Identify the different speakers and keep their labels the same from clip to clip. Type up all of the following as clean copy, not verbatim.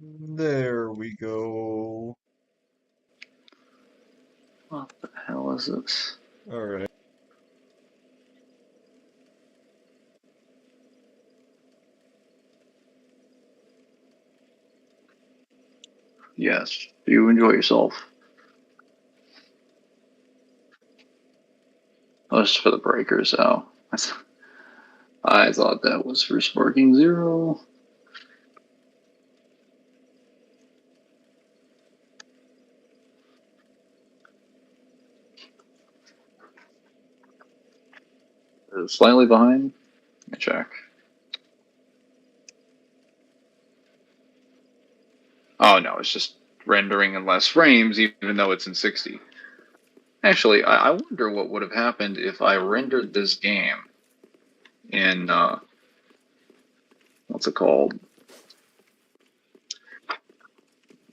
Speaker 1: There we go.
Speaker 2: What the hell is this?
Speaker 1: Alright.
Speaker 2: Yes, you enjoy yourself. Oh, it's for the breakers, oh. I thought that was for Sparking Zero. Slightly behind. Let me check. Oh no, it's just rendering in less frames, even though it's in 60. Actually, I wonder what would have happened if I rendered this game in, what's it called?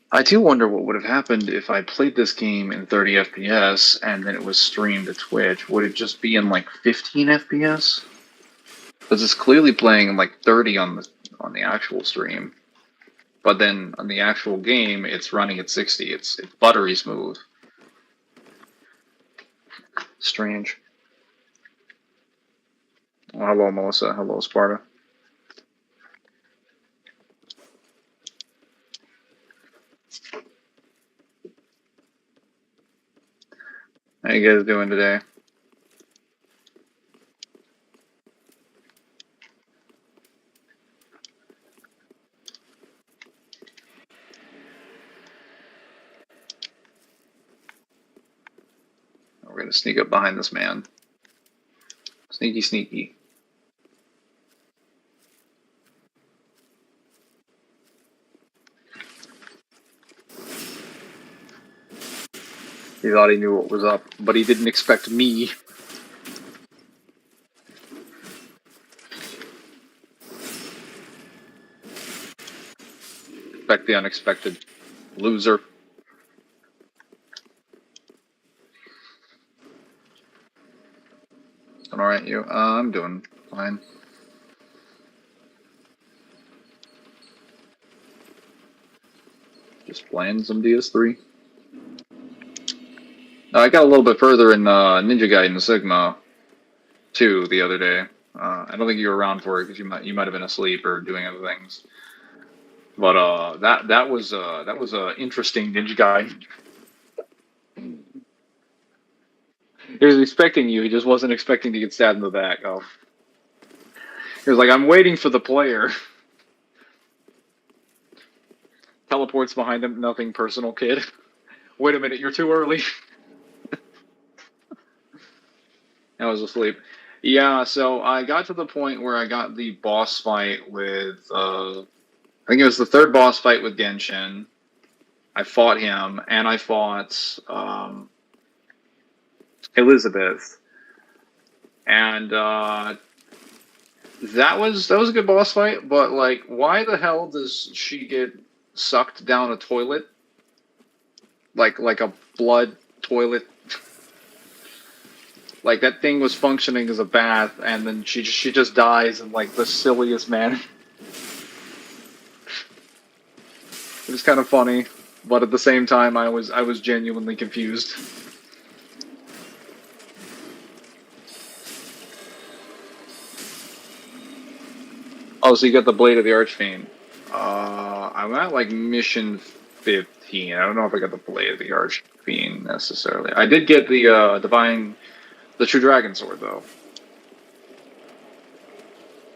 Speaker 2: I do wonder what would have happened if I played this game in 30 FPS and then it was streamed to Twitch. Would it just be in like 15 FPS? Because it's clearly playing in like 30 on the actual stream, but then on the actual game it's running at 60. It's buttery smooth. Strange. Well, hello, Melissa. Hello, Sparta. How you guys doing today? We're gonna sneak up behind this man. Sneaky, sneaky. He thought he knew what was up, but he didn't expect me. Expect the unexpected. Loser. Alright, you? I'm doing fine. Just playing some DS3. I got a little bit further in Ninja Gaiden Sigma 2 the other day. I don't think you were around for it because you might have been asleep or doing other things. But that was interesting Ninja Gaiden. He was expecting you. He just wasn't expecting to get stabbed in the back. Oh, he was like, "I'm waiting for the player." Teleports behind him. Nothing personal, kid. Wait a minute, you're too early. I was asleep. Yeah, so I got to the point where I got the boss fight with, I think it was the third boss fight with Genshin. I fought him, and I fought Elizabeth, and that was a good boss fight. But like, why the hell does she get sucked down a toilet, like a blood toilet? Like that thing was functioning as a bath, and then she just dies in like the silliest manner. It was kind of funny, but at the same time, I was genuinely confused. Oh, so you got the Blade of the Archfiend. I'm at like mission 15. I don't know if I got the Blade of the Archfiend necessarily. I did get the the True Dragon Sword though,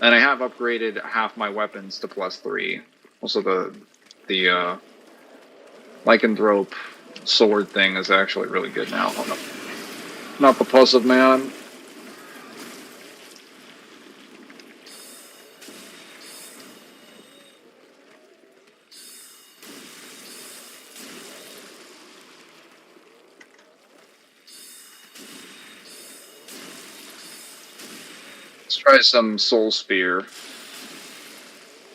Speaker 2: and I have upgraded half my weapons to +3. Also, the Lycanthrope sword thing is actually really good now. Oh, no. Not propulsive, man. Let's try some Soul Spear.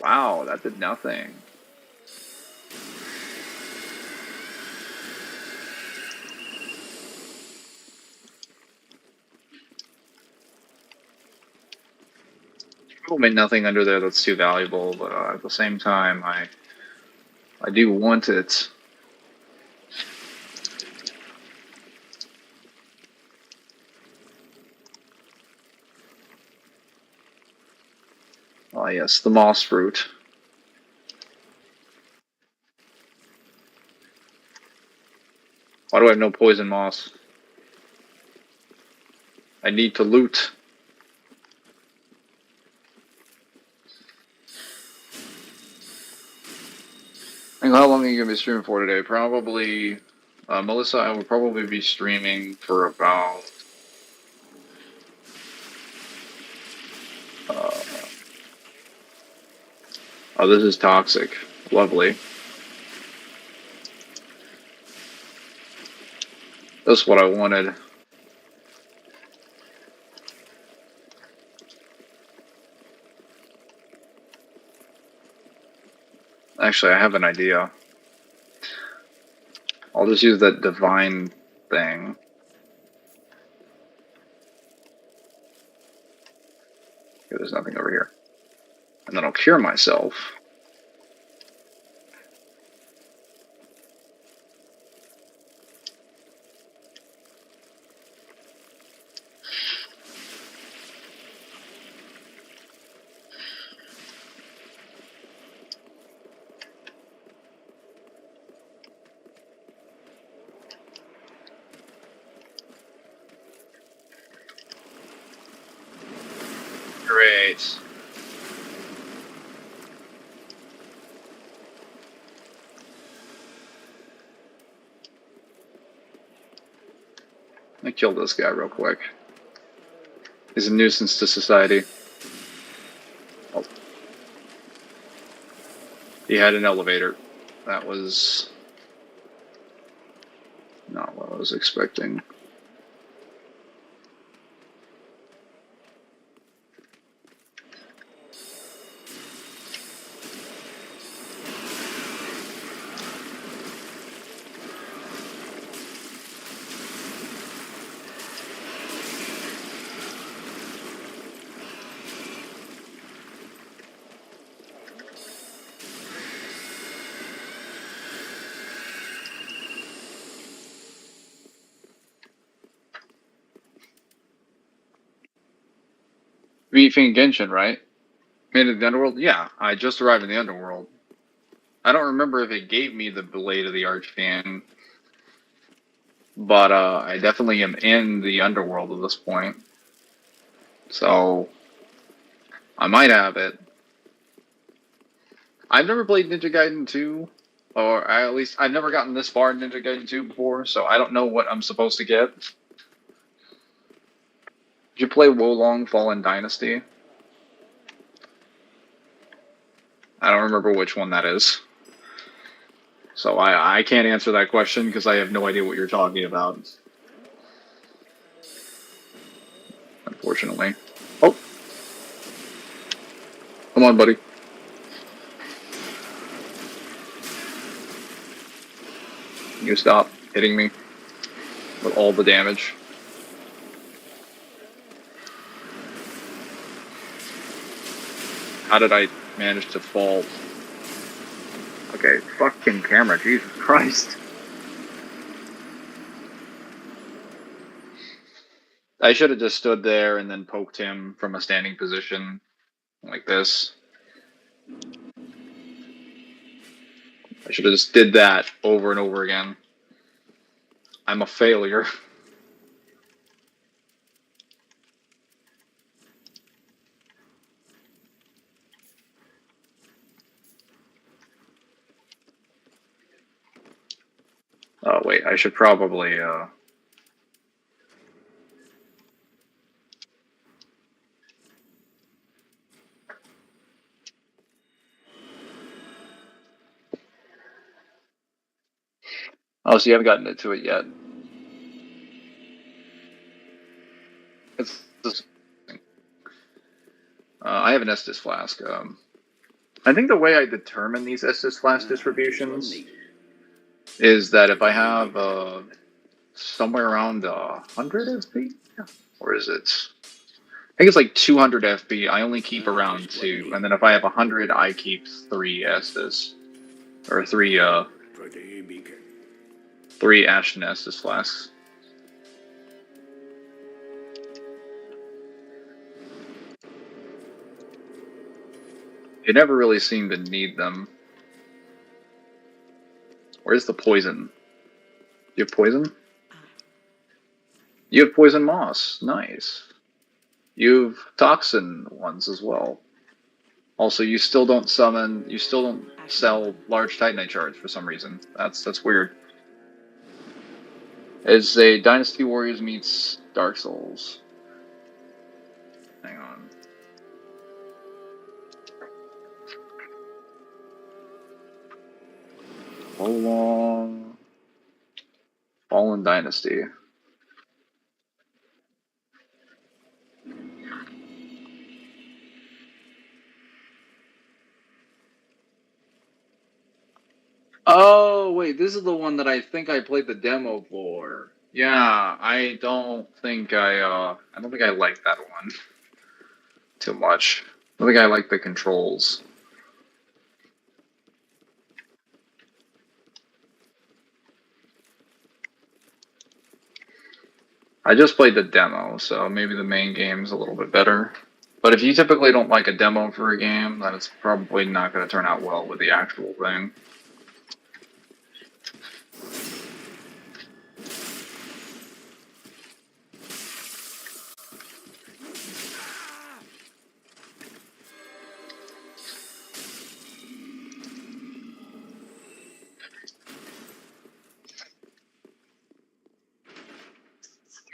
Speaker 2: Wow, that did nothing. Probably nothing under there that's too valuable, but at the same time, I I do want it. Oh yes, the moss fruit. Why do I have no poison moss? I need to loot. And how long are you going to be streaming for today? Probably, Melissa, I will probably be streaming for about, uh, oh, this is toxic. Lovely. That's what I wanted. Actually, I have an idea. I'll just use that divine thing. Okay, there's nothing over here. And then I'll cure myself. Great. Let me kill this guy real quick. He's a nuisance to society. Oh. He had an elevator. That was not what I was expecting. Beefing Genshin, right? Made it to the underworld? Yeah, I just arrived in the underworld. I don't remember if it gave me the Blade of the Archfiend, but I definitely am in the underworld at this point. So I might have it. I've never played Ninja Gaiden 2, or at least I've never gotten this far in Ninja Gaiden 2 before, so I don't know what I'm supposed to get. Did you play Wolong Fallen Dynasty? I don't remember which one that is. So I can't answer that question because I have no idea what you're talking about. Unfortunately. Oh. Come on, buddy. You stop hitting me with all the damage. How did I manage to fall? Okay, fucking camera, Jesus Christ. I should have just stood there and then poked him from a standing position like this. I should have just did that over and over again. I'm a failure. Oh, wait, I should probably, Oh, so you haven't gotten into it yet. It's just... I have an Estus flask. I think the way I determine these Estus flask distributions is that if I have somewhere around 100 FP, or is it? I think it's like 200 FP. I only keep around 2, and then if I have 100, I keep 3 Estus. or three Ashen Estus flasks. You never really seem to need them. Where's the poison? You have poison? You have poison moss. Nice. You have toxin ones as well. Also, you still don't sell large Titanite shards for some reason. That's weird. It's a Dynasty Warriors meets Dark Souls. Hang on. How long? Fallen Dynasty. Oh, wait, this is the one that I think I played the demo for. Yeah, I don't think I like that one too much. I think I like the controls. I just played the demo, so maybe the main game's a little bit better. But if you typically don't like a demo for a game, then it's probably not going to turn out well with the actual thing.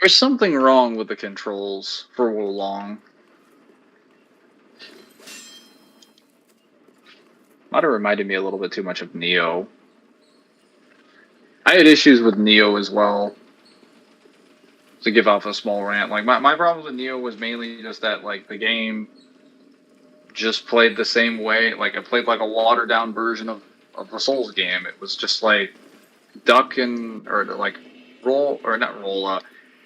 Speaker 2: There's something wrong with the controls for Wulong. Might have reminded me a little bit too much of Nioh. I had issues with Nioh as well. To give off a small rant, like my problem with Nioh was mainly just that like the game just played the same way. Like it played like a watered down version of the Souls game. It was just like duck and or like roll or not roll.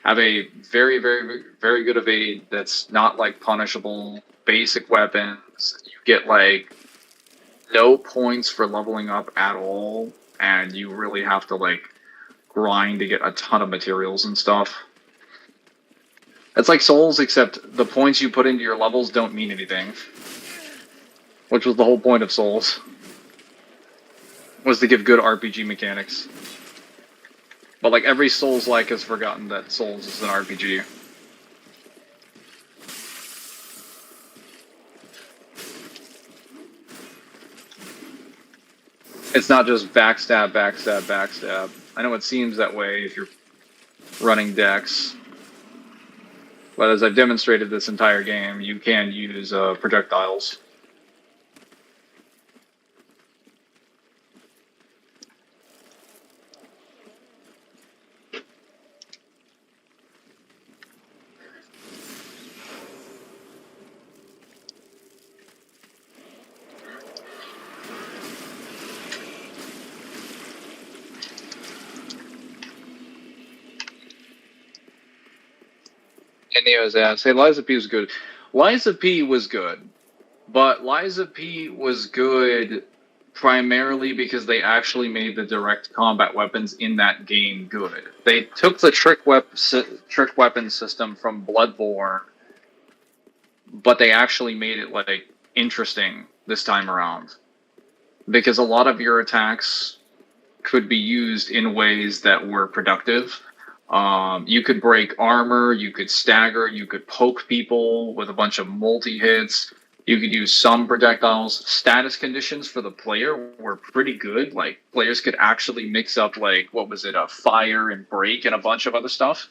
Speaker 2: Have a very very very good evade that's not like punishable. Basic weapons. You get like no points for leveling up at all, and you really have to like grind to get a ton of materials and stuff. It's like Souls, except the points you put into your levels don't mean anything. Which was the whole point of Souls. Was to give good RPG mechanics. But like every Souls-like has forgotten that Souls is an RPG. It's not just backstab, backstab, backstab. I know it seems that way if you're running decks. But as I've demonstrated this entire game, you can use projectiles. And Neo's ass. Hey, Liza P was good. Liza P was good. But Liza P was good primarily because they actually made the direct combat weapons in that game good. They took the trick weapon system from Bloodborne, but they actually made it like interesting this time around. Because a lot of your attacks could be used in ways that were productive. You could break armor, you could stagger, you could poke people with a bunch of multi-hits. You could use some projectiles. Status conditions for the player were pretty good. Like, players could actually mix up, like, what was it, a fire and break and a bunch of other stuff.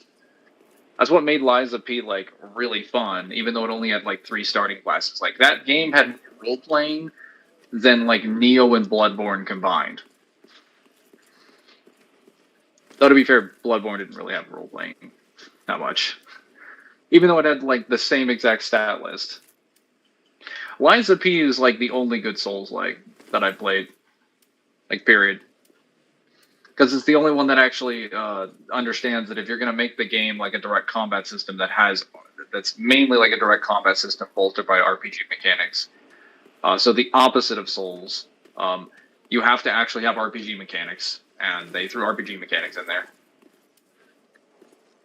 Speaker 2: That's what made Liza P, like, really fun, even though it only had, like, 3 starting classes. Like, that game had more role-playing than, like, Nioh and Bloodborne combined. Though, to be fair, Bloodborne didn't really have role-playing that much. Even though it had, like, the same exact stat list. Liza P is, like, the only good Souls-like that I've played. Like, period. Because it's the only one that actually understands that if you're going to make the game like a direct combat system that's mainly like a direct combat system bolstered by RPG mechanics. So the opposite of Souls. You have to actually have RPG mechanics, and they threw RPG mechanics in there.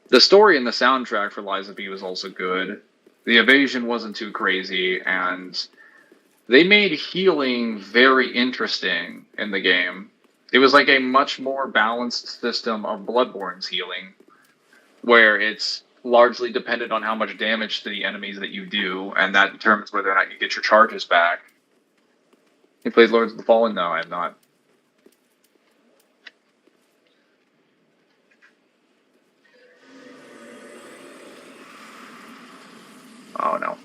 Speaker 2: The story and the soundtrack for Lies of P was also good. The evasion wasn't too crazy, and they made healing very interesting in the game. It was like a much more balanced system of Bloodborne's healing, where it's largely dependent on how much damage to the enemies that you do, and that determines whether or not you get your charges back. You played Lords of the Fallen? No, I have not. Oh no.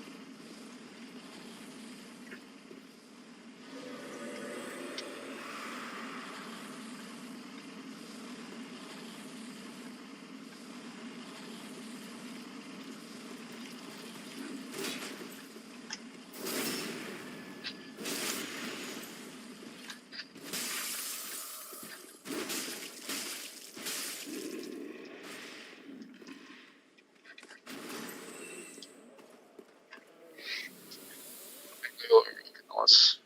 Speaker 2: Alice.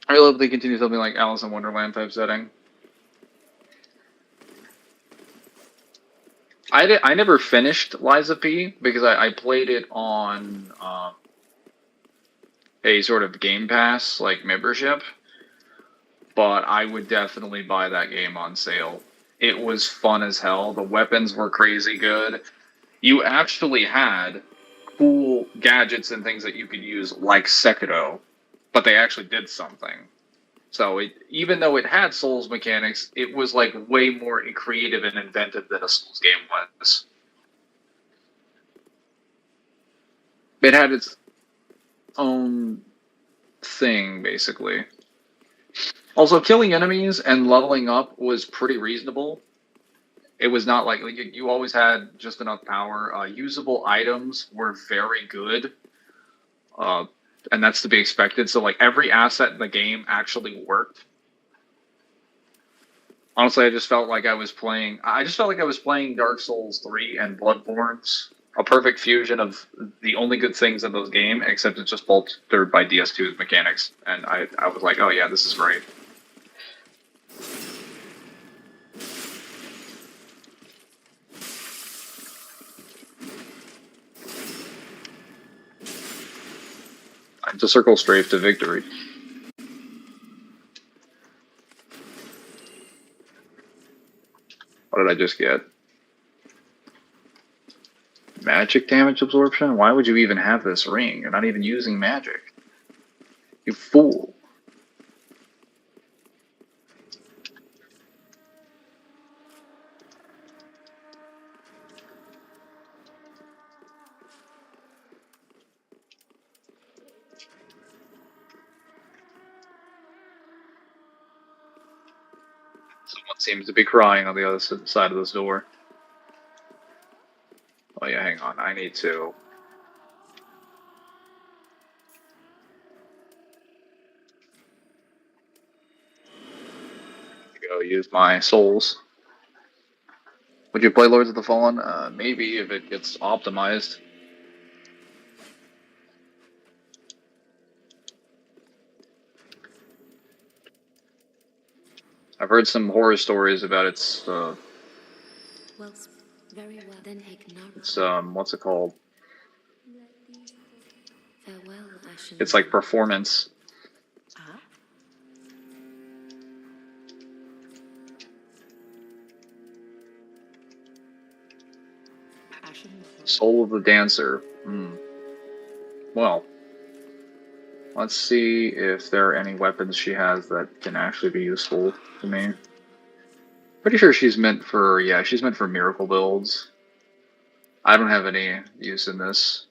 Speaker 2: I really hope they continue something like Alice in Wonderland type setting. I never finished Lies of P because I played it on a sort of Game Pass like membership, but I would definitely buy that game on sale. It was fun as hell. The weapons were crazy good. You actually had cool gadgets and things that you could use like Sekiro, but they actually did something. So even though it had Souls mechanics, it was like way more creative and inventive than a Souls game was. It had its own thing, basically. Also, killing enemies and leveling up was pretty reasonable. It was not like you always had just enough power. Usable items were very good, uh, and that's to be expected. So, like every asset in the game actually worked. Honestly, I just felt like I was playing. I just felt like I was playing Dark Souls 3 and Bloodborne's, a perfect fusion of the only good things in those games, except it's just bolstered by DS2's mechanics. And I was like, oh yeah, this is great. To circle strafe to victory. What did I just get? Magic damage absorption? Why would you even have this ring? You're not even using magic. You fool. Someone seems to be crying on the other side of this door. Oh yeah, hang on. I need to go use my souls. Would you play Lords of the Fallen? Maybe if it gets optimized. I've heard some horror stories about its
Speaker 3: Very well. Then ignore.
Speaker 2: it's what's it called?
Speaker 3: Farewell, Ashen.
Speaker 2: It's like performance.
Speaker 3: Ah? Ashen.
Speaker 2: Soul of the Dancer. Well, let's see if there are any weapons she has that can actually be useful to me. Pretty sure she's meant for, yeah, she's meant for miracle builds. I don't have any use in this.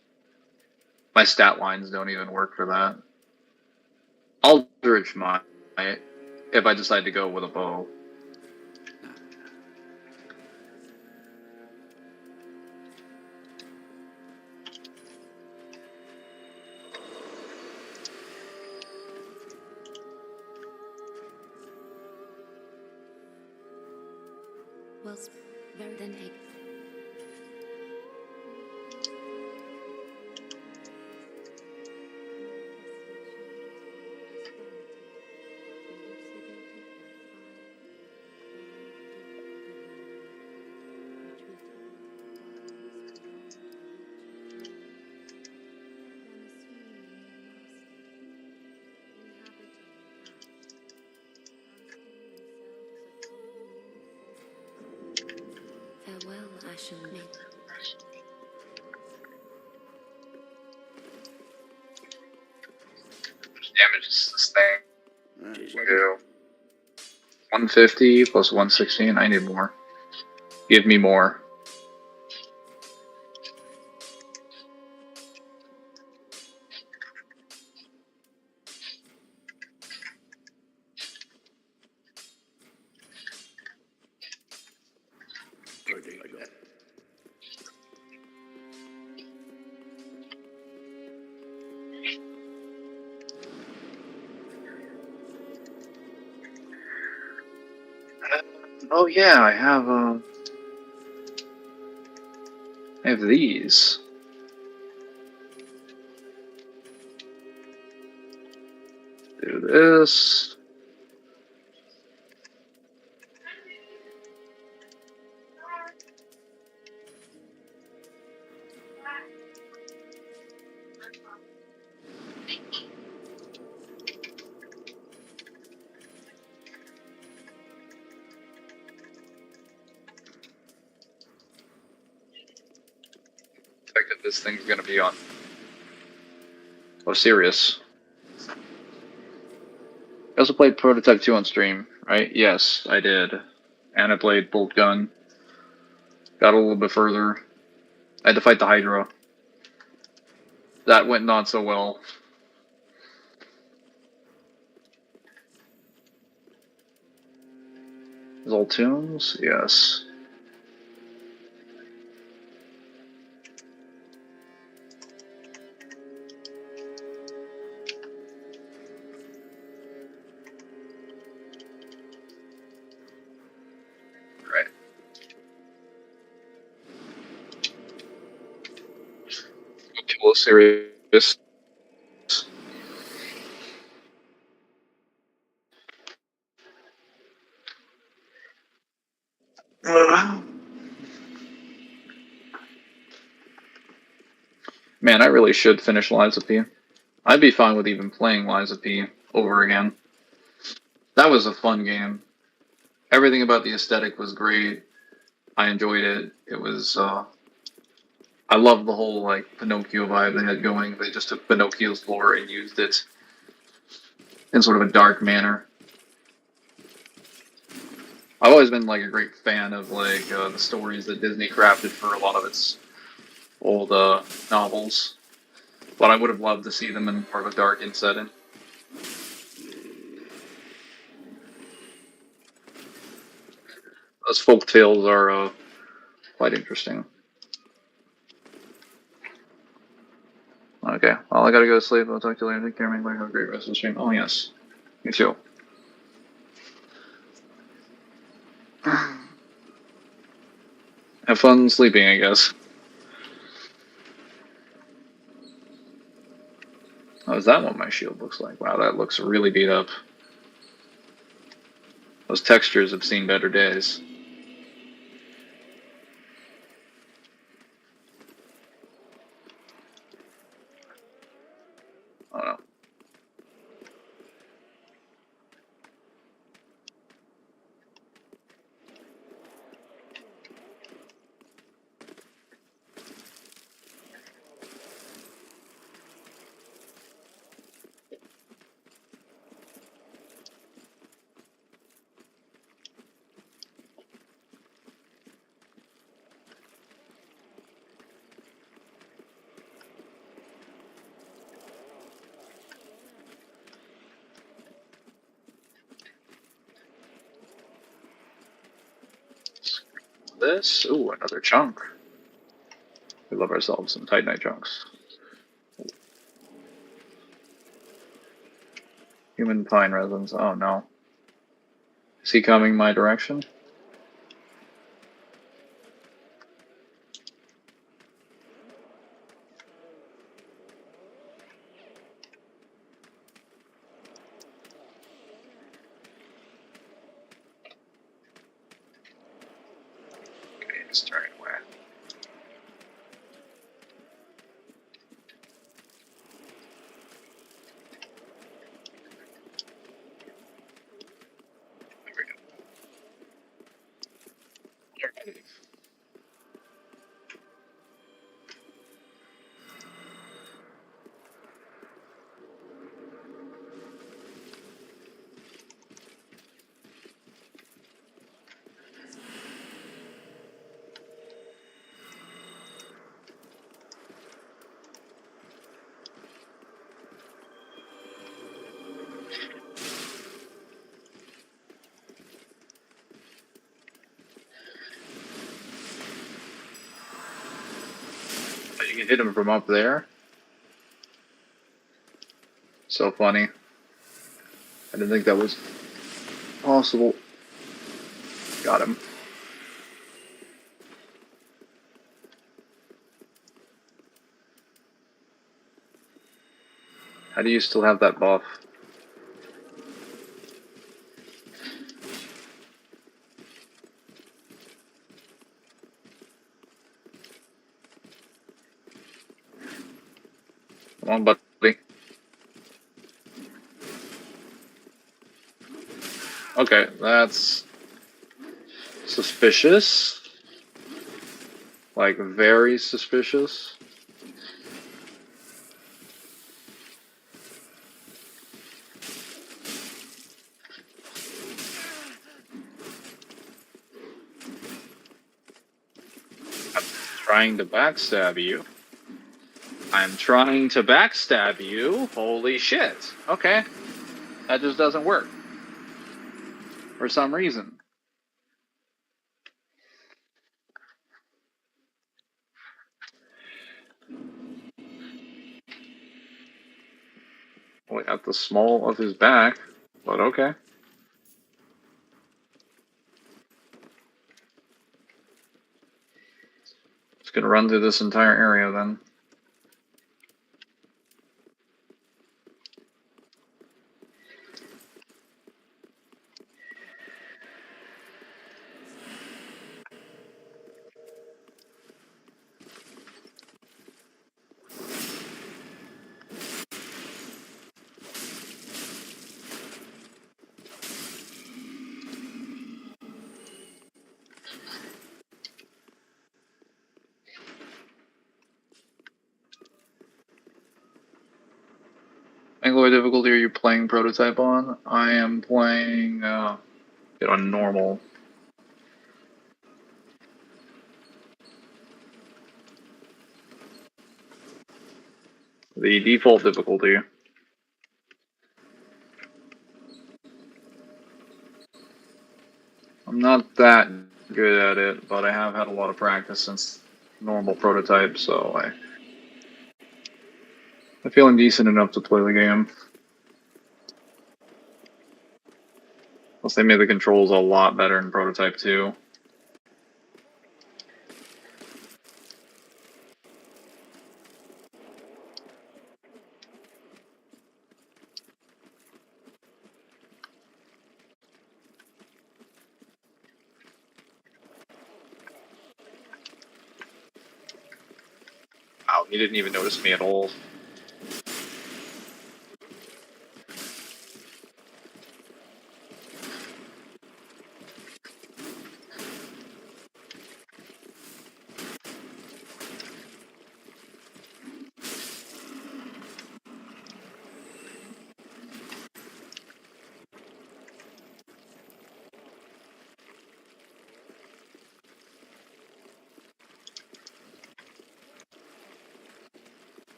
Speaker 2: My stat lines don't even work for that. Aldrich might, if I decide to go with a bow.
Speaker 3: Well, very then ignore. Farewell, Ashen Maid.
Speaker 2: Damage is this thing. Do 150 plus 116. I need more. Give me more. Oh yeah, I have these. Do this. Expected this thing's gonna be on. Oh, serious. I also played Prototype 2 on stream, right? Yes, I did. And I played Bolt Gun. Got a little bit further. I had to fight the Hydra. That went not so well. Zoltunes? Yes. Right. Okay, well, serious. Man, I really should finish Lies of P. I'd be fine with even playing Lies of P over again. That was a fun game. Everything about the aesthetic was great. I enjoyed it. It was, I love the whole, like, Pinocchio vibe they had going. They just took Pinocchio's lore and used it in sort of a dark manner. I've always been, like, a great fan of, like, the stories that Disney crafted for a lot of its old, novels. But I would have loved to see them in more of a dark setting. Those folk tales are, quite interesting. Okay, well, I gotta go to sleep. I'll talk to you later. Take care, man. Have a great rest of the stream. Oh, yes. You too. Have fun sleeping, I guess. Oh, is that what my shield looks like? Wow, that looks really beat up. Those textures have seen better days. Oh no. This? Ooh, another chunk. We love ourselves some Titanite chunks. Human pine resins. Oh no. Is he coming my direction? Okay, he's turning away. There we go. You hit him from up there? So funny. I didn't think that was possible. Got him. How do you still have that buff? Come on, buddy. Okay, that's suspicious. Like, very suspicious. I'm trying to backstab you. I'm trying to backstab you. Holy shit. Okay. That just doesn't work. For some reason. Well, at the small of his back. But okay. Just gonna run through this entire area then. Mangler difficulty are you playing prototype on? I am playing it on normal. The default difficulty. I'm not that good at it, but I have had a lot of practice since normal prototype, so I'm feeling decent enough to play the game. Plus, they made the controls a lot better in prototype too. Wow, he didn't even notice me at all.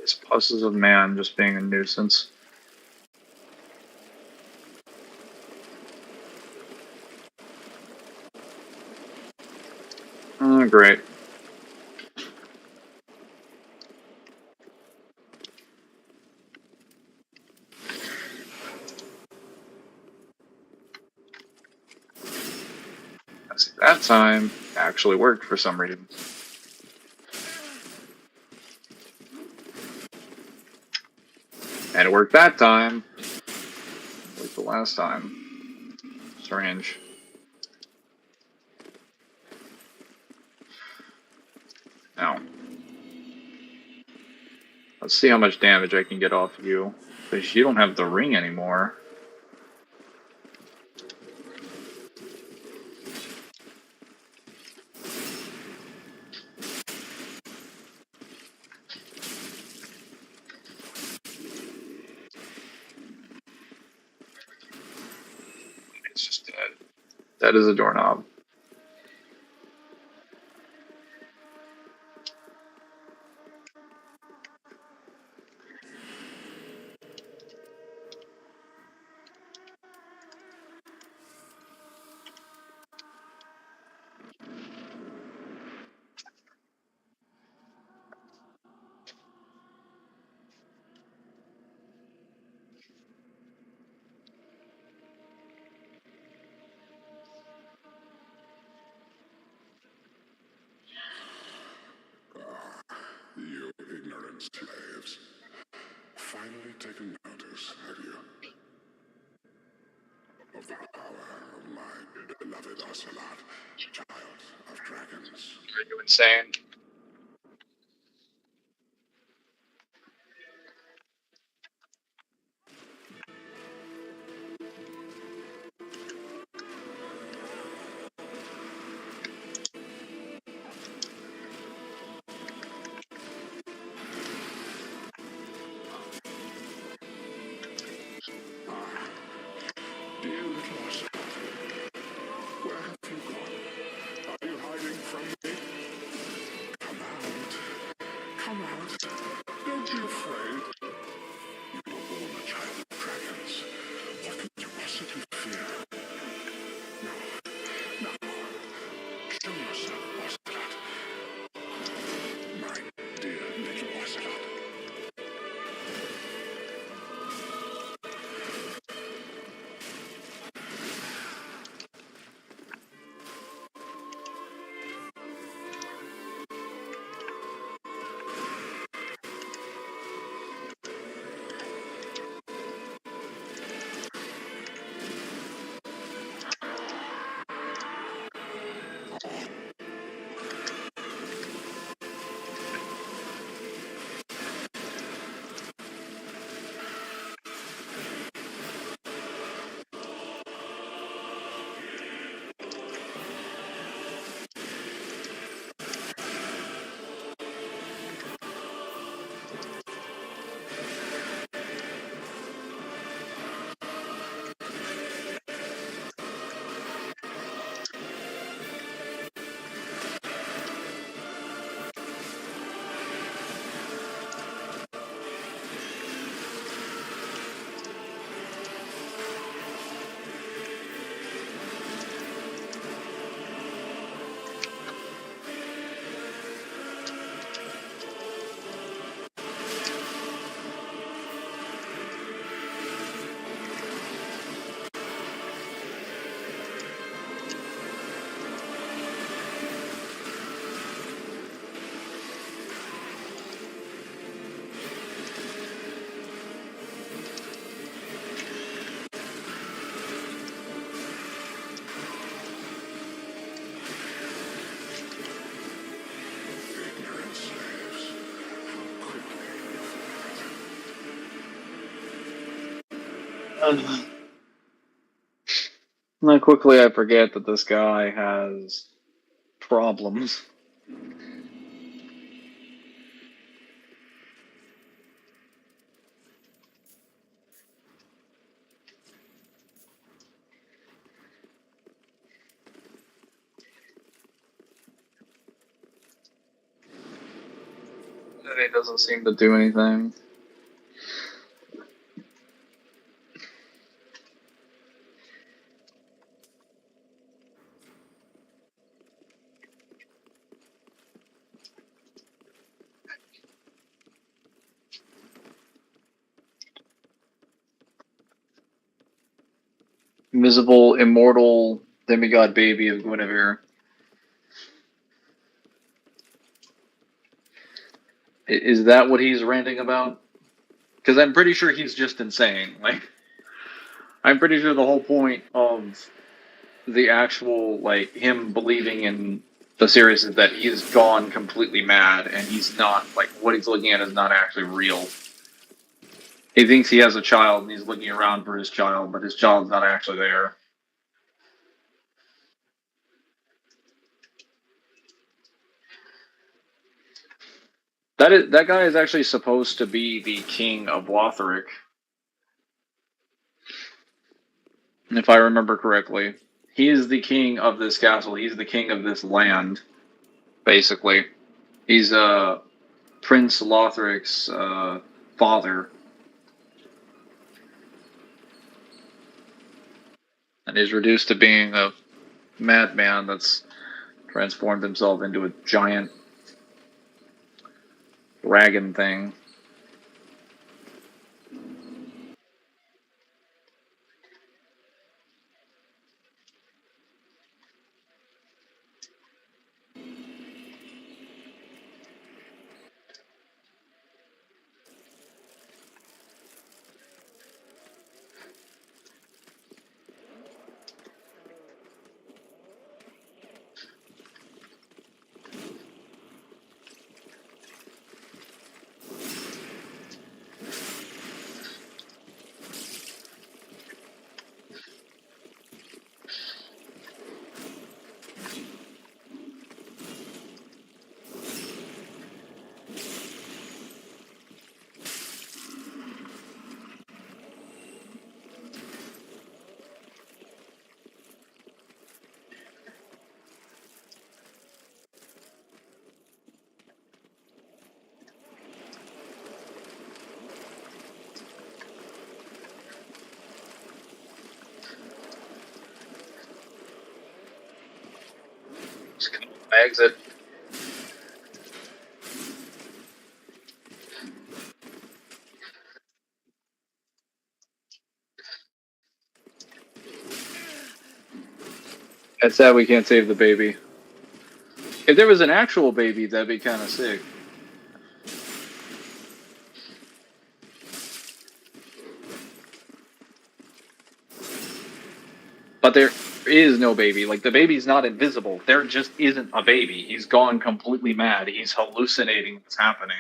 Speaker 2: These pusses of man just being a nuisance. Oh, great. I see that time actually worked for some reason. And it worked that time. Like the last time. Strange. Now, let's see how much damage I can get off of you. Because you don't have the ring anymore. It's just dead. That is a doorknob.
Speaker 4: finally taken notice, have you? Of the power of my beloved Ocelot, child of dragons.
Speaker 2: Are you insane?
Speaker 4: Dear little Ocelot, where have you gone? Are you hiding from me? Come out. Come out. Don't be afraid. You were born a child of dragons. What could you possibly fear? Now, show yourself, Ocelot. My dear little Ocelot. Ignorant slaves. How quickly you forget.
Speaker 2: Not quickly I forget that this guy has problems. And he doesn't seem to do anything. Invisible, immortal demigod baby of Guinevere. Is that what he's ranting about? Because I'm pretty sure he's just insane. Like, I'm pretty sure the whole point of the actual, like, him believing in the series is that he's gone completely mad and he's not, like, what he's looking at is not actually real. He thinks he has a child and he's looking around for his child, but his child's not actually there. That guy is actually supposed to be the king of Lothric, if I remember correctly. He is the king of this castle. He's the king of this land, basically. He's Prince Lothric's father. And he's reduced to being a madman that's transformed himself into a giant dragon thing. exit. It's sad we can't save the baby. If there was an actual baby, that'd be kind of sick. But there is no baby. Like, the baby's not invisible. There just isn't a baby. He's gone completely mad. He's hallucinating what's happening.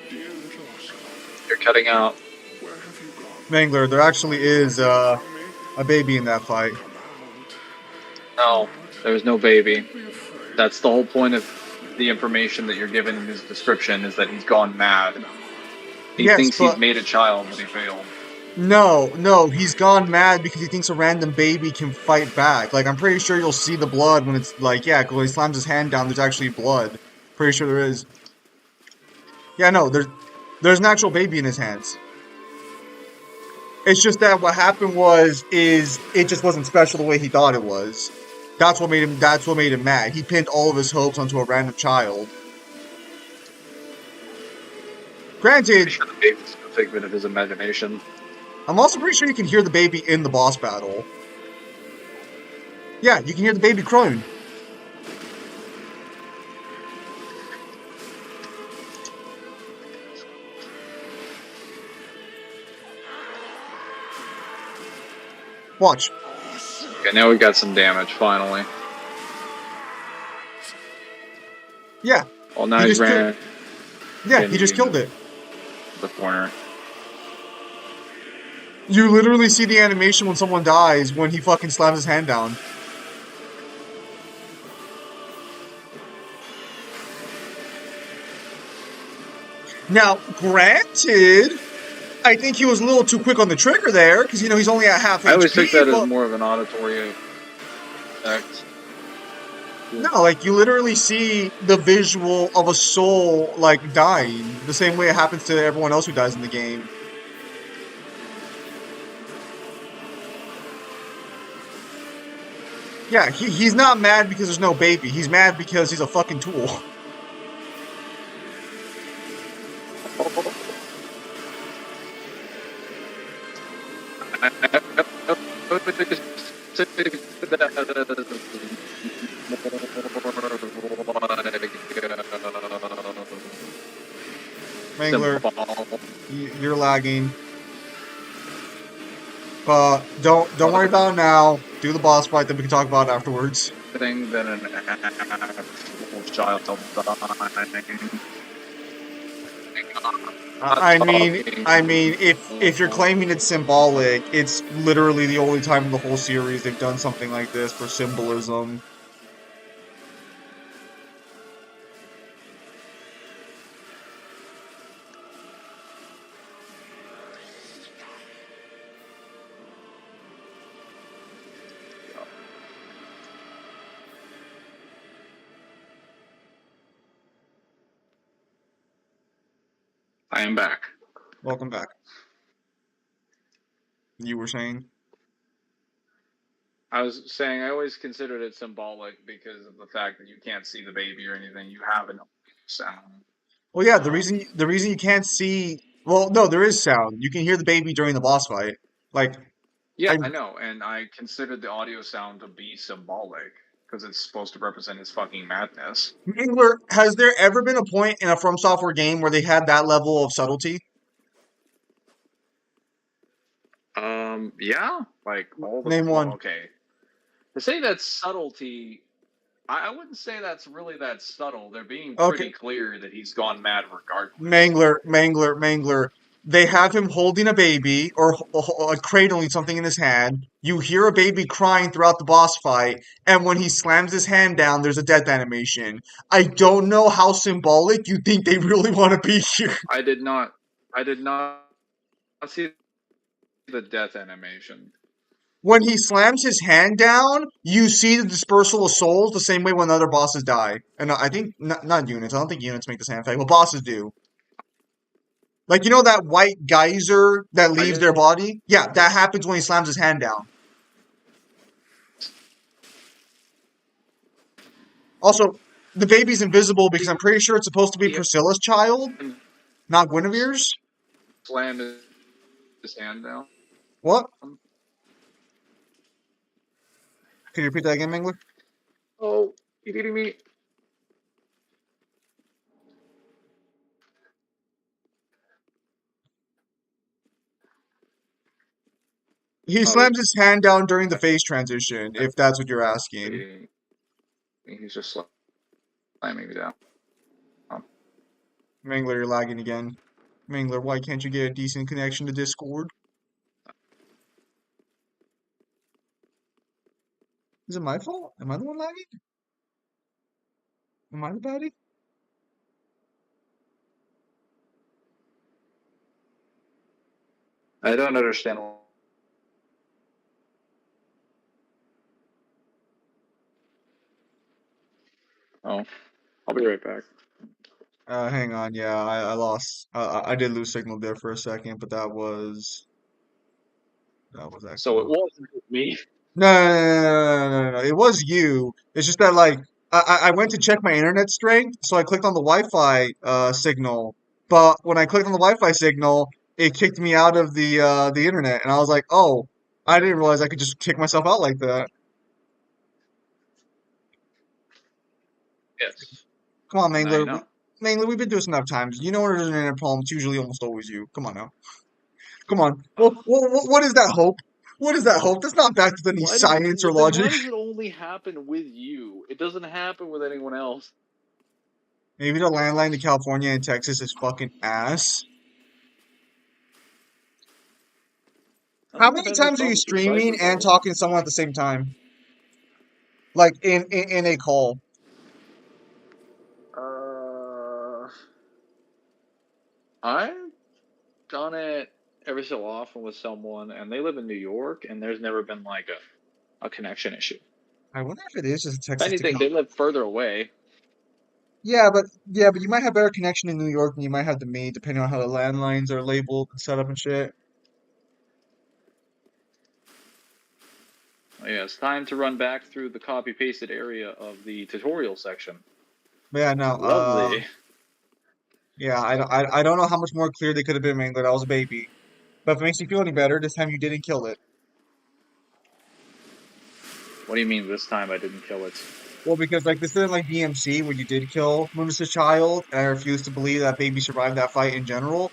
Speaker 4: Dear little Oscar,
Speaker 2: You're cutting out.
Speaker 4: where have you gone?
Speaker 1: Mangler, there actually is a baby in that fight.
Speaker 4: Come out.
Speaker 2: No, there's no baby.
Speaker 4: Be afraid.
Speaker 2: That's the whole point of the information that you're given in his description, is that he's gone mad. He
Speaker 1: Yes,
Speaker 2: thinks he's
Speaker 1: but
Speaker 2: made a child, but he failed.
Speaker 1: no, he's gone mad because he thinks a random baby can fight back. Like, I'm pretty sure you'll see the blood when it's like, yeah, when he slams his hand down, there's actually blood. Pretty sure there is. Yeah, no, there's an actual baby in his hands. It's just that what happened is it just wasn't special the way he thought it was. That's what made him mad. He pinned all of his hopes onto a random child. Granted,
Speaker 2: Pretty sure the baby's a figment of his imagination.
Speaker 1: I'm also pretty sure you can hear the baby in the boss battle. Yeah, you can hear the baby crying. Watch.
Speaker 2: Okay, now we got some damage, finally.
Speaker 1: Yeah.
Speaker 2: Well, now
Speaker 1: He
Speaker 2: he's
Speaker 1: just
Speaker 2: ran
Speaker 1: Yeah, he just killed it.
Speaker 2: the corner.
Speaker 1: You literally see the animation when someone dies when he fucking slams his hand down. Now, granted, I think he was a little too quick on the trigger there, because, he's only at half
Speaker 2: I always
Speaker 1: HP,
Speaker 2: took that as
Speaker 1: but
Speaker 2: more of an auditory effect.
Speaker 1: no, like, you literally see the visual of a soul, like, dying, the same way it happens to everyone else who dies in the game. Yeah, he's not mad because there's no baby. He's mad because he's a fucking tool. Mangler, you're lagging. But don't worry about it now. Do the boss fight, then we can talk about it afterwards.
Speaker 2: Thing than an actual child dying.
Speaker 1: I mean, if you're claiming it's symbolic, it's literally the only time in the whole series they've done something like this for symbolism.
Speaker 2: I am back.
Speaker 1: Welcome back. You were saying?
Speaker 2: I was saying I always considered it symbolic because of the fact that you can't see the baby or anything. You have an sound.
Speaker 1: Well, yeah, the reason you can't see, well, no, there is sound. You can hear the baby during the boss fight. Like,
Speaker 2: Yeah,
Speaker 1: I
Speaker 2: I know, and I considered the audio sound to be symbolic because it's supposed to represent his fucking madness.
Speaker 1: Mangler, has there ever been a point in a From Software game where they had that level of subtlety?
Speaker 2: Yeah, like all the
Speaker 1: Name
Speaker 2: well,
Speaker 1: one.
Speaker 2: okay. To say that's subtlety, I wouldn't say that's really that subtle. They're being
Speaker 1: Okay,
Speaker 2: pretty clear that he's gone mad regardless.
Speaker 1: Mangler. They have him holding a baby or cradling something in his hand. You hear a baby crying throughout the boss fight, and when he slams his hand down, there's a death animation. I don't know how symbolic you think they really want to be here.
Speaker 2: I did not, I did not see the death animation.
Speaker 1: When he slams his hand down, you see the dispersal of souls the same way when other bosses die. And I think, not units, I don't think units make the same effect, but bosses do. Like, you know that white geyser that
Speaker 2: I
Speaker 1: leaves their
Speaker 2: didn't.
Speaker 1: body? Yeah, that happens when he slams his hand down. Also, the baby's invisible because I'm pretty sure it's supposed to be
Speaker 2: See
Speaker 1: Priscilla's child,
Speaker 2: him
Speaker 1: not Guinevere's.
Speaker 2: slam his hand down.
Speaker 1: What? Can you repeat that again, Mangler?
Speaker 2: Oh, you kidding me?
Speaker 1: He
Speaker 2: Oh,
Speaker 1: slams his hand down during the phase transition, if that's what you're asking.
Speaker 2: he's just slamming me down.
Speaker 1: Mangler, you're lagging again. Mangler, why can't you get a decent connection to Discord? Is it my fault? Am I the one lagging? Am I the baddie?
Speaker 2: I don't understand. Oh, I'll be right back.
Speaker 1: Hang on. Yeah, I lost. I did lose signal there for a second, but that was
Speaker 2: So
Speaker 1: actually
Speaker 2: it wasn't me.
Speaker 1: no. It was you. It's just that like I went to check my internet strength, so I clicked on the Wi-Fi signal. But when I clicked on the Wi-Fi signal, it kicked me out of the internet, and I was like, oh, I didn't realize I could just kick myself out like that.
Speaker 2: Yes.
Speaker 1: Come on,
Speaker 2: Now you
Speaker 1: Mangler.
Speaker 2: know.
Speaker 1: Mangler, we've been through this enough times. You know when there's an internet problem, it's usually almost always you. Come on now. Come on.
Speaker 2: Oh.
Speaker 1: What is that hope? What is that hope? That's not backed with any science or
Speaker 2: Then why
Speaker 1: logic.
Speaker 2: does it only happen with you? It doesn't happen with anyone else.
Speaker 1: Maybe the landline to California and Texas is fucking ass.
Speaker 2: I
Speaker 1: How
Speaker 2: think I've
Speaker 1: many
Speaker 2: had these
Speaker 1: times are you
Speaker 2: problems with
Speaker 1: streaming
Speaker 2: Cypher
Speaker 1: and
Speaker 2: though.
Speaker 1: talking to someone at the same time? Like in a call.
Speaker 2: Uh, I've done it every so often with someone, and they live in New York, and there's never been like a connection issue.
Speaker 1: I wonder if it is just
Speaker 2: If
Speaker 1: Texas to
Speaker 2: anything,
Speaker 1: Cal.
Speaker 2: they live further away.
Speaker 1: Yeah, but you might have better connection in New York than you might have to me, depending on how the landlines are labeled and set up and shit.
Speaker 2: Oh, yeah, it's time to run back through the copy pasted area of the tutorial section.
Speaker 1: But yeah, no.
Speaker 2: Lovely.
Speaker 1: Yeah, I don't know how much more clear they could have been made that I was a baby. But if it makes you feel any better, this time you didn't kill it.
Speaker 2: What do you mean this time I didn't kill it?
Speaker 1: Well, because like this isn't like DMC where you did kill Moon's child, and I refuse to believe that baby survived that fight in general.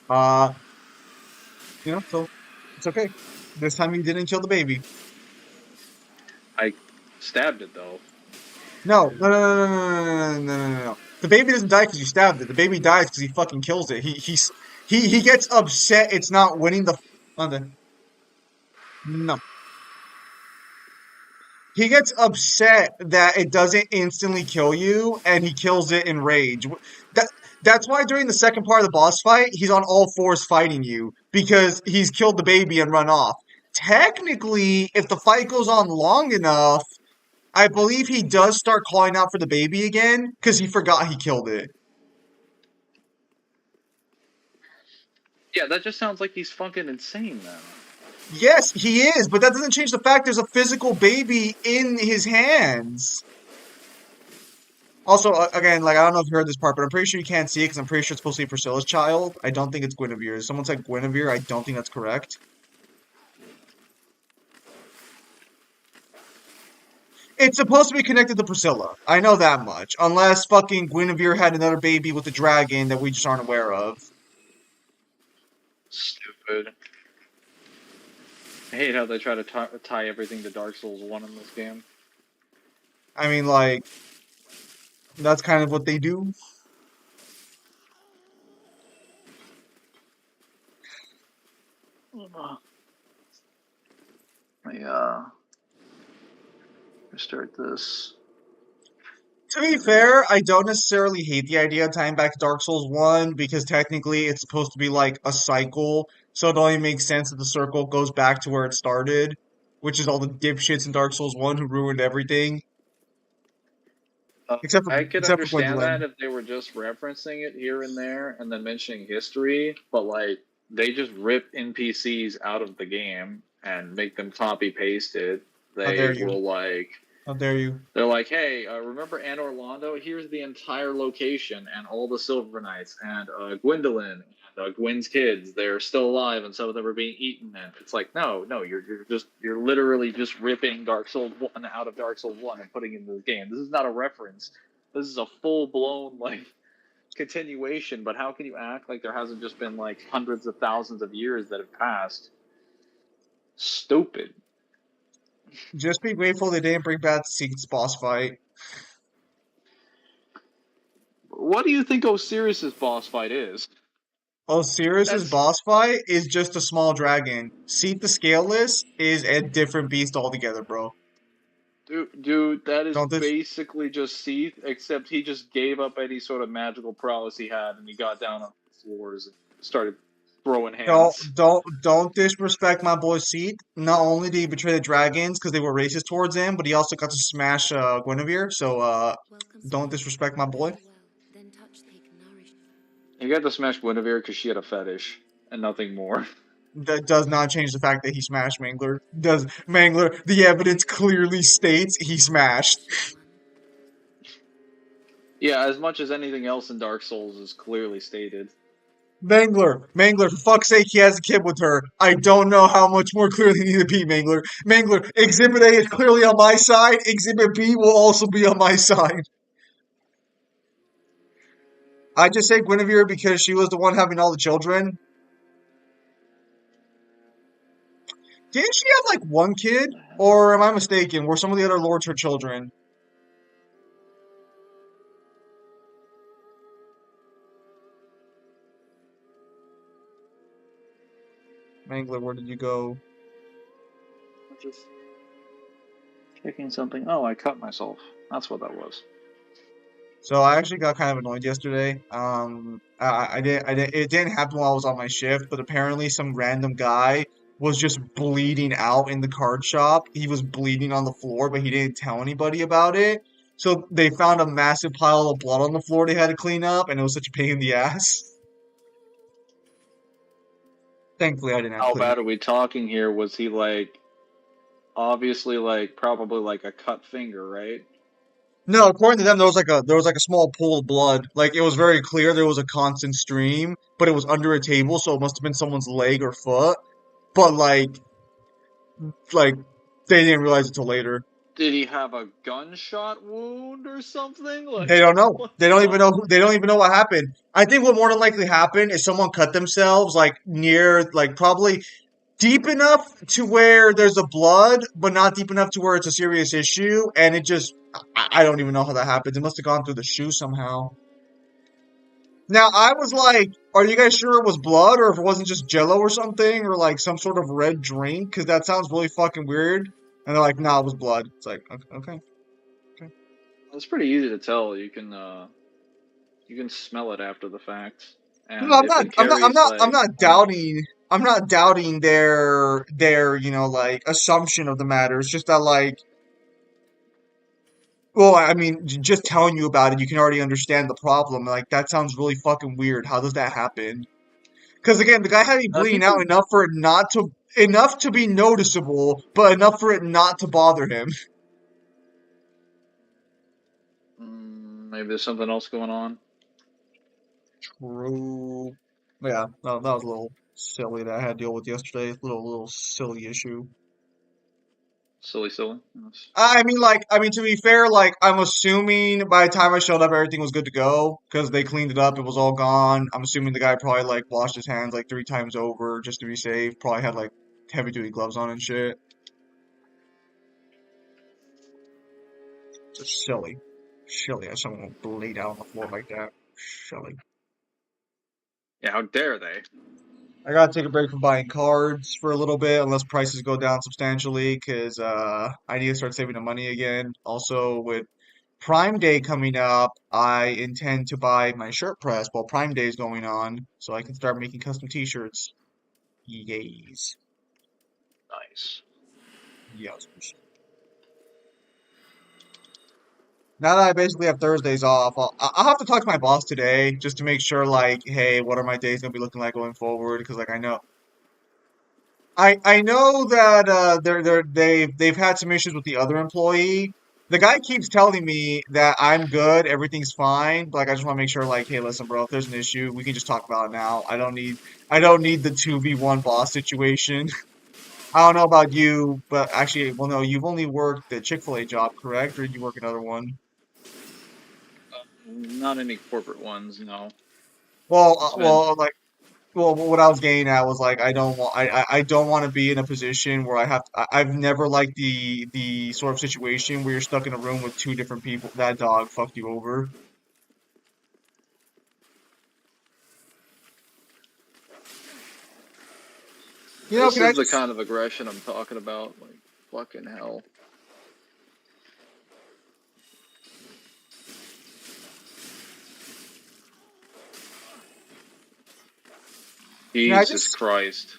Speaker 1: Uh, so it's okay. This time you didn't kill the baby.
Speaker 2: I stabbed it though.
Speaker 1: No. The baby doesn't die because you stabbed it. The baby dies because he fucking kills it. He gets upset it's not winning the on the no. He gets upset that it doesn't instantly kill you, and he kills it in rage. That that's why during the second part of the boss fight, he's on all fours fighting you because he's killed the baby and run off. Technically, if the fight goes on long enough, I believe he does start calling out for the baby again because he forgot he killed it.
Speaker 2: Yeah, that just sounds like he's fucking insane then.
Speaker 1: Yes, he is, but that doesn't change the fact there's a physical baby in his hands. Also, again, like I don't know if you heard this part, but I'm pretty sure you can't see it because I'm pretty sure it's supposed to be Priscilla's child. I don't think it's Guinevere. Someone said Guinevere. I don't think that's correct. It's supposed to be connected to Priscilla. I know that much. Unless fucking Guinevere had another baby with the dragon that we just aren't aware of.
Speaker 2: Stupid. I hate how they try to tie everything to Dark Souls 1 in this game.
Speaker 1: I mean, like, that's kind of what they do.
Speaker 2: I restart this.
Speaker 1: To be fair, I don't necessarily hate the idea of tying back to Dark Souls 1 because technically it's supposed to be like a cycle, so it only makes sense that the circle goes back to where it started, which is all the dipshits in Dark Souls 1 who ruined everything, except for
Speaker 2: I could
Speaker 1: except for
Speaker 2: understand that
Speaker 1: Gwendolyn.
Speaker 2: if they were just referencing it here and there and then mentioning history, but like they just rip NPCs out of the game and make them copy paste it.
Speaker 1: How
Speaker 2: They
Speaker 1: dare you?
Speaker 2: will like
Speaker 1: How dare you?
Speaker 2: they're like, hey, remember Anne Orlando? Here's the entire location and all the Silver Knights and Gwendolyn and Gwen's kids. They're still alive and some of them are being eaten. And it's like, no, you're literally just ripping Dark Souls 1 out of Dark Souls 1 and putting it into the game. This is not a reference. This is a full blown like continuation. But how can you act like there hasn't just been like hundreds of thousands of years that have passed? Stupid.
Speaker 1: Just be grateful they didn't bring back the Secret's boss fight.
Speaker 2: What do you think Osiris's boss fight is?
Speaker 1: Osiris's
Speaker 2: That's
Speaker 1: boss fight is just a small dragon. Seat the Scaleless is a different beast altogether, bro.
Speaker 2: Dude, that is
Speaker 1: Don't this
Speaker 2: basically just Seath, except he just gave up any sort of magical prowess he had, and he got down on the floors and started throwing
Speaker 1: don't
Speaker 2: hands.
Speaker 1: don't disrespect my boy Seat. Not only did he betray the dragons because they were racist towards him, but he also got to smash Guinevere. So
Speaker 3: Welcome,
Speaker 1: don't
Speaker 3: sweet.
Speaker 1: disrespect my boy.
Speaker 3: Farewell. Then touch, take, nourish.
Speaker 2: He got to smash Guinevere because she had a fetish, and nothing more.
Speaker 1: That does not change the fact that he smashed Mangler. Does Mangler? The evidence clearly states he smashed.
Speaker 3: Ancient one.
Speaker 2: Yeah, as much as anything else in Dark Souls is clearly stated.
Speaker 1: Mangler, for fuck's sake, he has a kid with her. I don't know how much more clearly you need to be, Mangler, Exhibit A is clearly on my side. Exhibit B will also be on my side. I just say Guinevere because she was the one having all the children. Didn't she have like one kid? Or am I mistaken? Were some of the other lords her children? Mangler, where did you go?
Speaker 2: Just checking something. Oh, I cut myself. That's what that was.
Speaker 1: So I actually got kind of annoyed yesterday. It didn't happen while I was on my shift, but apparently some random guy was just bleeding out in the card shop. He was bleeding on the floor, but he didn't tell anybody about it. So they found a massive pile of blood on the floor they had to clean up, and it was such a pain in the ass. Thankfully, I didn't have to
Speaker 2: How
Speaker 1: clean
Speaker 2: bad
Speaker 1: it.
Speaker 2: are we talking here? Was he like obviously like probably like a cut finger, right?
Speaker 1: No, according to them, there was like a small pool of blood. Like it was very clear there was a constant stream, but it was under a table, so it must have been someone's leg or foot. But like they didn't realize it till later.
Speaker 2: Did he have a gunshot wound or something?
Speaker 1: They
Speaker 2: Like
Speaker 1: don't know.
Speaker 2: what
Speaker 1: They
Speaker 2: the
Speaker 1: don't even know. They don't even know what happened. I think what more than likely happened is someone cut themselves like near, like probably deep enough to where there's a blood, but not deep enough to where it's a serious issue. And it just, I don't even know how that happened. It must have gone through the shoe somehow. Now I was like, are you guys sure it was blood or if it wasn't just Jello or something or like some sort of red drink? Because that sounds really fucking weird. And they're like, nah, it was blood. It's like, okay. Okay.
Speaker 2: It's pretty easy to tell. You can smell it after the fact.
Speaker 1: No,
Speaker 2: And if it carries
Speaker 1: I'm
Speaker 2: like
Speaker 1: not doubting. I'm not doubting their like assumption of the matter. It's just that like, well, I mean, just telling you about it, you can already understand the problem. Like that sounds really fucking weird. How does that happen? Because again, the guy had me bleeding out
Speaker 2: people
Speaker 1: enough to be noticeable, but enough for it not to bother him.
Speaker 2: Maybe there's something else going on.
Speaker 1: True. Yeah, no, that was a little silly that I had to deal with yesterday. Little silly issue.
Speaker 2: Silly, silly. Yes.
Speaker 1: I mean, to be fair, like, I'm assuming by the time I showed up, everything was good to go because they cleaned it up. It was all gone. I'm assuming the guy probably like washed his hands like 3 times over just to be safe. Probably had like heavy duty gloves on and shit. Just silly, silly. As someone would bleed out on the floor like that. Silly.
Speaker 2: Yeah, how dare they?
Speaker 1: I gotta take a break from buying cards for a little bit unless prices go down substantially because I need to start saving the money again. Also, with Prime Day coming up, I intend to buy my shirt press while Prime Day is going on so I can start making custom t-shirts. Yays.
Speaker 2: Nice.
Speaker 1: Yes. Now that I basically have Thursdays off, I'll have to talk to my boss today just to make sure, like, hey, what are my days gonna be looking like going forward? Because, like, I know that they've had some issues with the other employee. The guy keeps telling me that I'm good, everything's fine. But like I just want to make sure, like, hey, listen, bro, if there's an issue, we can just talk about it now. I don't need the 2v1 boss situation. I don't know about you, but actually, well, no, you've only worked the Chick-fil-A job, correct? Or did you work another one?
Speaker 2: Not any corporate ones, no.
Speaker 1: Well,
Speaker 2: It's been
Speaker 1: what I was getting at was like I don't want to be in a position where I've never liked the sort of situation where you're stuck in a room with 2 different people. That dog fucked you over. You know,
Speaker 2: This
Speaker 1: can I
Speaker 2: is the
Speaker 1: just
Speaker 2: kind of aggression I'm talking about. Like, fucking hell.
Speaker 1: can I
Speaker 2: Jesus
Speaker 1: just
Speaker 2: Christ.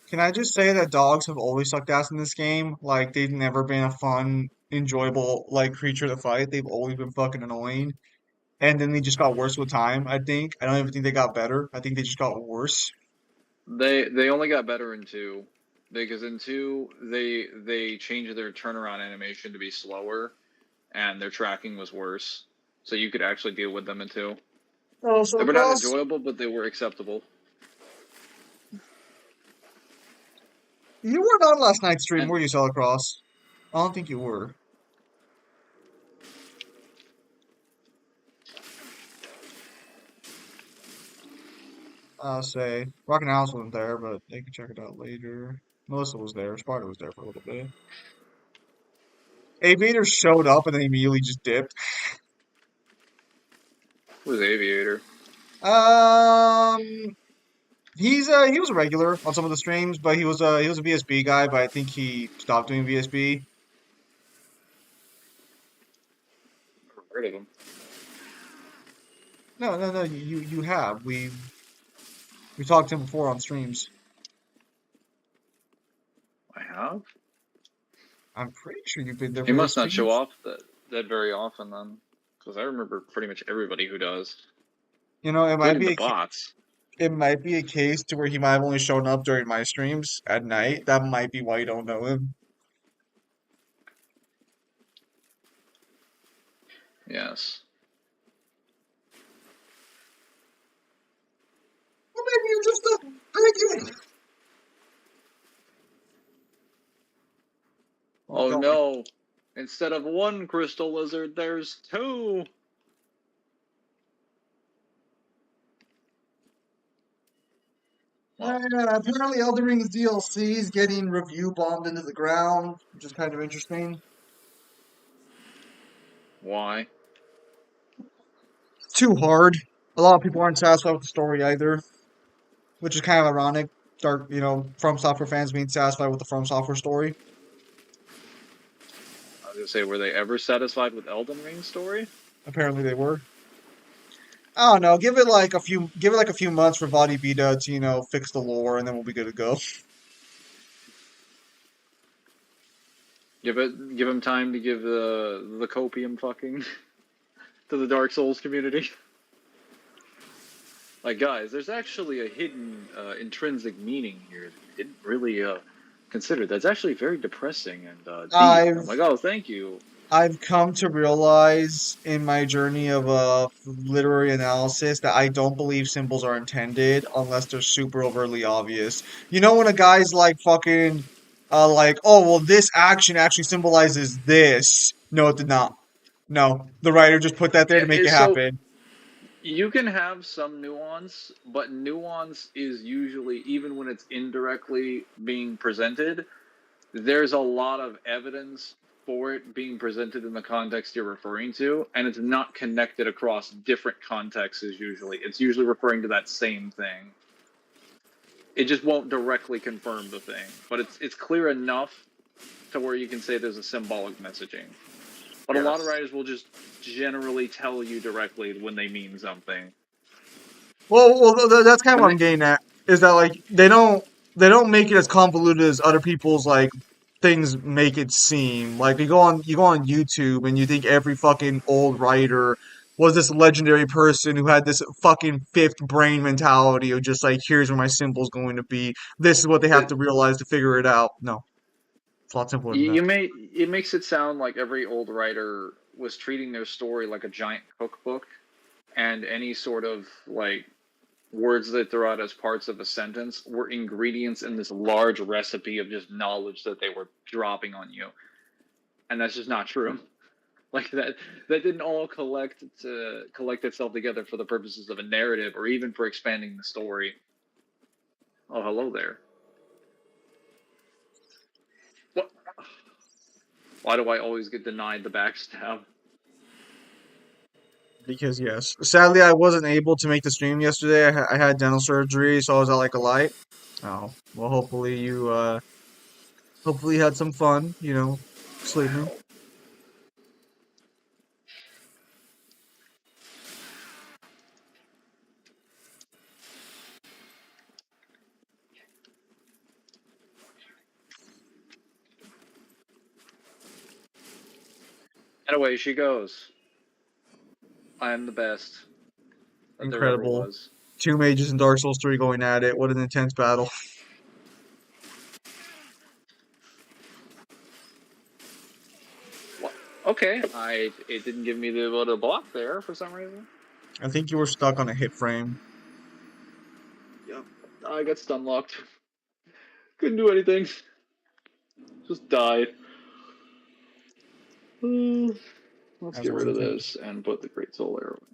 Speaker 1: can I just say that dogs have always sucked ass in this game? Like they've never been a fun, enjoyable like creature to fight. They've always been fucking annoying. And then they just got worse with time, I think. I don't even think they got better. I think they just got worse.
Speaker 2: They only got better in two. Because in two they changed their turnaround animation to be slower and their tracking was worse. So you could actually deal with them in two.
Speaker 1: Oh, so
Speaker 2: They were not
Speaker 1: across.
Speaker 2: enjoyable, but they were acceptable.
Speaker 1: You were on last night's stream,
Speaker 2: And
Speaker 1: were you, Across? I don't think you were. I'll say Rockin' House wasn't there, but they can check it out later. Melissa was there. Sparta was there for a little bit. Aviator showed up and then immediately just dipped.
Speaker 2: it was Aviator.
Speaker 1: Um, he was a regular on some of the streams, but he was a VSB guy, but I think he stopped doing VSB.
Speaker 2: Never heard of him.
Speaker 1: No, you have. We talked to him before on streams.
Speaker 2: I have?
Speaker 1: I'm pretty sure you've been there
Speaker 2: He
Speaker 1: for those
Speaker 2: must not show
Speaker 1: streams.
Speaker 2: off that very often then. Because I remember pretty much everybody who does.
Speaker 1: You know,
Speaker 2: Including the bots.
Speaker 1: it might be a case to where he might have only shown up during my streams at night. That might be why you don't know him.
Speaker 2: Yes.
Speaker 1: Well, maybe you're just a bigot.
Speaker 2: Oh
Speaker 1: Don't make.
Speaker 2: no. Instead of one crystal lizard, there's two. Well,
Speaker 1: Apparently, Elden Ring's DLC is getting review bombed into the ground, which is kind of interesting.
Speaker 2: why?
Speaker 1: Too hard. A lot of people aren't satisfied with the story either, which is kind of ironic. Start, From Software fans being satisfied with the From Software story.
Speaker 2: I was gonna say, were they ever satisfied with Elden Ring's story?
Speaker 1: Apparently, they were. I don't know. Give it like a few months for Vadi Vita to, fix the lore, and then we'll be good to go.
Speaker 2: Give him time to give the copium fucking to the Dark Souls community. Like, guys, there's actually a hidden intrinsic meaning here that we didn't really consider. That's actually very depressing and deep.
Speaker 1: I've
Speaker 2: I'm like, oh, thank you.
Speaker 1: I've come to realize in my journey of literary analysis that I don't believe symbols are intended unless they're super overly obvious. You know when a guy's like fucking like, oh well this action actually symbolizes this. No, it did not. No. The writer just put that there to make it
Speaker 2: So
Speaker 1: happen.
Speaker 2: you can have some nuance, but nuance is usually, even when it's indirectly being presented, there's a lot of evidence for it being presented in the context you're referring to, and it's not connected across different contexts usually. It's usually referring to that same thing. It just won't directly confirm the thing, but it's clear enough to where you can say there's a symbolic messaging. But a lot of
Speaker 1: Yes.
Speaker 2: writers will just generally tell you directly when they mean something.
Speaker 1: That's kind of
Speaker 2: When
Speaker 1: what
Speaker 2: they,
Speaker 1: I'm getting at. Is that like they don't make it as convoluted as other people's like things make it seem. Like you go on YouTube and you think every fucking old writer was this legendary person who had this fucking fifth brain mentality of just like here's where my symbol's going to be. This is what they have
Speaker 2: it,
Speaker 1: to realize to figure it out. No, it's a lot simpler than that.
Speaker 2: you may it makes it sound like every old writer was treating their story like a giant cookbook, and any sort of like words they throw out as parts of a sentence were ingredients in this large recipe of just knowledge that they were dropping on you, and that's just not true. Like that didn't all collect itself together for the purposes of a narrative or even for expanding the story. Oh, hello there. What? Why do I always get denied the backstab?
Speaker 1: Because yes, sadly I wasn't able to make the stream yesterday. I had dental surgery, so I was at like a light. Oh, well, hopefully you had some fun, sleeping.
Speaker 2: And away she goes. I am the best that there ever
Speaker 1: Incredible.
Speaker 2: was.
Speaker 1: Two mages in Dark Souls 3 going at it. What an intense battle.
Speaker 2: What? Okay, it didn't give me the ability to block there for some reason.
Speaker 1: I think you were stuck on a hit frame.
Speaker 2: Yep, I got stun locked. Couldn't do anything. Just died. Let's
Speaker 1: As
Speaker 2: get
Speaker 1: was
Speaker 2: rid of
Speaker 1: intended.
Speaker 2: this and put the Great Soul Arrow in.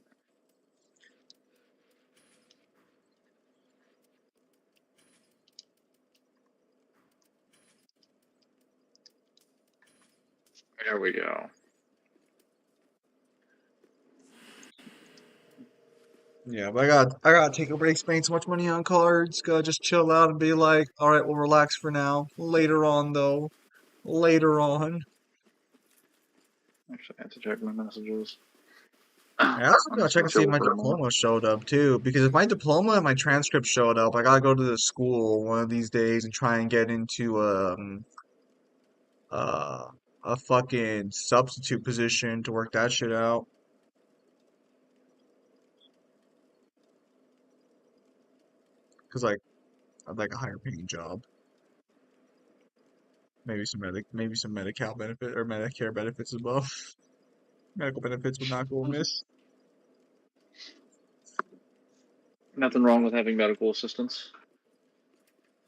Speaker 2: There we go.
Speaker 1: Yeah, but I gotta take a break, spending so much money on cards. Gotta just chill out and be like, all right, we'll relax for now. Later on, though. Later on.
Speaker 2: Actually, I have to check my messages.
Speaker 1: I also
Speaker 2: I'm
Speaker 1: gotta
Speaker 2: just
Speaker 1: check
Speaker 2: gonna
Speaker 1: and see if
Speaker 2: chill
Speaker 1: my
Speaker 2: for a moment.
Speaker 1: diploma showed up too. Because if my diploma and my transcript showed up, I gotta go to the school one of these days and try and get into uh a fucking substitute position to work that shit out. Cause like I'd like a higher paying job. Maybe some Medi-Cal benefit or Medicare benefits as well. Medical benefits would not go amiss.
Speaker 2: Nothing wrong with having medical assistance.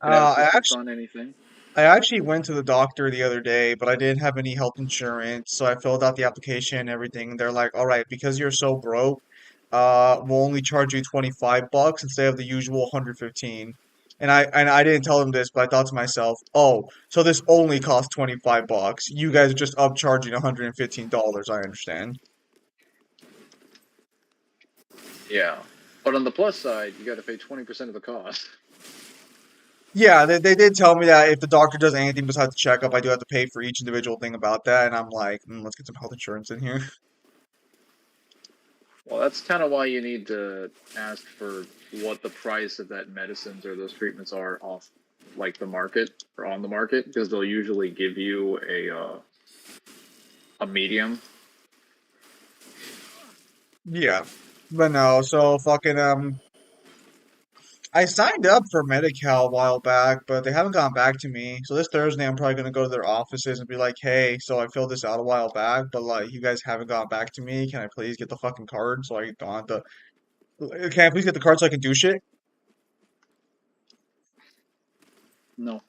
Speaker 2: Could have
Speaker 1: Uh, I
Speaker 2: assistance
Speaker 1: actually
Speaker 2: on anything.
Speaker 1: I actually went to the doctor the other day, but I didn't have any health insurance, so I filled out the application and everything. They're like, "All right, because you're so broke, we'll only charge you $25 instead of the usual 115." And I didn't tell them this, but I thought to myself, "Oh, so this only costs $25. You guys are just upcharging $115. I understand."
Speaker 2: Yeah. But on the plus side, you got to pay 20% of the cost.
Speaker 1: Yeah, they did tell me that if the doctor does anything besides the checkup, I do have to pay for each individual thing about that, and I'm like, let's get some health insurance in here.
Speaker 2: Well, that's kind of why you need to ask for what the price of that medicines or those treatments are off, like the market or on the market, because they'll usually give you a medium.
Speaker 1: Yeah. But no, so fucking I signed up for Medi-Cal a while back, but they haven't gotten back to me. So this Thursday, I'm probably gonna go to their offices and be like, "Hey, so I filled this out a while back, but like you guys haven't gotten back to me. Can I please get the fucking card so I don't have to? Can I please get the card so I can do shit?"
Speaker 2: No.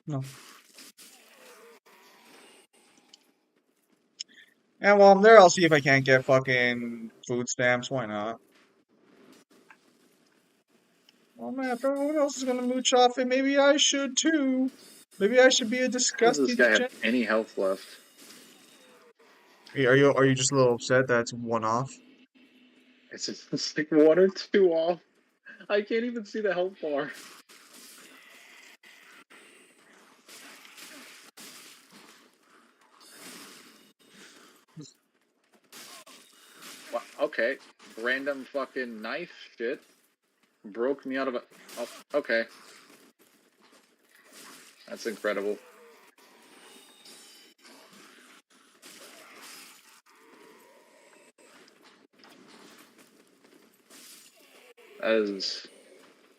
Speaker 1: No. And while I'm there, I'll see if I can't get fucking food stamps. Why not? Oh man, if everyone else is gonna mooch off it, maybe I should too. Maybe I should be a
Speaker 2: Does this
Speaker 1: disgusting
Speaker 2: guy have
Speaker 1: degenerate.
Speaker 2: any health left?
Speaker 1: Are you just a little upset that it's one off?
Speaker 2: It's like one or two off. I can't even see the health bar. Wow, okay. Random fucking knife shit broke me out of a. Oh, okay. That's incredible. That is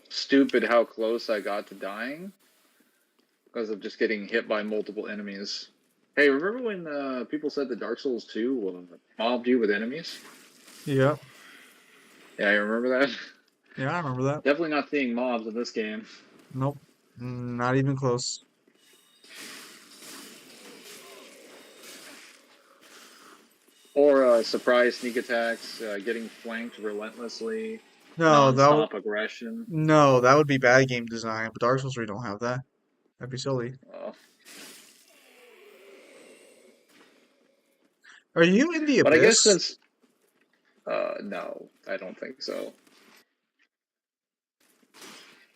Speaker 2: stupid how close I got to dying because of just getting hit by multiple enemies. Hey, remember when people said that Dark Souls 2 mobbed you with enemies?
Speaker 1: Yeah,
Speaker 2: Yeah, you remember that?
Speaker 1: yeah, I remember that.
Speaker 2: Definitely not seeing mobs in this game.
Speaker 1: Nope, not even close.
Speaker 2: Or surprise sneak attacks, getting flanked relentlessly,
Speaker 1: No,
Speaker 2: non-stop aggression.
Speaker 1: that would be bad game design. But Dark Souls 3 don't have that. That'd be silly.
Speaker 2: Uh,
Speaker 1: Are you in the
Speaker 2: but I guess
Speaker 1: Abyss?
Speaker 2: since no, I don't think so.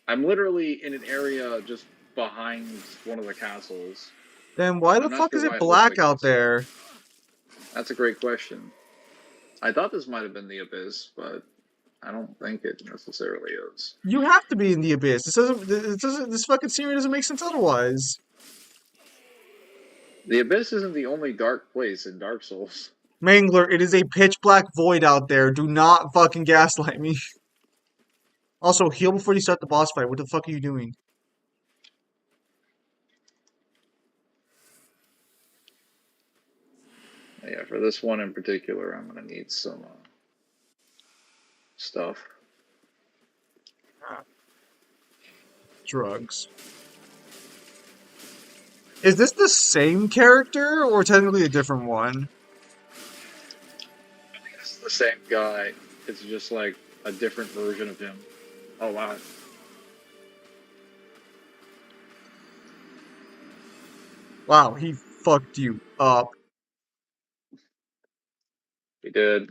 Speaker 2: I'm literally in an area just behind one of the castles.
Speaker 1: Then why the
Speaker 2: I'm not
Speaker 1: fuck
Speaker 2: sure
Speaker 1: is
Speaker 2: why
Speaker 1: it
Speaker 2: it looks
Speaker 1: black
Speaker 2: like
Speaker 1: out
Speaker 2: this.
Speaker 1: there?
Speaker 2: That's a great question. I thought this might have been the Abyss, but I don't think it necessarily is.
Speaker 1: You have to be in the Abyss. This fucking scenery doesn't make sense otherwise.
Speaker 2: The Abyss isn't the only dark place in Dark Souls.
Speaker 1: Mangler, it is a pitch black void out there. Do not fucking gaslight me. Also, heal before you start the boss fight. What the fuck are you doing?
Speaker 2: Yeah, for this one in particular, I'm gonna need some stuff.
Speaker 1: Drugs. Is this the same character or technically a different one?
Speaker 2: It's the same guy. It's just like a different version of him. Oh wow.
Speaker 1: Wow, he fucked you up.
Speaker 2: He did.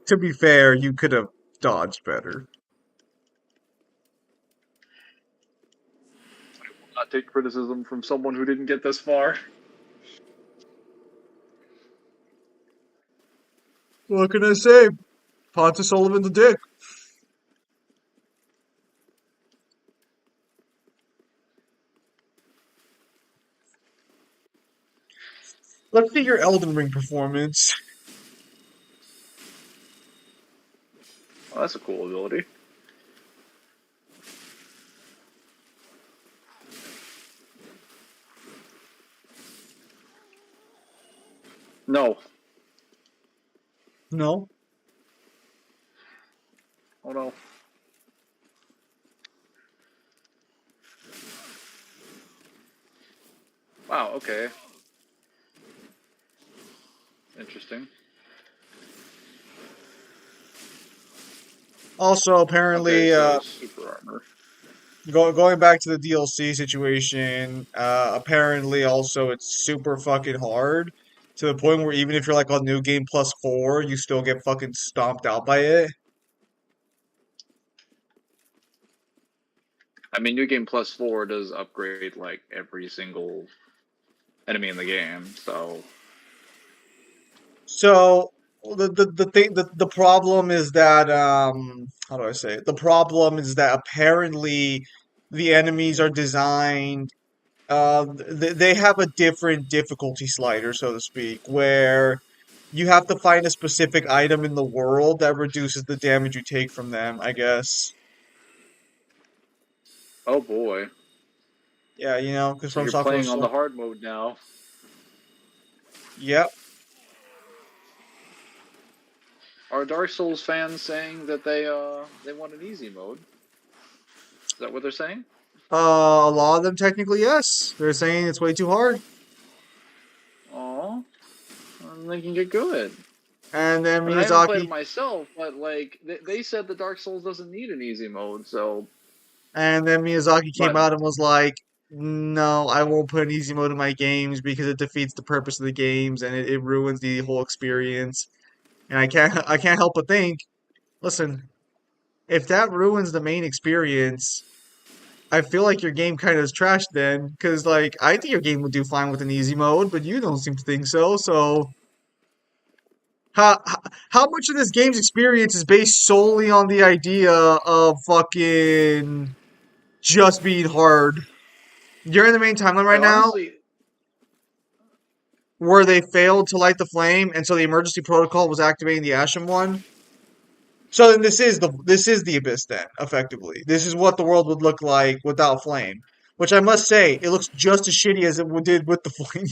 Speaker 1: To be fair, you could have dodged better.
Speaker 2: Not take criticism from someone who didn't get this far.
Speaker 1: What can I say? Pontus Sullivan the dick. Let's see your Elden Ring performance.
Speaker 2: Oh, that's a cool ability. No.
Speaker 1: No.
Speaker 2: Oh no. Wow, okay. Interesting.
Speaker 1: Also,
Speaker 2: Okay,
Speaker 1: apparently,
Speaker 2: so super armor.
Speaker 1: going back to the DLC situation, apparently also it's super fucking hard to the point where even if you're like on New Game Plus 4, you still get fucking stomped out by it.
Speaker 2: I mean, New Game Plus 4 does upgrade like every single enemy in the game, so
Speaker 1: So the problem is that how do I say it? The problem is that apparently the enemies are designed They have a different difficulty slider, so to speak, where you have to find a specific item in the world that reduces the damage you take from them, I guess.
Speaker 2: Oh boy.
Speaker 1: Yeah, because
Speaker 2: So
Speaker 1: From
Speaker 2: you're
Speaker 1: Software
Speaker 2: playing
Speaker 1: was
Speaker 2: on the
Speaker 1: so.
Speaker 2: hard mode now.
Speaker 1: Yep.
Speaker 2: Are Dark Souls fans saying that they want an easy mode? Is that what they're saying?
Speaker 1: A lot of them technically, yes. They're saying it's way too hard.
Speaker 2: Oh, they can get good.
Speaker 1: And then
Speaker 2: I mean, I haven't played it
Speaker 1: Miyazaki,
Speaker 2: myself, but like they said that Dark Souls doesn't need an easy mode. So,
Speaker 1: and then Miyazaki came
Speaker 2: but
Speaker 1: out and was like, "No, I won't put an easy mode in my games because it defeats the purpose of the games and it ruins the whole experience." And I can't help but think, listen, if that ruins the main experience, I feel like your game kind of is trash then, because like I think your game would do fine with an easy mode, but you don't seem to think so. So how much of this game's experience is based solely on the idea of fucking just being hard? You're in the main timeline
Speaker 2: I
Speaker 1: right now
Speaker 2: honestly,
Speaker 1: where they failed to light the flame, and so the emergency protocol was activating the Ashen one. So then this is the abyss then, effectively. This is what the world would look like without flame. Which I must say, it looks just as shitty as it did with the flame.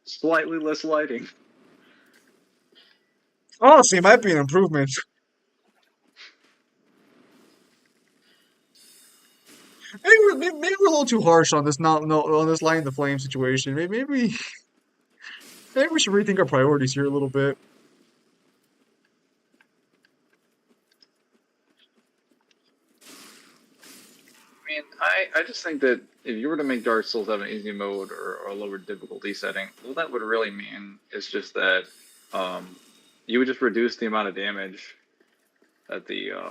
Speaker 2: slightly less lighting.
Speaker 1: Honestly, it might be an improvement. Maybe we're a little too harsh on this not no on this lighting the flame situation. Maybe we should rethink our priorities here a little bit.
Speaker 2: I mean, I just think that if you were to make Dark Souls have an easy mode or a lower difficulty setting, all that would really mean is just that um, you would just reduce the amount of damage that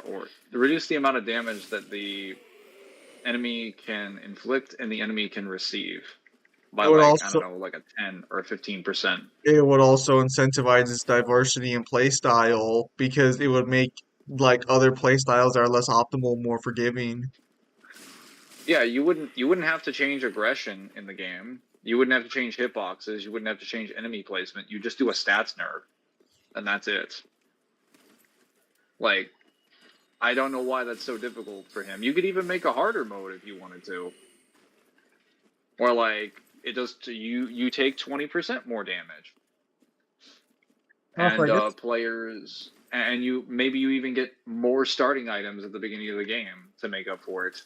Speaker 2: or reduce the amount of damage that the enemy can inflict and the enemy can receive by
Speaker 1: It would
Speaker 2: like I don't
Speaker 1: also
Speaker 2: know, like a 10 or 15%.
Speaker 1: it would also incentivize its diversity in play style because it would make like other play styles that are less optimal more forgiving.
Speaker 2: Yeah, you wouldn't have to change aggression in the game. You wouldn't have to change hitboxes. You wouldn't have to change enemy placement. You just do a stats nerf, and that's it. Like, I don't know why that's so difficult for him. You could even make a harder mode if you wanted to, or like it does. You take 20% more damage,
Speaker 1: Also, I
Speaker 2: and
Speaker 1: guess
Speaker 2: players, and you even get more starting items at the beginning of the game to make up for it,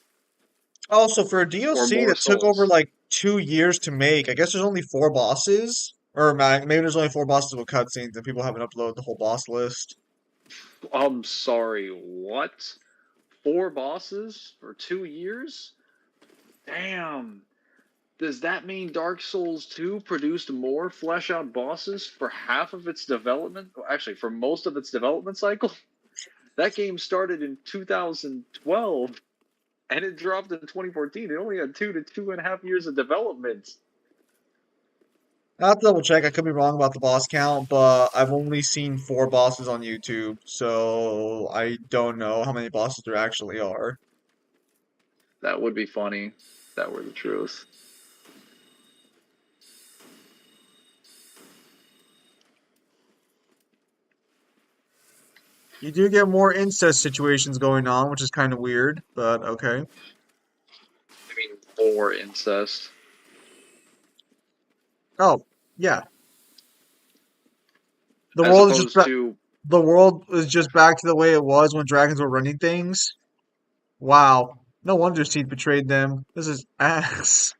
Speaker 1: also for a
Speaker 2: or
Speaker 1: DLC
Speaker 2: more
Speaker 1: that took over
Speaker 2: souls.
Speaker 1: like 2 years to make, I guess there's only four bosses, or maybe there's only four bosses with cutscenes, and people haven't uploaded the whole boss list.
Speaker 2: I'm sorry, what? 4 bosses for 2 years? Damn. Does that mean Dark Souls 2 produced more flesh out bosses for half of its development? Well, actually, for most of its development cycle? That game started in 2012 and it dropped in 2014. It only had 2 to 2.5 years of development.
Speaker 1: I'll have to double check. I could be wrong about the boss count, but I've only seen four bosses on YouTube, so I don't know how many bosses there actually are.
Speaker 2: That would be funny. If that were the truth.
Speaker 1: You do get more incest situations going on, which is kind of weird, but okay.
Speaker 2: I mean, more incest.
Speaker 1: Oh, yeah. The
Speaker 2: As
Speaker 1: world is just
Speaker 2: opposed to,
Speaker 1: the world is just back to the way it was when dragons were running things. Wow. No wonder Seed betrayed them. This is ass.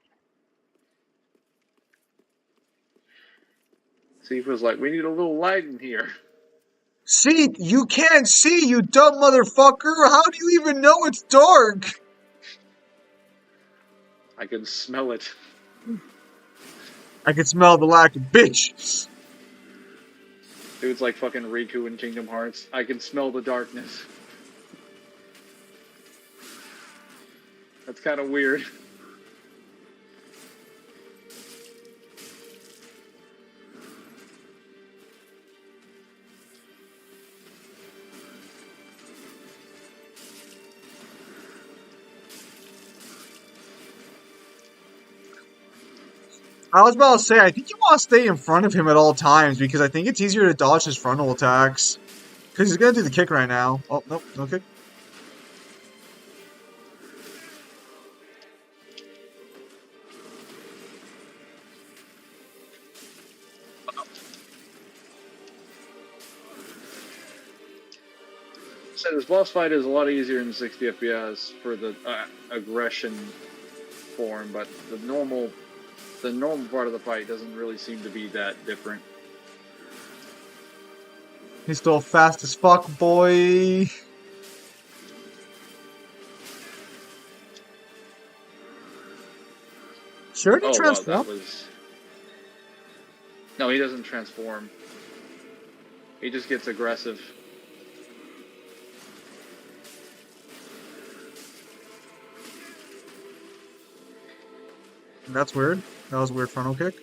Speaker 2: Steve was like, we need a little light in here.
Speaker 1: Seed, you can't see, you dumb motherfucker. How do you even know it's dark?
Speaker 2: I can smell it.
Speaker 1: I can smell the lack of bitches.
Speaker 2: Dude's like fucking Riku in Kingdom Hearts. I can smell the darkness. That's kind of weird.
Speaker 1: I was about to say, I think you want to stay in front of him at all times because I think it's easier to dodge his frontal attacks. Because he's gonna do the kick right now. Oh, nope, no kick.
Speaker 2: So this boss fight is a lot easier in 60 FPS for the aggression form, but the normal part of the fight doesn't really seem to be that different.
Speaker 1: He's still fast as fuck, boy. Sure, he
Speaker 2: Oh wow,
Speaker 1: transform.
Speaker 2: that was no. He doesn't transform. He just gets aggressive.
Speaker 1: That's weird. That was a weird frontal kick.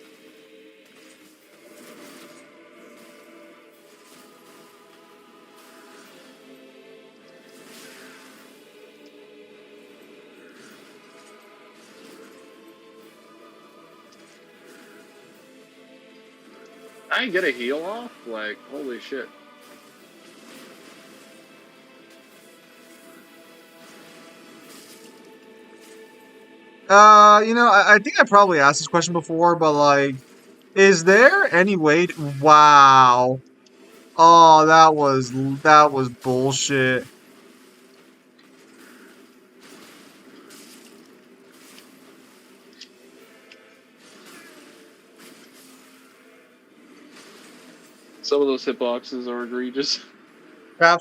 Speaker 2: I get a heal off? Like, holy shit.
Speaker 1: I think I probably asked this question before, but like, is there any way wow. Oh, that was bullshit.
Speaker 2: Some of those hitboxes are egregious.
Speaker 1: That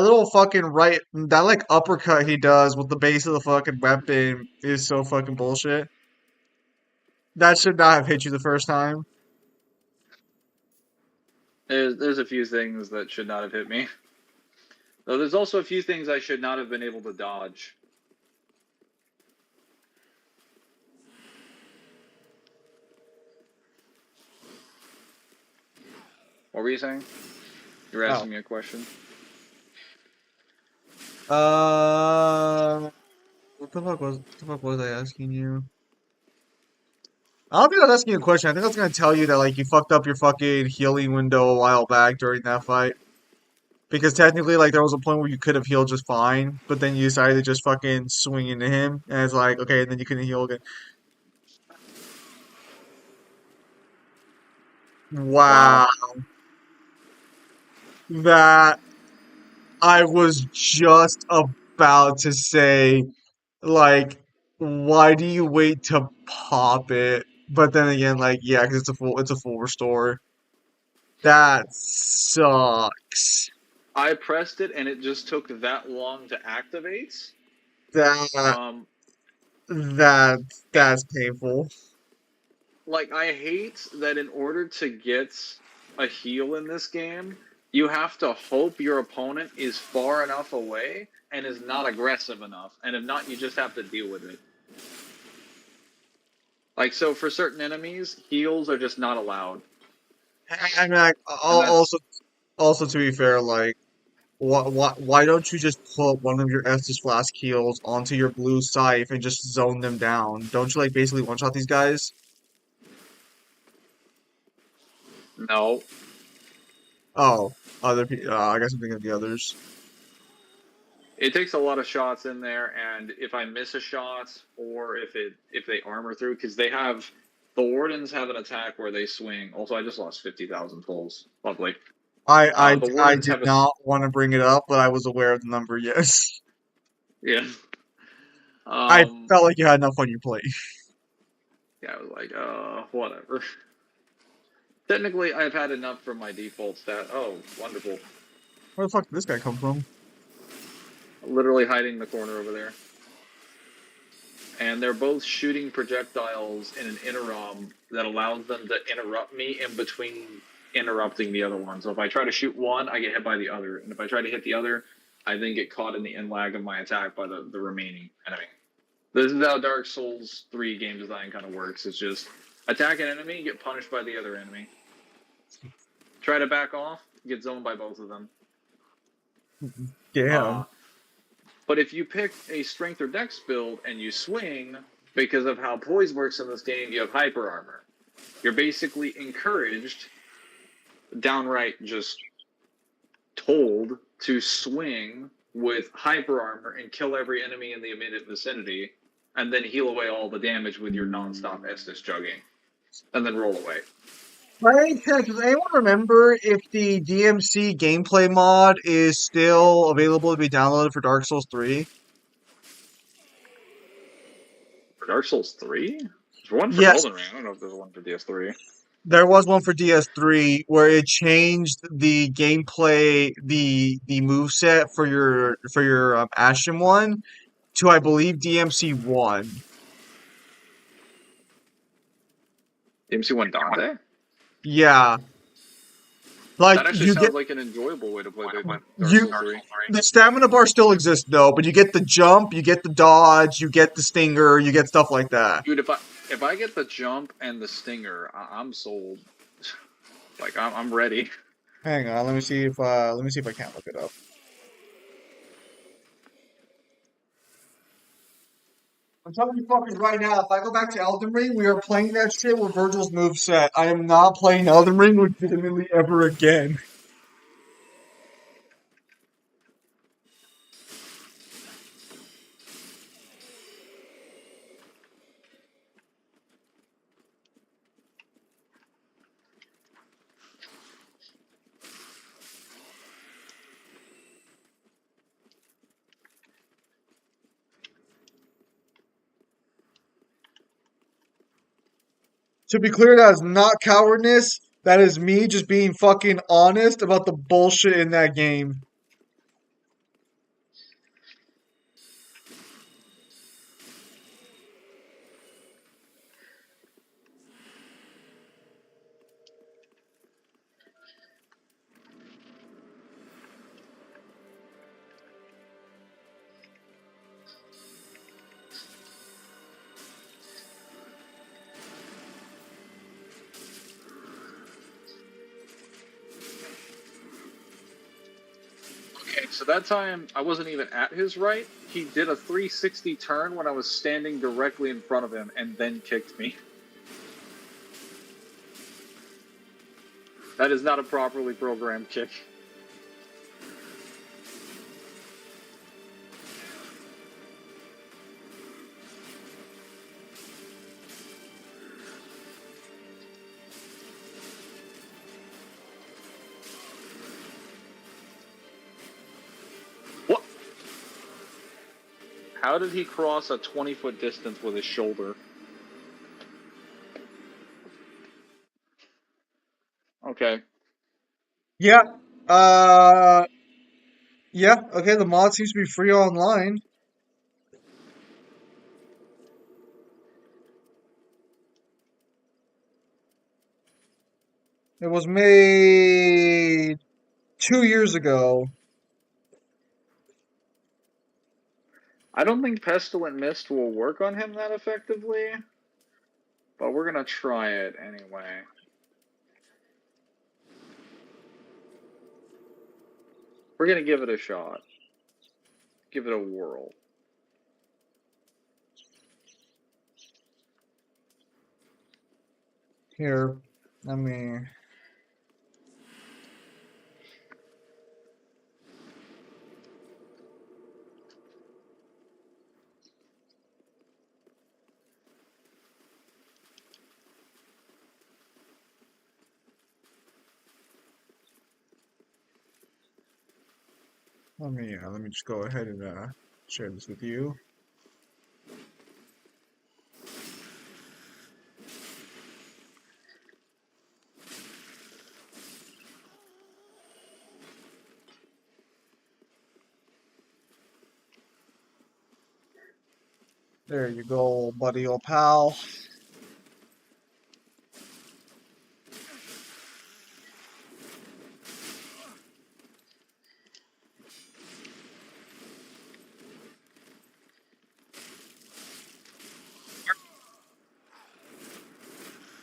Speaker 1: little fucking right, that like uppercut he does with the base of the fucking weapon is so fucking bullshit. That should not have hit you the first time.
Speaker 2: There's a few things that should not have hit me. Though there's also a few things I should not have been able to dodge. What were you saying? You were
Speaker 1: Oh.
Speaker 2: asking me a question.
Speaker 1: What the fuck was I asking you? I don't think I was asking you a question. I think I was gonna tell you that like you fucked up your fucking healing window a while back during that fight. Because technically, like, there was a point where you could have healed just fine, but then you decided to just fucking swing into him, and it's like, okay, and then you couldn't heal again.
Speaker 2: Wow.
Speaker 1: Wow. That I was just about to say, like, why do you wait to pop it? But then again, like, yeah, because it's a full restore. That sucks.
Speaker 2: I pressed it and it just took that long to activate.
Speaker 1: That
Speaker 2: Um,
Speaker 1: that
Speaker 2: and
Speaker 1: that's painful.
Speaker 2: like I hate that in order to get a heal in this game, you have to hope your opponent is far enough away and is not aggressive enough. And if not, you just have to deal with it. Like so for certain enemies, heals are just not allowed.
Speaker 1: I mean, like,
Speaker 2: And that's
Speaker 1: also to be fair, like. Why don't you just put one of your Estus Flask heals onto your blue scythe and just zone them down? Don't you like basically one shot these guys?
Speaker 2: no.
Speaker 1: Oh, other people. I guess I'm thinking of the others.
Speaker 2: It takes a lot of shots in there, and if I miss a shot, or if they armor through, because the wardens have an attack where they swing. Also, I just lost 50,000 pulls. Lovely.
Speaker 1: I I
Speaker 2: The
Speaker 1: I
Speaker 2: wardens
Speaker 1: did
Speaker 2: have
Speaker 1: not want to bring it up, but I was aware of the number. Yes,
Speaker 2: yeah.
Speaker 1: I
Speaker 2: Um,
Speaker 1: felt like you had enough on your plate.
Speaker 2: yeah, I was like, whatever. Technically, I've had enough for my default stat. Oh, wonderful.
Speaker 1: Where the fuck did this guy come from?
Speaker 2: Literally hiding in the corner over there. And they're both shooting projectiles in an interim that allows them to interrupt me in between interrupting the other one. So if I try to shoot one, I get hit by the other. And if I try to hit the other, I then get caught in the end lag of my attack by the remaining enemy. This is how Dark Souls 3 game design kind of works. It's just attack an enemy, get punished by the other enemy. Try to back off, get zoned by both of them.
Speaker 1: Damn.
Speaker 2: Uh, but if you pick a strength or dex build and you swing, because of how poise works in this game, you have hyper armor. You're basically encouraged, downright just told, to swing with hyper armor and kill every enemy in the immediate vicinity, and then heal away all the damage with your non-stop Estus chugging, and then roll away.
Speaker 1: Does anyone remember if the DMC gameplay mod is still available to be downloaded for Dark Souls 3?
Speaker 2: For Dark Souls 3? There's one for
Speaker 1: Yes,
Speaker 2: Elden Ring. I don't know if there's one for DS3.
Speaker 1: there was one for DS3 where it changed the gameplay, the move set for your Ashen one to, I believe, DMC 1.
Speaker 2: DMC1 Dante?
Speaker 1: Yeah, like
Speaker 2: That actually
Speaker 1: you get
Speaker 2: sounds like an enjoyable way to play Dark
Speaker 1: you
Speaker 2: Souls 3.
Speaker 1: the stamina bar still exists though, but you get the jump, you get the dodge, you get the stinger, you get stuff like that.
Speaker 2: Dude, if I get the jump and the stinger, I'm sold. Like I'm ready.
Speaker 1: Hang on, let me see if I can't look it up. I'm telling you fuckers right now, if I go back to Elden Ring, we are playing that shit with Virgil's moveset. I am not playing Elden Ring legitimately ever again. To be clear, that is not cowardness. That is me just being fucking honest about the bullshit in that game.
Speaker 2: Okay, so that time I wasn't even at his right. He did a 360 turn when I was standing directly in front of him and then kicked me. That is not a properly programmed kick. What? How did he cross a 20-foot distance with his shoulder? Okay.
Speaker 1: Yeah. Uh. Yeah. Okay. The mod seems to be free online. It was made 2 years ago.
Speaker 2: I don't think Pestilent Mist will work on him that effectively, but we're gonna try it anyway. We're gonna give it a shot. Give it a whirl.
Speaker 1: Here, let me. Let me just go ahead and share this with you. There you go, buddy, old pal.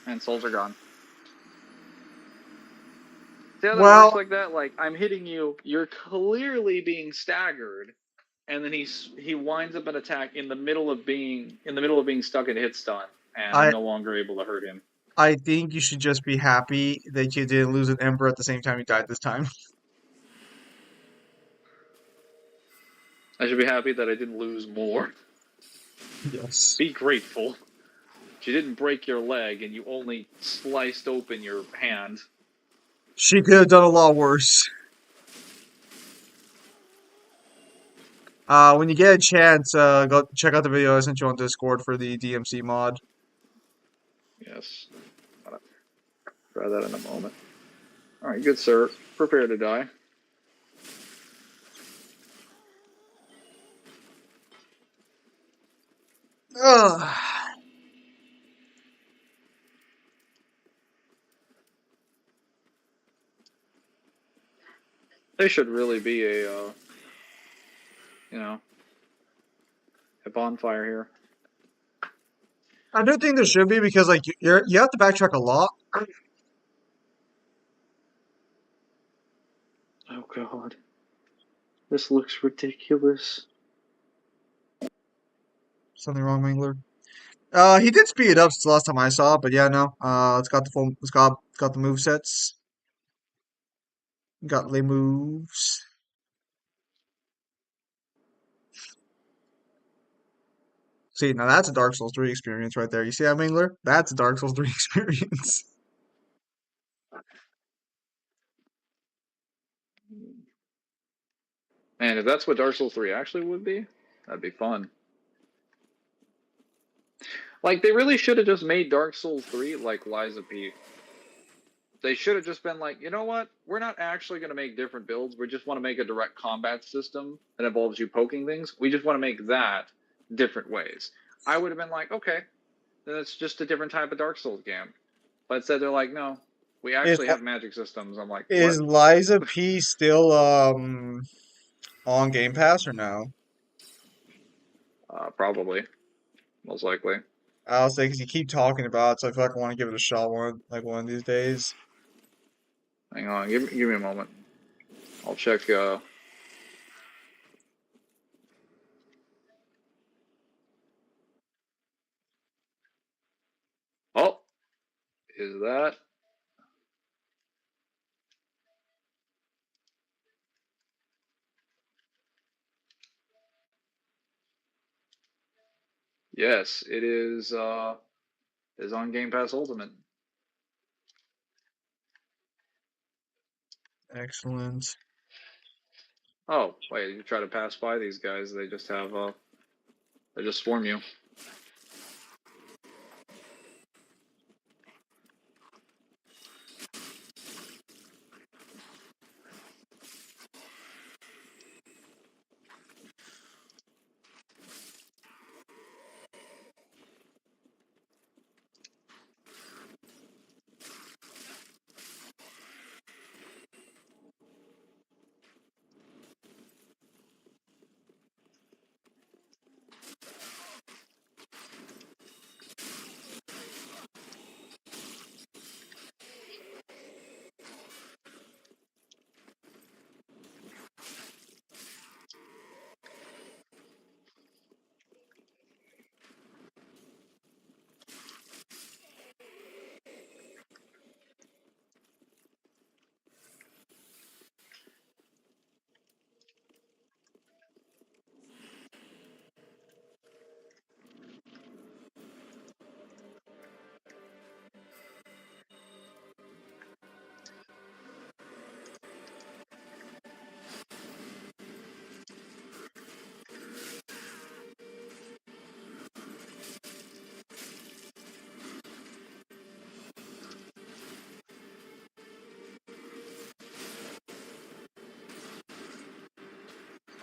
Speaker 2: And souls are gone. See how that works
Speaker 1: Well,
Speaker 2: like that? Like, I'm hitting you, you're clearly being staggered, and then he winds up an attack in the middle of being stuck in hit stun, and I'm
Speaker 1: I
Speaker 2: no longer able to hurt him.
Speaker 1: I think you should just be happy that you didn't lose an Ember at the same time you died this time.
Speaker 2: I should be happy that I didn't lose more.
Speaker 1: Yes.
Speaker 2: Be grateful. You didn't break your leg and you only sliced open your hand.
Speaker 1: She could have done a lot worse. When you get a chance, go check out the video I sent you on Discord for the DMC mod.
Speaker 2: Yes. I'll try that in a moment. Alright, good sir. Prepare to die.
Speaker 1: Ugh.
Speaker 2: There should really be a bonfire here.
Speaker 1: I do think there should be because like you have to backtrack a lot.
Speaker 2: Oh god. This looks ridiculous.
Speaker 1: Something wrong, Mangler? He did speed it up since the last time I saw it, but yeah, no. It's got the move sets. Got the moves. See, now that's a Dark Souls 3 experience right there. You see that, Mangler? That's a Dark Souls 3 experience.
Speaker 2: Man, if that's what Dark Souls 3 actually would be, that'd be fun. Like, they really should have just made Dark Souls 3 like Liza P. They should have just been like, you know what? We're not actually going to make different builds. We just want to make a direct combat system that involves you poking things. We just want to make that different ways. I would have been like, okay, then it's just a different type of Dark Souls game. But instead they're like, no, we
Speaker 1: Is
Speaker 2: actually have magic systems. I'm like, what?
Speaker 1: is Liza P still on Game Pass or no?
Speaker 2: Probably. Most likely.
Speaker 1: I'll say because you keep talking about it, so I feel like I want to give it a shot one of these days.
Speaker 2: Hang on, give me a moment. I'll check. Oh, is that? Yes, it is. Is on Game Pass Ultimate.
Speaker 1: Excellent.
Speaker 2: Oh, wait, you try to pass by these guys, they just have they just swarm you.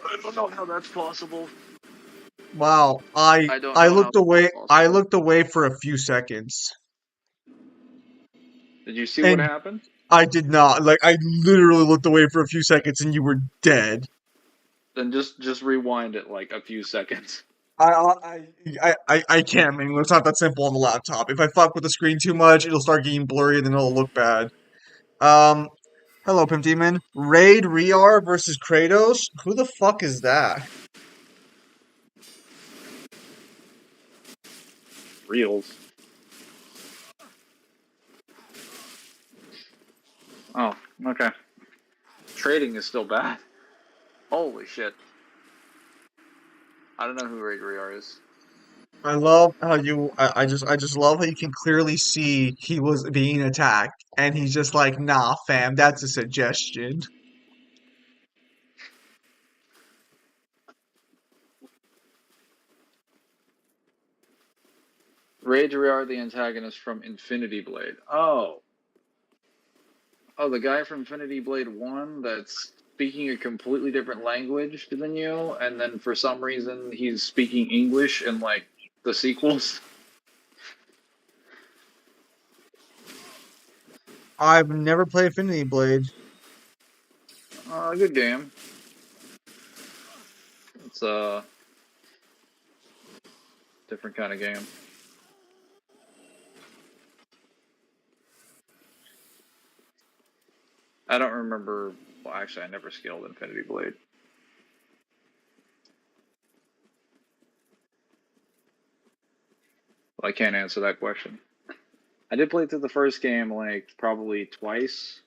Speaker 2: I don't know how that's possible.
Speaker 1: Wow, I
Speaker 2: I don't
Speaker 1: I
Speaker 2: know how
Speaker 1: looked away.
Speaker 2: that's
Speaker 1: I
Speaker 2: possible.
Speaker 1: looked away for a few seconds,
Speaker 2: Did you see what
Speaker 1: and
Speaker 2: happened?
Speaker 1: I did not. Like I literally looked away for a few seconds, and you were dead.
Speaker 2: Then just rewind it like a few seconds.
Speaker 1: I can't. I mean, it's not that simple on the laptop. If I fuck with the screen too much, it'll start getting blurry, and then it'll look bad. Um, hello, Pimp Demon. Raid Riar versus Kratos. Who the fuck is that?
Speaker 2: Reels. Oh, okay. Trading is still bad. Holy shit. I don't know who Ragriar is.
Speaker 1: I love how I just love how you can clearly see he was being attacked, and he's just like, nah, fam, that's a suggestion.
Speaker 2: Ragriar, the antagonist from Infinity Blade. Oh. Oh, the guy from Infinity Blade 1 that's speaking a completely different language than you, and then for some reason he's speaking English in, like, the sequels.
Speaker 1: I've never played Infinity Blade.
Speaker 2: Good game. It's a different kind of game. I don't remember. Well, actually, I never scaled Infinity Blade. Well, I can't answer that question. I did play through the first game like probably twice.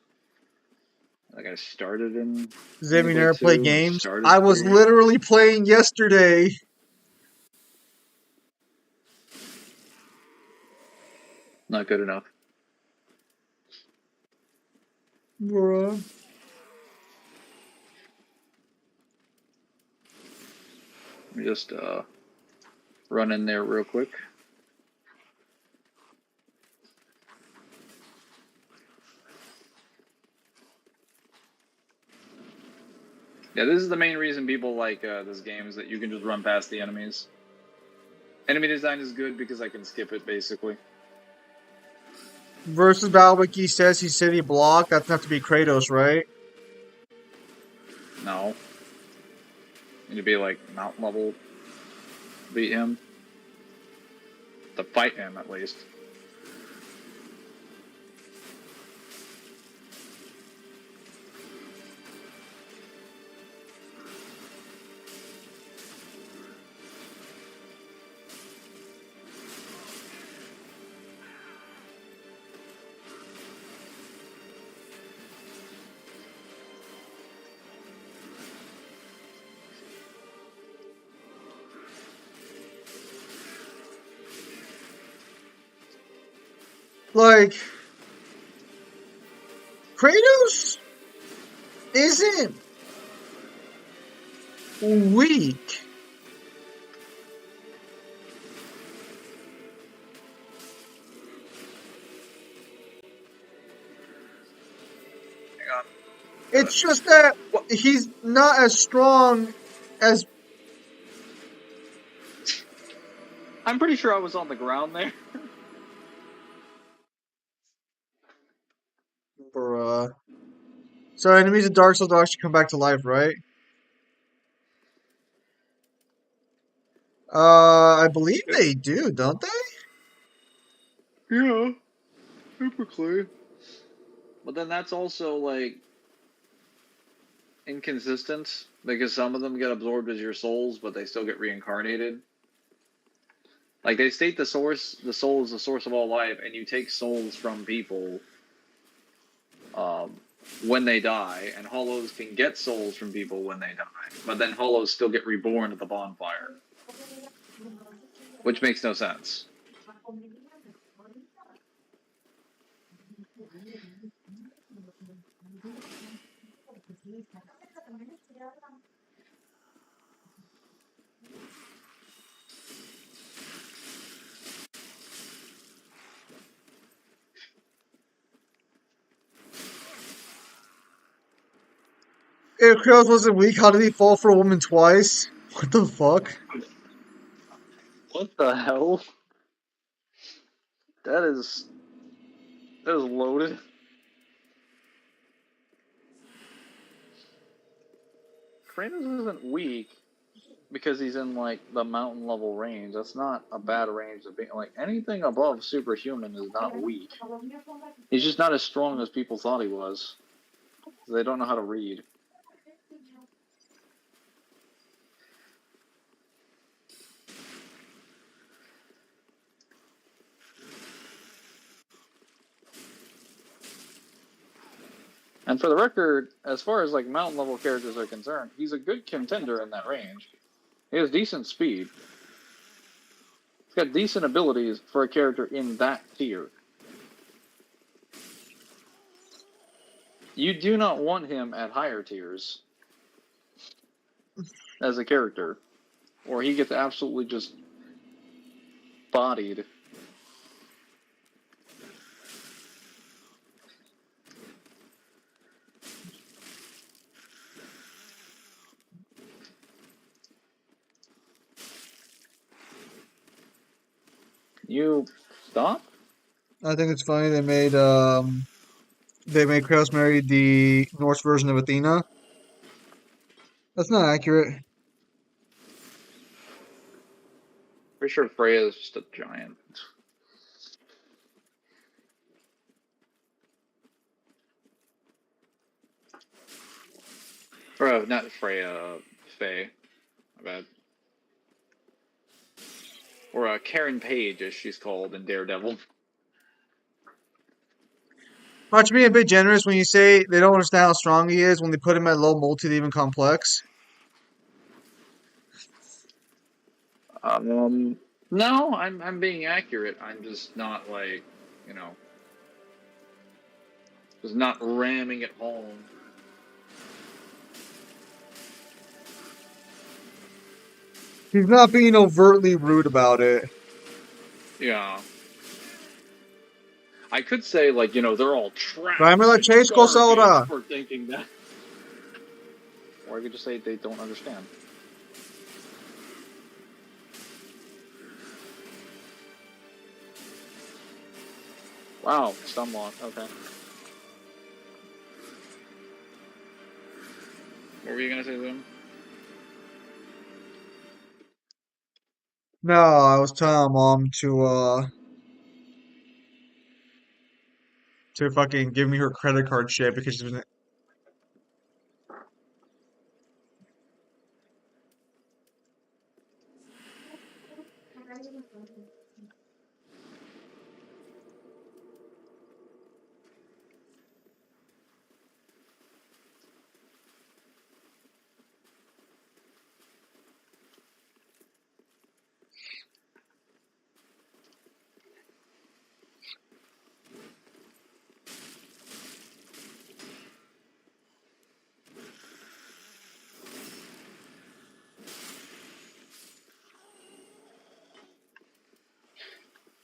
Speaker 2: Like I started in Infinity
Speaker 1: Xavier
Speaker 2: Blade
Speaker 1: never play
Speaker 2: 2 and
Speaker 1: games.
Speaker 2: started
Speaker 1: I was
Speaker 2: 3.
Speaker 1: literally playing yesterday.
Speaker 2: Not good enough.
Speaker 1: Bruh.
Speaker 2: Let me just run in there real quick. Yeah, this is the main reason people like this game is that you can just run past the enemies. Enemy design is good because I can skip it basically.
Speaker 1: Versus Battlewiki says he's city block. That's not to be Kratos, right?
Speaker 2: No. You need to be like mount level to beat him. To fight him at least.
Speaker 1: Like, Kratos isn't weak.
Speaker 2: Hang on.
Speaker 1: It's just that he's not as strong as.
Speaker 2: I'm pretty sure I was on the ground there.
Speaker 1: Bruh. So enemies in Dark Souls will actually come back to life, right? I believe
Speaker 2: Yep.
Speaker 1: they do, don't they?
Speaker 2: Yeah, typically. But then that's also like inconsistent because some of them get absorbed as your souls, but they still get reincarnated. Like they state the soul is the source of all life, and you take souls from people when they die, and hollows can get souls from people when they die, but then hollows still get reborn at the bonfire, which makes no sense.
Speaker 1: If Kratos wasn't weak, how did he fall for a woman twice? What the fuck?
Speaker 2: What the hell? That is loaded. Kratos isn't weak because he's in like the mountain level range. That's not a bad range to be like anything above superhuman is not weak. He's just not as strong as people thought he was. They don't know how to read. And for the record, as far as like mountain level characters are concerned, he's a good contender in that range. He has decent speed. He's got decent abilities for a character in that tier. You do not want him at higher tiers as a character, or he gets absolutely just bodied. You stop?
Speaker 1: I think it's funny they made Kratos marry the Norse version of Athena. That's not accurate.
Speaker 2: Pretty sure Freya is just a giant. Or not Freya, Faye. My bad. Or Karen Page, as she's called in Daredevil.
Speaker 1: Watch me a bit generous when you say they don't understand how strong he is when they put him at low multi even complex.
Speaker 2: No, I'm being accurate. I'm just not like, you know, just not ramming it home.
Speaker 1: He's not being overtly rude about it.
Speaker 2: Yeah. I could say, like, you know, they're all trash
Speaker 1: Daimler
Speaker 2: and
Speaker 1: Chase
Speaker 2: garbage
Speaker 1: Salda.
Speaker 2: for thinking that. Or I could just say they don't understand. Wow, stunlock, okay. What were you gonna say, Liam?
Speaker 1: No, I was telling mom to fucking give me her credit card shit because she was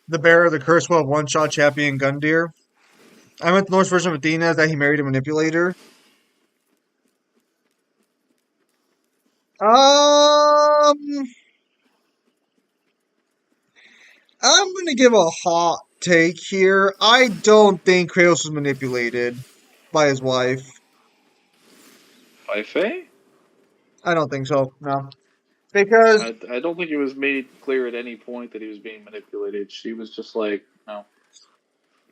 Speaker 1: the bearer of the curse while one-shot champion Gundyr. I meant the Norse version of Athena is that he married a manipulator. Um, I'm gonna give a hot take here. I don't think Kratos was manipulated by his wife.
Speaker 2: By Faye?
Speaker 1: I don't think so. No, because
Speaker 2: I don't think it was made clear at any point that he was being manipulated. She was just like, no.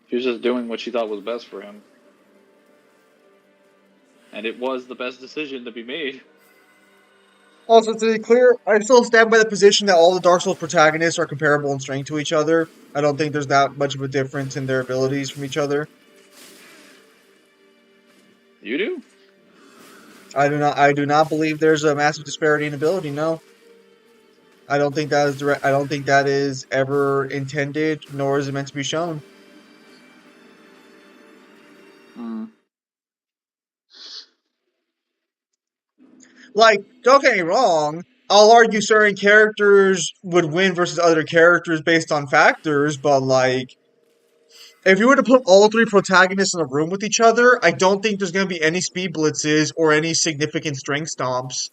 Speaker 2: She was just doing what she thought was best for him. And it was the best decision to be made.
Speaker 1: also to be clear, I still stand by the position that all the Dark Souls protagonists are comparable in strength to each other. I don't think there's that much of a difference in their abilities from each other.
Speaker 2: You do?
Speaker 1: I do not believe there's a massive disparity in ability. No. I don't think that is direct. I don't think that is ever intended, nor is it meant to be shown.
Speaker 2: Hmm.
Speaker 1: Like, don't get me wrong. I'll argue certain characters would win versus other characters based on factors, but like, if you were to put all three protagonists in a room with each other, I don't think there's going to be any speed blitzes or any significant strength stomps.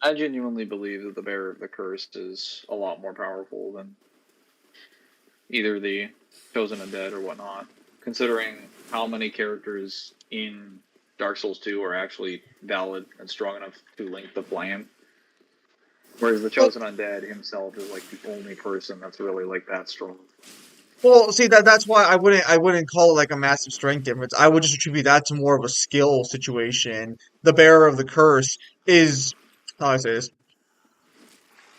Speaker 2: I genuinely believe that the Bearer of the Curse is a lot more powerful than either the Chosen Undead or whatnot, considering how many characters in Dark Souls 2 are actually valid and strong enough to link the plan. Whereas the
Speaker 1: Well,
Speaker 2: Chosen Undead himself is like the only person that's really like that strong.
Speaker 1: well, see that's why I wouldn't call it like a massive strength difference. I would just attribute that to more of a skill situation. The bearer of the curse is how do I say this?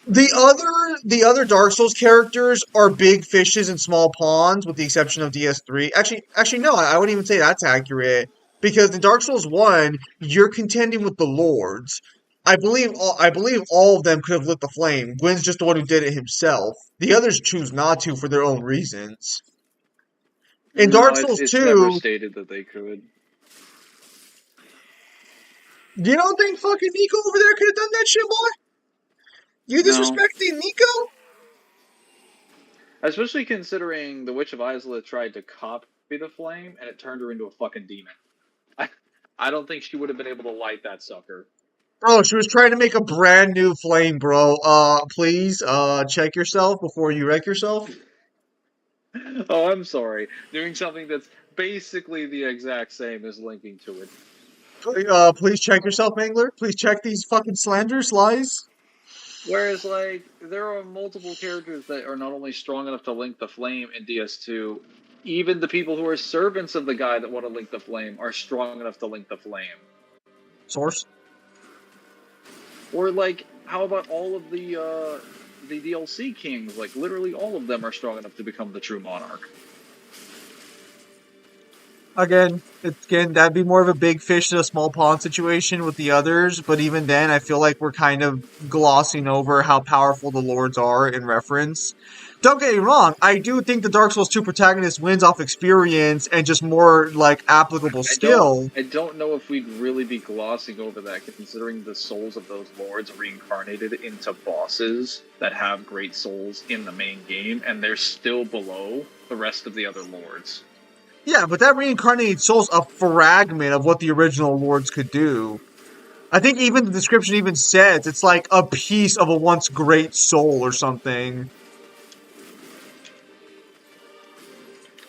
Speaker 1: The other Dark Souls characters are big fishes in small ponds, with the exception of DS3. Actually, no, I wouldn't even say that's accurate because in Dark Souls 1, you're contending with the lords. I believe all of them could have lit the flame. Gwyn's just the one who did it himself. The others choose not to for their own reasons. In
Speaker 2: No,
Speaker 1: Dark
Speaker 2: it's
Speaker 1: Souls
Speaker 2: it's never
Speaker 1: 2,
Speaker 2: stated that they could.
Speaker 1: you don't think fucking Nico over there could have done that shit, boy? You
Speaker 2: No,
Speaker 1: disrespecting Nico?
Speaker 2: especially considering the Witch of Islay tried to copy the flame and it turned her into a fucking demon. I, I don't think she would have been able to light that sucker.
Speaker 1: Bro, she was trying to make a brand new flame, bro. Please, check yourself before you wreck yourself.
Speaker 2: Oh, I'm sorry. Doing something that's basically the exact same as linking to it.
Speaker 1: Please check yourself, Mangler. Please check these fucking slanders, lies.
Speaker 2: Whereas, like, there are multiple characters that are not only strong enough to link the flame in DS2, even the people who are servants of the guy that want to link the flame are strong enough to link the flame.
Speaker 1: Source.
Speaker 2: Or, like, how about all of the DLC kings? Like, literally all of them are strong enough to become the true monarch.
Speaker 1: Again, that'd be more of a big fish in a small pond situation with the others, but even then, I feel like we're kind of glossing over how powerful the lords are in reference. Don't get me wrong, I do think the Dark Souls 2 protagonist wins off experience and just more, like, applicable
Speaker 2: I don't
Speaker 1: skill.
Speaker 2: I don't know if we'd really be glossing over that, considering the souls of those lords are reincarnated into bosses that have great souls in the main game, and they're still below the rest of the other lords.
Speaker 1: Yeah, but that reincarnated soul's a fragment of what the original lords could do. I think even the description even says it's like a piece of a once great soul or something.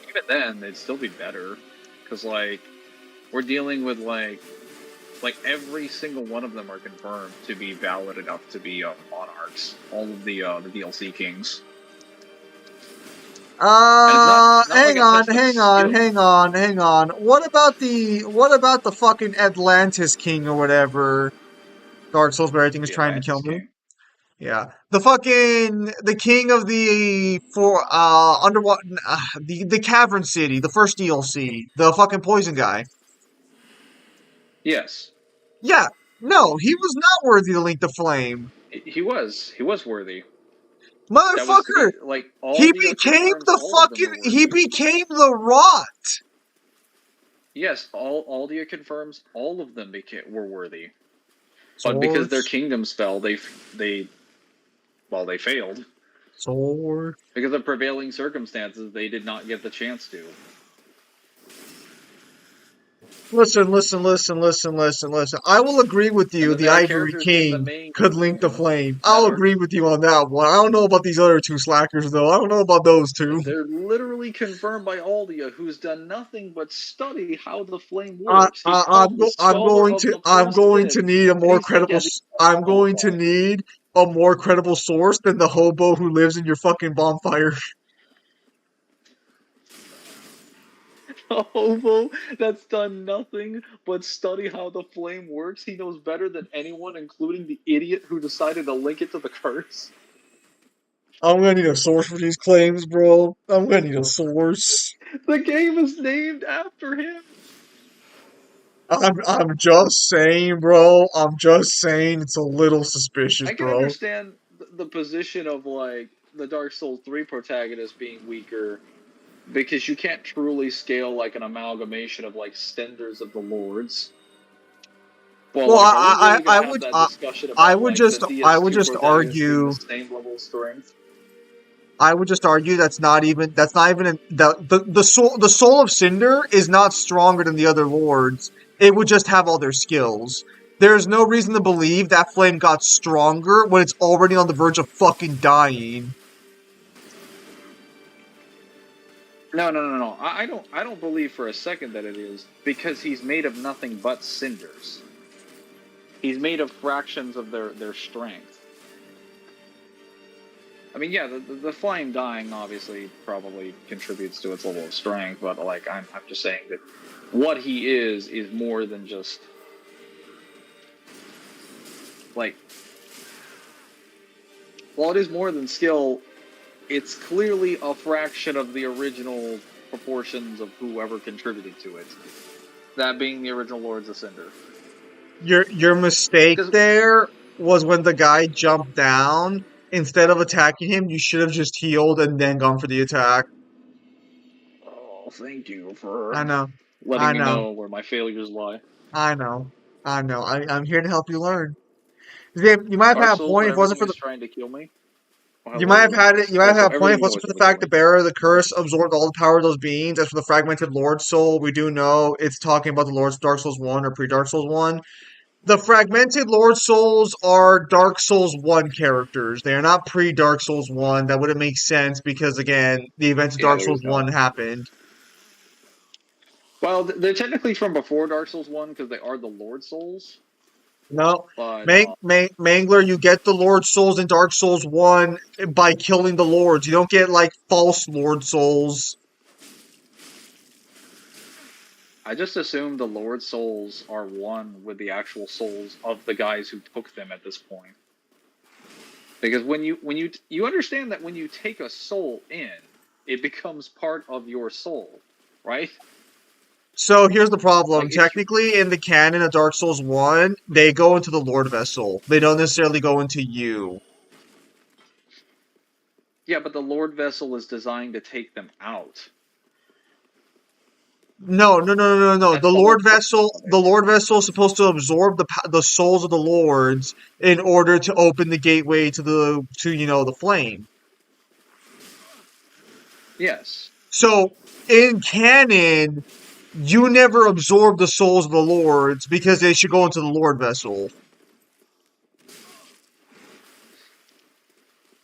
Speaker 2: Even then, they'd still be better, because like we're dealing with like every single one of them are confirmed to be valid enough to be monarchs. All of the DLC kings, and it's not like
Speaker 1: Hang
Speaker 2: a
Speaker 1: on,
Speaker 2: test of
Speaker 1: hang on,
Speaker 2: skill.
Speaker 1: hang on, hang on. What about the fucking Atlantis King or whatever? Dark Souls, where everything is
Speaker 2: The
Speaker 1: trying to kill
Speaker 2: Atlantis
Speaker 1: me.
Speaker 2: king.
Speaker 1: Yeah, the king of the for underwater the cavern city, the first DLC, the fucking poison guy.
Speaker 2: Yes,
Speaker 1: Yeah, no, he was not worthy to link the flame.
Speaker 2: he was worthy. That was
Speaker 1: Motherfucker,
Speaker 2: like all
Speaker 1: he
Speaker 2: the
Speaker 1: became
Speaker 2: confirms
Speaker 1: the
Speaker 2: all of them
Speaker 1: fucking,
Speaker 2: were
Speaker 1: he
Speaker 2: worthy.
Speaker 1: became the rot.
Speaker 2: Yes, all the confirms all of them were worthy, but because their
Speaker 1: Source,
Speaker 2: kingdoms fell, they they failed.
Speaker 1: source.
Speaker 2: Because of prevailing circumstances, they did not get the chance to.
Speaker 1: Listen, listen, listen, listen, listen, listen. I will agree with
Speaker 2: And
Speaker 1: you,
Speaker 2: that
Speaker 1: the
Speaker 2: there are
Speaker 1: Ivory
Speaker 2: characters in the
Speaker 1: King
Speaker 2: main
Speaker 1: could link the
Speaker 2: game
Speaker 1: flame.
Speaker 2: that
Speaker 1: I'll
Speaker 2: are
Speaker 1: agree with you on that one. I don't know about these other two slackers, though. I don't know about those two.
Speaker 2: they're literally confirmed by Aldia, who's done nothing but study how the flame works. He's called the scholar of the
Speaker 1: I'm
Speaker 2: first
Speaker 1: going to
Speaker 2: sin,
Speaker 1: need a
Speaker 2: and
Speaker 1: more
Speaker 2: he's like,
Speaker 1: credible,
Speaker 2: yeah, these are
Speaker 1: I'm going to
Speaker 2: qualified.
Speaker 1: need a more credible source than the hobo who lives in your fucking bonfire.
Speaker 2: A hobo that's done nothing but study how the flame works. He knows better than anyone, including the idiot who decided to link it to the curse.
Speaker 1: I'm gonna need a source for these claims, bro. I'm gonna need a source.
Speaker 2: The game is named after him.
Speaker 1: I'm just saying, bro. I'm just saying it's a little suspicious,
Speaker 2: I can
Speaker 1: bro.
Speaker 2: understand the position of like the Dark Souls 3 protagonist being weaker because you can't truly scale like an amalgamation of like Stenders of the Lords. Well,
Speaker 1: Well,
Speaker 2: like, are we really
Speaker 1: I
Speaker 2: gonna have
Speaker 1: would
Speaker 2: that discussion
Speaker 1: I
Speaker 2: about
Speaker 1: would
Speaker 2: like the
Speaker 1: just I would
Speaker 2: DS2
Speaker 1: just
Speaker 2: protagonist being the
Speaker 1: argue
Speaker 2: same level of strength?
Speaker 1: I would just argue that's not even the soul of Cinder is not stronger than the other lords. It would just have all their skills. There's no reason to believe that flame got stronger when it's already on the verge of fucking dying.
Speaker 2: No, no, no, no. I don't believe for a second that it is because he's made of nothing but cinders. He's made of fractions of their strength. I mean, yeah, the flame dying obviously probably contributes to its level of strength, but like I'm just saying that what he is more than just like while it is more than skill, it's clearly a fraction of the original proportions of whoever contributed to it. That being the original Lords of Cinder.
Speaker 1: Your mistake
Speaker 2: Because,
Speaker 1: there was when the guy jumped down. Instead of attacking him, you should have just healed and then gone for the attack.
Speaker 2: oh, thank you for
Speaker 1: I know.
Speaker 2: letting
Speaker 1: I
Speaker 2: me
Speaker 1: know.
Speaker 2: know where my failures lie.
Speaker 1: I know. I know. I'm here to help you learn. You might have
Speaker 2: Dark
Speaker 1: had a
Speaker 2: Souls,
Speaker 1: point
Speaker 2: when
Speaker 1: if it wasn't
Speaker 2: everything
Speaker 1: for the
Speaker 2: is trying to kill me. Oh,
Speaker 1: you
Speaker 2: what
Speaker 1: might
Speaker 2: is
Speaker 1: have
Speaker 2: it?
Speaker 1: had it. You might
Speaker 2: Oh,
Speaker 1: have had
Speaker 2: so
Speaker 1: a point if
Speaker 2: everything
Speaker 1: it
Speaker 2: you know
Speaker 1: wasn't
Speaker 2: is
Speaker 1: for the
Speaker 2: trying to kill
Speaker 1: fact
Speaker 2: me.
Speaker 1: that Bearer of the Curse absorbed all the power of those beings. As for the fragmented Lord Soul, we do know it's talking about the Lord's Dark Souls 1 or pre-Dark Souls 1. The fragmented Lord Souls are Dark Souls 1 characters. They are not pre-Dark Souls 1. That wouldn't make sense because, again, the events of
Speaker 2: Yeah,
Speaker 1: Dark
Speaker 2: there
Speaker 1: Souls
Speaker 2: is
Speaker 1: 1
Speaker 2: no.
Speaker 1: happened.
Speaker 2: Well, they're technically from before Dark Souls 1 because they are the Lord Souls.
Speaker 1: No.
Speaker 2: But,
Speaker 1: Mangler, you get the Lord Souls in Dark Souls 1 by killing the Lords. You don't get, like, false Lord Souls.
Speaker 2: I just assume the Lord Souls are one with the actual souls of the guys who took them at this point. Because when you understand that when you take a soul in, it becomes part of your soul, right?
Speaker 1: So here's the problem.
Speaker 2: Like it's
Speaker 1: Technically, in the canon of Dark Souls 1, they go into the Lord Vessel. They don't necessarily go into you.
Speaker 2: yeah, but the Lord Vessel is designed to take them out.
Speaker 1: No, no, no, no, no, no.
Speaker 2: That's the whole purpose of
Speaker 1: The
Speaker 2: it.
Speaker 1: Lord Vessel is supposed to absorb the souls of the lords in order to open the gateway to the flame.
Speaker 2: Yes,
Speaker 1: So in canon, you never absorb the souls of the lords because they should go into the Lord Vessel.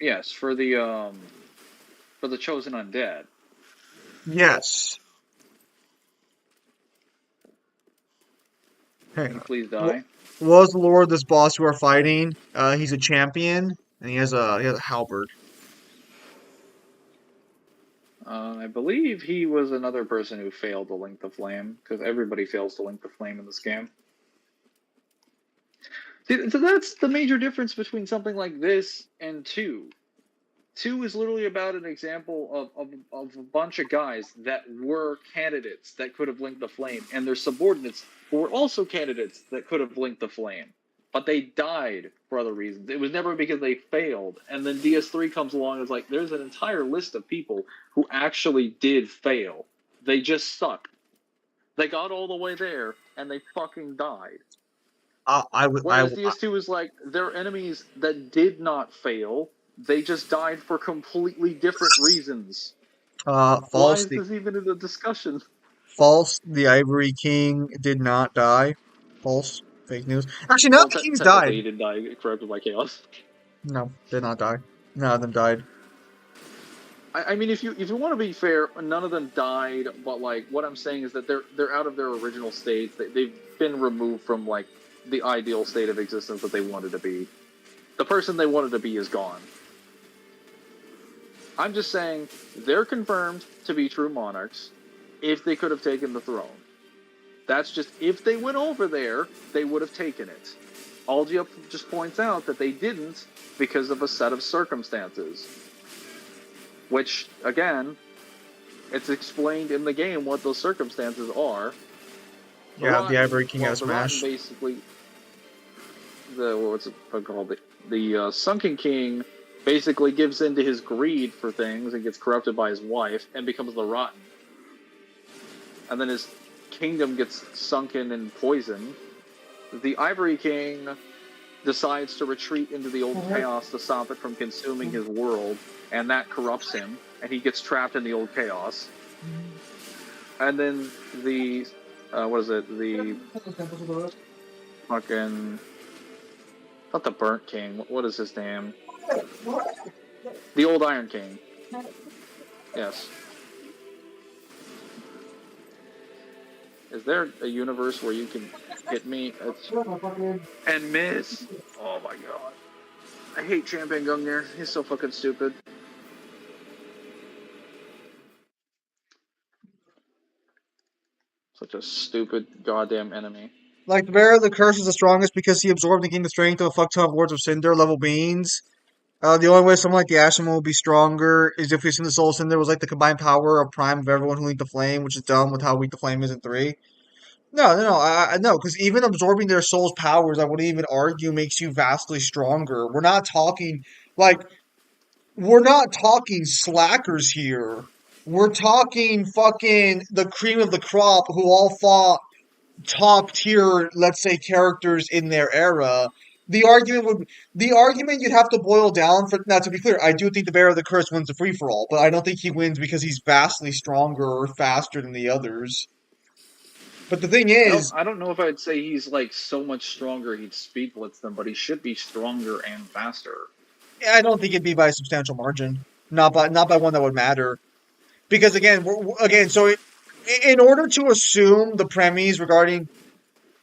Speaker 2: yes, for the chosen undead.
Speaker 1: Yes.
Speaker 2: Can
Speaker 1: Hang
Speaker 2: you
Speaker 1: on.
Speaker 2: please
Speaker 1: What
Speaker 2: die?
Speaker 1: was the lord this boss you are fighting? He's a champion and he has a halberd.
Speaker 2: I believe he was another person who failed to link the flame because everybody fails to link the flame in this game. See, so that's the major difference between something like this and two. Two is literally about an example of a bunch of guys that were candidates that could have linked the flame, and their subordinates who were also candidates that could have linked the flame. But they died for other reasons. It was never because they failed. And then DS3 comes along and is like, there's an entire list of people who actually did fail. They just suck. They got all the way there, and they fucking died.
Speaker 1: I would I
Speaker 2: Whereas DS2 is like, they're enemies that did not fail. They just died for completely different reasons. Why
Speaker 1: false
Speaker 2: is this even in the discussion?
Speaker 1: false. The Ivory King did not die. False. Fake news. Actually, none of
Speaker 2: Well,
Speaker 1: the kings died.
Speaker 2: technically, he did die corrupted by chaos.
Speaker 1: No, did not die. None of them died.
Speaker 2: I mean, if you want to be fair, none of them died. But like, what I'm saying is that they're out of their original states. They've been removed from like the ideal state of existence that they wanted to be. The person they wanted to be is gone. I'm just saying they're confirmed to be true monarchs if they could have taken the throne. That's just if they went over there, they would have taken it. Algia just points out that they didn't because of a set of circumstances. Which, again, it's explained in the game what those circumstances are.
Speaker 1: Yeah, the Ivory King got
Speaker 2: The Rotten
Speaker 1: smashed.
Speaker 2: basically, what's it called? The Sunken King basically gives in to his greed for things and gets corrupted by his wife and becomes the Rotten. And then his kingdom gets sunken in poison. The Ivory King decides to retreat into the old chaos to stop it from consuming his world, and that corrupts him, and he gets trapped in the old chaos. And then the what is it? The fucking not the Burnt King. What is his name? The old Iron King. Yes. Is there a universe where you can hit me and miss? Oh my god. I hate Champion Gungnir. He's so fucking stupid. Such a stupid goddamn enemy.
Speaker 1: Like the Bearer of the Curse is the strongest because he absorbed and gained the strength of a fuck ton of Lords of Cinder level beings. The only way someone like the Ashen One will be stronger is if we seen the Soul Cinder was like the combined power of Prime of everyone who linked the Flame, which is dumb with how weak the Flame is in 3. No, no, because even absorbing their soul's powers, I wouldn't even argue makes you vastly stronger. Like, we're not talking slackers here. We're talking fucking the cream of the crop who all fought top tier, let's say, characters in their era. The argument you'd have to boil down for now to be clear, I do think the Bearer of the Curse wins the free for all, but I don't think he wins because he's vastly stronger or faster than the others. But the thing
Speaker 2: I don't
Speaker 1: is,
Speaker 2: I don't know if I'd say he's like so much stronger he'd speed blitz them, but he should be stronger and faster.
Speaker 1: I don't think it'd be by a substantial margin, not by one that would matter. Because again, in order to assume the premise regarding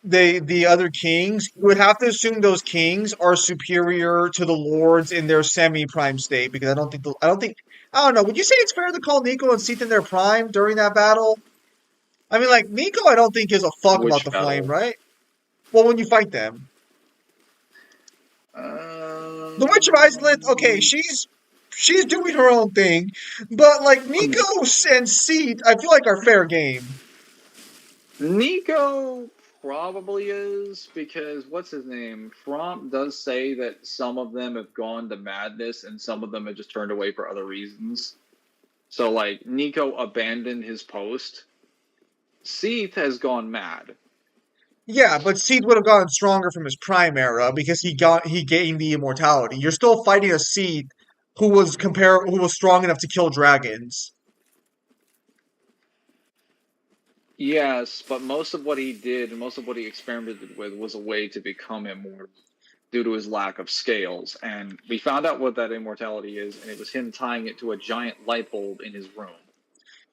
Speaker 1: the other kings, you would have to assume those kings are superior to the lords in their semi-prime state. Because I don't know. Would you say it's fair to call Nico and Seath in their prime during that battle? I mean, like Nico, I don't think gives a fuck about
Speaker 2: Which
Speaker 1: the flame,
Speaker 2: battle?
Speaker 1: right? Well, when you fight them, the Witch of Iceland, okay,
Speaker 2: Um,
Speaker 1: she's doing her own thing, but like Nico and Seath, I feel like are fair game.
Speaker 2: Nico probably is because what's his name? Fromp does say that some of them have gone to madness and some of them have just turned away for other reasons. So like Nico abandoned his post. Seath has gone mad.
Speaker 1: Yeah, but Seed would have gotten stronger from his prime era because he gained the immortality. You're still fighting a Seed who was strong enough to kill dragons.
Speaker 2: Yes, but most of what he did and most of what he experimented with was a way to become immortal due to his lack of scales. And we found out what that immortality is, and it was him tying it to a giant light bulb in his room.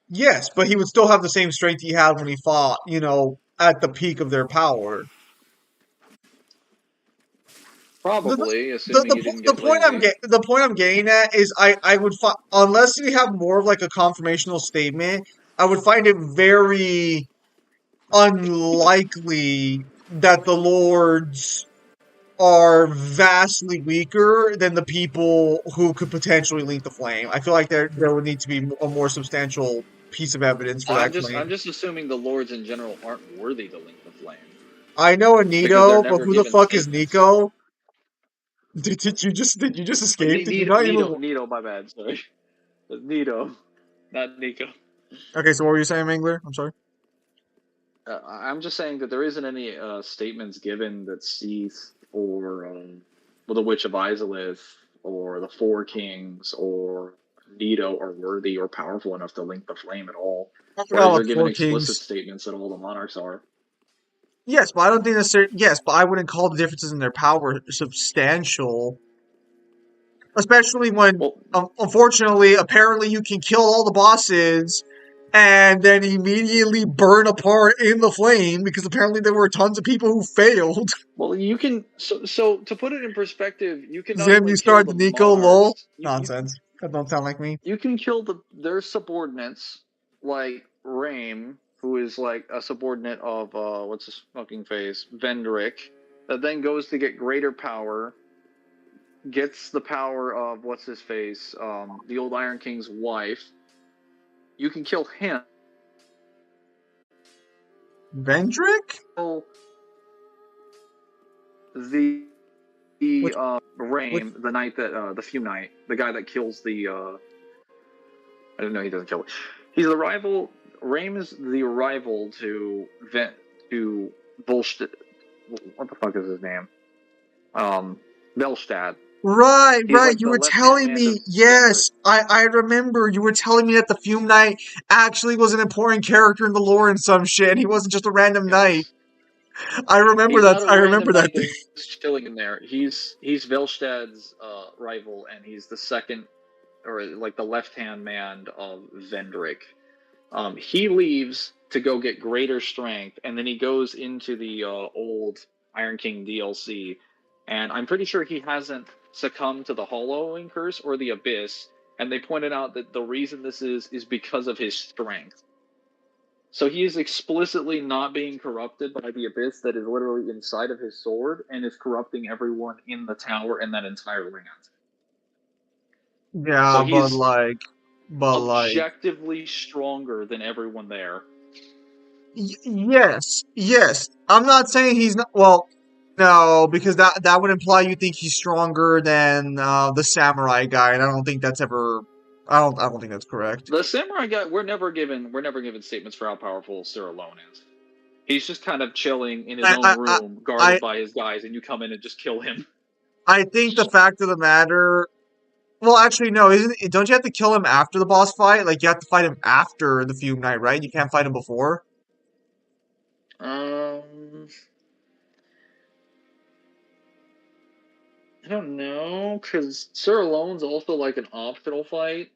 Speaker 1: Yes, but he would still have the same strength he had when he fought, at the peak of their power. The,
Speaker 2: Probably, assuming he didn't get lazy.
Speaker 1: the point I'm getting at is I would unless you have more of like a confirmational statement, I would find it very unlikely that the lords are vastly weaker than the people who could potentially link the flame. I feel like there would need to be a more substantial piece of evidence for that claim.
Speaker 2: I'm just assuming the lords in general aren't worthy to link the flame
Speaker 1: I know
Speaker 2: because they're
Speaker 1: Anito, but
Speaker 2: never
Speaker 1: who the
Speaker 2: given
Speaker 1: fuck is
Speaker 2: statements.
Speaker 1: Nico? Did you just escape? Did you not even?
Speaker 2: Nito, my bad, sorry. Nito, not Nico.
Speaker 1: Okay, so what were you saying, Mangler? I'm sorry.
Speaker 2: I'm just saying that there isn't any statements given that Seath or well, the Witch of Izalith or the Four Kings or Nito are worthy or powerful enough to link the flame at all.
Speaker 1: I forgot
Speaker 2: Whereas
Speaker 1: about
Speaker 2: they're
Speaker 1: the
Speaker 2: given
Speaker 1: Four
Speaker 2: explicit
Speaker 1: Kings.
Speaker 2: statements that all the monarchs are.
Speaker 1: Yes, but I don't think necessarily. Yes, but I wouldn't call the differences in their power substantial. Especially when,
Speaker 2: Well,
Speaker 1: unfortunately, apparently you can kill all the bosses and then immediately burn apart in the flame because apparently there were tons of people who failed.
Speaker 2: well, you can. So to put it in perspective, you can not
Speaker 1: Zim, you
Speaker 2: only kill
Speaker 1: started
Speaker 2: the
Speaker 1: the Nico lol.
Speaker 2: monarchs.
Speaker 1: Nonsense. That don't sound like me.
Speaker 2: You can kill their subordinates, like Rame, who is like a subordinate of what's his fucking face, Vendrick, that then goes to get greater power, gets the power of what's his face, the old Iron King's wife. You can kill him.
Speaker 1: Vendrick?
Speaker 2: Kill the the
Speaker 1: Which, which,
Speaker 2: Rame, the knight that the Fume Knight, the guy that kills the I didn't know he doesn't kill it. He's the rival. Rame is the rival to Volst. What the fuck is his name? Velstad. He's
Speaker 1: right.
Speaker 2: like
Speaker 1: You
Speaker 2: the
Speaker 1: were
Speaker 2: left hand
Speaker 1: telling
Speaker 2: man
Speaker 1: me,
Speaker 2: to Vendrick.
Speaker 1: yes, I remember. You were telling me that the Fume Knight actually was an important character in the lore and some shit. He wasn't just a random knight.
Speaker 2: Yes, he's not a
Speaker 1: I
Speaker 2: random
Speaker 1: remember that
Speaker 2: knight
Speaker 1: thing.
Speaker 2: that's chilling in there. He's Velstad's rival, and he's the second or like the left hand man of Vendrick. He leaves to go get greater strength, and then he goes into the old Iron King DLC, and I'm pretty sure he hasn't succumbed to the Hollowing Curse or the Abyss, and they pointed out that the reason this is because of his strength. So he is explicitly not being corrupted by the Abyss that is literally inside of his sword, and is corrupting everyone in the tower and that entire land. So
Speaker 1: Yeah,
Speaker 2: he's
Speaker 1: but like,
Speaker 2: objectively stronger than everyone there.
Speaker 1: yes, yes. I'm not saying he's not. Well, no, because that would imply you think he's stronger than the samurai guy, and I don't think that's ever. I don't think that's correct.
Speaker 2: The samurai guy, we're never given statements for how powerful Sir Alone is. He's just kind of chilling in his
Speaker 1: I
Speaker 2: own
Speaker 1: I I
Speaker 2: room,
Speaker 1: I
Speaker 2: guarded by his guys, and you come in and just kill him.
Speaker 1: I think the fact of the matter. Well, actually, no. Isn't it, don't you have to kill him after the boss fight? Like you have to fight him after the Fume Knight, right? You can't fight him before.
Speaker 2: Um, I don't know, because Sir Alone's also like an optional fight.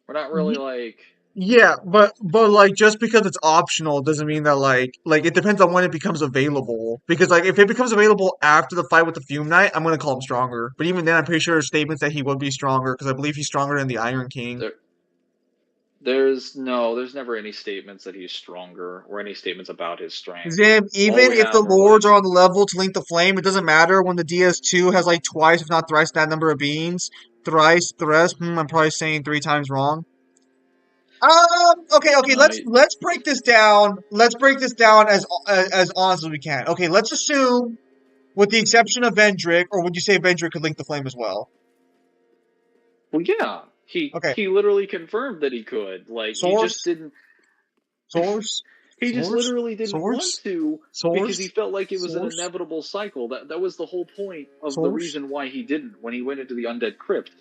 Speaker 2: We're not really like.
Speaker 1: Yeah, but like just because it's optional doesn't mean that like it depends on when it becomes available. Because like if it becomes available after the fight with the Fume Knight, I'm gonna call him stronger. But even then, I'm pretty sure there's statements that he would be stronger because I believe he's stronger than the Iron King.
Speaker 2: There, there's never any statements that he's stronger or any statements about his strength.
Speaker 1: Zim,
Speaker 2: All
Speaker 1: even
Speaker 2: we
Speaker 1: if the
Speaker 2: have are
Speaker 1: lords
Speaker 2: like,
Speaker 1: are on the level to link the flame, it doesn't matter when the DS2 has like twice, if not thrice, that number of beings. Thrice, thrice. I'm probably saying three times wrong. Okay.
Speaker 2: uh,
Speaker 1: Let's break this down. Let's break this down as honest as we can. Okay, let's assume, with the exception of Vendrick, or would you say Vendrick could link the flame as well?
Speaker 2: well, yeah, he
Speaker 1: Okay,
Speaker 2: he literally confirmed that he could. Like he just
Speaker 1: source,
Speaker 2: didn't.
Speaker 1: source,
Speaker 2: He just
Speaker 1: source,
Speaker 2: literally didn't want
Speaker 1: source,
Speaker 2: to because he
Speaker 1: source,
Speaker 2: felt like it was an
Speaker 1: source,
Speaker 2: inevitable cycle. That was the whole point of the
Speaker 1: source.
Speaker 2: reason why he didn't when he went into the undead crypt.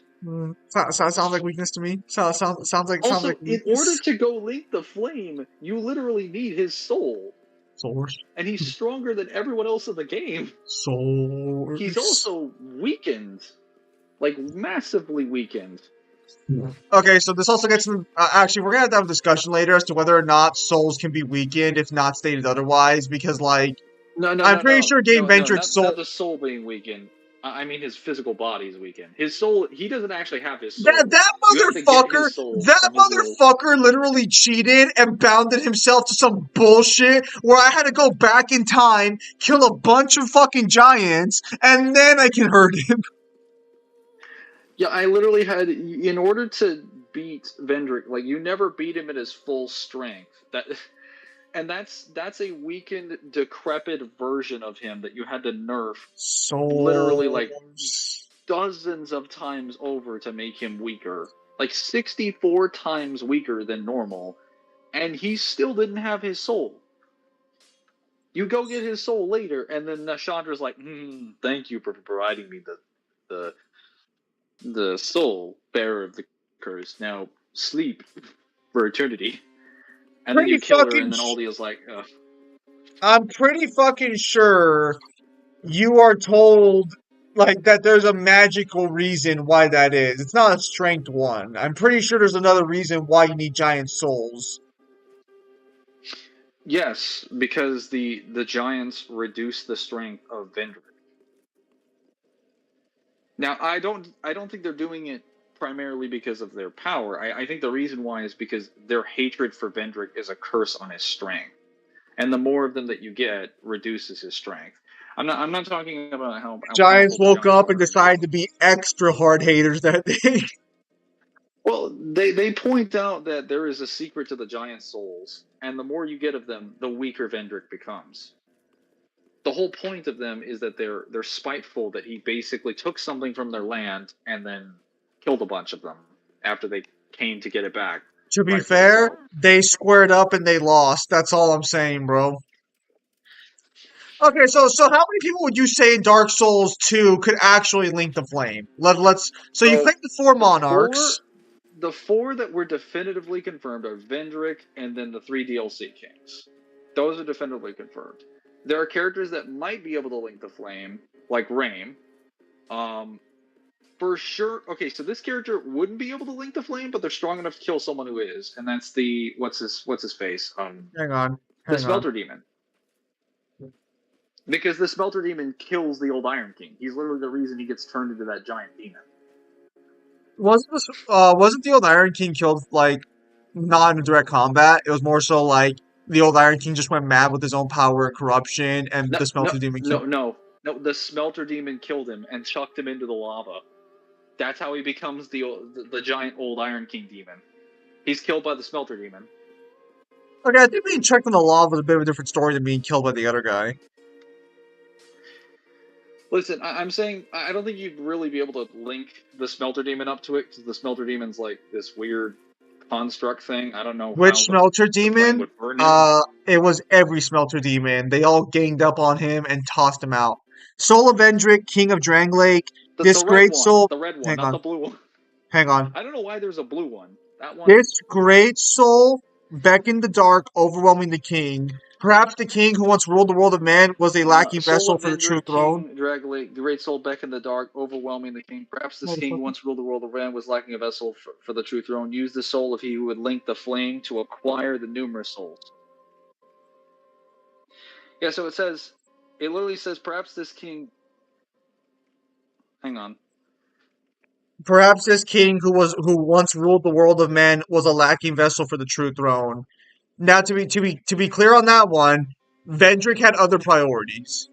Speaker 1: Sounds like weakness to me. Sounds like
Speaker 2: Also, in order
Speaker 1: weakness.
Speaker 2: to go link the flame, you literally need his soul,
Speaker 1: Source,
Speaker 2: and he's stronger than everyone else in the game. He's
Speaker 1: source.
Speaker 2: also weakened, like massively weakened.
Speaker 1: Okay, so this also gets actually we're gonna have to have a discussion later as to whether or not souls can be weakened if not stated otherwise, because like
Speaker 2: No, no,
Speaker 1: I'm
Speaker 2: no,
Speaker 1: pretty
Speaker 2: no,
Speaker 1: sure Game
Speaker 2: no, no,
Speaker 1: Ventrick's
Speaker 2: not
Speaker 1: soul.
Speaker 2: not the soul being weakened. I mean his physical body is weakened. His soul, he doesn't actually have his
Speaker 1: That
Speaker 2: soul.
Speaker 1: that
Speaker 2: You have to get his soul
Speaker 1: that
Speaker 2: from his little.
Speaker 1: motherfucker literally cheated and bounded himself to some bullshit where I had to go back in time, kill a bunch of fucking giants, and then I can hurt him.
Speaker 2: Yeah, I literally had, in order to beat Vendrick, like you never beat him at his full strength. And that's a weakened, decrepit version of him that you had to nerf literally like
Speaker 1: Souls.
Speaker 2: dozens of times over to make him weaker, like 64 times weaker than normal, and he still didn't have his soul. You go get his soul later, and then Chandra's like, "Thank you for providing me the the soul bearer of the curse. Now sleep for eternity." And then
Speaker 1: Pretty
Speaker 2: you kill her,
Speaker 1: fucking.
Speaker 2: and then Aldi is like, ugh.
Speaker 1: I'm pretty fucking sure you are told like that there's a magical reason why that is. It's not a strength one. I'm pretty sure there's another reason why you need giant souls.
Speaker 2: Yes, because the giants reduce the strength of Vendrick. Now, I don't think they're doing it primarily because of their power. I think the reason why is because their hatred for Vendrick is a curse on his strength, and the more of them that you get reduces his strength. I'm not talking about how
Speaker 1: Giants
Speaker 2: powerful the
Speaker 1: woke
Speaker 2: giants
Speaker 1: up and
Speaker 2: are in this
Speaker 1: decided to
Speaker 2: game.
Speaker 1: be extra hard haters that day.
Speaker 2: Well, they point out that there is a secret to the giant souls, and the more you get of them, the weaker Vendrick becomes. The whole point of them is that they're spiteful that he basically took something from their land and then killed a bunch of them after they came to get it back,
Speaker 1: To be
Speaker 2: rightfully
Speaker 1: fair,
Speaker 2: so.
Speaker 1: they squared up and they lost. That's all I'm saying, bro. Okay, so how many people would you say in Dark Souls 2 could actually link the flame? Let's so you
Speaker 2: So
Speaker 1: claim the four
Speaker 2: the four
Speaker 1: monarchs.
Speaker 2: the four that were definitively confirmed are Vendrick and then the three DLC kings. Those are definitively confirmed. There are characters that might be able to link the flame, like Raim. Um, for sure. Okay, so this character wouldn't be able to link the flame, but they're strong enough to kill someone who is, and that's the what's his face?
Speaker 1: Hang on,
Speaker 2: The
Speaker 1: hang on.
Speaker 2: Smelter Demon. Because the Smelter Demon kills the old Iron King. He's literally the reason he gets turned into that giant demon.
Speaker 1: Wasn't the old Iron King killed like not in direct combat? It was more so like the old Iron King just went mad with his own power and corruption, and
Speaker 2: No,
Speaker 1: the
Speaker 2: no,
Speaker 1: Smelter Demon
Speaker 2: no,
Speaker 1: killed.
Speaker 2: no, no. The Smelter Demon killed him and chucked him into the lava. That's how he becomes the giant old Iron King demon. He's killed by the Smelter demon.
Speaker 1: Okay, I think being checked on the law was a bit of a different story than being killed by the other guy.
Speaker 2: Listen, I'm saying I don't think you'd really be able to link the Smelter demon up to it because the Smelter demon's like this weird construct thing. I don't know
Speaker 1: Which
Speaker 2: how
Speaker 1: smelter
Speaker 2: the flame
Speaker 1: demon?
Speaker 2: would burn him.
Speaker 1: It was every smelter demon. They all ganged up on him and tossed him out. Soul of Vendrick, King of Dranglake, this
Speaker 2: The red
Speaker 1: great
Speaker 2: one,
Speaker 1: soul.
Speaker 2: the red one,
Speaker 1: Hang
Speaker 2: not the
Speaker 1: on,
Speaker 2: blue one.
Speaker 1: hang on.
Speaker 2: I don't know why there's a blue one. That one.
Speaker 1: This great soul beckoned the dark, overwhelming the king. Perhaps the king who once ruled the world of man was a lacking
Speaker 2: Soul
Speaker 1: vessel
Speaker 2: of
Speaker 1: for the true
Speaker 2: Vendrick,
Speaker 1: throne.
Speaker 2: King, Draglake, the Great Soul, Beck in the Dark, overwhelming the king. Perhaps this king who
Speaker 1: Motherfucker.
Speaker 2: once ruled the world of man was lacking a vessel for the true throne. Use the soul of he who would link the flame to acquire the numerous souls. Yeah, so it literally says, perhaps this king. Hang on.
Speaker 1: Perhaps this king who once ruled the world of men was a lacking vessel for the true throne. Now, to be clear on that one, Vendrick had other priorities.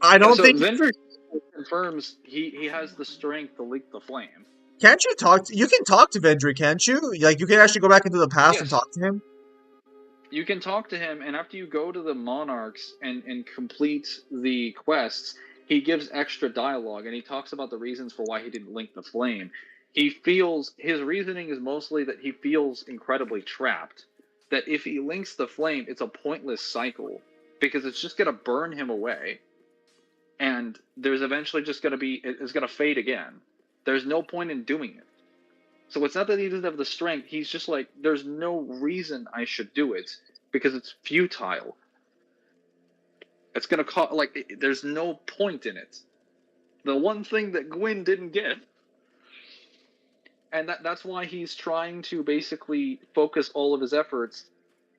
Speaker 1: I
Speaker 2: Yeah,
Speaker 1: don't
Speaker 2: so
Speaker 1: think.
Speaker 2: Vendrick confirms he has the strength to link the flame.
Speaker 1: Can't you talk? You can talk to Vendrick, can't you? Like you can actually go back into the past and
Speaker 2: Yes,
Speaker 1: talk to him.
Speaker 2: you can talk to him, and after you go to the monarchs and complete the quests, he gives extra dialogue, and he talks about the reasons for why he didn't link the flame. He feels his reasoning is mostly that he feels incredibly trapped. That if he links the flame, it's a pointless cycle because it's just going to burn him away, and there's eventually just going to be it's going to fade again. There's no point in doing it. So it's not that he doesn't have the strength. He's just like, there's no reason I should do it because it's futile. It's gonna cost there's no point in it. The one thing that Gwyn didn't get, and that's why he's trying to basically focus all of his efforts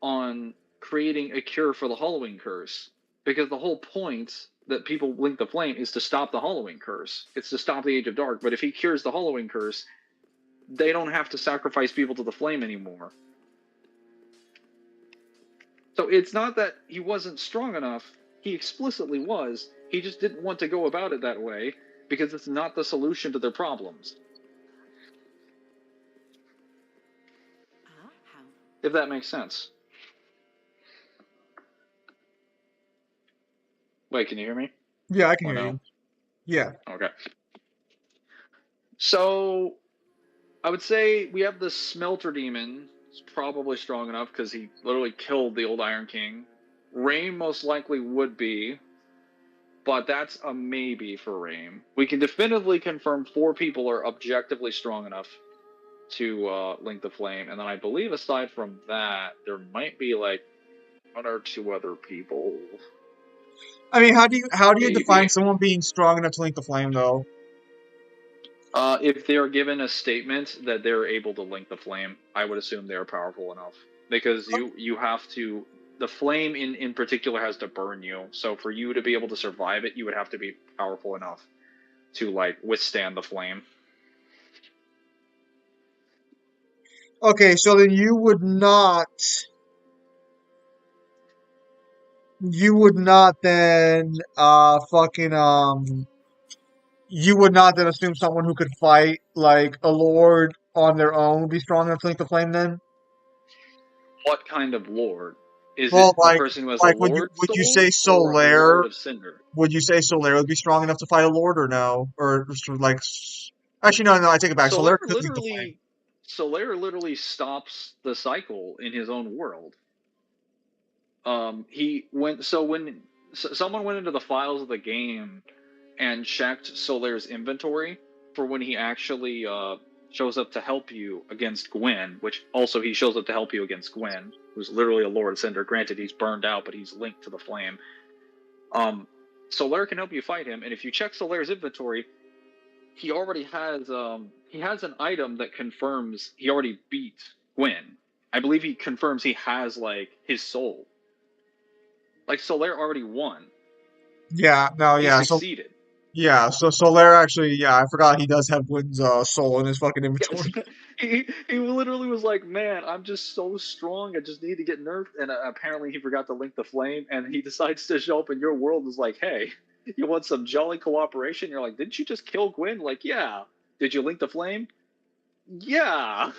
Speaker 2: on creating a cure for the Halloween curse. Because the whole point that people link the flame is to stop the Halloween curse. It's to stop the Age of Dark. But if he cures the Halloween curse, they don't have to sacrifice people to the flame anymore. So it's not that he wasn't strong enough. He explicitly was. He just didn't want to go about it that way because it's not the solution to their problems.
Speaker 3: How?
Speaker 2: If that makes sense. Wait, can you hear me?
Speaker 1: Yeah, I can
Speaker 2: Or
Speaker 1: hear
Speaker 2: no?
Speaker 1: you. Yeah.
Speaker 2: Okay. So I would say we have the Smelter Demon. It's probably strong enough because he literally killed the old Iron King. Rain most likely would be, but that's a maybe for Rain. We can definitively confirm 4 people are objectively strong enough to link the flame, and then I believe aside from that, there might be like 1 or 2 other people.
Speaker 1: I mean, how do you define
Speaker 2: Maybe.
Speaker 1: someone being strong enough to link the flame, though?
Speaker 2: If they are given a statement that they're able to link the flame, I would assume they are powerful enough. Because you have to, the flame in particular has to burn you. So for you to be able to survive it, you would have to be powerful enough to like withstand the flame.
Speaker 1: Okay, so then you would not then you would not then assume someone who could fight like a lord on their own would be strong enough to link the flame then?
Speaker 2: What kind of lord? Is
Speaker 1: Well,
Speaker 2: it a person who has a
Speaker 1: like would you
Speaker 2: lord
Speaker 1: would you say
Speaker 2: soul or a
Speaker 1: Solaire?
Speaker 2: lord of cinder?
Speaker 1: Would you say Solaire would be strong enough to fight a lord or no? Or just like actually no, I take it back.
Speaker 2: Solaire
Speaker 1: Solaire could link the flame.
Speaker 2: literally, Solaire literally stops the cycle in his own world. He went so when someone went into the files of the game and checked Solaire's inventory for when he actually shows up to help you against Gwen, which also he shows up to help you against Gwen, who's literally a Lord Cinder. Granted, he's burned out, but he's linked to the flame. Solaire can help you fight him, and if you check Solaire's inventory, he already has an item that confirms he already beat Gwen. I believe he confirms he has like his soul. Like Solaire already won.
Speaker 1: Yeah, no,
Speaker 2: He
Speaker 1: yeah. So
Speaker 2: succeeded.
Speaker 1: yeah, so Solaire actually, yeah, I forgot he does have Wynn's soul in his fucking
Speaker 2: Yes,
Speaker 1: inventory.
Speaker 2: he literally was like, "Man, I'm just so strong. I just need to get nerfed." And apparently, he forgot to link the flame, and he decides to show up in your world. And is like, "Hey, You want some jolly cooperation? You're like, didn't you just kill Gwyn? Like, yeah. Did you link the flame? Yeah.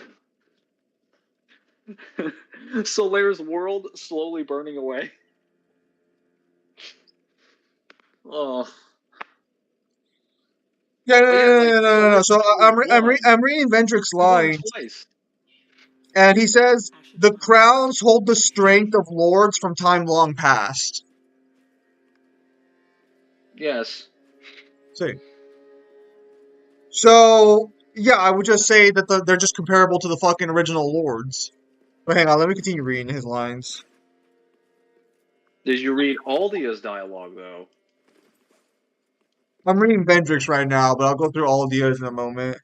Speaker 2: Solaire's world slowly burning away. Oh.
Speaker 1: Yeah, no,
Speaker 2: But
Speaker 1: no,
Speaker 2: yeah, like,
Speaker 1: no, no, no, no, no.
Speaker 2: Solaire
Speaker 1: So
Speaker 2: won.
Speaker 1: I'm reading Vendrick's
Speaker 2: He won
Speaker 1: lines,
Speaker 2: twice.
Speaker 1: and he says the crowns hold the strength of lords from time long past.
Speaker 2: Yes.
Speaker 1: See, so yeah, I would just say that they're just comparable to the fucking original lords. But hang on, let me continue reading his lines.
Speaker 2: Did you read Aldia's dialogue, though?
Speaker 1: I'm reading Vendrick's right now, but I'll go through all of the others in a moment.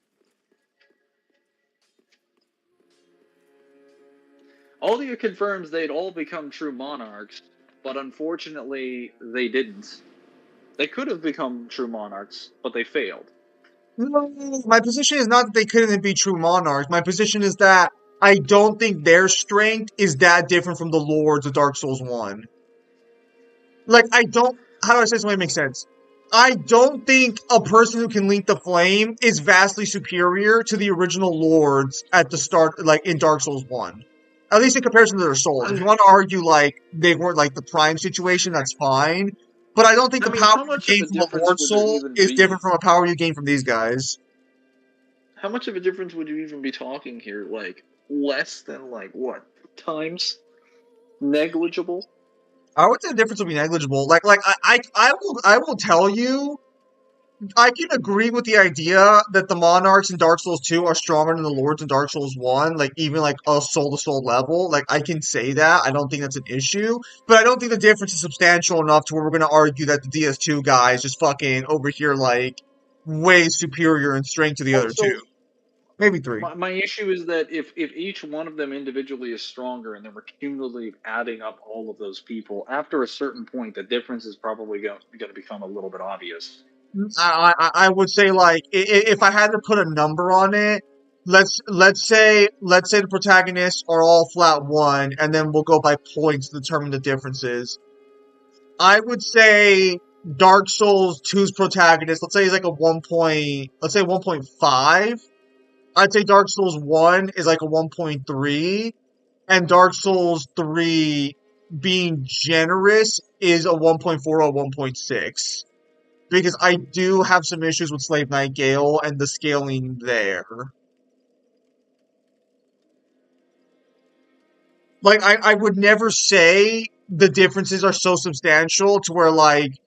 Speaker 2: Aldia confirms they'd all become true monarchs, but unfortunately, they didn't. They could have become true monarchs, but they failed.
Speaker 1: No, my position is not that they couldn't be true monarchs. My position is that I don't think their strength is that different from the lords of Dark Souls 1. Like, I don't. How do I say this to make sense? I don't think a person who can link the flame is vastly superior to the original lords at the start, like in Dark Souls 1. At least in comparison to their souls. If you want to argue, like, they weren't like the prime situation, that's fine. But I don't think
Speaker 2: I
Speaker 1: the
Speaker 2: mean,
Speaker 1: power
Speaker 2: how
Speaker 1: you
Speaker 2: much of
Speaker 1: gain
Speaker 2: a
Speaker 1: from a
Speaker 2: difference
Speaker 1: lord
Speaker 2: would there
Speaker 1: soul
Speaker 2: even
Speaker 1: is different
Speaker 2: be?
Speaker 1: from a power you gain from these guys.
Speaker 2: How much of a difference would you even be talking here? Like, less than, like, what? Times? Negligible?
Speaker 1: I would say the difference will be negligible. I will tell you, I can agree with the idea that the monarchs in Dark Souls 2 are stronger than the lords in Dark Souls 1, like even like a soul to soul level. Like I can say that. I don't think that's an issue. But I don't think the difference is substantial enough to where we're gonna argue that the DS2 guy is just fucking over here like way superior in strength to the other two.
Speaker 2: Also,
Speaker 1: Maybe three.
Speaker 2: my issue is that if each one of them individually is stronger and then we're cumulatively adding up all of those people, after a certain point, the difference is probably going to become a little bit obvious.
Speaker 1: I would say like if I had to put a number on it, let's say the protagonists are all flat one, and then we'll go by points to determine the differences. I would say Dark Souls 2's protagonist, let's say he's like a 1.5. I'd say Dark Souls 1 is like a 1.3, and Dark Souls 3 being generous is a 1.4 or 1.6. Because I do have some issues with Slave Knight Gale and the scaling there. Like, I would never say the differences are so substantial to where like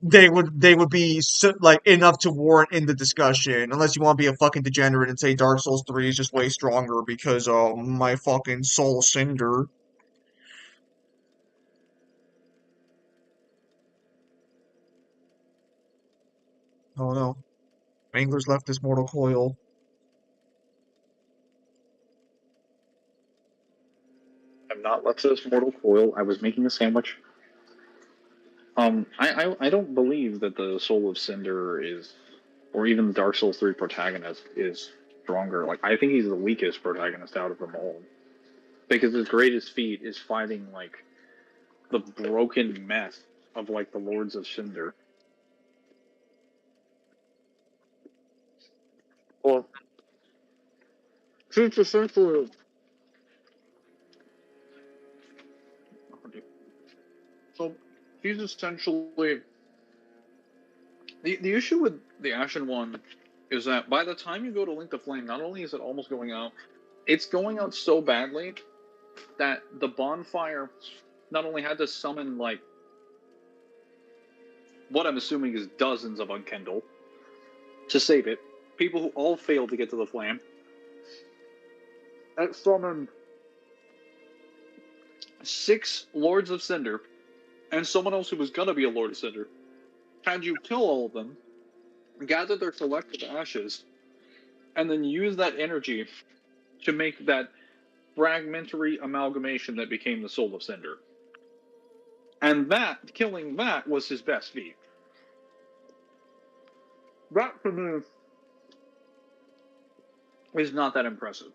Speaker 1: they would be so, like enough to warrant in the discussion, unless you want to be a fucking degenerate and say Dark Souls 3 is just way stronger because my fucking soul cinder. Oh no, Mangler's left this mortal coil.
Speaker 2: I'm not left to this mortal coil. I was making a sandwich. I don't believe that the Soul of Cinder is, or even the Dark Souls 3 protagonist is stronger. Like, I think he's the weakest protagonist out of them all. Because his greatest feat is fighting, like, the broken mess of, like, the Lords of Cinder. Well, he's essentially. So, he's essentially. The issue with the Ashen One is that by the time you go to Link the Flame, not only is it almost going out, it's going out so badly that the bonfire not only had to summon like what I'm assuming is dozens of unkindle to save it, people who all failed to get to the flame. It summoned 6 Lords of Cinder and someone else who was gonna be a Lord of Cinder. Had you kill all of them, gather their collective ashes, and then use that energy to make that fragmentary amalgamation that became the Soul of Cinder. And that, killing that, was his best feat. That, for me, is not that impressive.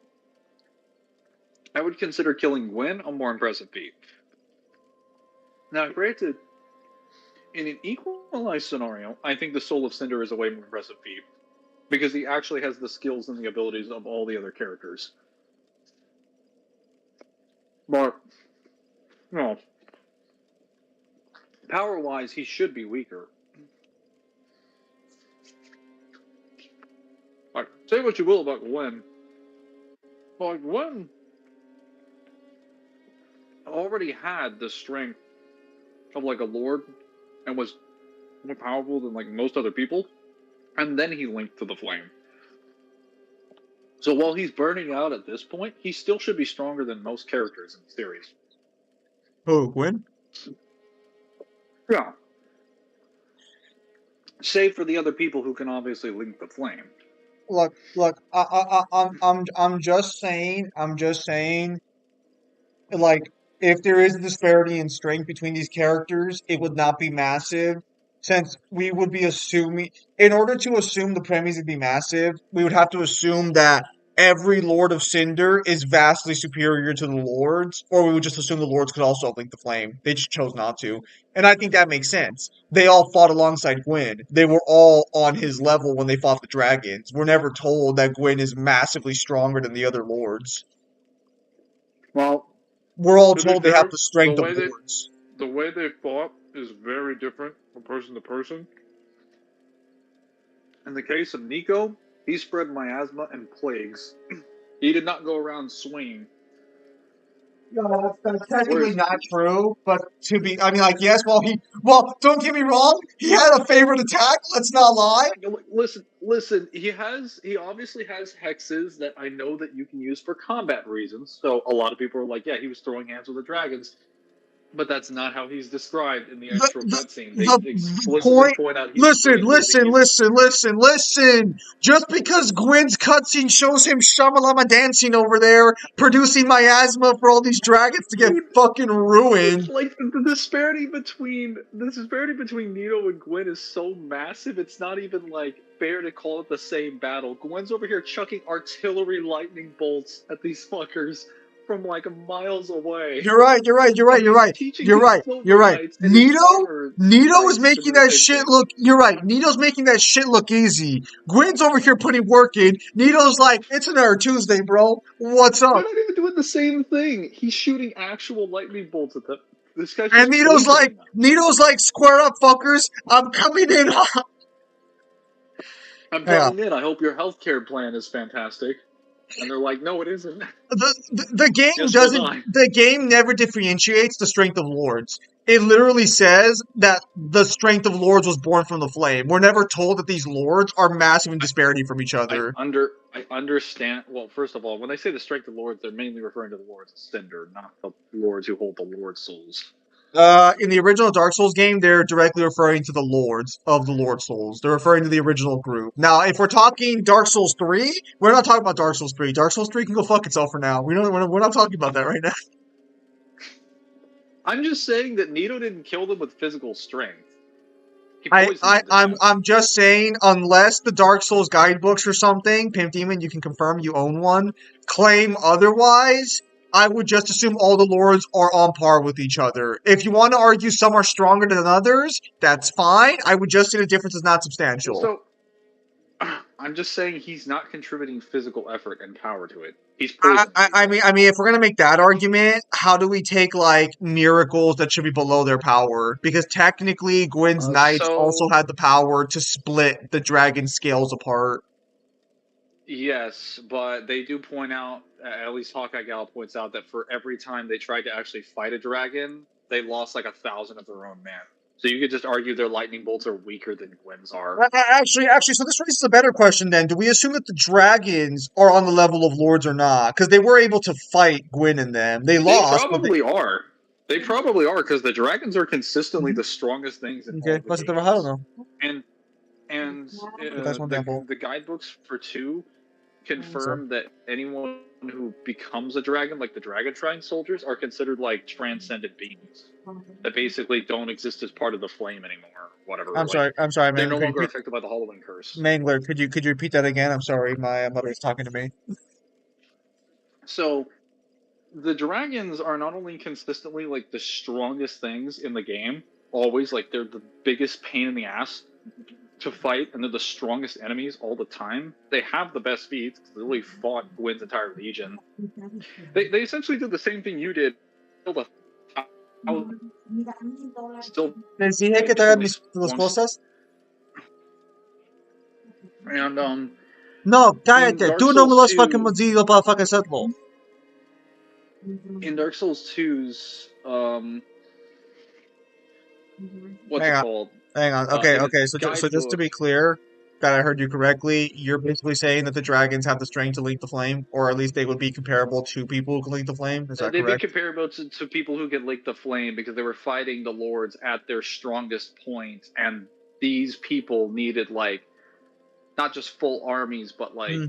Speaker 2: I would consider killing Gwyn a more impressive feat. Now, granted, In an equalized scenario, I think the Soul of Cinder is a way more impressive feat because he actually has the skills and the abilities of all the other characters. But no, power-wise, he should be weaker. Like, say what you will about Gwen, but Gwen already had the strength of like a lord and was more powerful than like most other people, and then he linked to the flame. So while he's burning out at this point, he still should be stronger than most characters in the series.
Speaker 1: Who, Gwyn?
Speaker 2: Yeah. Save for the other people who can obviously link the flame.
Speaker 1: Look. I'm just saying. Like, if there is a disparity in strength between these characters, it would not be massive, since we would be assuming, in order to assume the premies would be massive, we would have to assume that every Lord of Cinder is vastly superior to the Lords, or we would just assume the Lords could also link the flame. They just chose not to. And I think that makes sense. They all fought alongside Gwyn. They were all on his level when they fought the dragons. We're never told that Gwyn is massively stronger than the other Lords.
Speaker 2: Well,
Speaker 1: We're all
Speaker 2: to be
Speaker 1: told they have
Speaker 2: fair,
Speaker 1: the strength of Lords.
Speaker 2: the way they fought is very different from person to person. In the case of Nico, he spread miasma and plagues. He did not go around swinging.
Speaker 1: No, that's technically
Speaker 2: Whereas,
Speaker 1: not true, but I mean, like, yes, don't get me wrong, he had a favorite attack, let's not lie.
Speaker 2: listen, he obviously has hexes that I know that you can use for combat reasons. So a lot of people are like, yeah, he was throwing hands with the dragons. But that's not how he's described in the
Speaker 1: The,
Speaker 2: actual
Speaker 1: the,
Speaker 2: cutscene. They
Speaker 1: the
Speaker 2: explicitly
Speaker 1: point,
Speaker 2: point out he's
Speaker 1: listen,
Speaker 2: bringing living
Speaker 1: listen,
Speaker 2: units.
Speaker 1: listen, listen, listen. Just because Gwyn's cutscene shows him shamalama dancing over there, producing miasma for all these dragons to get
Speaker 2: Dude,
Speaker 1: fucking ruined.
Speaker 2: like the disparity between Nito and Gwen is so massive. It's not even like fair to call it the same battle. Gwen's over here chucking artillery lightning bolts at these fuckers from like miles away,
Speaker 1: You're right, you're right, you're right,
Speaker 2: and
Speaker 1: you're
Speaker 2: he's
Speaker 1: right,
Speaker 2: teaching
Speaker 1: you're
Speaker 2: his
Speaker 1: right, you're
Speaker 2: silver
Speaker 1: right.
Speaker 2: knights and his
Speaker 1: Nito?
Speaker 2: armor
Speaker 1: Nito is
Speaker 2: knights to
Speaker 1: making
Speaker 2: do the
Speaker 1: that
Speaker 2: same
Speaker 1: shit
Speaker 2: thing.
Speaker 1: look, you're right, Nito's making that shit look easy. Gwen's over here putting work in. Nito's like, it's another Tuesday, bro. What's
Speaker 2: They're
Speaker 1: up?
Speaker 2: not even doing the same thing. He's shooting actual lightning bolts at them. This guy's
Speaker 1: And
Speaker 2: just poisoning them.
Speaker 1: Nito's like, square up, fuckers. I'm coming in hot.
Speaker 2: I'm
Speaker 1: Yeah.
Speaker 2: coming in. I hope your healthcare plan is fantastic. And they're like, no, it isn't.
Speaker 1: The game
Speaker 2: Guess we'll
Speaker 1: doesn't,
Speaker 2: die.
Speaker 1: the game never differentiates the strength of lords. It literally says that the strength of lords was born from the flame. We're never told that these lords are massive in disparity from each other.
Speaker 2: I understand. Well, first of all, when they say the strength of lords, they're mainly referring to the lords of Cinder, not the lords who hold the Lord souls.
Speaker 1: In the original Dark Souls game, they're directly referring to the lords of the Lord Souls. They're referring to the original group. Now, if we're talking Dark Souls 3, we're not talking about Dark Souls 3. Dark Souls 3 can go fuck itself for now. We're not talking about that right now.
Speaker 2: I'm just saying that Nito didn't kill them with physical strength. He poisoned them to death.
Speaker 1: I'm just saying, unless the Dark Souls guidebooks or something, Pimp Demon, you can confirm you own one, claim otherwise, I would just assume all the lords are on par with each other. If you want to argue some are stronger than others, that's fine. I would just say the difference is not substantial.
Speaker 2: So, I'm just saying he's not contributing physical effort and power to it. He's poisoning people.
Speaker 1: I mean, if we're gonna make that argument, how do we take like miracles that should be below their power? Because technically, Gwyn's knights also
Speaker 2: So
Speaker 1: had the power to split the dragon scales apart.
Speaker 2: yes, but they do point out, at least Hawkeye Gal points out, that for every time they tried to actually fight a dragon, they lost like 1,000 of their own men. So you could just argue their lightning bolts are weaker than Gwen's are.
Speaker 1: Actually, so this raises a better question then. Do we assume that the dragons are on the level of lords or not? Because they were able to fight Gwyn and them. They
Speaker 2: They
Speaker 1: lost, but they.
Speaker 2: probably are. They probably are because the dragons are consistently the strongest things in
Speaker 1: Okay,
Speaker 2: all the
Speaker 1: pasa trabajado,
Speaker 2: games.
Speaker 1: no?
Speaker 2: And and
Speaker 1: Que estás con tiempo.
Speaker 2: the guidebooks for 2
Speaker 1: So,
Speaker 2: confirm that anyone who becomes a dragon, like the Dragon Shrine soldiers, are considered like transcendent beings that basically don't exist as part of the flame anymore. Whatever, like
Speaker 1: I'm sorry,
Speaker 2: they're
Speaker 1: man.
Speaker 2: no longer affected by the Halloween curse.
Speaker 1: Mangler, could you repeat that again? I'm sorry, my mother's talking to me.
Speaker 2: So the dragons are not only consistently like the strongest things in the game, always. Like, they're the biggest pain in the ass to fight, and they're the strongest enemies all the time. They have the best feats because they really fought Gwyn's entire legion. They essentially did the same thing you did. Killed still
Speaker 1: Les dije que
Speaker 2: like
Speaker 1: traigan
Speaker 2: extremely
Speaker 1: las
Speaker 2: strong.
Speaker 1: cosas.
Speaker 2: And
Speaker 1: No,
Speaker 2: in
Speaker 1: cállate.
Speaker 2: Dark
Speaker 1: Tú no me
Speaker 2: Souls
Speaker 1: los fucking
Speaker 2: 2,
Speaker 1: mozillo para fucking hacerlo.
Speaker 2: in Dark Souls 2's what's
Speaker 1: Hang
Speaker 2: it
Speaker 1: on.
Speaker 2: called?
Speaker 1: Hang on. Okay,
Speaker 2: In its
Speaker 1: okay. So just to
Speaker 2: guidebook,
Speaker 1: be clear, that I heard you correctly, you're basically saying that the dragons have the strength to link the flame, or at least they would be comparable to people who can link the flame. Is that
Speaker 2: they'd be
Speaker 1: correct?
Speaker 2: comparable to people who could lick the flame because they were fighting the lords at their strongest point, and these people needed like not just full armies, but like
Speaker 1: Hmm.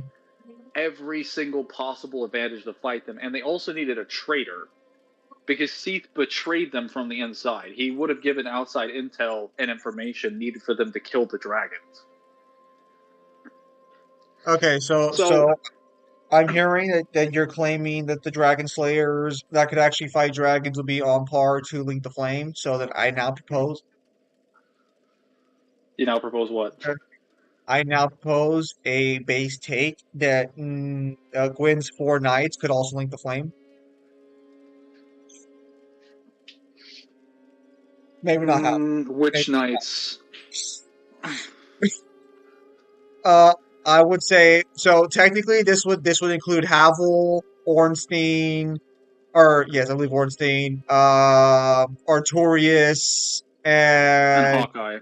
Speaker 2: every single possible advantage to fight them, and they also needed a traitor because Seath betrayed them from the inside. He would have given outside intel and information needed for them to kill the dragons.
Speaker 1: Okay, so
Speaker 2: So
Speaker 1: I'm hearing that you're claiming that the dragon slayers that could actually fight dragons would be on par to link the flame. So that I now propose.
Speaker 2: you now propose what?
Speaker 1: I now propose a base take that Gwyn's four knights could also link the flame. Maybe not half. Maybe
Speaker 2: Which
Speaker 1: not
Speaker 2: knights?
Speaker 1: half. I would say so. Technically, this would include Havel, Ornstein, or yes, I believe Ornstein, Artorias,
Speaker 2: And
Speaker 1: and
Speaker 2: Hawkeye.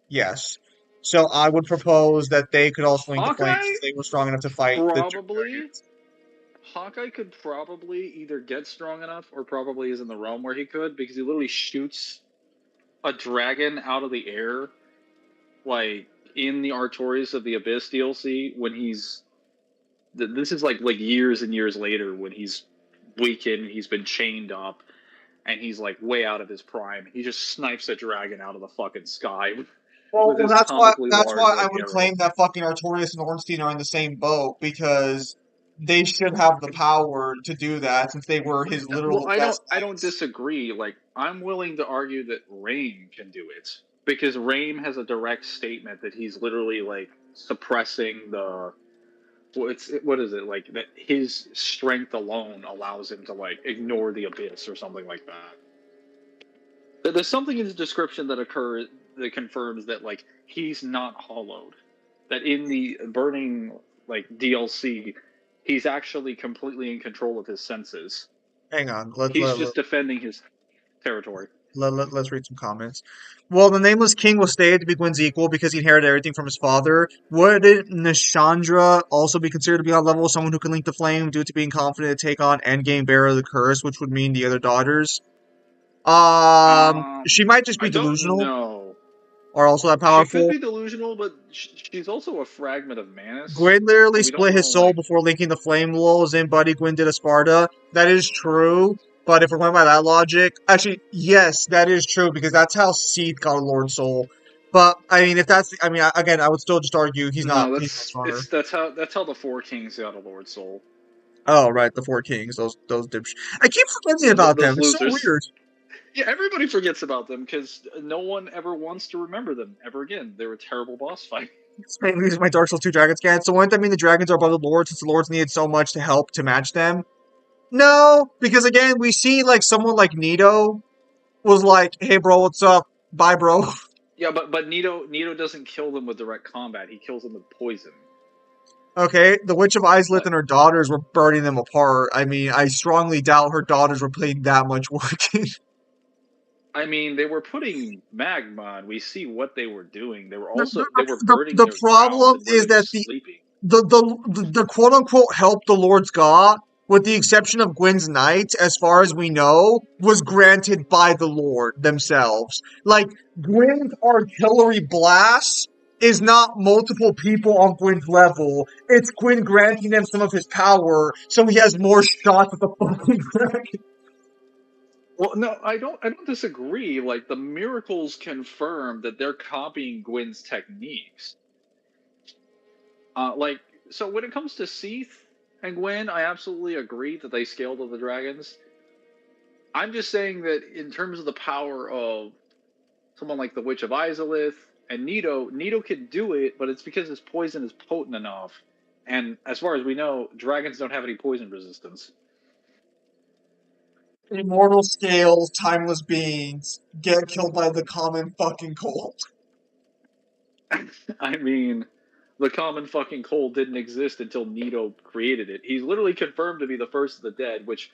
Speaker 1: yes. So I would propose that they could also link the flame
Speaker 2: Hawkeye
Speaker 1: since they were strong enough to fight the
Speaker 2: probably.
Speaker 1: dragons.
Speaker 2: Hawkeye could probably either get strong enough or probably is in the realm where he could because he literally shoots a dragon out of the air, like in the Artorias of the Abyss DLC when he's. This is like years and years later when he's weakened, he's been chained up, and he's like way out of his prime. He just snipes a dragon out of the fucking sky with
Speaker 1: Well,
Speaker 2: his
Speaker 1: that's why
Speaker 2: comically
Speaker 1: that's
Speaker 2: large
Speaker 1: why I
Speaker 2: like
Speaker 1: would
Speaker 2: arrow.
Speaker 1: claim that fucking Artorias and Ornstein are in the same boat because they should have the power to do that since they were his
Speaker 2: Well,
Speaker 1: literal
Speaker 2: I don't
Speaker 1: best
Speaker 2: I don't
Speaker 1: knights.
Speaker 2: disagree. Like I'm willing to argue that Rain can do it because Rain has a direct statement that he's literally like suppressing the what is it like that his strength alone allows him to like ignore the abyss or something like that. There's something in his description that occurs that confirms that like he's not hollowed. That in the burning like DLC, he's actually completely in control of his senses.
Speaker 1: Hang on,
Speaker 2: He's just defending his territory.
Speaker 1: let's read some comments. Well, the nameless king will stay to be Gwyn's equal because he inherited everything from his father. Would Nishandra also be considered to be on level with someone who can link the flame due to being confident to take on endgame bearer of the curse, which would mean the other daughters? She might just be
Speaker 2: I don't
Speaker 1: delusional
Speaker 2: know.
Speaker 1: or also that
Speaker 2: She could
Speaker 1: powerful.
Speaker 2: be delusional, but she's also a fragment of Manus,
Speaker 1: Gwyn literally
Speaker 2: so we don't
Speaker 1: split
Speaker 2: know
Speaker 1: his soul
Speaker 2: like.
Speaker 1: before linking the flame lulls in Buddy Gwyn did a Sparta. That is true, but if we're going by that logic, actually, yes, that is true because that's how Seath got a Lord Soul. But I mean, if that's, I mean, again, I would still just argue
Speaker 2: No,
Speaker 1: he's not stronger.
Speaker 2: that's how the Four Kings got a Lord Soul.
Speaker 1: Oh, right, the Four Kings, those dipsh. I keep forgetting about them.
Speaker 2: Those
Speaker 1: It's so
Speaker 2: losers.
Speaker 1: weird.
Speaker 2: Yeah, everybody forgets about them because no one ever wants to remember them ever again. They were a terrible boss fight.
Speaker 1: These are my Dark Souls 2 Dragon scans. So wouldn't that mean the dragons are above the lords since the lords needed so much to help to match them? No, because again, we see like someone like Nito was like, "Hey, bro, what's up? Bye, bro."
Speaker 2: Yeah, but Nito doesn't kill them with direct combat. He kills them with poison.
Speaker 1: Okay, the Witch of Islith
Speaker 2: Like
Speaker 1: and her daughters were burning them apart. I mean, I strongly doubt her daughters were putting that much work in.
Speaker 2: I mean, they were putting magma, and we see what they were doing.
Speaker 1: The,
Speaker 2: They were
Speaker 1: the,
Speaker 2: burning
Speaker 1: the
Speaker 2: their grounds,
Speaker 1: problem
Speaker 2: and where
Speaker 1: is
Speaker 2: they were
Speaker 1: that
Speaker 2: sleeping.
Speaker 1: the quote unquote help the Lords got, with the exception of Gwyn's Knights, as far as we know, was granted by the Lord themselves. Like, Gwyn's artillery blast is not multiple people on Gwyn's level. It's Gwyn granting them some of his power so he has more shots at the fucking dragon.
Speaker 2: Well, no, I don't disagree. Like the miracles confirm that they're copying Gwyn's techniques. Like so, when it comes to Seath and Gwyn, I absolutely agree that they scaled to the dragons. I'm just saying that in terms of the power of someone like the Witch of Izalith, and Nito. Nito can do it, but it's because his poison is potent enough. And as far as we know, dragons don't have any poison resistance.
Speaker 1: Immortal scales, timeless beings, get killed by the common fucking cold.
Speaker 2: I mean, the common fucking cold didn't exist until Nito created it. He's literally confirmed to be the first of the dead, which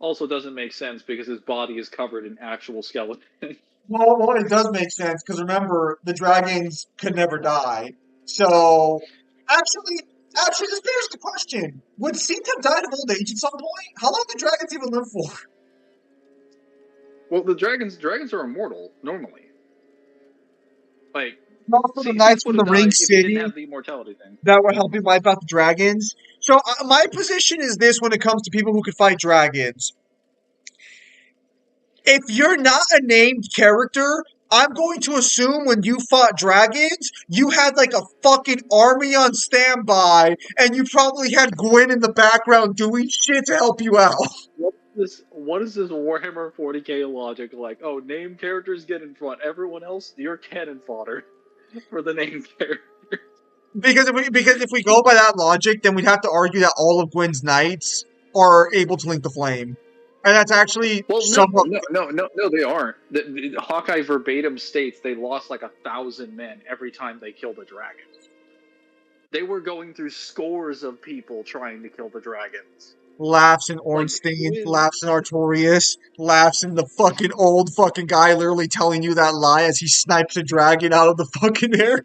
Speaker 2: also doesn't make sense because his body is covered in actual skeleton.
Speaker 1: Well, it does make sense because remember the dragons could never die. So, actually, this bears the question: would Seath have died of old age at some point? How long do dragons even live for?
Speaker 2: Well, the dragons are immortal normally. Like,
Speaker 1: Also, the
Speaker 2: Seath
Speaker 1: knights
Speaker 2: would
Speaker 1: from
Speaker 2: have
Speaker 1: the Ring
Speaker 2: died if he didn't
Speaker 1: City
Speaker 2: have the immortality thing.
Speaker 1: that were helping wipe out the dragons. So, my position is this: when it comes to people who could fight dragons, if you're not a named character, I'm going to assume when you fought dragons, you had like a fucking army on standby, and you probably had Gwyn in the background doing shit to help you out.
Speaker 2: What is this Warhammer 40k logic like? Oh, name characters get in front. Everyone else, you're cannon fodder for the name character.
Speaker 1: Because if we go by that logic, then we'd have to argue that all of Gwyn's knights are able to link the flame, and that's actually
Speaker 2: Well,
Speaker 1: somewhat.
Speaker 2: no, they aren't. Hawkeye verbatim states they lost like 1,000 men every time they killed a dragon. They were going through scores of people trying to kill the dragons.
Speaker 1: Laughs in
Speaker 2: Like,
Speaker 1: Ornstein, laughs in Artorias, laughs in the fucking old fucking guy literally telling you that lie as he snipes a dragon out of the fucking air.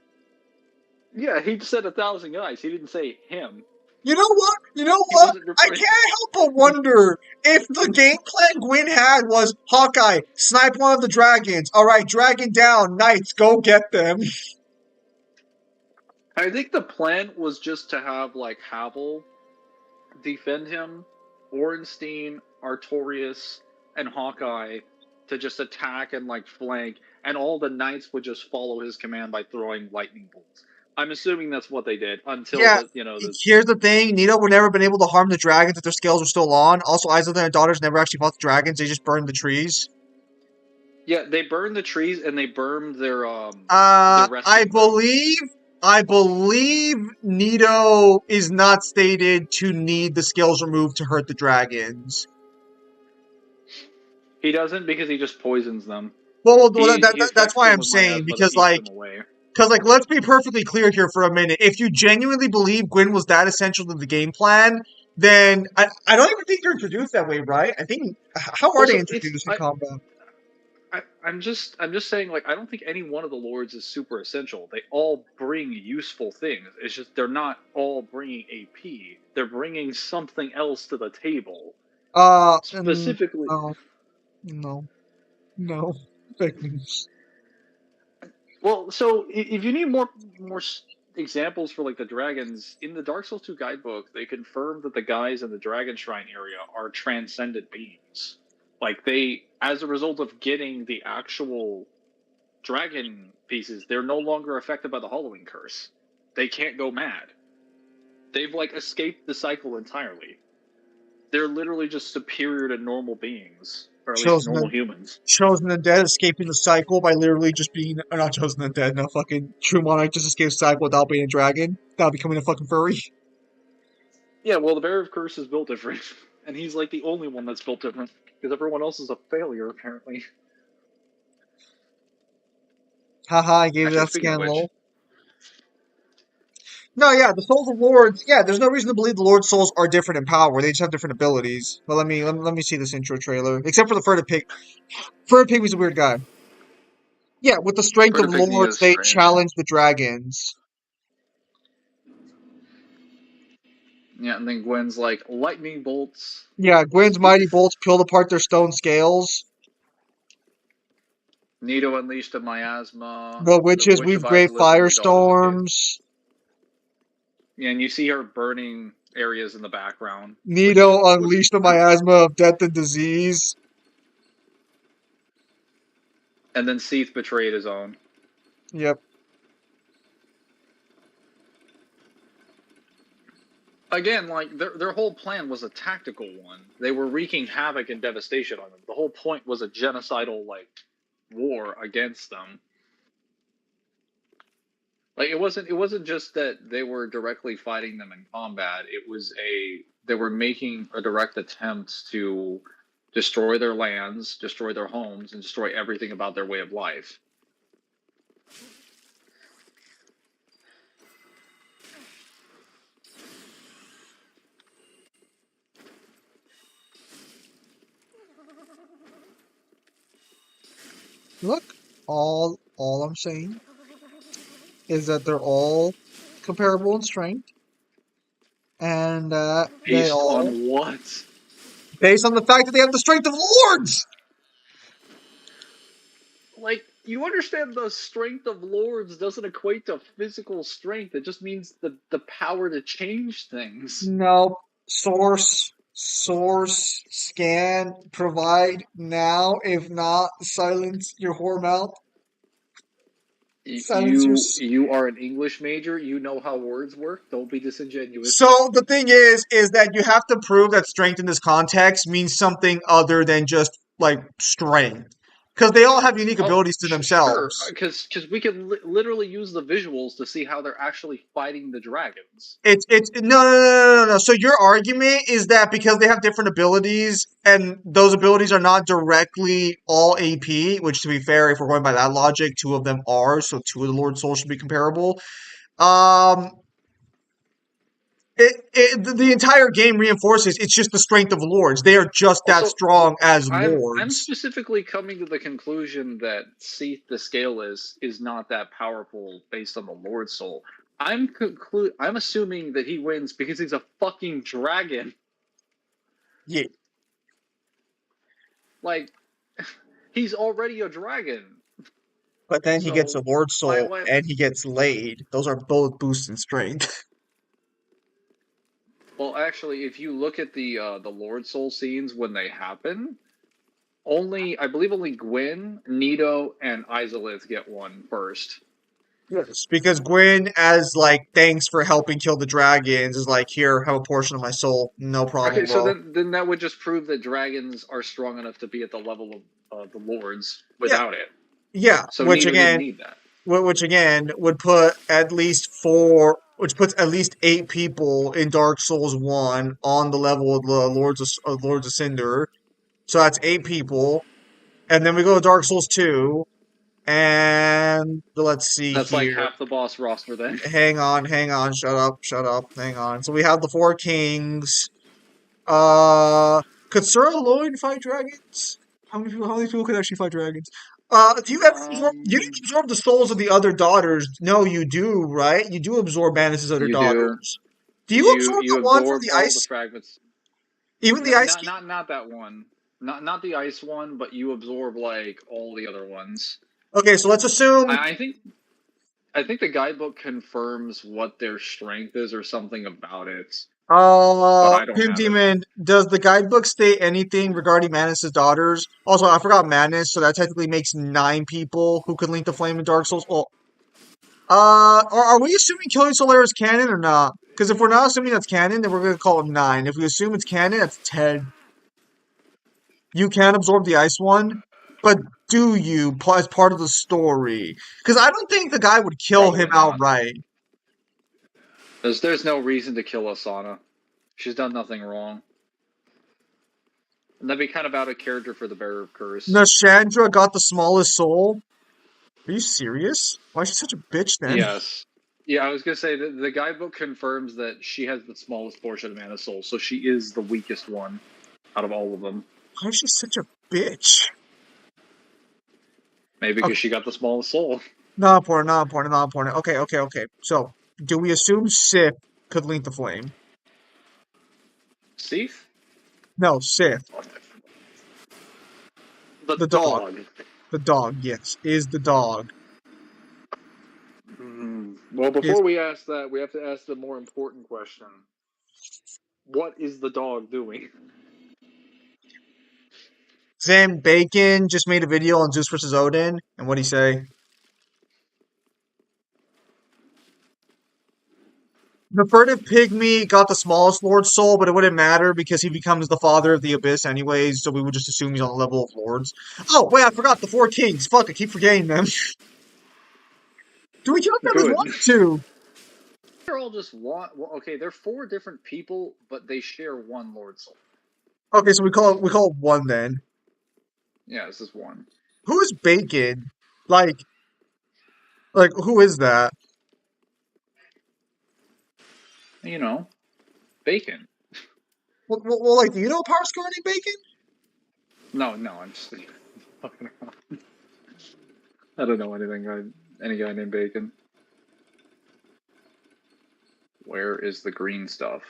Speaker 2: yeah, he said 1,000 guys. He didn't say him.
Speaker 1: You know what? You know
Speaker 2: He
Speaker 1: what?
Speaker 2: wasn't
Speaker 1: I
Speaker 2: referring.
Speaker 1: can't help but wonder if the game plan Gwyn had was Hawkeye, snipe one of the dragons. Alright, dragon down, knights, go get them.
Speaker 2: I think the plan was just to have like Havel defend him, Ornstein, Artorias, and Hawkeye to just attack and like flank, and all the knights would just follow his command by throwing lightning bolts. I'm assuming that's what they did until
Speaker 1: Yeah,
Speaker 2: the
Speaker 1: here's the thing. Nito would never been able to harm the dragons if their scales were still on. Also, Isla and her daughters never actually fought the dragons. They just burned the trees.
Speaker 2: yeah, they burned the trees and they burned their
Speaker 1: Uh, I
Speaker 2: resting ground.
Speaker 1: believe, I believe Nito is not stated to need the scales removed to hurt the dragons.
Speaker 2: He doesn't because he just poisons them. He
Speaker 1: That's
Speaker 2: affects
Speaker 1: why
Speaker 2: them
Speaker 1: I'm
Speaker 2: with
Speaker 1: saying
Speaker 2: miasma that
Speaker 1: because
Speaker 2: eats them away.
Speaker 1: let's be perfectly clear here for a minute. If you genuinely believe Gwyn was that essential to the game plan, then I don't even think they're introduced that way, right? I think how are they
Speaker 2: Also, it's
Speaker 1: introduced in combat?
Speaker 2: I'm just saying, like, I don't think any one of the lords is super essential. They all bring useful things. It's just they're not all bringing AP. They're bringing something else to the table. Specifically,
Speaker 1: No, no, no, fake news.
Speaker 2: well, so if you need more examples for like the dragons in the Dark Souls 2 guidebook, they confirm that the guys in the Dragon Shrine area are transcendent beings. Like they, as a result of getting the actual dragon pieces, they're no longer affected by the Hollowing curse. They can't go mad. They've like escaped the cycle entirely. They're literally just superior to normal beings, or at least
Speaker 1: Chosen
Speaker 2: normal
Speaker 1: the
Speaker 2: humans.
Speaker 1: Chosen the Dead escaping the cycle by literally just being not Chosen the Dead, no fucking True Monarch just escapes the cycle without being a dragon, without becoming a fucking furry.
Speaker 2: Yeah, well, the Bearer of Curse is built different, and he's like the only one that's built different because everyone else is a failure apparently.
Speaker 1: Haha, I gave you
Speaker 2: Actually,
Speaker 1: that
Speaker 2: speaking of
Speaker 1: scan
Speaker 2: which,
Speaker 1: lol. No, yeah, the souls of lords. Yeah, there's no reason to believe the lord's souls are different in power. They just have different abilities. But let me see this intro trailer. Except for the furtive pig. Furtive pig was a weird guy. Yeah, with the strength of
Speaker 2: Furtive Pygmy
Speaker 1: lords,
Speaker 2: is
Speaker 1: they
Speaker 2: strange.
Speaker 1: challenge the dragons.
Speaker 2: Yeah, and then Gwen's like lightning bolts,
Speaker 1: Yeah, Gwyn's mighty
Speaker 2: Seath,
Speaker 1: bolts peeled apart their stone scales.
Speaker 2: Nito unleashed a miasma,
Speaker 1: The
Speaker 2: the
Speaker 1: witches
Speaker 2: Witch of
Speaker 1: weave great
Speaker 2: Izalith and the Daughters of Gaia.
Speaker 1: firestorms.
Speaker 2: Yeah, and you see her burning areas in the background, which
Speaker 1: Nito
Speaker 2: was
Speaker 1: unleashed the miasma of death and disease.
Speaker 2: and then Seath betrayed his own.
Speaker 1: Yep.
Speaker 2: Again, like their whole plan was a tactical one. They were wreaking havoc and devastation on them. The whole point was a genocidal like war against them. Like it wasn't just that they were directly fighting them in combat. They were making a direct attempt to destroy their lands, destroy their homes, and destroy everything about their way of life.
Speaker 1: Look, all I'm saying is that they're all comparable in strength, and they
Speaker 2: Based
Speaker 1: all,
Speaker 2: on what?
Speaker 1: based on the fact that they have the strength of lords.
Speaker 2: Like, you understand the strength of lords doesn't equate to physical strength. It just means the power to change things.
Speaker 1: No, source, scan, provide now. If not, silence your whore mouth. Silence your.
Speaker 2: You are an English major. You know how words work. Don't be disingenuous.
Speaker 1: So the thing is that you have to prove that strength in this context means something other than just like strength, because they all have unique
Speaker 2: Oh,
Speaker 1: abilities to
Speaker 2: sure,
Speaker 1: themselves.
Speaker 2: because we can literally use the visuals to see how they're actually fighting the dragons.
Speaker 1: It's no. So your argument is that because they have different abilities and those abilities are not directly all AP, which to be fair, if we're going by that logic, two of them are, so two of the Lord Souls should be comparable. Um, the entire game reinforces it's just the strength of lords. They are just that
Speaker 2: Also,
Speaker 1: strong as
Speaker 2: I'm
Speaker 1: lords.
Speaker 2: specifically coming to the conclusion that Seath the Scaleless is not that powerful based on the Lord Soul. I'm assuming that he wins because he's a fucking dragon.
Speaker 1: Yeah,
Speaker 2: Like, he's already a dragon.
Speaker 1: but then he gets a
Speaker 2: So
Speaker 1: Lord
Speaker 2: why
Speaker 1: Soul
Speaker 2: why
Speaker 1: and he gets laid. Those are both boosts in strength.
Speaker 2: well, actually, if you look at the Lord Soul scenes when they happen, I believe only Gwyn, Nito, and Izalith get one first.
Speaker 1: Yes, because Gwyn, as like thanks for helping kill the dragons, is like, here, have a portion of my soul. No problem,
Speaker 2: Okay, so
Speaker 1: bro.
Speaker 2: then that would just prove that dragons are strong enough to be at the level of the lords
Speaker 1: Yeah,
Speaker 2: without it.
Speaker 1: yeah.
Speaker 2: So Nito didn't need that.
Speaker 1: Which again would put at least four, which puts at least 8 people in Dark Souls 1 on the level of the Lords of Cinder. So that's 8 people, and then we go to Dark Souls 2, and let's see
Speaker 2: That's like
Speaker 1: here.
Speaker 2: half the boss roster then.
Speaker 1: Hang on, shut up, hang on. So we have the four kings. Could Sir Lloyd fight dragons? How many people could actually fight dragons? Do you ever absorb, you didn't absorb the souls of the other daughters? No, you do, right? You do absorb Manus' other
Speaker 2: You do.
Speaker 1: daughters. Do you absorb
Speaker 2: You
Speaker 1: the one from
Speaker 2: absorb
Speaker 1: the
Speaker 2: all the
Speaker 1: ice,
Speaker 2: fragments.
Speaker 1: even the ice king?
Speaker 2: Not that one. Not the ice one, but you absorb like all the other ones.
Speaker 1: Okay, so let's assume.
Speaker 2: I think the guidebook confirms what their strength is or something about it, but I don't
Speaker 1: Pim
Speaker 2: have it.
Speaker 1: Demon, does the guidebook state anything regarding Manus' daughters? Also, I forgot Manus, so that technically makes 9 people who could link the flame in Dark Souls. Well, are we assuming Killing Solaire is canon or not? Because if we're not assuming that's canon, then we're going to call it 9. If we assume it's canon, that's 10. You can absorb the ice one, but do you as part of the story? Because I don't think the guy would kill him
Speaker 2: Probably not.
Speaker 1: outright.
Speaker 2: There's no reason to kill Asana. She's done nothing wrong. And that'd be kind of out of character for the Bearer of Curse.
Speaker 1: Nashandra got the smallest soul. Are you serious? Why is she such a bitch then?
Speaker 2: Yes. Yeah, I was gonna say that the guidebook confirms that she has the smallest portion of Mana Soul, so she is the weakest one out of all of them.
Speaker 1: Why is she such a bitch?
Speaker 2: Maybe
Speaker 1: Okay,
Speaker 2: because she got the smallest soul.
Speaker 1: not important, not important, not important. Okay. So, do we assume Sif could link the flame?
Speaker 2: Steve?
Speaker 1: No, Sif.
Speaker 2: The
Speaker 1: The dog.
Speaker 2: dog.
Speaker 1: The dog, yes. Is the dog.
Speaker 2: Well,
Speaker 1: Is
Speaker 2: before we ask that, we have to ask the more important question. What is the dog doing?
Speaker 1: Sam Bacon just made a video on Zeus versus Odin, and what'd he say? The furtive pygmy got the smallest Lord Soul, but it wouldn't matter because he becomes the father of the Abyss anyways, so we would just assume he's on the level of Lords. Oh, wait, I forgot the four kings. Fuck, I keep forgetting them. Do we count them as one
Speaker 2: Good.
Speaker 1: or two?
Speaker 2: They're all just one. Well, okay, they're four different people, but they share one Lord Soul.
Speaker 1: Okay, so we call it one then.
Speaker 2: Yeah, this is one.
Speaker 1: Who is Bacon? Like who is that?
Speaker 2: You know, Bacon.
Speaker 1: Well, like, do you know a power score named Bacon?
Speaker 2: No, I'm just fucking around. I don't know any guy named Bacon. Where is the green stuff?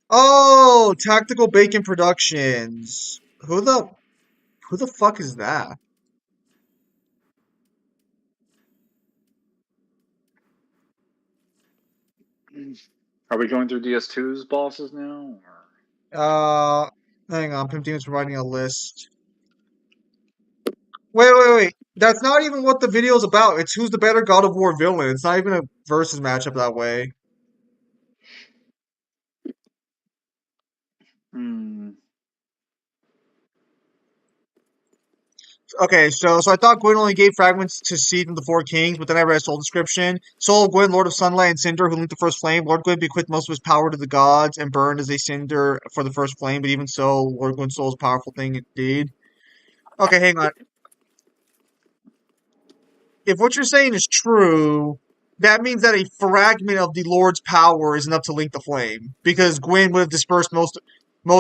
Speaker 1: Oh, Tactical Bacon Productions. Who the fuck is that?
Speaker 2: Are we going through DS2's bosses now? Or...
Speaker 1: Uh, Hang on, Pimp Demon's providing a list. Wait. That's not even what the video's about. It's who's the better God of War villain. It's not even a versus matchup that way.
Speaker 2: Hmm.
Speaker 1: Okay, so I thought Gwyn only gave fragments to Seed and the Four Kings, but then I read Soul Description. Soul of Gwyn, Lord of Sunlight and Cinder, who linked the first flame. Lord Gwyn bequeathed most of his power to the gods and burned as a cinder for the first flame, but even so, Lord Gwyn's soul is a powerful thing indeed. Okay, hang on. If what you're saying is true, that means that a fragment of the Lord's power is enough to link the flame, because Gwyn would have dispersed most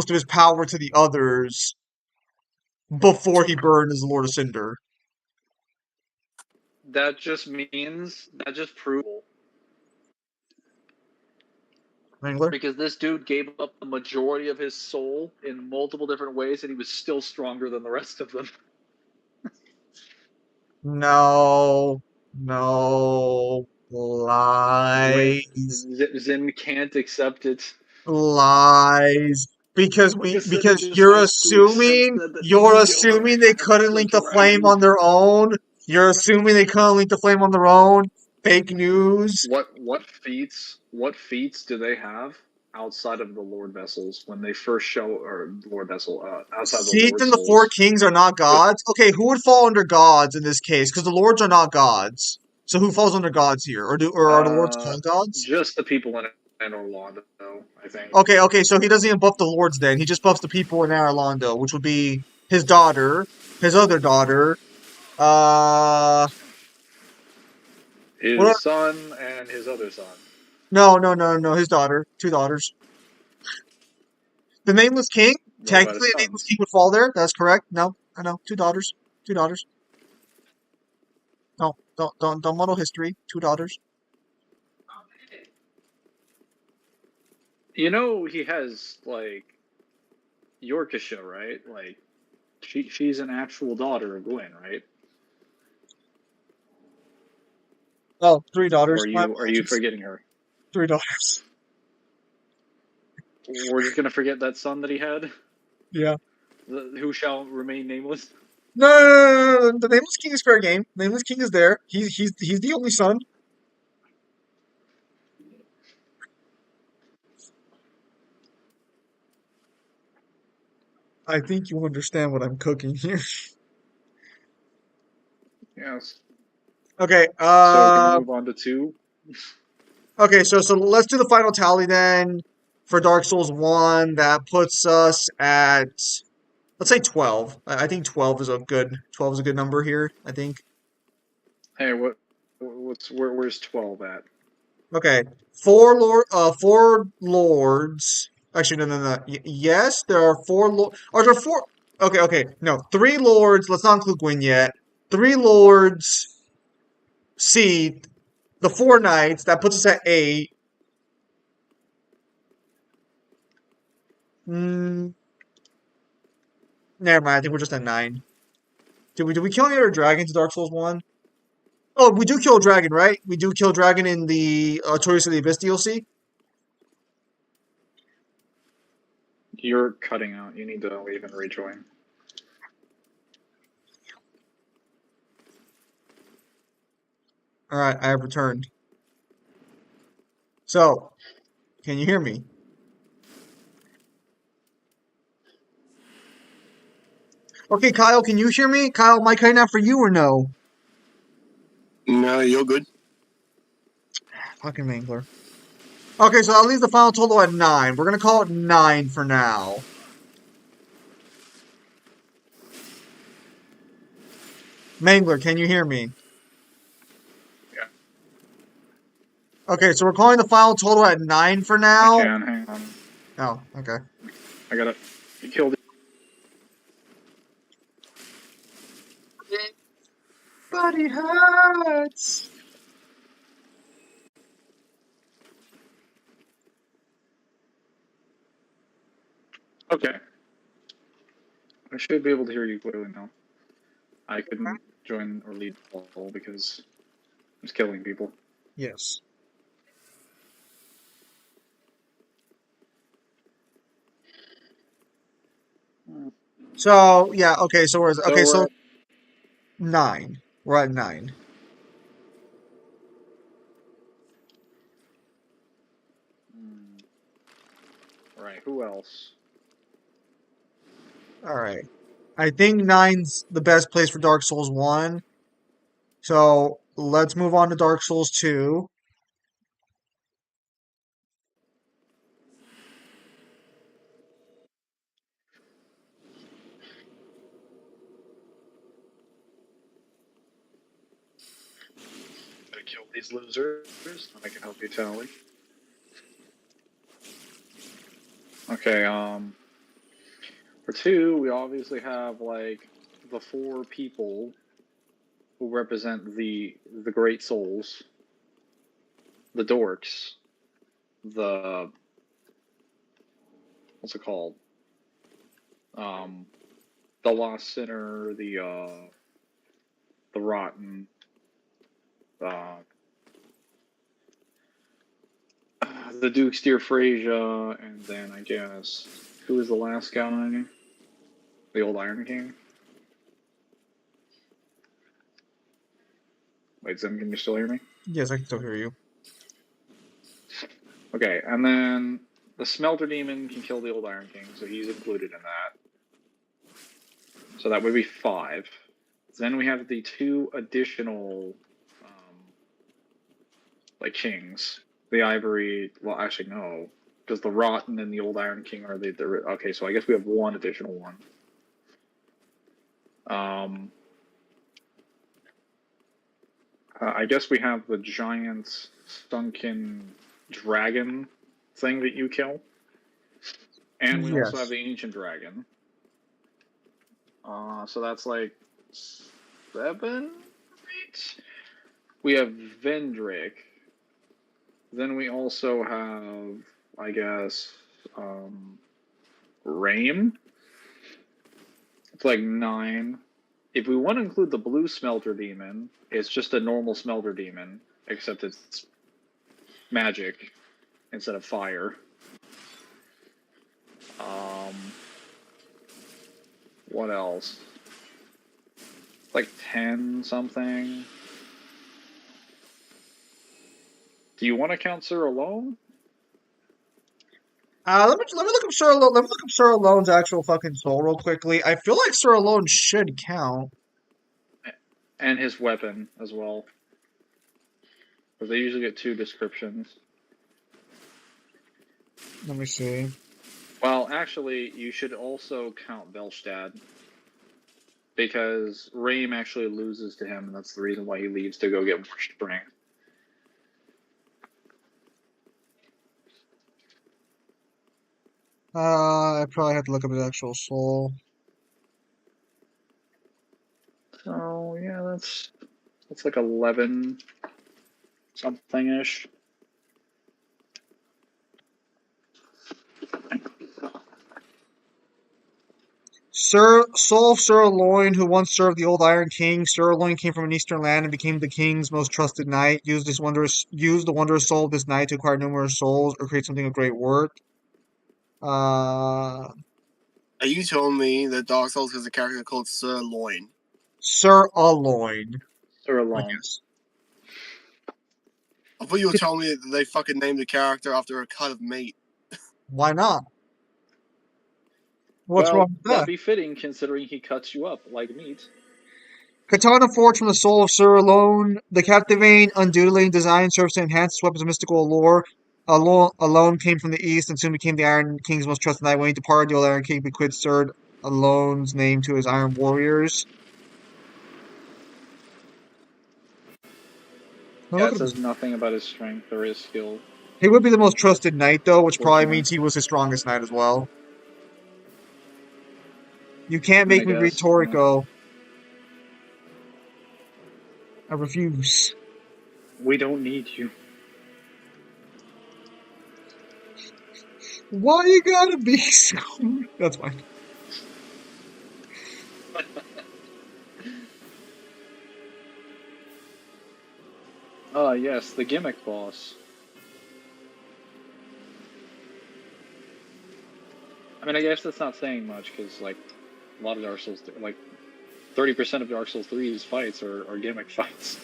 Speaker 1: of his power to the others before he burned as the Lord of Cinder.
Speaker 2: That just proves
Speaker 1: Mangler?
Speaker 2: because this dude gave up the majority of his soul in multiple different ways, and he was still stronger than the rest of them.
Speaker 1: No, no,
Speaker 2: Wait,
Speaker 1: lies,
Speaker 2: Zim can't accept it.
Speaker 1: lies.
Speaker 2: He
Speaker 1: Because
Speaker 2: just has to accept that
Speaker 1: you're
Speaker 2: you don't
Speaker 1: assuming they
Speaker 2: have
Speaker 1: couldn't
Speaker 2: the
Speaker 1: link the flame on
Speaker 2: dragon.
Speaker 1: their own. You're assuming they couldn't link the flame on their own. Fake news.
Speaker 2: What feats do they have outside of the Lord vessels when they first show or Lord vessel outside of the
Speaker 1: Seath
Speaker 2: Lord
Speaker 1: and the four
Speaker 2: souls?
Speaker 1: kings are not
Speaker 2: There's
Speaker 1: gods. Okay, who would fall under gods in this case? Because the lords are not gods. So who falls under gods here? Or are the lords
Speaker 2: uh
Speaker 1: called gods?
Speaker 2: just the people in Orlando, I think.
Speaker 1: Okay, so he doesn't even buff the lords then. He just buffs the people in Arlondo, which would be his daughter, his other daughter. Uh, what?
Speaker 2: His son and his other son.
Speaker 1: No. His daughter, two daughters. The nameless king.
Speaker 2: What about his
Speaker 1: Technically, a nameless
Speaker 2: sons?
Speaker 1: king would fall there. That's correct. No, I know. Two daughters. Two daughters. No, don't muddle history. Two daughters.
Speaker 2: You know he has like Yorkshire, right? Like she's an actual daughter of Gwyn, right?
Speaker 1: Oh, three
Speaker 2: Or
Speaker 1: daughters.
Speaker 2: are
Speaker 1: My
Speaker 2: you
Speaker 1: apologies.
Speaker 2: forgetting her?
Speaker 1: Three daughters.
Speaker 2: We're just gonna forget that son that he had,
Speaker 1: Yeah.
Speaker 2: who shall remain nameless.
Speaker 1: No. The nameless king is fair game. Nameless king is there. He's the only son. I think you understand what I'm cooking here.
Speaker 2: Yes.
Speaker 1: Okay.
Speaker 2: So can we move on to two?
Speaker 1: Okay. So let's do the final tally then for Dark Souls 1. That puts us at, let's say 12. I think 12 is a good number here, I think.
Speaker 2: Hey, where's 12 at?
Speaker 1: Okay. Four lords. Actually, no. Yes, there are four lords. Are there four? Okay. No, three lords. Let's not include Gwyn yet. Three lords. See, the four knights. That puts us at eight. Mm, Never mind. I think we're just at nine. Did we kill any other dragons in Dark Souls 1? Oh, we do kill a dragon, right? We do kill a dragon in the Toys of the Abyss DLC.
Speaker 2: You're cutting out. You need to leave and rejoin.
Speaker 1: Alright, I have returned. So, can you hear me? Okay, Kyle, can you hear me? Kyle, am I cutting out for you or no?
Speaker 5: No, you're good.
Speaker 1: Fucking Mangler. Okay, so that leaves the final total at 9. We're gonna call it 9 for now. Mangler, can you hear me?
Speaker 2: Yeah,
Speaker 1: Okay, so we're calling the final total at 9 for
Speaker 2: I
Speaker 1: now.
Speaker 2: can. Hang on.
Speaker 1: Oh, okay.
Speaker 2: I gotta. You killed it.
Speaker 1: Body hurts.
Speaker 2: Okay. I should be able to hear you clearly now. I couldn't join or lead all because I was killing people.
Speaker 1: Yes. So, yeah, okay, so where's
Speaker 2: So
Speaker 1: okay,
Speaker 2: we're
Speaker 1: so
Speaker 2: at
Speaker 1: 9. We're at 9.
Speaker 2: right. Who else?
Speaker 1: Alright. I think 9's the best place for Dark Souls 1. So let's move on to Dark Souls 2.
Speaker 2: Gotta kill these losers. Then I can help you tally. Okay. For 2, we obviously have like the 4 people who represent the great souls, the dorks, the what's it called? Um, the lost sinner, the rotten, uh, the Duke's Dear Frasier, and then I guess who is the last guy? The old Iron King. Wait, Zim, can you still hear me?
Speaker 1: Yes, I can still hear you.
Speaker 2: Okay, and then the Smelter Demon can kill the old Iron King, so he's included in that. So that would be 5. Then we have the 2 additional, like kings. The Ivory. Well, actually no, because the Rotten and the old Iron King are the okay. So I guess we have 1 additional one. I guess we have the giant sunken dragon thing that you kill, and we also have
Speaker 1: Yes.
Speaker 2: the ancient dragon. So that's like 7, 8. We have Vendrick. Then we also have, I guess, Rame. It's like 9. If we want to include the blue smelter demon, it's just a normal smelter demon, except it's magic instead of fire. What else? Like 10 something. Do you want to count Sir alone?
Speaker 1: Let me look up let me look up Sir Alone's actual fucking soul real quickly. I feel like Sir Alone should count.
Speaker 2: And his weapon as well. Because they usually get 2 descriptions.
Speaker 1: Let me see.
Speaker 2: Well, actually, you should also count Velstad. Because Rame actually loses to him, and that's the reason why he leaves to go get more strength.
Speaker 1: I probably have to look up his actual soul.
Speaker 2: So yeah, that's like 11 something ish.
Speaker 1: Soul of Sir Aloyn, who once served the old Iron King. Sir Aloyn came from an eastern land and became the king's most trusted knight. Used the wondrous soul of this knight to acquire numerous souls or create something of great worth. Uh,
Speaker 5: Are you telling me that Dark Souls has a character called Sir Loin?
Speaker 1: Sir Aloyn,
Speaker 2: Or
Speaker 1: I
Speaker 2: alone.
Speaker 1: guess.
Speaker 5: I thought you were telling me that they fucking named the character after a cut of meat.
Speaker 1: Why not? What's wrong with
Speaker 2: that'd
Speaker 1: that?
Speaker 2: be fitting considering he cuts you up like meat.
Speaker 1: Katana forged from the soul of Sir alone. The captivating, undulating design serves to enhance its weapons of mystical allure. Alone came from the east and soon became the Iron King's most trusted knight. When he departed, the old Iron King bequeathed Sir Alone's name to his Iron Warriors. Now
Speaker 2: Yeah,
Speaker 1: look
Speaker 2: it
Speaker 1: at this.
Speaker 2: says nothing about his strength or his skill.
Speaker 1: He would be the most trusted knight, though, which probably
Speaker 2: Unfortunately.
Speaker 1: means he was his strongest knight as well. You can't
Speaker 2: I mean,
Speaker 1: make
Speaker 2: I
Speaker 1: me read
Speaker 2: guess. Yeah.
Speaker 1: Toriko. I refuse.
Speaker 2: We don't need you.
Speaker 1: Why you gotta be so... That's fine.
Speaker 2: Yes, the gimmick boss. I mean, I guess that's not saying much because, like, a lot of Dark Souls, like, 30% of Dark Souls 3's fights are gimmick fights.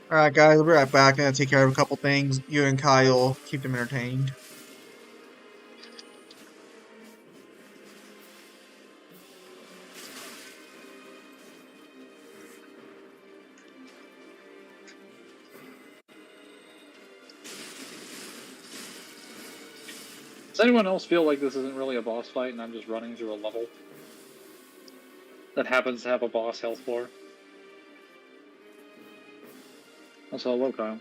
Speaker 1: Alright, guys, we'll be right back. I'm gonna take care of a couple things. You and Kyle keep them entertained.
Speaker 2: Does anyone else feel like this isn't really a boss fight and I'm just running through a level that happens to have a boss health bar? Also, hello, Kyle.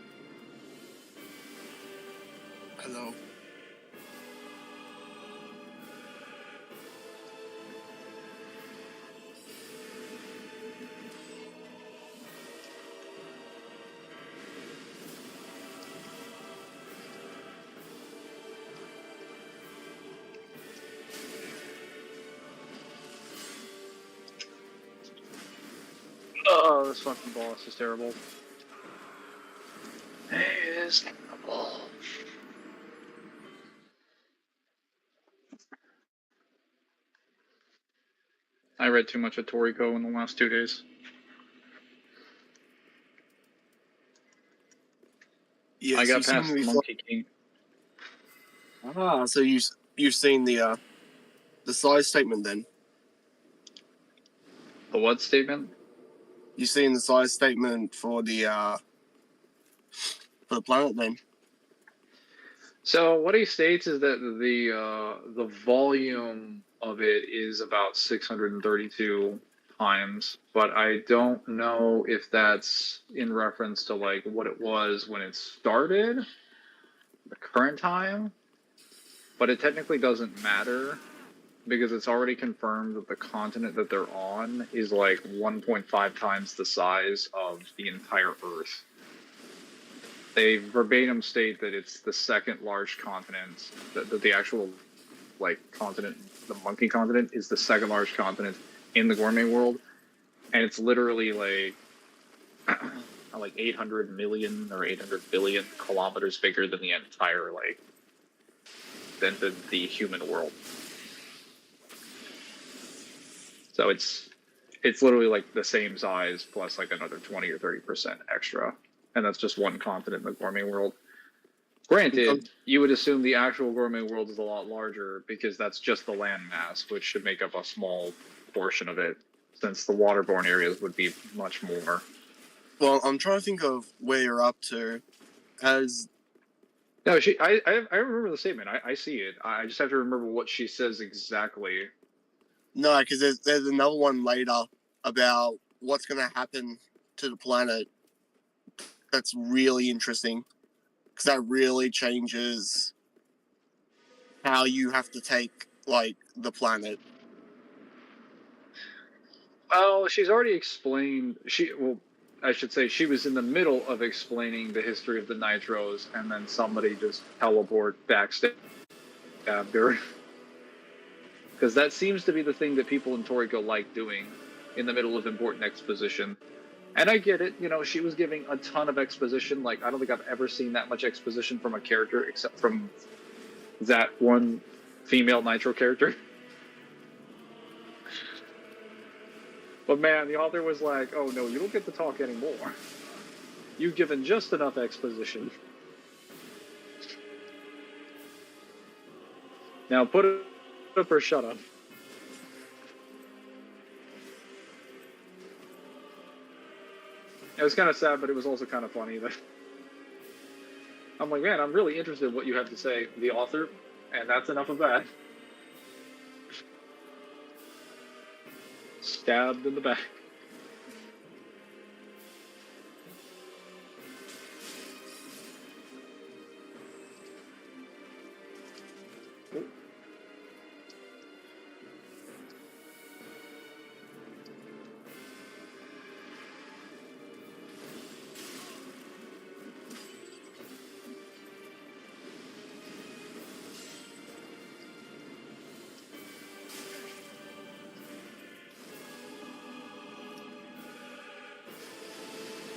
Speaker 5: Hello.
Speaker 2: Oh, this fucking boss is terrible. He is terrible. I read too much of Toriko in the last 2 days.
Speaker 5: Yes,
Speaker 2: I
Speaker 5: you
Speaker 2: got
Speaker 5: seem
Speaker 2: past
Speaker 5: to be.
Speaker 2: Monkey King.
Speaker 5: So you've seen the size statement then?
Speaker 2: The what statement?
Speaker 5: You've seen the size statement for the planet then?
Speaker 2: So what he states is that the volume of it is about 632 times, but I don't know if that's in reference to like what it was when it started, the current time, but it technically doesn't matter because it's already confirmed that the continent that they're on is like 1.5 times the size of the entire Earth. They verbatim state that it's the second large continent, that the actual like continent, the monkey continent, is the second large continent in the gourmet world, and it's literally like like 800 million or 800 billion kilometers bigger than the entire like than the human world. So it's literally like the same size plus like another 20 or 30% extra, and that's just one continent in the gourmet world. Granted, you would assume the actual gourmet world is a lot larger because that's just the land mass, which should make up a small portion of it, since the waterborne areas would be much more.
Speaker 5: Well, I'm trying to think of where you're up to. Has
Speaker 2: No, I remember the statement. I see it. I just have to remember what she says exactly.
Speaker 5: no, because there's another one later about what's going to happen to the planet. That's really interesting because that really changes how you have to take like the planet.
Speaker 2: Well, she's already explained. I should say she was in the middle of explaining the history of the Nitros, and then somebody just teleport backstage after. Because that seems to be the thing that people in Toriko like doing in the middle of important exposition. And I get it, she was giving a ton of exposition. Like, I don't think I've ever seen that much exposition from a character except from that one female Nitro character. But man, the author was like, oh no, you don't get to talk anymore. You've given just enough exposition. Now put it up or shut up. It was kind of sad, but it was also kind of funny that I'm like, man, I'm really interested in what you have to say, the author, and that's enough of that. Stabbed in the back.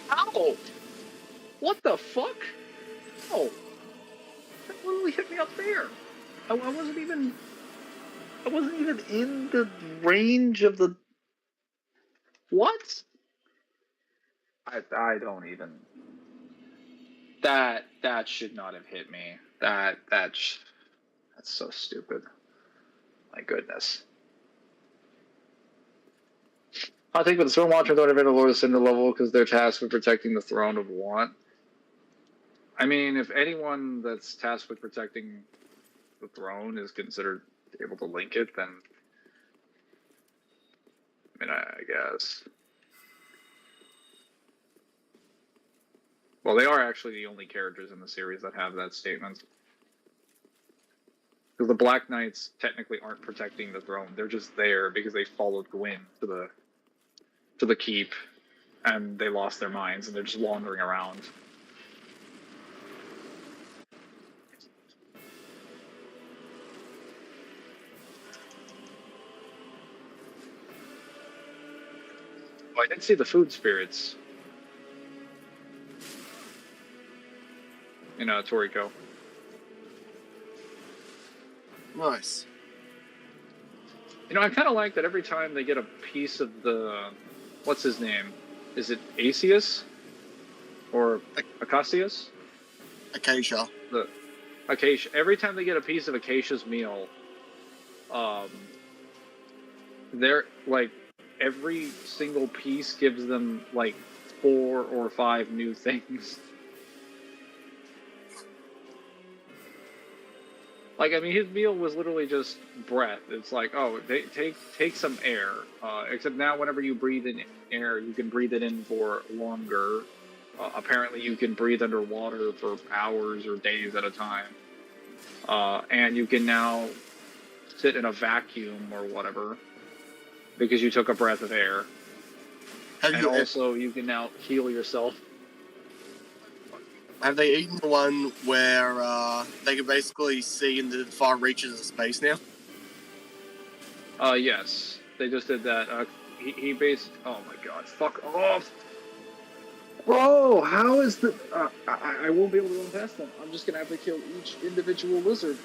Speaker 2: Ow! What the fuck? Oh, that literally hit me up there. I wasn't even in the range of the what? I don't even. That should not have hit me. That's so stupid. My goodness. I think with the Storm Watcher don't have the Lord of Cinder level because they're tasked with protecting the throne of what? I mean, if anyone that's tasked with protecting the throne is considered able to link it, then I mean, I guess. Well, they are actually the only characters in the series that have that statement. Because the Black Knights technically aren't protecting the throne; they're just there because they followed Gwyn to the keep, and they lost their minds, and they're just wandering around. Oh, I did see the food spirits in Toriko.
Speaker 5: Nice.
Speaker 2: You know, I kind of like that every time they get a piece of the... What's his name? Is it Acius? Or Acacius?
Speaker 5: Acacia.
Speaker 2: The Acacia. Every time they get a piece of Acacia's meal, they're, like, every single piece gives them, like, 4 or 5 new things. Like, I mean, his meal was literally just breath. It's like, oh, take some air. Except now, whenever you breathe in air, you can breathe it in for longer. Apparently, you can breathe underwater for hours or days at a time. And you can now sit in a vacuum or whatever because you took a breath of air. Also, you can now heal yourself.
Speaker 5: Have they eaten the one where they can basically see in the far reaches of space now?
Speaker 2: Yes. They just did that. He based... Oh my god, fuck off! Bro, how is the... I won't be able to run past them. I'm just gonna have to kill each individual lizard.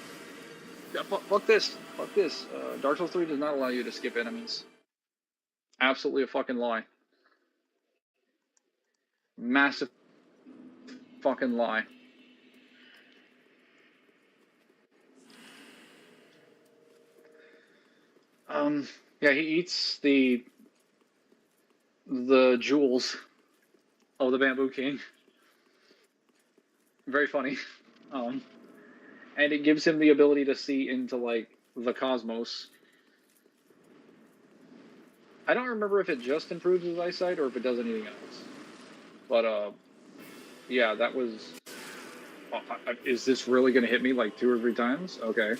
Speaker 2: Yeah, fuck this. Fuck this. Dark Souls 3 does not allow you to skip enemies. Absolutely a fucking lie. Massive fucking lie. Yeah, he eats the jewels of the Bamboo King. Very funny. And it gives him the ability to see into, like, the cosmos. I don't remember if it just improves his eyesight or if it does anything else. But, yeah, that was... is this really going to hit me like 2 or 3 times? Okay.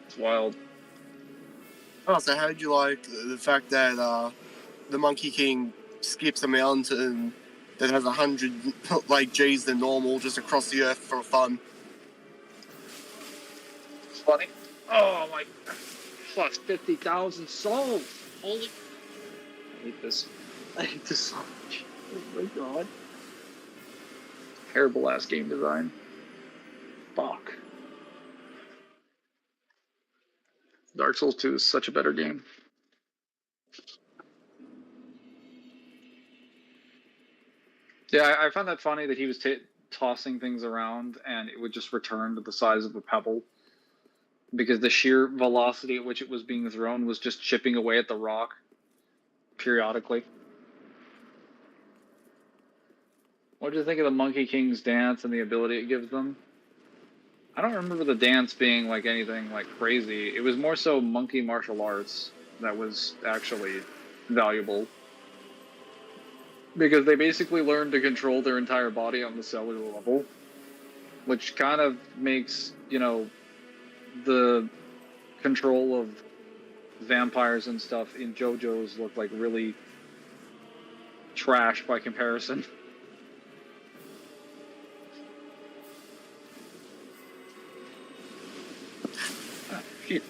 Speaker 2: It's wild.
Speaker 5: Oh, so how did you like the fact that the Monkey King skips a mountain that has 100 like G's than normal just across the earth for fun?
Speaker 2: It's funny. Oh my... Plus 50,000 souls! Holy... I hate this. I hate this so much. Oh my god. Terrible ass game design. Fuck. Dark Souls 2 is such a better game. Yeah, I found that funny that he was tossing things around, and it would just return to the size of a pebble because the sheer velocity at which it was being thrown was just chipping away at the rock periodically. What did you think of the Monkey King's dance and the ability it gives them? I don't remember the dance being like anything like crazy. It was more so monkey martial arts that was actually valuable. Because they basically learned to control their entire body on the cellular level. Which kind of makes, you know, the control of vampires and stuff in JoJo's look like really trash by comparison. Shit.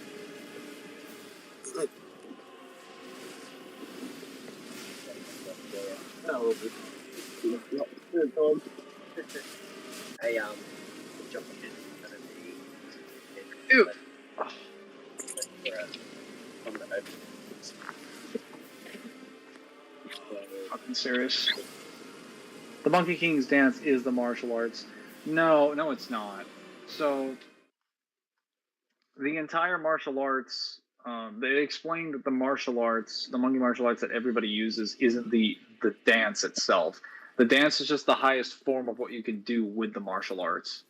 Speaker 6: I jump in
Speaker 2: Ew.
Speaker 6: on the open.
Speaker 2: Fucking serious. The Monkey King's dance is the martial arts. No, it's not. So, the entire martial arts, they explained that the martial arts, the monkey martial arts that everybody uses, isn't the dance itself. The dance is just the highest form of what you can do with the martial arts.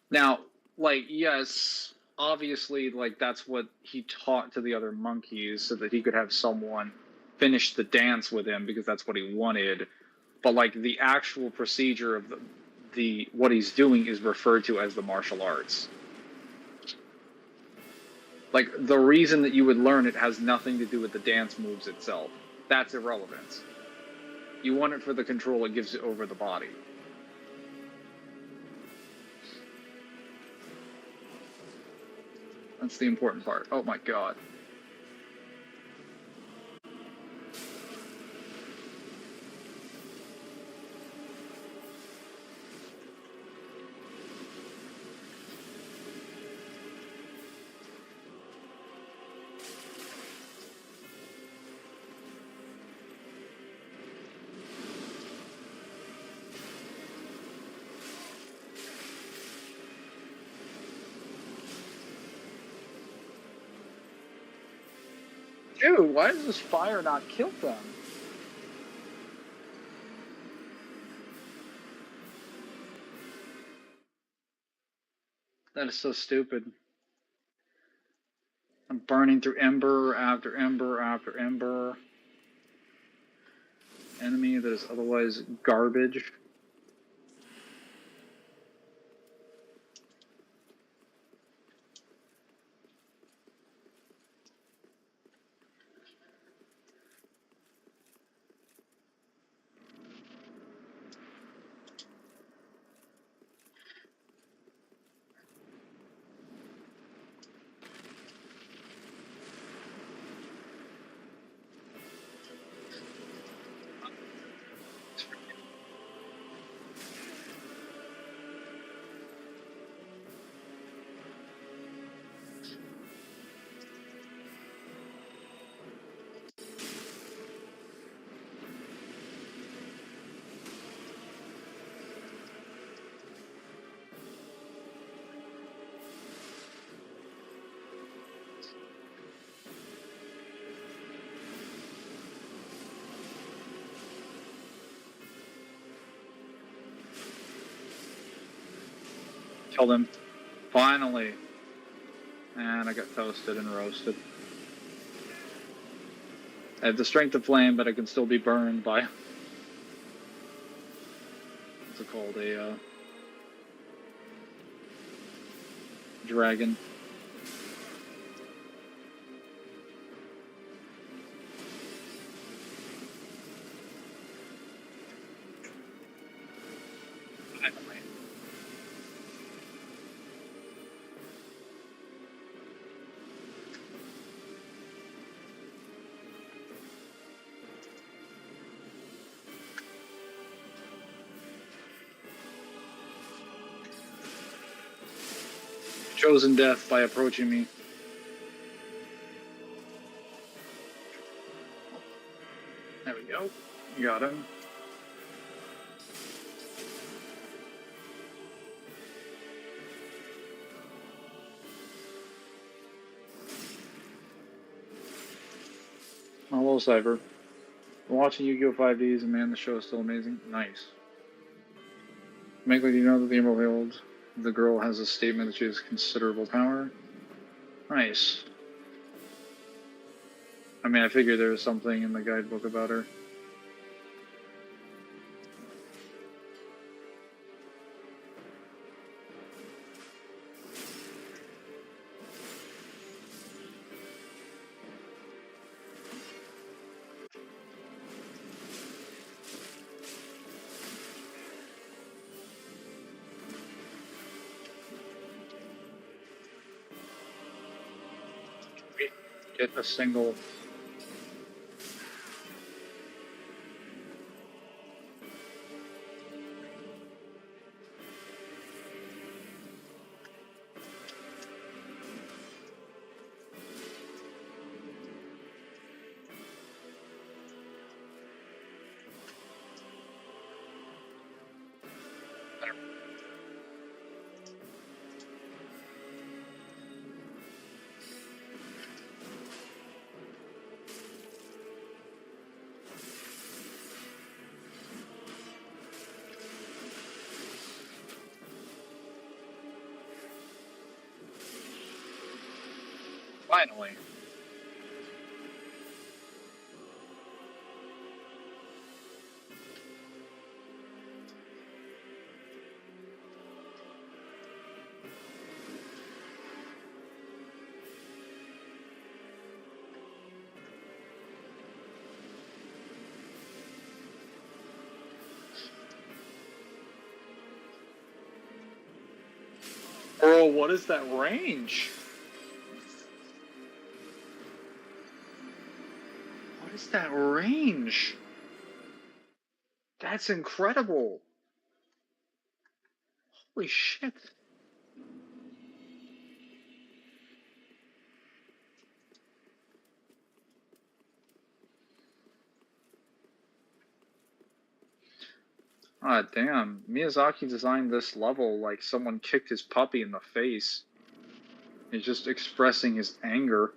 Speaker 2: Now, like, yes, obviously, like, that's what he taught to the other monkeys so that he could have someone finish the dance with him because that's what he wanted. But, like, the actual procedure of the what he's doing is referred to as the martial arts. Like, the reason that you would learn it has nothing to do with the dance moves itself. That's irrelevant. You want it for the control it gives you over the body. That's the important part. Oh my god. Dude, why does this fire not kill them? That is so stupid. I'm burning through ember after ember after ember. Enemy that is otherwise garbage. Killed him. Finally. And I got toasted and roasted. I have the strength of flame, but I can still be burned by... What's it called? A, dragon. Finally. Chosen death by approaching me. There we go. Got him. Hello, Cyber. I'm watching Yu-Gi-Oh! 5Ds, and man, the show is still amazing. Nice. Mangler, do you know that the Emerald Hilt, the girl has a statement that she has considerable power? Nice. I mean, I figured there was something in the guidebook about her. Get a single. Finally. Bro, what is that range? What is that range? That's incredible. Holy shit. Ah, damn. Miyazaki designed this level like someone kicked his puppy in the face. He's just expressing his anger.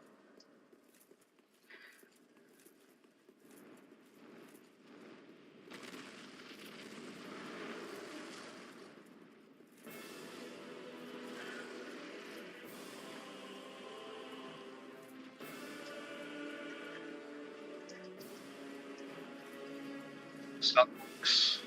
Speaker 2: Sucks.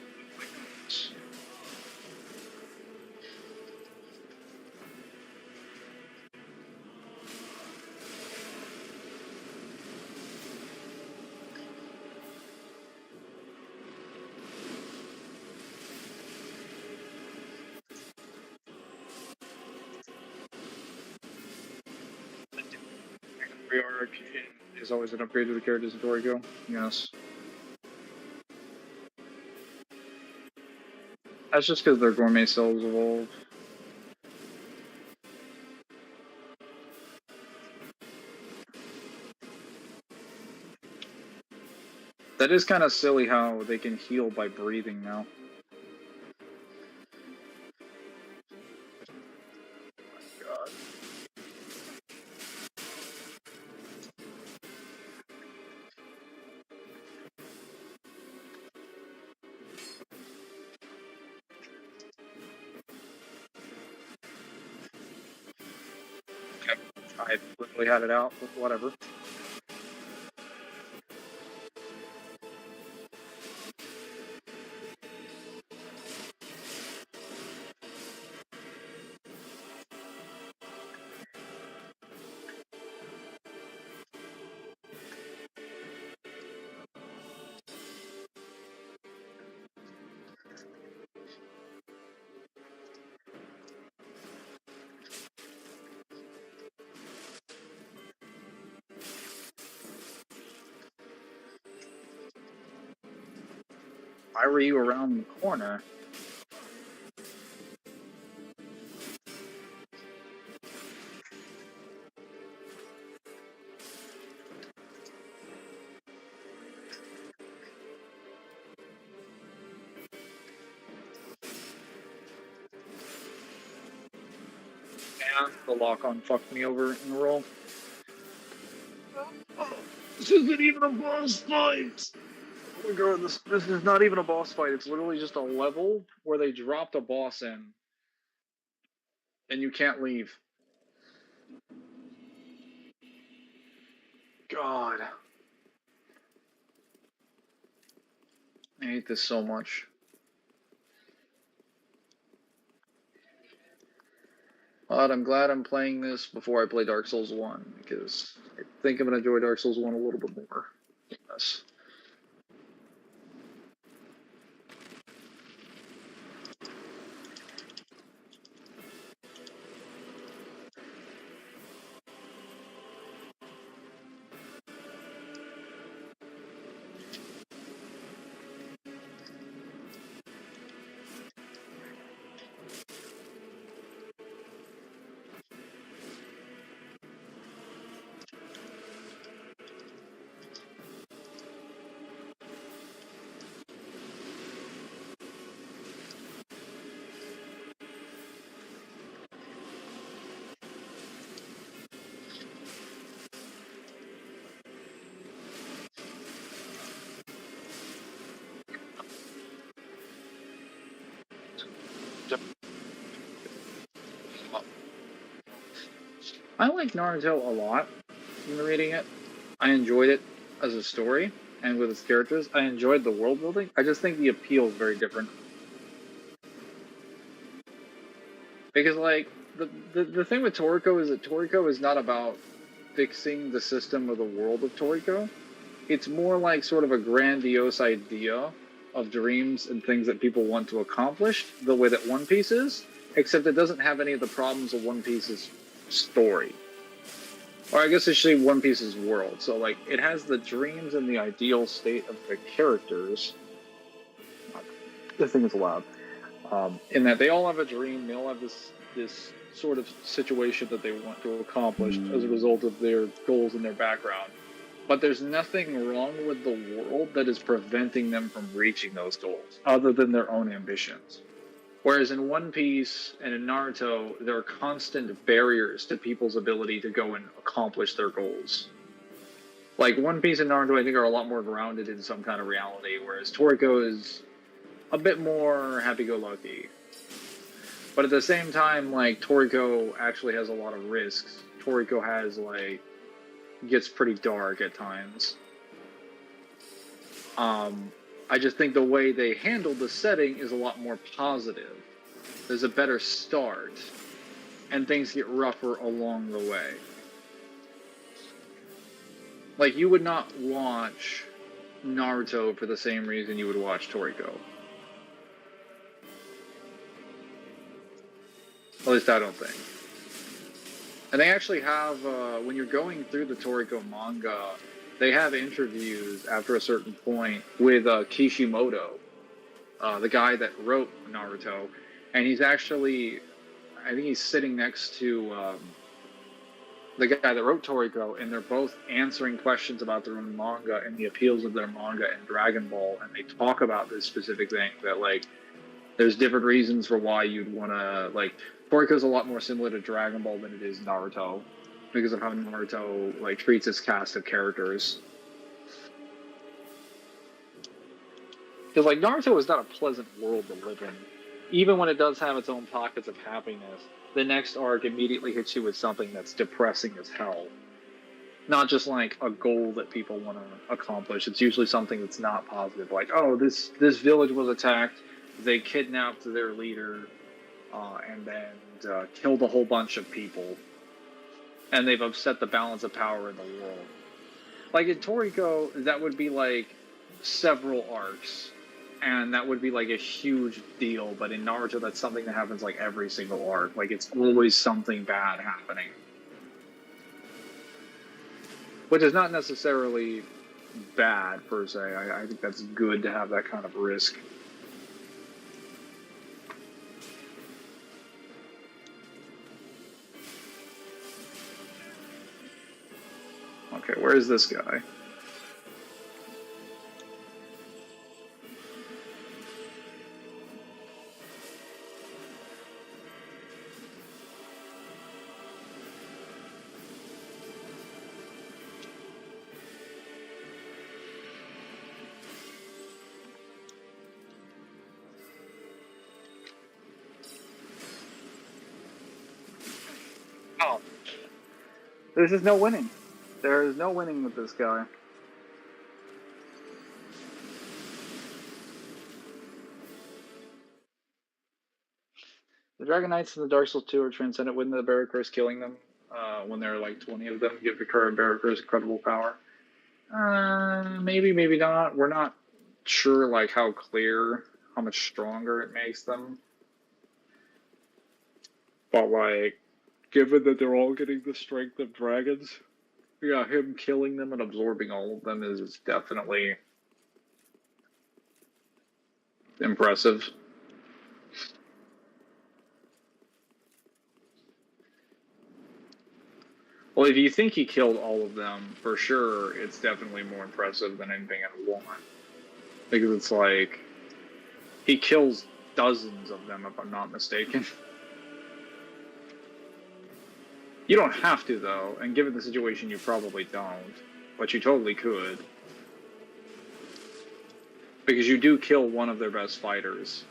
Speaker 2: Rearc is always an upgrade to the characters in Dorigo. Yes. That's just because their gourmet cells evolve. That is kind of silly how they can heal by breathing now. God. Okay. I literally had it out, but whatever. Why were you around the corner? And the lock-on fucked me over in the roll. This isn't even a boss fight! Oh my god, this is not even a boss fight. It's literally just a level where they dropped a boss in, and you can't leave. God. I hate this so much. But I'm glad I'm playing this before I play Dark Souls 1, because I think I'm going to enjoy Dark Souls 1 a little bit more. Yes. I like Naruto a lot from reading it. I enjoyed it as a story and with its characters. I enjoyed the world building. I just think the appeal is very different. Because, like, the thing with Toriko is that Toriko is not about fixing the system of the world of Toriko. It's more like sort of a grandiose idea of dreams and things that people want to accomplish, the way that One Piece is, except it doesn't have any of the problems of One Piece's story. Or I guess it's actually One Piece's world. So, like, it has the dreams and the ideal state of the characters. This thing is loud. In that they all have a dream, they all have this sort of situation that they want to accomplish as a result of their goals and their background. But there's nothing wrong with the world that is preventing them from reaching those goals, other than their own ambitions. Whereas in One Piece and in Naruto, there are constant barriers to people's ability to go and accomplish their goals. Like, One Piece and Naruto, I think, are a lot more grounded in some kind of reality, whereas Toriko is a bit more happy-go-lucky. But at the same time, like, Toriko actually has a lot of risks. Toriko has, like, gets pretty dark at times. I just think the way they handle the setting is a lot more positive. There's a better start, and things get rougher along the way. Like, you would not watch Naruto for the same reason you would watch Toriko. At least I don't think. And they actually have, when you're going through the Toriko manga, they have interviews after a certain point with Kishimoto, the guy that wrote Naruto. And he's actually, I think he's sitting next to the guy that wrote Toriko, and they're both answering questions about their own manga and the appeals of their manga and Dragon Ball. And they talk about this specific thing that, like, there's different reasons for why you'd want to, like, Toriko's a lot more similar to Dragon Ball than it is Naruto, because of how Naruto, like, treats its cast of characters. Because, like, Naruto is not a pleasant world to live in. Even when it does have its own pockets of happiness, the next arc immediately hits you with something that's depressing as hell. Not just, like, a goal that people want to accomplish. It's usually something that's not positive. Like, oh, this village was attacked, they kidnapped their leader, and then killed a whole bunch of people. And they've upset the balance of power in the world. Like, in Toriko, that would be, like, several arcs. And that would be, like, a huge deal. But in Naruto, that's something that happens, like, every single arc. Like, it's always something bad happening. Which is not necessarily bad, per se. I think that's good to have that kind of risk. Okay, where is this guy? There's just no winning. There is no winning with this guy. The Dragon Knights in the Dark Souls 2 are transcendent with the Barracudas killing them when there are like 20 of them. Give the current Barracudas incredible power. Maybe, maybe not. We're not sure like how clear, how much stronger it makes them. But like, given that they're all getting the strength of dragons, yeah, him killing them and absorbing all of them is definitely impressive. Well, if you think he killed all of them, for sure, it's definitely more impressive than anything I want. Because it's like, he kills dozens of them, if I'm not mistaken. You don't have to, though, and given the situation, you probably don't. But you totally could. Because you do kill one of their best fighters.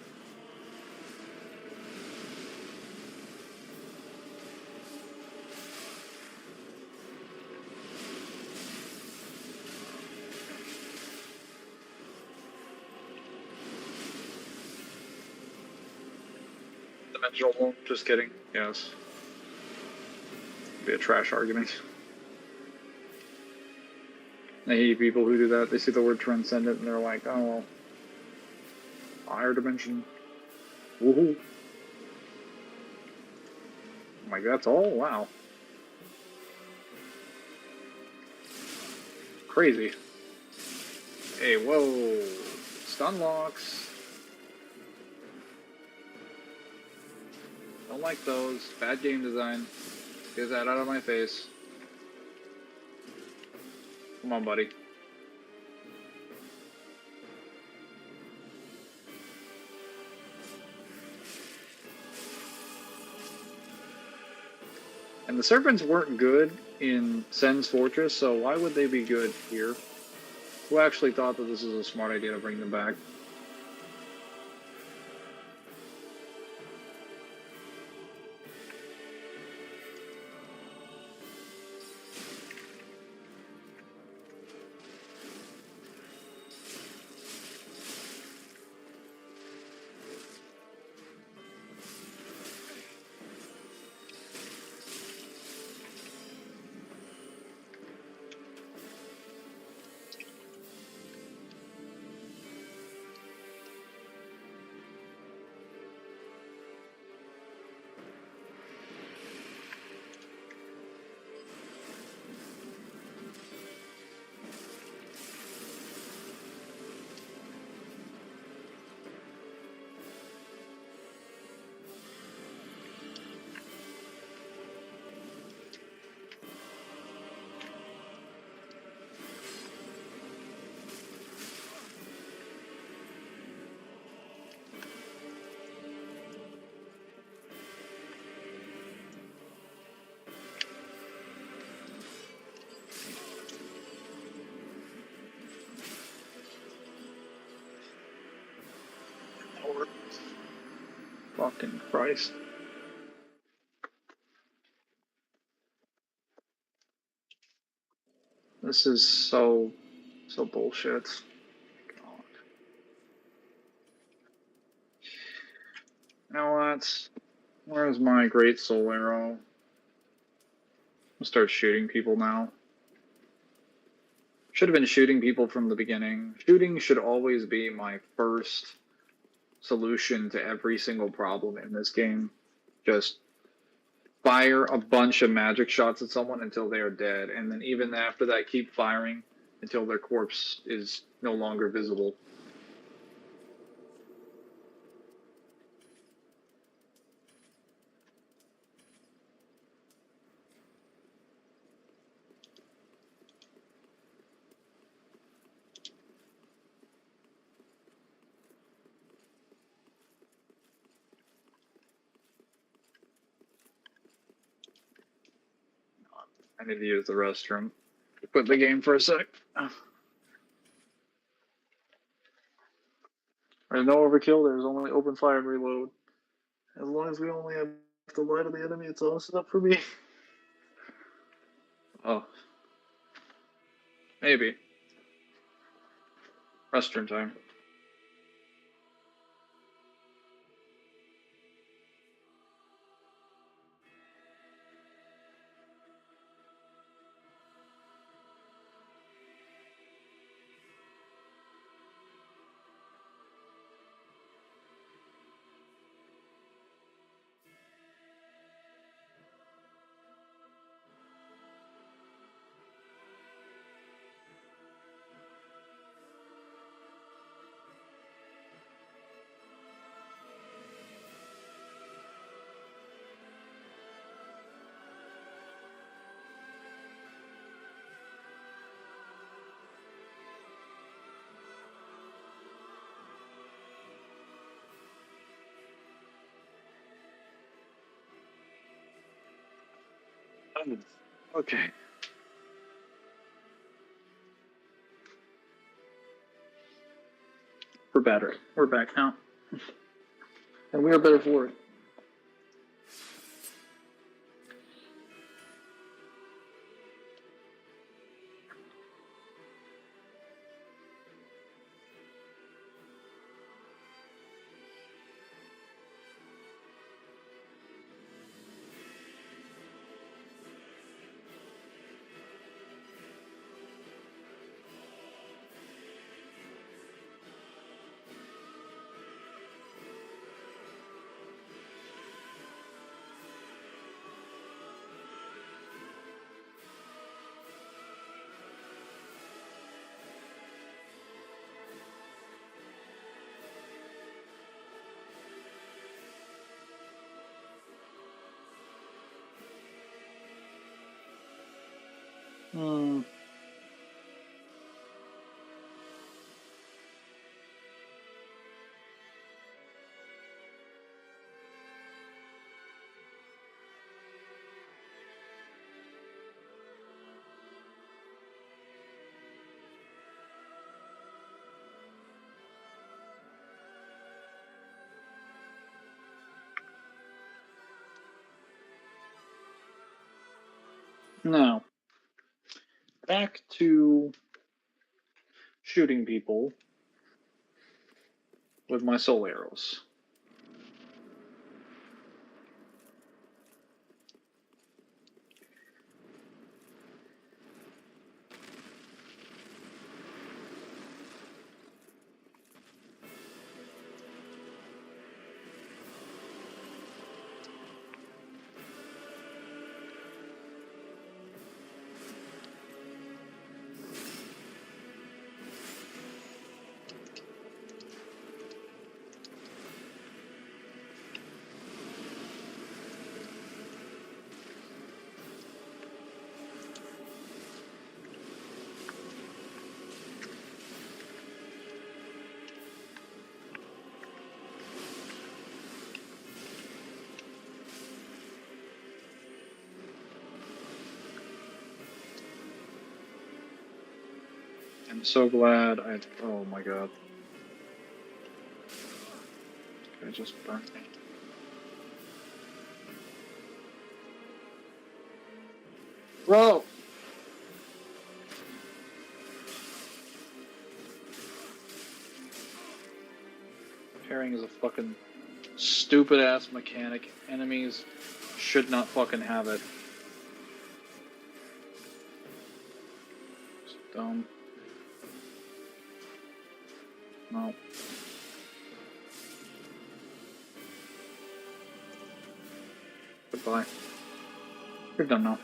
Speaker 2: Dimensional wall? Just kidding. Yes. Be a trash argument. I hate people who do that. They see the word transcendent and they're like, oh well. Higher dimension. Woohoo. I'm like, that's all? Wow. Crazy. Hey, whoa. Stun locks. Don't like those. Bad game design. Get that out of my face. Come on, buddy. And the serpents weren't good in Sen's Fortress, so why would they be good here? Who actually thought that this was a smart idea to bring them back? Lord. Fucking Christ. This is so bullshit. God. You know what? Where's my great soul arrow? I'll start shooting people now. Should have been shooting people from the beginning. Shooting should always be my first solution to every single problem in this game. Just fire a bunch of magic shots at someone until they are dead, and then even after that, keep firing until their corpse is no longer visible. I need to use the restroom. Quit the game for a sec. There's no overkill, there's only open fire and reload. As long as we only have the light of the enemy, it's all set up for me. Oh, maybe. Western time. Okay. We're better. We're back now. And we are better for it. Hmm. Now, back to shooting people with my soul arrows. I'm so glad I. Oh my god. I just burned me. Bro! Pairing is a fucking stupid ass mechanic. Enemies should not fucking have it. It's dumb. No. Goodbye. You're done now.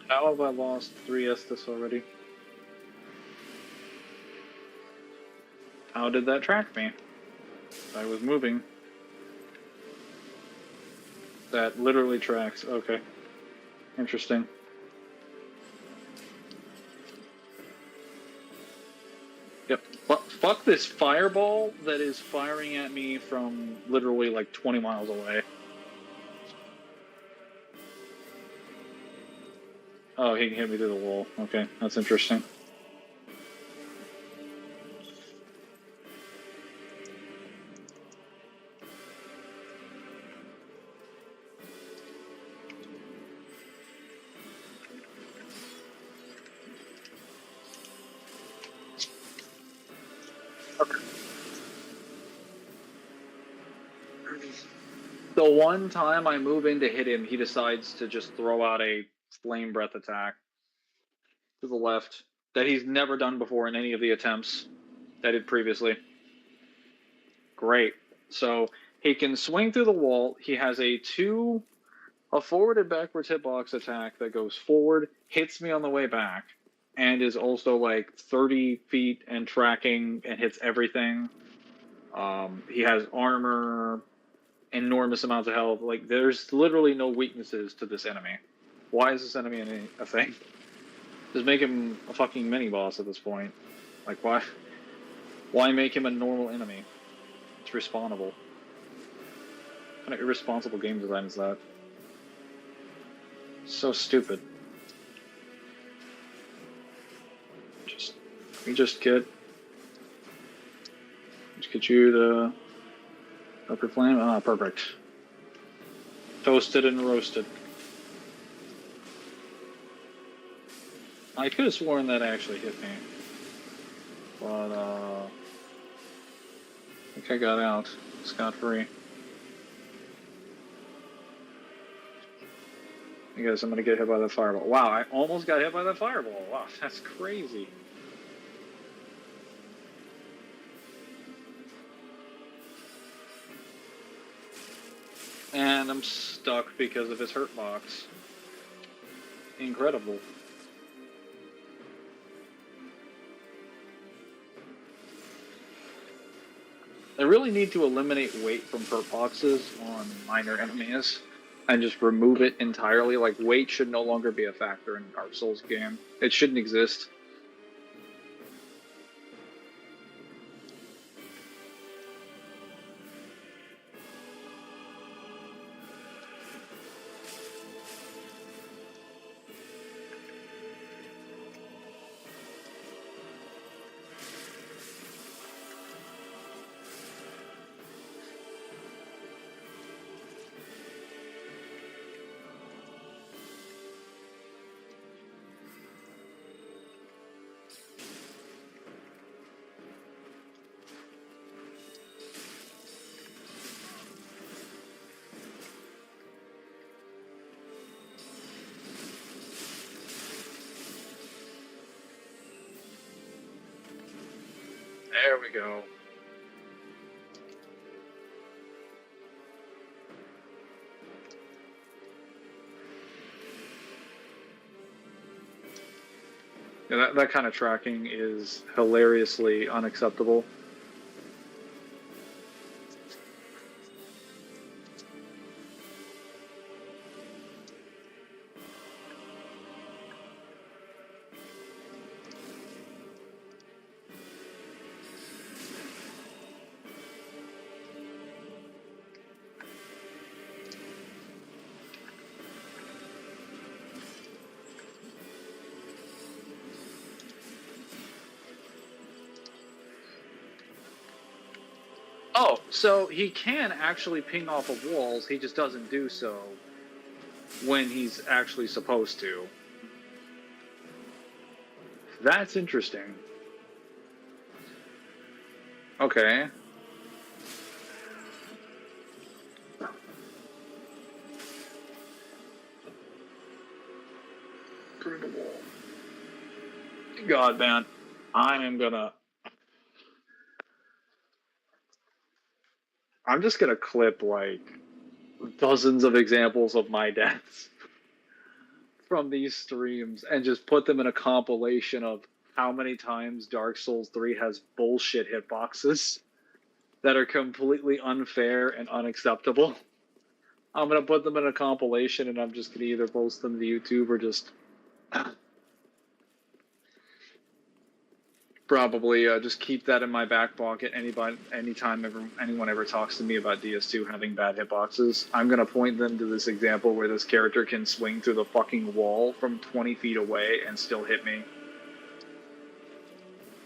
Speaker 2: How have I lost 3 Estus already? How did that track me? I was moving. That literally tracks. Okay. Interesting. Yep. Fuck this fireball that is firing at me from literally like 20 miles away. Oh, he can hit me through the wall. Okay, that's interesting. The one time I move in to hit him, he decides to just throw out a flame breath attack to the left that he's never done before in any of the attempts that I did previously. Great. So he can swing through the wall. He has a forward and backwards hitbox attack that goes forward, hits me on the way back, and is also like 30 feet and tracking and hits everything. He has armor, enormous amounts of health. Like, there's literally no weaknesses to this enemy. Why is this enemy a thing? Just make him a fucking mini boss at this point. Like, why make him a normal enemy? It's respawnable. What kind of irresponsible game design is that? So stupid. Just get you the upper flame. Ah, perfect. Toasted and roasted. I could have sworn that actually hit me, but I think I got out scot-free. I guess I'm gonna get hit by the fireball. Wow, I almost got hit by the fireball. Wow, that's crazy. And I'm stuck because of his hurt box. Incredible. They really need to eliminate weight from hurt boxes on minor enemies and just remove it entirely. Like, weight should no longer be a factor in a Dark Souls game. It shouldn't exist. There we go. Yeah, that kind of tracking is hilariously unacceptable. Oh, so he can actually ping off of walls, he just doesn't do so when he's actually supposed to. That's interesting. Okay. Through the wall. God, man. I'm just gonna clip, like, dozens of examples of my deaths from these streams and just put them in a compilation of how many times Dark Souls 3 has bullshit hitboxes that are completely unfair and unacceptable. I'm gonna put them in a compilation, and I'm just gonna either post them to YouTube or just probably just keep that in my back pocket. Anytime anyone ever talks to me about DS2 having bad hitboxes, I'm gonna point them to this example where this character can swing through the fucking wall from 20 feet away and still hit me.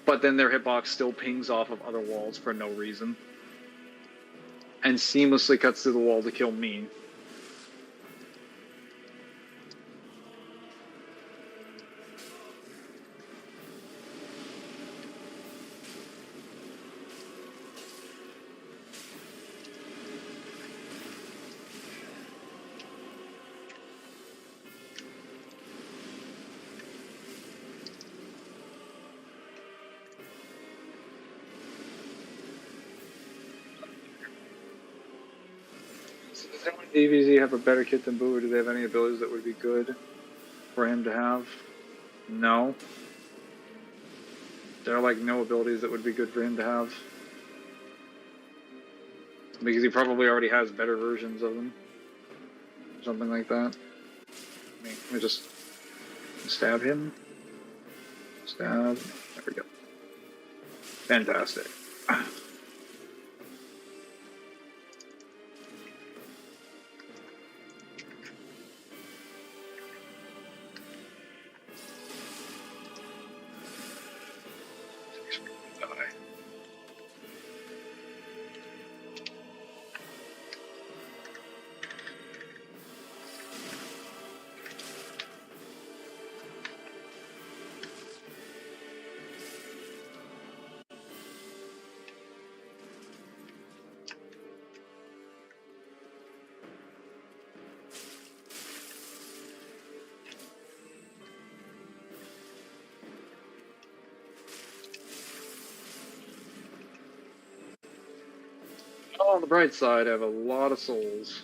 Speaker 2: But then their hitbox still pings off of other walls for no reason. And seamlessly cuts through the wall to kill me. So does anyone in DBZ have a better kit than Boo, or do they have any abilities that would be good for him to have? No. There are like no abilities that would be good for him to have. Because he probably already has better versions of them. Something like that. Let me just stab him. Stab. There we go. Fantastic. Die. Oh, on the bright side, I have a lot of souls.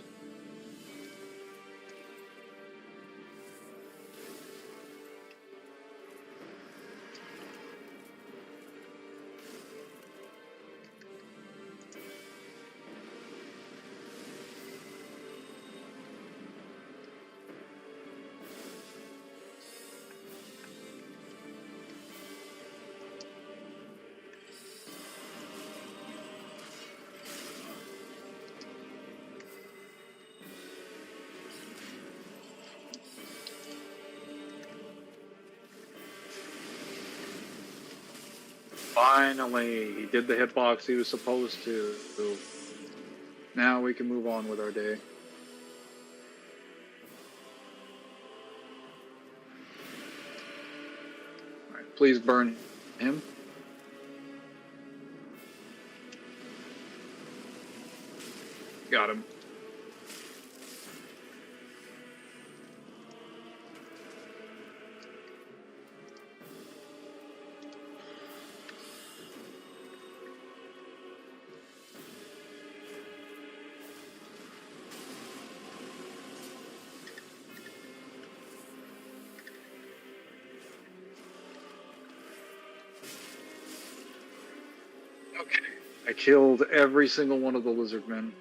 Speaker 2: Finally, he did the hitbox he was supposed to. Now we can move on with our day. Alright, please burn him. Got him. Okay. I killed every single one of the lizard men.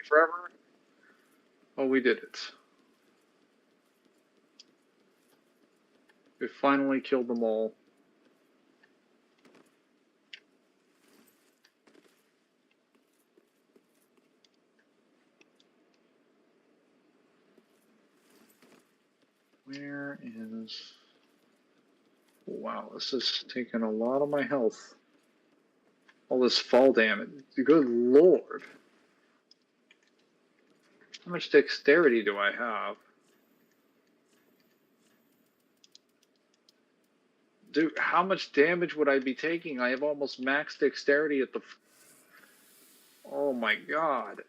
Speaker 2: forever. Oh, we did it. We finally killed them all. Where is... Wow, this is taking a lot of my health. All this fall damage. Good lord. How much dexterity do I have? Dude, how much damage would I be taking? I have almost max dexterity at the... Oh my god.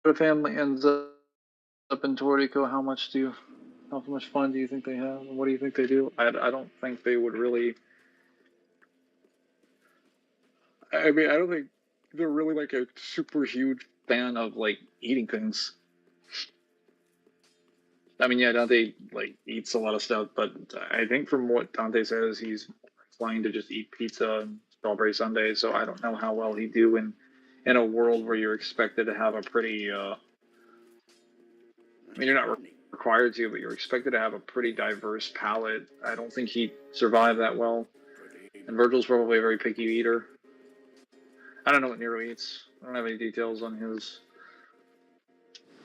Speaker 2: If a family ends up in Tortico, how much fun do you think they have? And what do you think they do? I don't think they would really... I mean, I don't think they're really like a super huge fan of like eating things. I mean, yeah, Dante like eats a lot of stuff, but I think from what Dante says, he's inclined to just eat pizza and strawberry sundae. So I don't know how well he'd do in a world where you're expected to have a pretty. I mean, you're not required to, but you're expected to have a pretty diverse palate. I don't think he'd survive that well. And Virgil's probably a very picky eater. I don't know what Nero eats. I don't have any details on his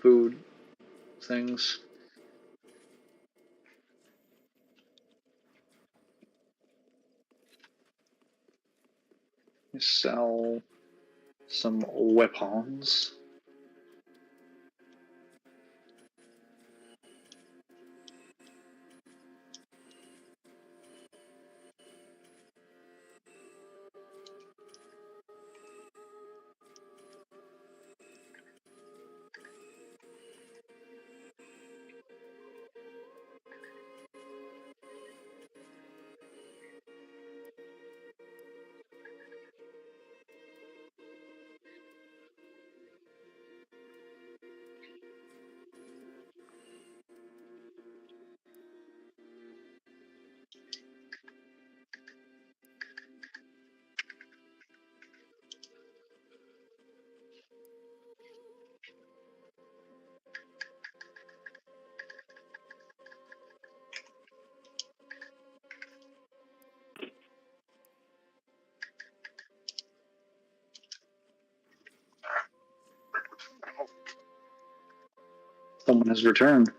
Speaker 2: food things. Sell some weapons. Someone has returned.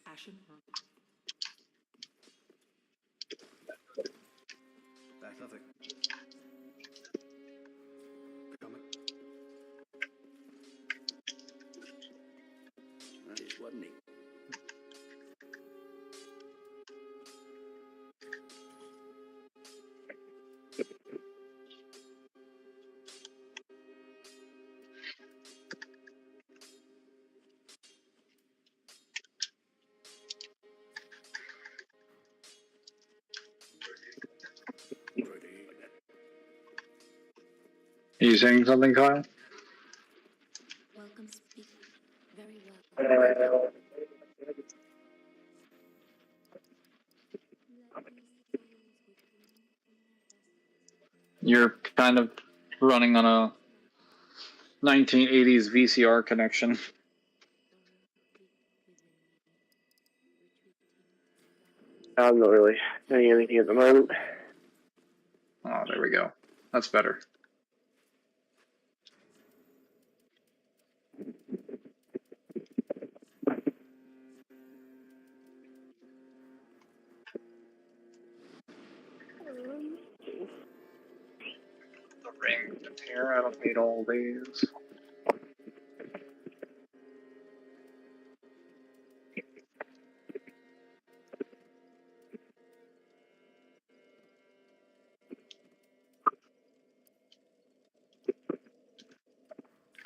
Speaker 7: Ashen. That's nothing. Coming. That is wasn't it?
Speaker 2: Are you saying something, Kyle?
Speaker 3: Welcome, speak. Very well.
Speaker 2: You're kind of running on a 1980s VCR connection.
Speaker 6: I'm not really doing anything at the moment.
Speaker 2: Oh, there we go. That's better. The rings in here. I don't need all these.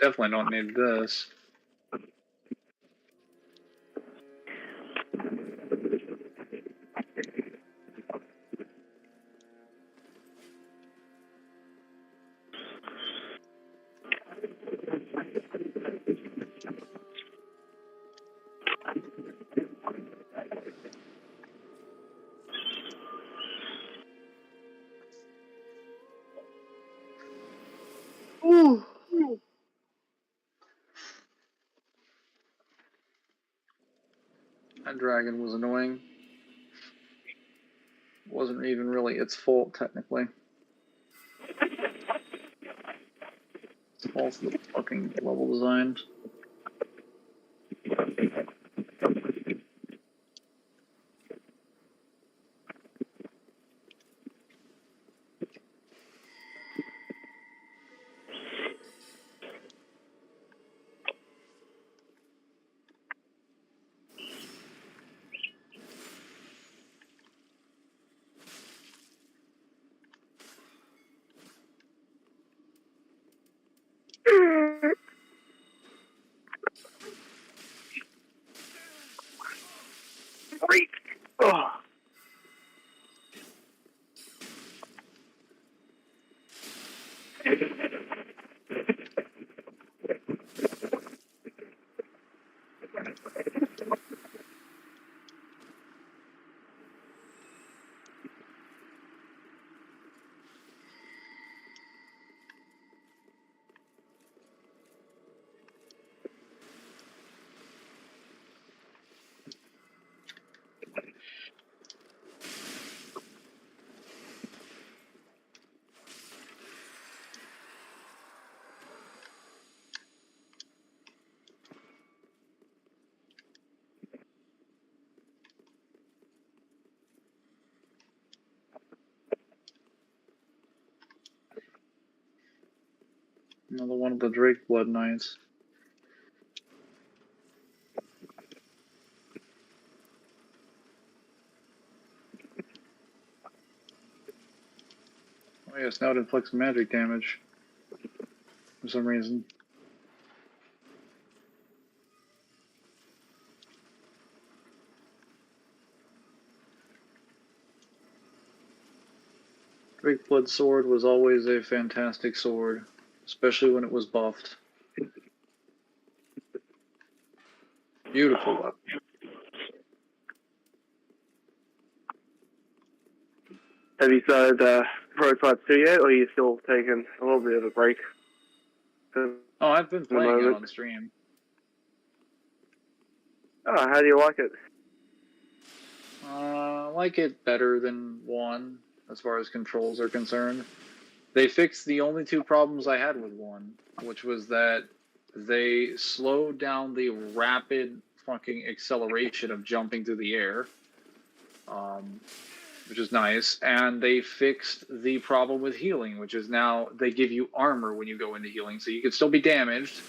Speaker 2: Definitely don't need this. Ooh. That dragon was annoying. Wasn't even really its fault, technically. It's the fault of the fucking level design.
Speaker 6: Great. Oh.
Speaker 2: Another one of the Drake Blood Knights. Oh yes, now it inflicts magic damage. For some reason. Drake Blood Sword was always a fantastic sword. Especially when it was buffed. Beautiful weapon.
Speaker 6: Have you started Prototype 2 yet, or are you still taking a little bit of a break?
Speaker 2: Oh, I've been playing it on stream.
Speaker 6: Oh, how do you like it?
Speaker 2: I like it better than 1, as far as controls are concerned. They fixed the only 2 problems I had with 1, which was that they slowed down the rapid fucking acceleration of jumping through the air, which is nice, and they fixed the problem with healing, which is now they give you armor when you go into healing, so you can still be damaged,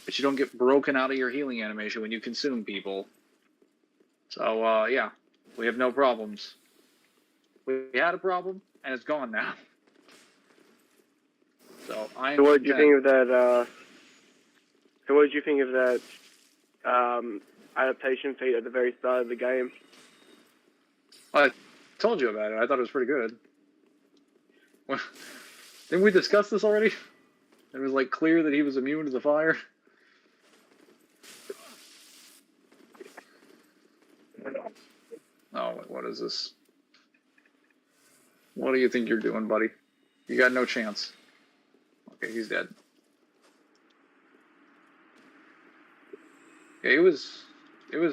Speaker 2: but you don't get broken out of your healing animation when you consume people. So, yeah, we have no problems. We had a problem, and it's gone now. So
Speaker 6: what did you think of that? So what did you think of that adaptation feat at the very start of the game?
Speaker 2: I told you about it. I thought it was pretty good. Didn't we discuss this already? It was like clear that he was immune to the fire. Oh, wait, what is this? What do you think you're doing, buddy? You got no chance. Okay, he's dead. Yeah, it was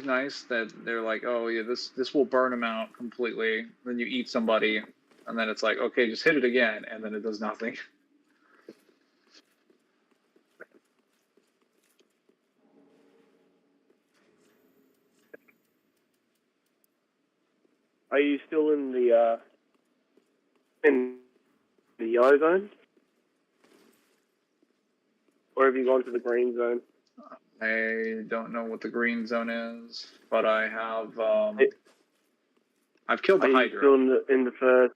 Speaker 2: nice that they're like, oh yeah, this will burn him out completely. Then you eat somebody, and then it's like, okay, just hit it again, and then it does nothing.
Speaker 6: Are you still in the yellow zone? Or have you gone to the green zone?
Speaker 2: I don't know what the green zone is, but I have I've killed the
Speaker 6: Are you
Speaker 2: Hydra.
Speaker 6: still in the first?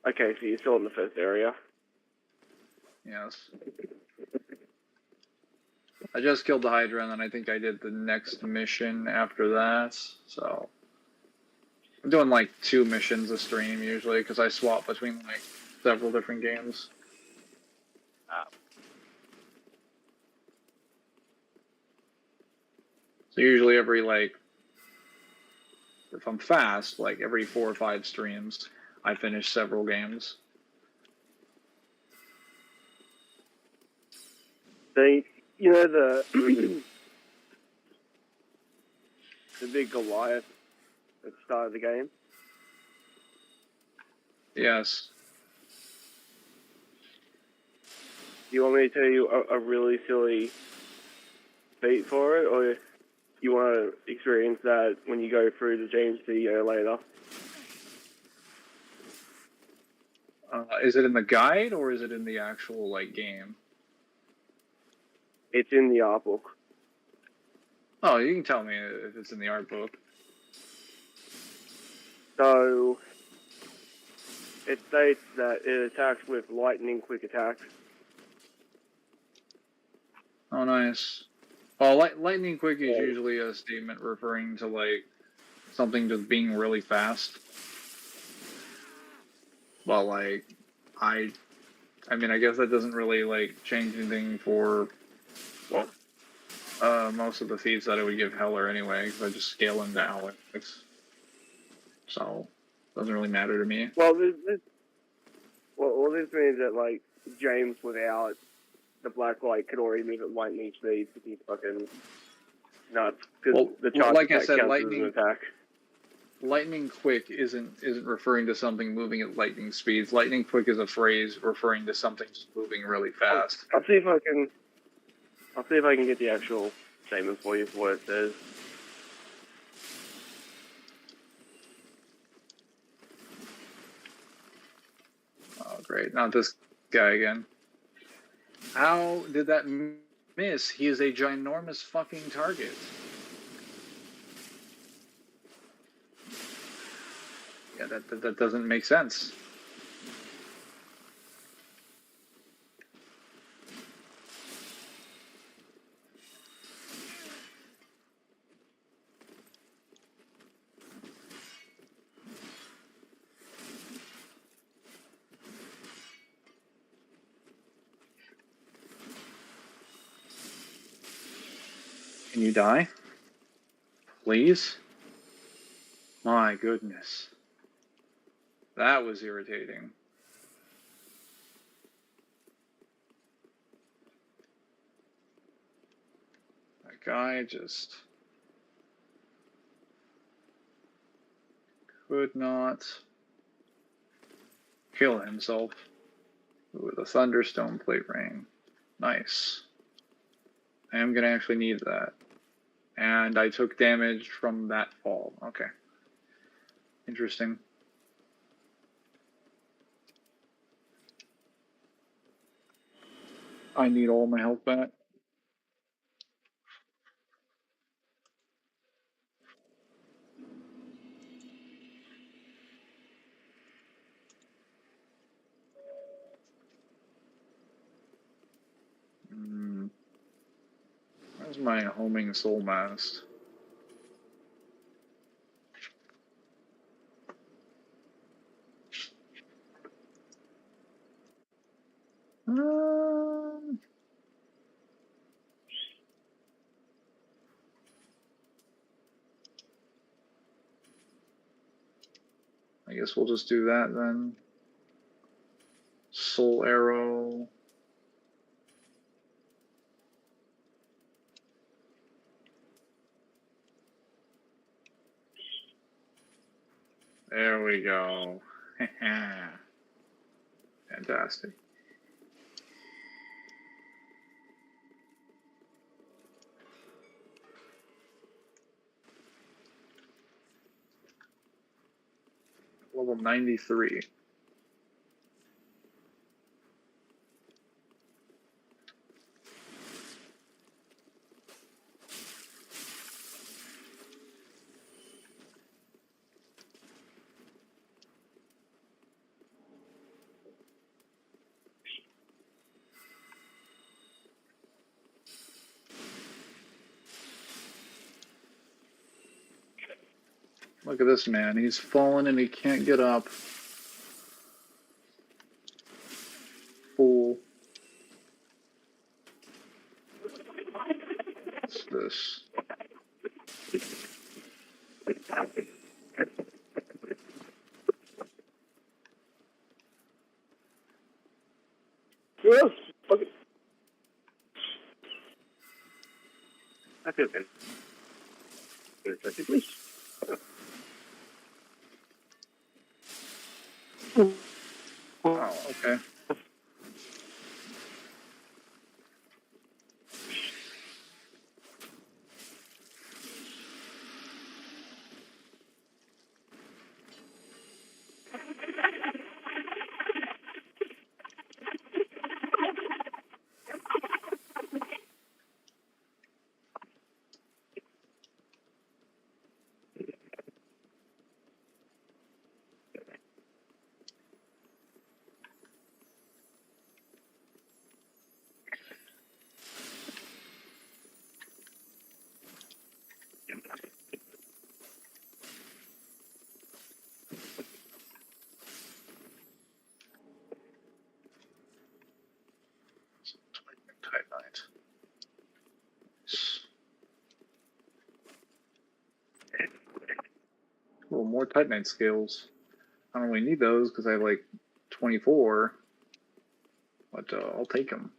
Speaker 6: Okay, so you're still in the first area.
Speaker 2: Yes. I just killed the Hydra, and then I think I did the next mission after that. So I'm doing like 2 missions a stream usually because I swap between like several different games. So usually every like, if I'm fast, like every 4 or 5 streams, I finish several games.
Speaker 6: The you know the the big Goliath at the start of the game.
Speaker 2: Yes.
Speaker 6: Do you want me to tell you a really silly feat for it, or you want to experience that when you go through the GMC later?
Speaker 2: Is it in the guide or is it in the actual like game?
Speaker 6: It's in the art book.
Speaker 2: Oh, you can tell me if it's in the art book.
Speaker 6: So it states that it attacks with lightning quick attacks.
Speaker 2: Oh, nice. Well, lightning quick is usually a statement referring to like something just being really fast. But like, I mean, I guess that doesn't really like change anything for most of the feats that I would give Heller anyway, because I just scale into Alex, so it doesn't really matter to me.
Speaker 6: Well, this means that like James without the black light could already move at lightning speed to be fucking nuts. Because the charge
Speaker 2: like I
Speaker 6: attack
Speaker 2: said,
Speaker 6: counts as an attack.
Speaker 2: Lightning quick isn't referring to something moving at lightning speeds. Lightning quick is a phrase referring to something just moving really fast.
Speaker 6: I'll see if I can get the actual statement for you for what it says.
Speaker 2: Oh, great. Not this guy again. How did that miss? He is a ginormous fucking target. Yeah, that doesn't make sense. Can you die? Please? My goodness. That was irritating. That guy just could not kill himself with a thunderstone plate ring. Nice. I am gonna actually need that. And I took damage from that fall. Okay. Interesting. I need all my health back. Where's my homing soul mast? I guess we'll just do that then. Soul arrow. There we go. Fantastic. Level 93. Look at this man. He's fallen and he can't get up. Fool. What's this?
Speaker 6: Yes. Okay. I feel good. Good, please.
Speaker 2: Oh, okay. Titanite. Well, more Titanite skills. I don't really need those because I have like 24, but I'll take them.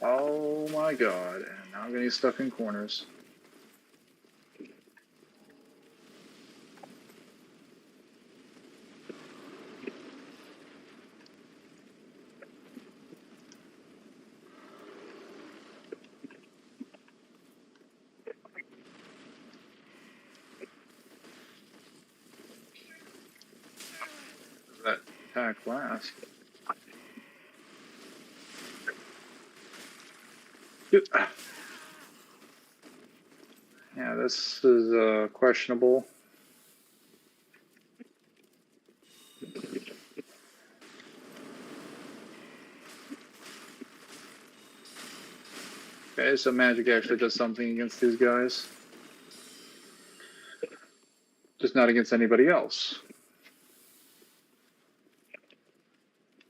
Speaker 2: Oh my god, and now I'm getting stuck in corners. Does that attack last? Yeah, this is questionable. Okay, so magic actually does something against these guys. Just not against anybody else.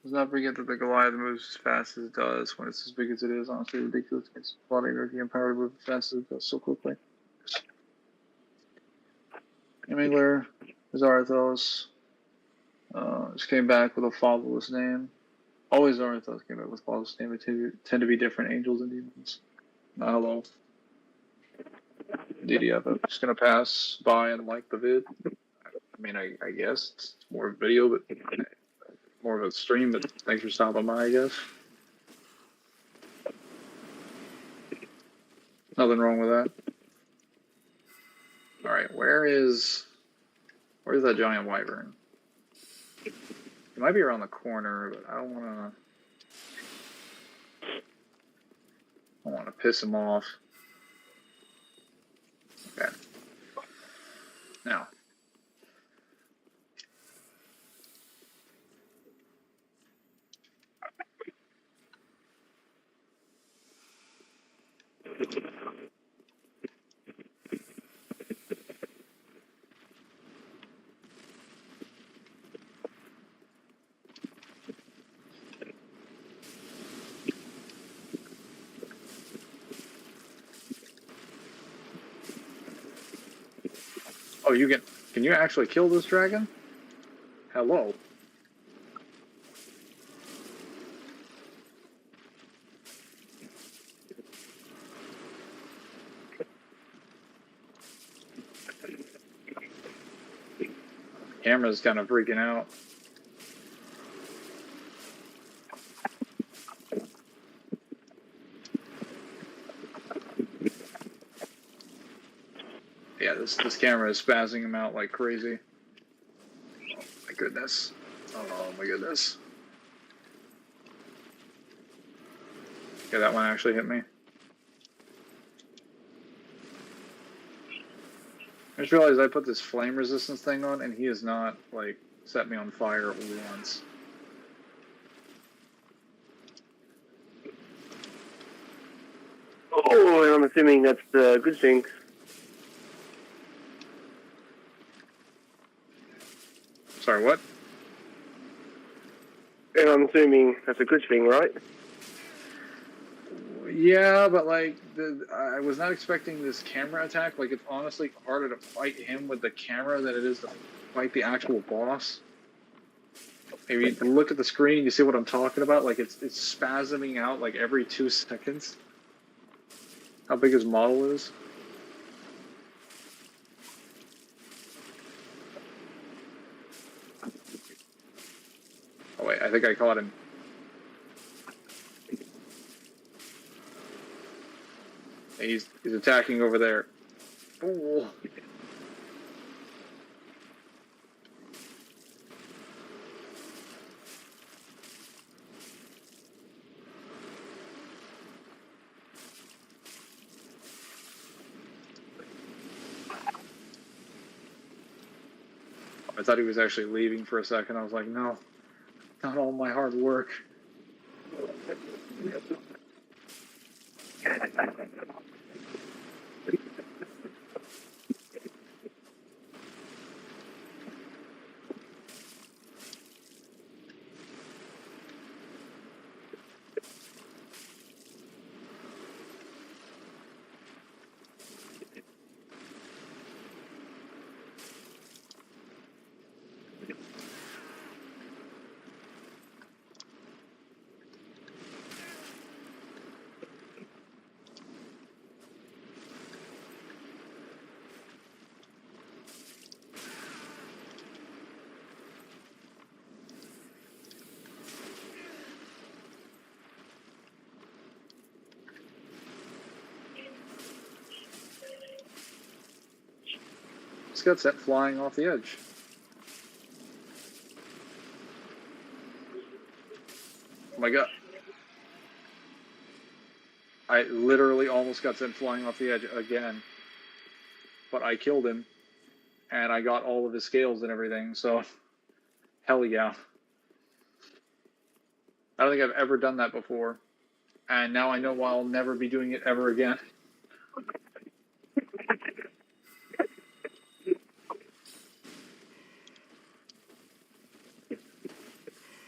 Speaker 2: Let's not forget that the Goliath moves as fast as it does when it's as big as it is. Honestly, ridiculous. It's a lot of energy and power to move as fast as it does so quickly. Mangler, Zarthos, just came back with a fatherless name. Always Zarthos came back with a fatherless name. They tend to be different angels and demons. Hello. DDF, I'm just gonna pass by and like the vid. I mean, I guess it's more video, but more of a stream, but thanks for stopping by, I guess. Nothing wrong with that. Alright, where's that giant wyvern? It might be around the corner, but I don't wanna piss him off. Okay. Now. Oh, can you actually kill this dragon? Hello. Camera's kind of freaking out. Yeah, this camera is spazzing him out like crazy. Oh my goodness. Oh my goodness. Okay, that one actually hit me. I just realized I put this flame resistance thing on and he has not, like, set me on fire once.
Speaker 6: Oh, and I'm assuming that's the good thing.
Speaker 2: Sorry, what?
Speaker 6: And I'm assuming that's a good thing, right?
Speaker 2: Yeah, but like I was not expecting this camera attack. Like it's honestly harder to fight him with the camera than it is to fight the actual boss. If you look at the screen, you see what I'm talking about. Like it's spasming out like every 2 seconds. How big his model is. Oh wait, I think I caught him. He's attacking over there. Oh. I thought he was actually leaving for a second. I was like, no, not all my hard work. Just got sent flying off the edge. Oh my god. I literally almost got sent flying off the edge again. But I killed him. And I got all of his scales and everything, so hell yeah. I don't think I've ever done that before. And now I know I'll never be doing it ever again.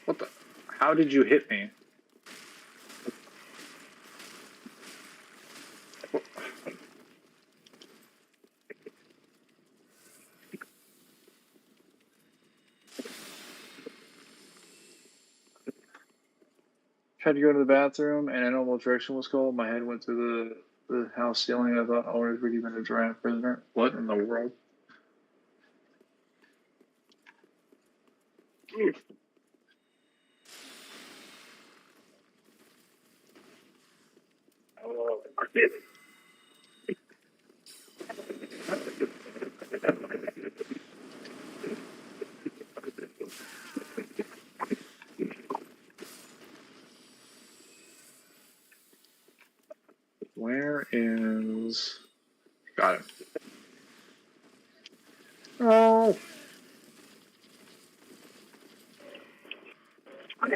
Speaker 2: What the? How did you hit me? Tried to go to the bathroom, and an normal direction was called. My head went to the house ceiling. I thought, oh, there's really been a draft prisoner. What in the world? Where is... Got him. Oh! How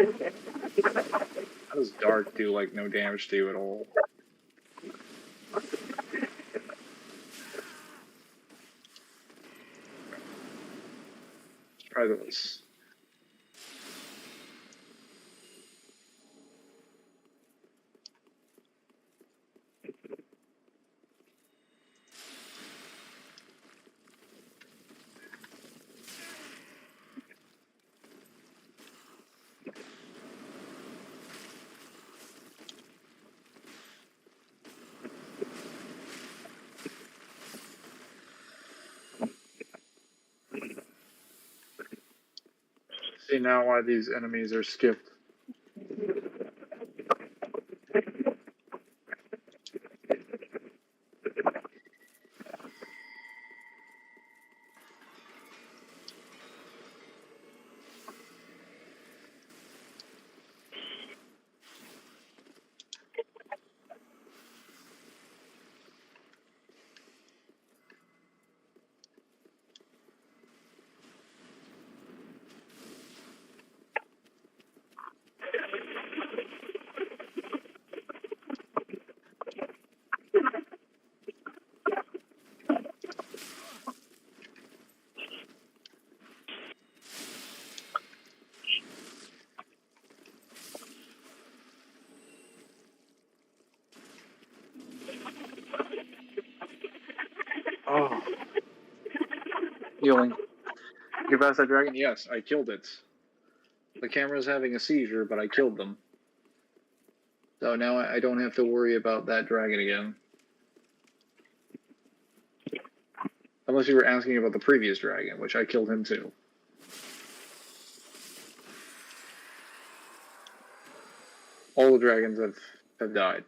Speaker 2: does Dark do, like, no damage to you at all? Let's try this. See now why these enemies are skipped. Healing. You pass that dragon? Yes, I killed it. The camera's having a seizure, but I killed them. So now I don't have to worry about that dragon again. Unless you were asking about the previous dragon, which I killed him too. All the dragons have died.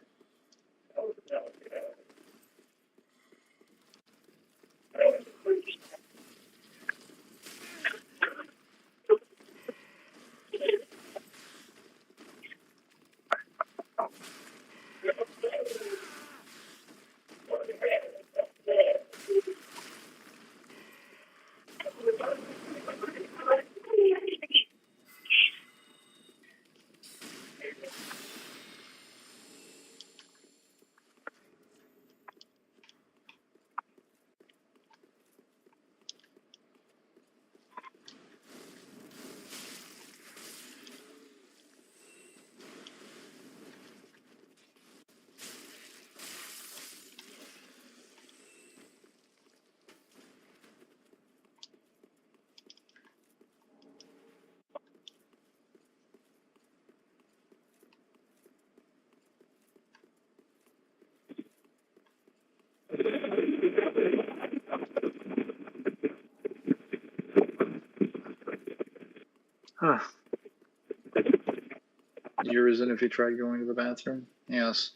Speaker 2: Huh. Yours in if he tried going to the bathroom? Yes.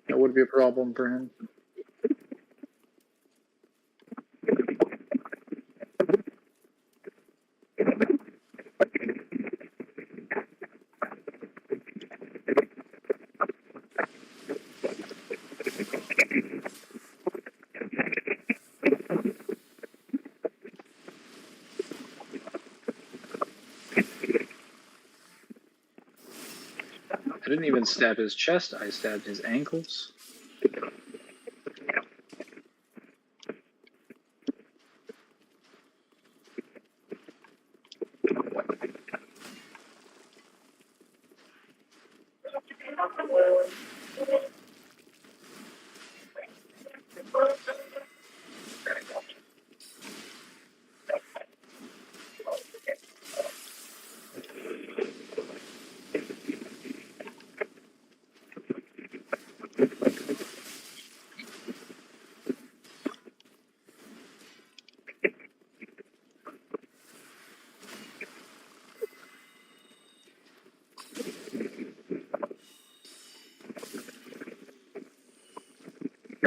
Speaker 2: That would be a problem for him. I didn't even stab his chest, I stabbed his ankles.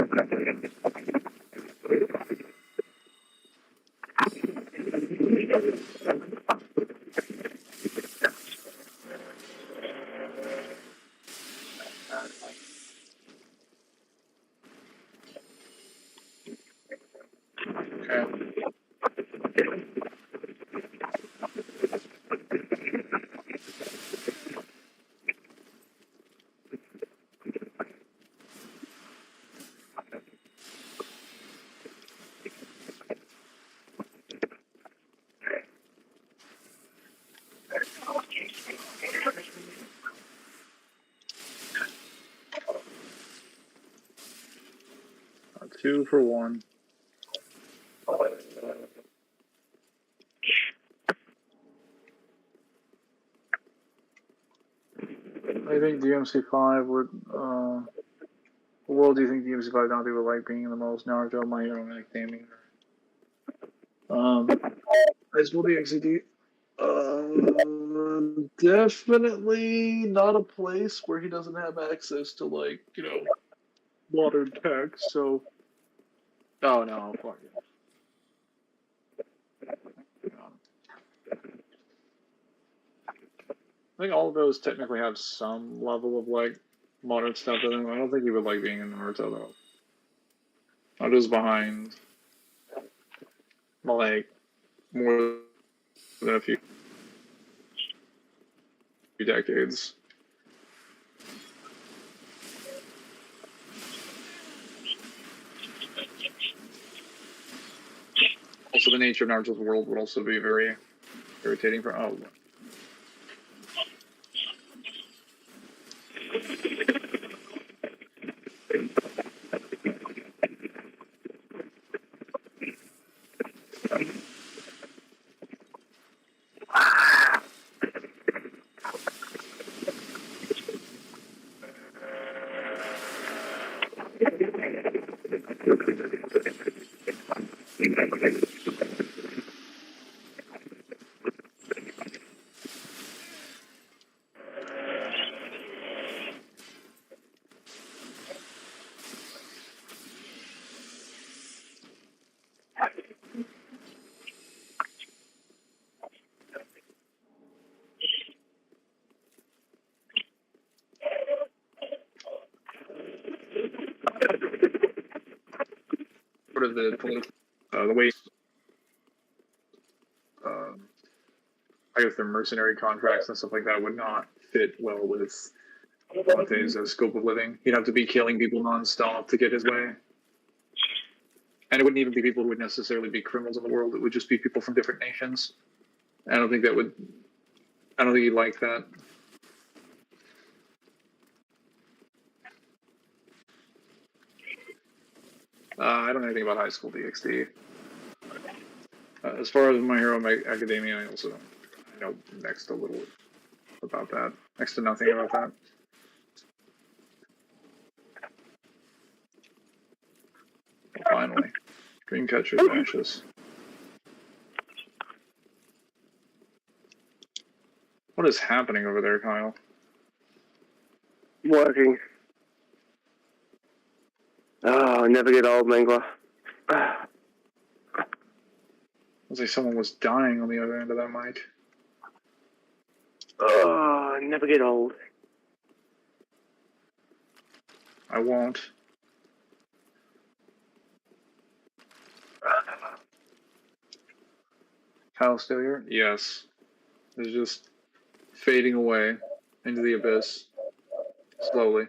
Speaker 2: Okay. Two for one. I think DMC5 would, what world do you think DMC5 Dante would like being in the most? Naruto, My Hero Academia. High school DxD. Definitely not a place where he doesn't have access to, like, you know, modern tech, so. Oh no, fuck it. I think all of those technically have some level of, like, modern stuff in them. I don't think he would like being in Naruto, though. Not just behind, like, more than a few decades. Also, the nature of Naruto's world would also be very irritating for. Oh. part of the political, the way, I guess their mercenary contracts and stuff like that would not fit well with Dante's scope of living. He'd have to be killing people nonstop to get his way. And it wouldn't even be people who would necessarily be criminals in the world. It would just be people from different nations. I don't think he'd like that. I don't know anything about High School DxD. As far as My Hero Academia, I know next to little about that. Next to nothing about that. Finally. Dreamcatcher's Ashes. What is happening over there, Kyle?
Speaker 6: Working. Oh, never get old, Mangler.
Speaker 2: Looks like someone was dying on the other end of that mic.
Speaker 6: Oh, never get old.
Speaker 2: I won't. Kyle still here? Yes. It's just fading away into the abyss. Slowly.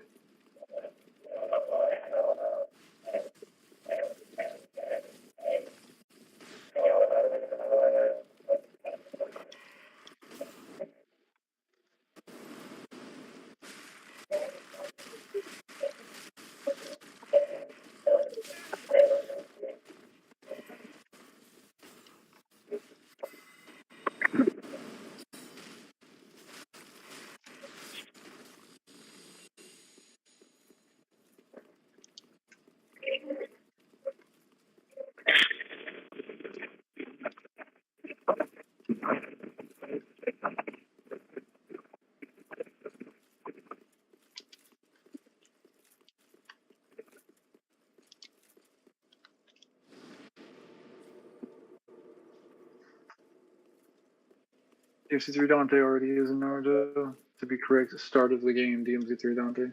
Speaker 2: DMC3 Dante already is in Naruto. To be correct, start of the game, DMC3 Dante.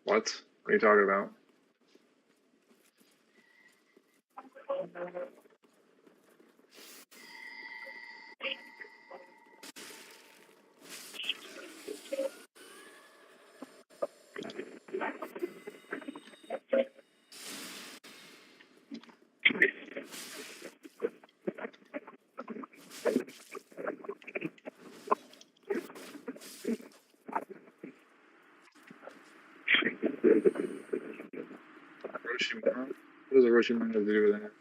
Speaker 2: What? What are you talking about? Orochimaru? What does Orochimaru have to do with that?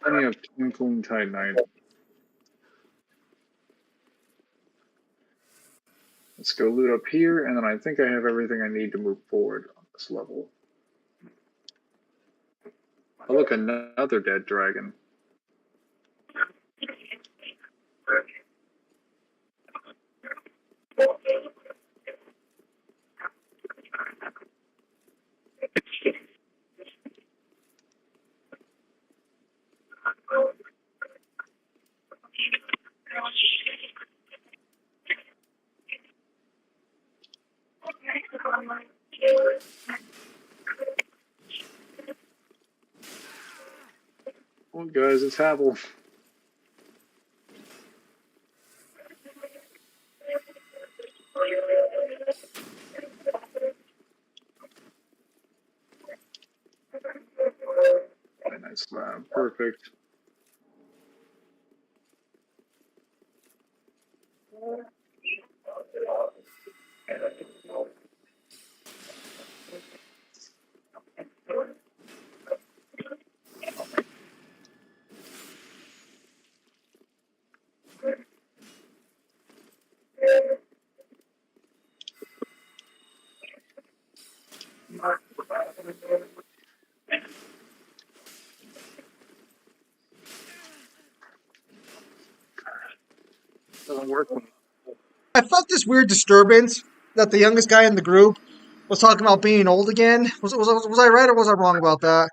Speaker 2: Plenty of Twinkling Titanite. Let's go loot up here, and then I think I have everything I need to move forward on this level. Oh, look, another dead dragon. Oh, guys, it's Havel. Nice slab. Perfect. Doesn't work when
Speaker 1: I felt this weird disturbance that the youngest guy in the group was talking about being old again. Was I right or was I wrong about that?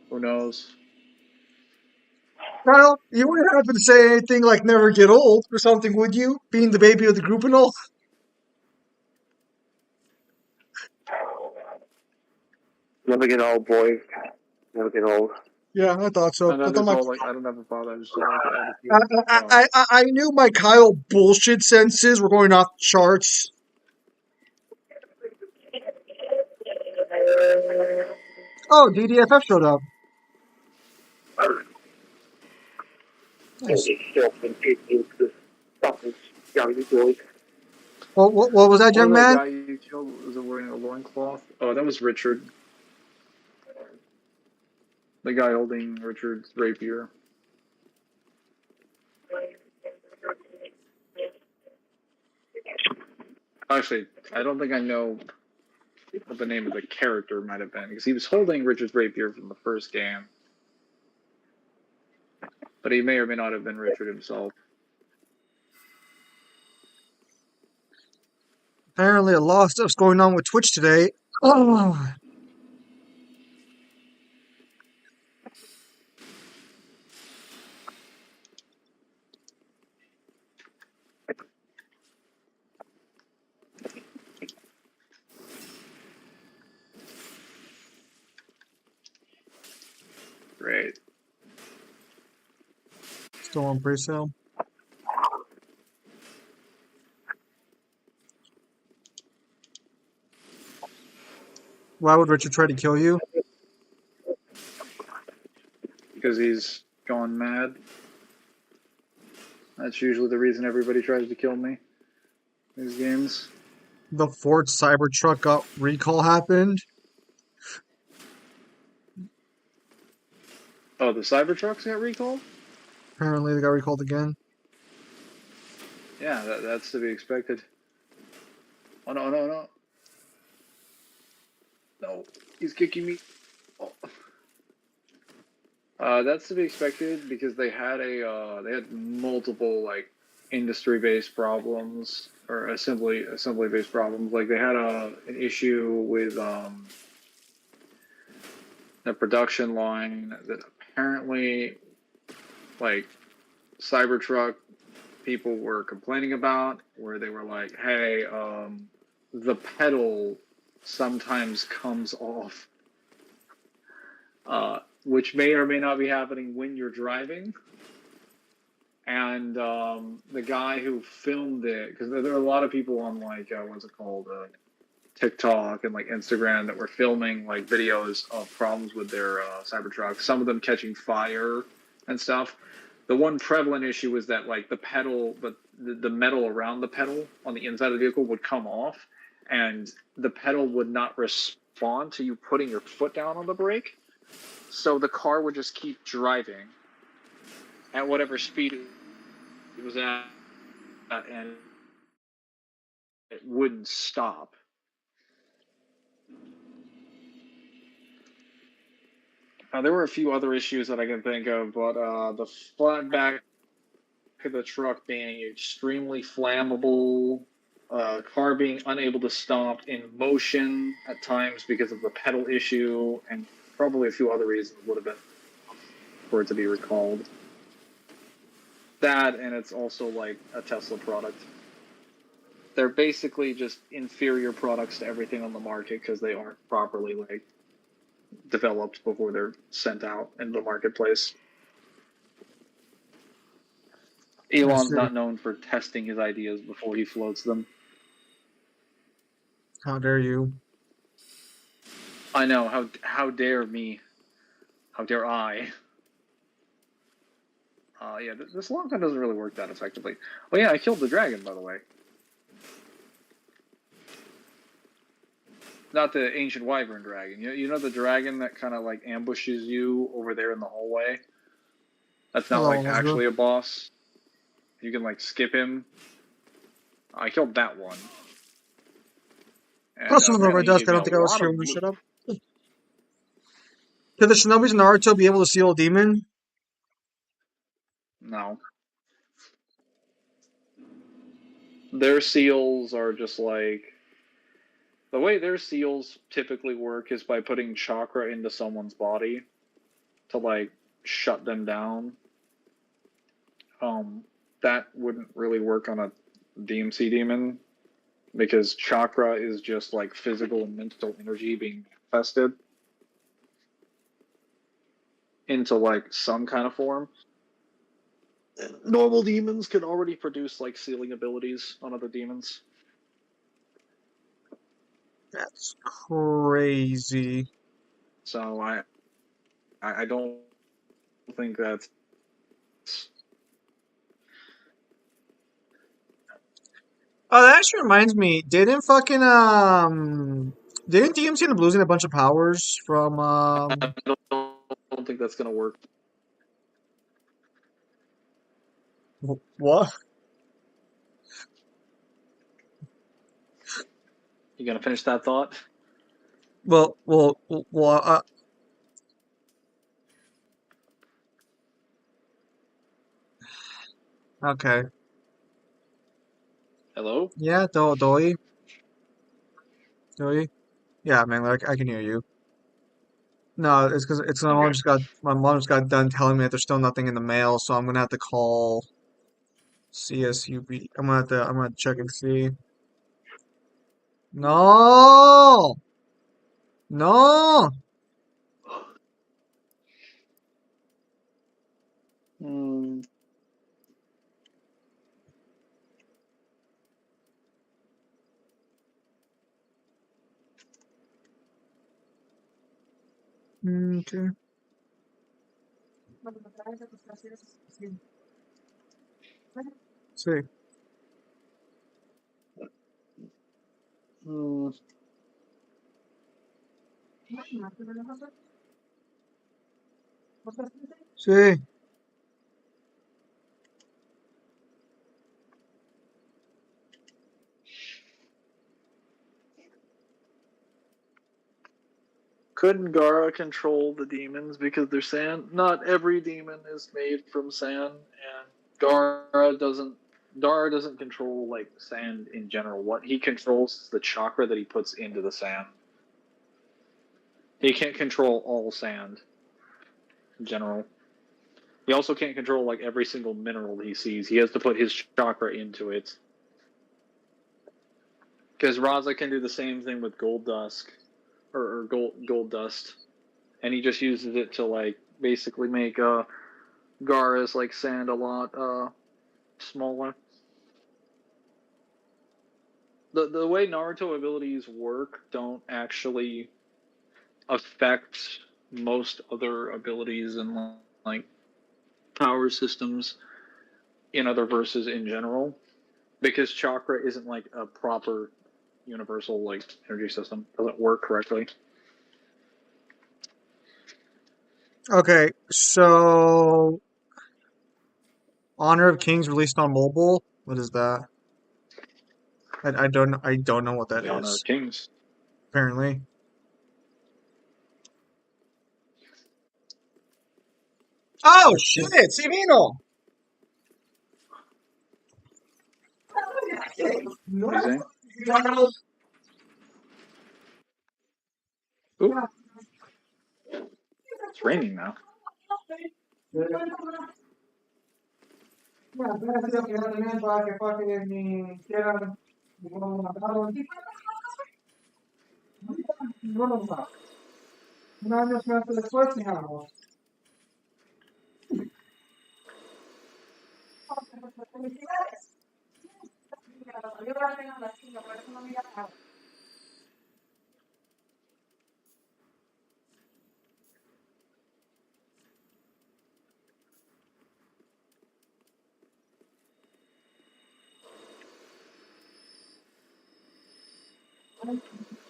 Speaker 2: who knows?
Speaker 1: Kyle, you wouldn't happen to say anything like never get old or something, would you? Being the baby of the group and all?
Speaker 6: Never get old, boys. Never get old.
Speaker 1: Yeah, I thought so.
Speaker 2: And
Speaker 1: I
Speaker 2: that
Speaker 1: thought
Speaker 2: is
Speaker 1: my
Speaker 2: all. Like I don't have a father. I just like I just
Speaker 1: I,
Speaker 2: feel.
Speaker 1: I knew my Kyle bullshit senses were going off the charts. Oh, DDFF showed up. Nice. What was that,
Speaker 2: What
Speaker 1: young
Speaker 2: was that
Speaker 1: man?
Speaker 2: guy you killed? Was it wearing a loincloth? Oh, that was Richard. The guy holding Richard's rapier. Actually, I don't think I know what the name of the character might have been because he was holding Richard's rapier from the first game, but he may or may not have been Richard himself.
Speaker 1: Apparently, a lot of stuff's going on with Twitch today. Oh,
Speaker 2: Great.
Speaker 1: still on pre-sale. Why would Richard try to kill you?
Speaker 2: Because he's gone mad. That's usually the reason everybody tries to kill me in these games.
Speaker 1: The Ford Cybertruck recall happened.
Speaker 2: Oh, the Cybertrucks got recalled?
Speaker 1: Apparently, they got recalled again.
Speaker 2: Yeah, that's to be expected. Oh, no, no, no. No, he's kicking me. Oh. That's to be expected because they had multiple like industry-based problems or assembly-based problems. Like they had an issue with the production line that apparently like Cybertruck people were complaining about, where they were like, "Hey, the pedal sometimes comes off." Which may or may not be happening when you're driving. And the guy who filmed it, because there are a lot of people on like what's it called, TikTok and like Instagram that were filming like videos of problems with their Cybertruck. Some of them catching fire and stuff. The one prevalent issue was that like the pedal, the metal around the pedal on the inside of the vehicle would come off, and the pedal would not respond to you putting your foot down on the brake. So the car would just keep driving at whatever speed it was at, and it wouldn't stop. There were a few other issues that I can think of, but the flat back of the truck being extremely flammable, car being unable to stop in motion at times because of the pedal issue, and probably a few other reasons would have been for it to be recalled. That, and it's also like a Tesla product. They're basically just inferior products to everything on the market because they aren't properly like developed before they're sent out into the marketplace. Elon's not known for testing his ideas before he floats them.
Speaker 1: How dare you?
Speaker 2: I know. How dare me? How dare I? Yeah, this long gun doesn't really work that effectively. Oh yeah, I killed the dragon, by the way. Not the ancient wyvern dragon. You know the dragon that kind of like ambushes you over there in the hallway? That's not like actually a boss. You can like skip him. I killed that one. And
Speaker 1: Also, on the red
Speaker 2: apparently he
Speaker 1: desk,
Speaker 2: gave
Speaker 1: I
Speaker 2: me
Speaker 1: don't
Speaker 2: a
Speaker 1: think I was
Speaker 2: lot
Speaker 1: here
Speaker 2: of
Speaker 1: when we shut
Speaker 2: loot.
Speaker 1: up. Can the Shinobis in Naruto be able to seal a demon?
Speaker 2: No. Their seals are just like the way their seals typically work is by putting chakra into someone's body to like shut them down. That wouldn't really work on a DMC demon because chakra is just like physical and mental energy being manifested into like some kind of form. Normal demons can already produce like sealing abilities on other demons.
Speaker 1: That's crazy.
Speaker 2: So I don't think that's
Speaker 1: Oh, that actually reminds me. Didn't DMC end up losing a bunch of powers from
Speaker 2: I don't think that's gonna work.
Speaker 1: what?
Speaker 2: You gonna finish that thought?
Speaker 1: Well. Okay.
Speaker 2: Hello?
Speaker 1: Yeah, Doi. Yeah, man, like I can hear you. No, it's because
Speaker 2: Okay.
Speaker 1: my mom just got done telling me that there's still nothing in the mail, so I'm gonna have to call CSUB. I'm gonna check and see. No, no.
Speaker 2: Hmm.
Speaker 1: Okay. Sí.
Speaker 2: Hmm.
Speaker 1: Sí.
Speaker 2: Couldn't Gara control the demons because they're sand? Not every demon is made from sand, and Gara doesn't. Dara doesn't control like sand in general. What he controls is the chakra that he puts into the sand. He can't control all sand in general. He also can't control like every single mineral he sees. He has to put his chakra into it. Because Raza can do the same thing with gold dust or gold dust, and he just uses it to like basically make Gara's like sand a lot smaller. The way Naruto abilities work don't actually affect most other abilities and like power systems in other verses in general because chakra isn't like a proper universal like energy system. It doesn't work correctly.
Speaker 1: Okay. So, Honor of Kings released on mobile. What is that? I don't know what that
Speaker 2: The Honor
Speaker 1: is.
Speaker 2: of Kings.
Speaker 1: Apparently. Oh shit, Civino.
Speaker 2: What are you saying? Ooh, it's raining now.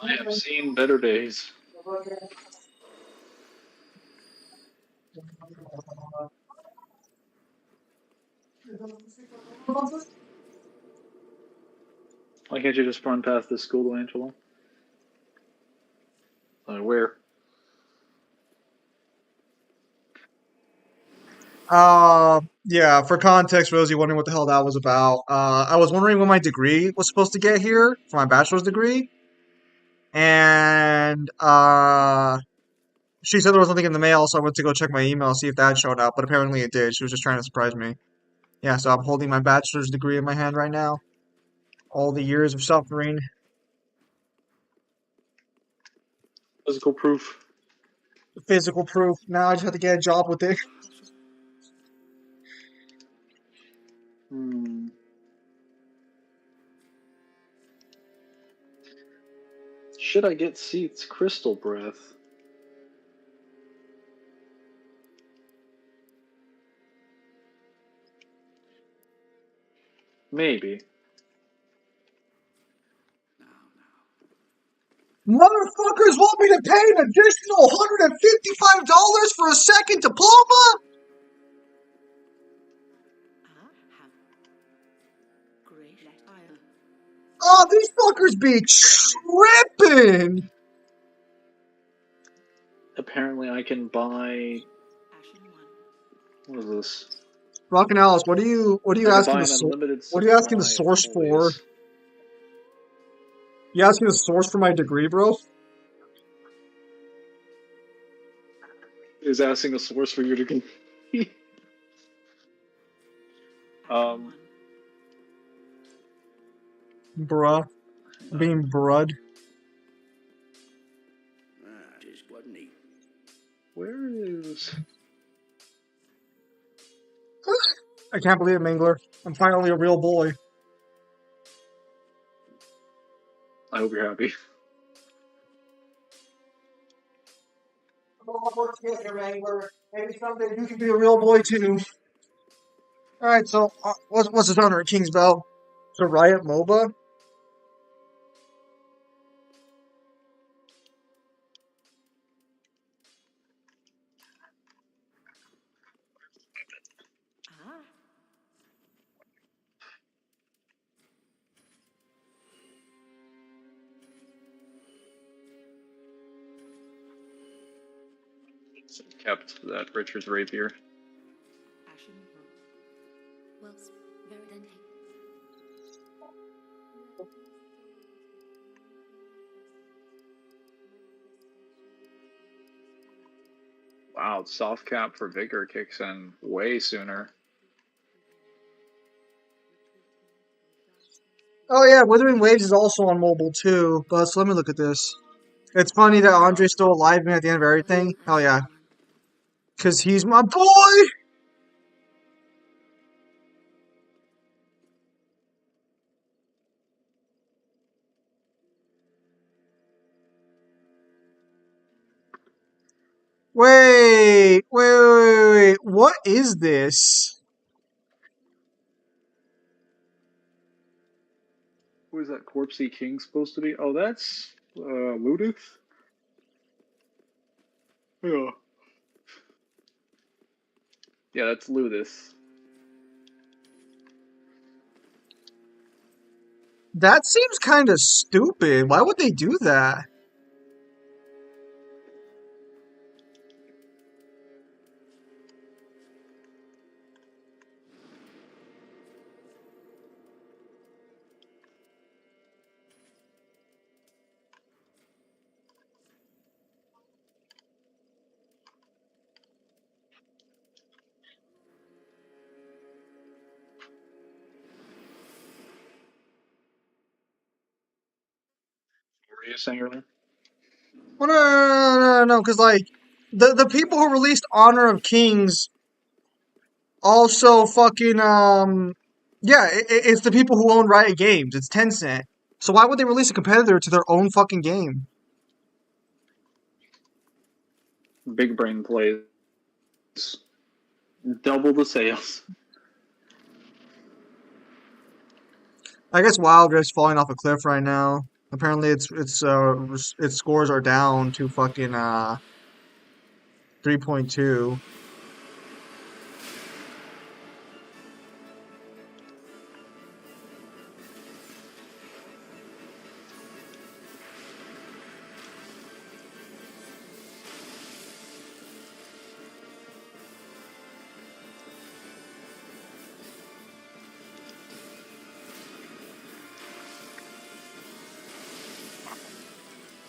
Speaker 2: I have seen better days. Why can't you just run past this school, Angelo? Where?
Speaker 1: Yeah, for context, Rosie, wondering what the hell that was about. I was wondering when my degree was supposed to get here for my bachelor's degree, and she said there was nothing in the mail, so I went to go check my email, see if that showed up, but apparently it did. She was just trying to surprise me. Yeah, so I'm holding my bachelor's degree in my hand right now. All the years of suffering.
Speaker 2: Physical proof.
Speaker 1: Physical proof. Now I just have to get a job with it.
Speaker 2: Hmm. Should I get Seats Crystal Breath? Maybe.
Speaker 1: Motherfuckers want me to pay an additional $155 for a second diploma? Oh, these fuckers be tripping.
Speaker 2: Apparently I can buy... What is this?
Speaker 1: Rockin' Alice, what are you
Speaker 2: I can
Speaker 1: asking
Speaker 2: buy
Speaker 1: the
Speaker 2: an unlimited
Speaker 1: what are you asking the
Speaker 2: supply of
Speaker 1: source for?
Speaker 2: toys.
Speaker 1: You asking the source for my degree, bro?
Speaker 2: Is asking a source for your degree. um,
Speaker 1: Bruh. Being brud.
Speaker 7: Just wasn't he?
Speaker 2: where is...
Speaker 1: I can't believe it, Mangler. I'm finally a real boy.
Speaker 2: I hope you're happy.
Speaker 1: Maybe someday you can be a real boy too. Alright, so what's his honor? King's Bell. To Riot MOBA?
Speaker 2: Kept that Richard's rapier.
Speaker 3: Well, very then take.
Speaker 2: Wow, soft cap for Vigor kicks in way sooner.
Speaker 1: Oh yeah, Withering Waves is also on mobile too, but so let me look at this. It's funny that Andre's still alive and at the end of everything. Hell yeah. Cause he's my boy! Wait. What is this?
Speaker 2: Who is that Corpsey King supposed to be? Oh, that's Ludith? Yeah. Yeah, that's Ludith.
Speaker 1: That seems kind of stupid. Why would they do that?
Speaker 2: What were you saying earlier?
Speaker 1: Well, no, because like the people who released Honor of Kings also fucking yeah, it's the people who own Riot Games. It's Tencent. So why would they release a competitor to their own fucking game?
Speaker 2: Big brain plays. Double the sales.
Speaker 1: I guess Wild Rift's falling off a cliff right now. Apparently, its scores are down to fucking 3.2.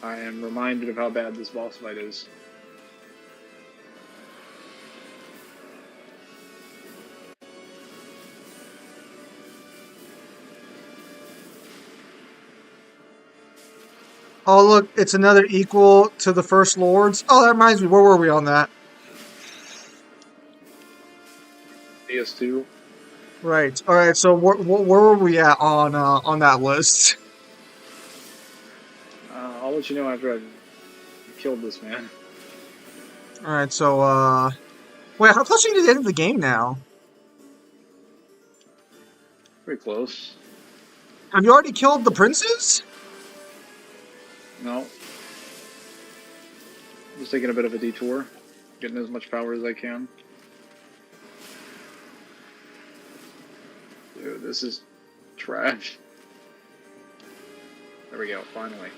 Speaker 2: I am reminded of how bad this boss fight is.
Speaker 1: Oh, look, it's another equal to the First Lords. Oh, that reminds me. Where were we on that?
Speaker 2: PS2.
Speaker 1: Right. All right. So where were we at on that list?
Speaker 2: I'll let you know after I've killed this man.
Speaker 1: All right. So wait, how close are you to the end of the game now?
Speaker 2: Pretty close.
Speaker 1: Have you already killed the princes?
Speaker 2: No. Just taking a bit of a detour. Getting as much power as I can. Dude, this is trash. There we go, finally.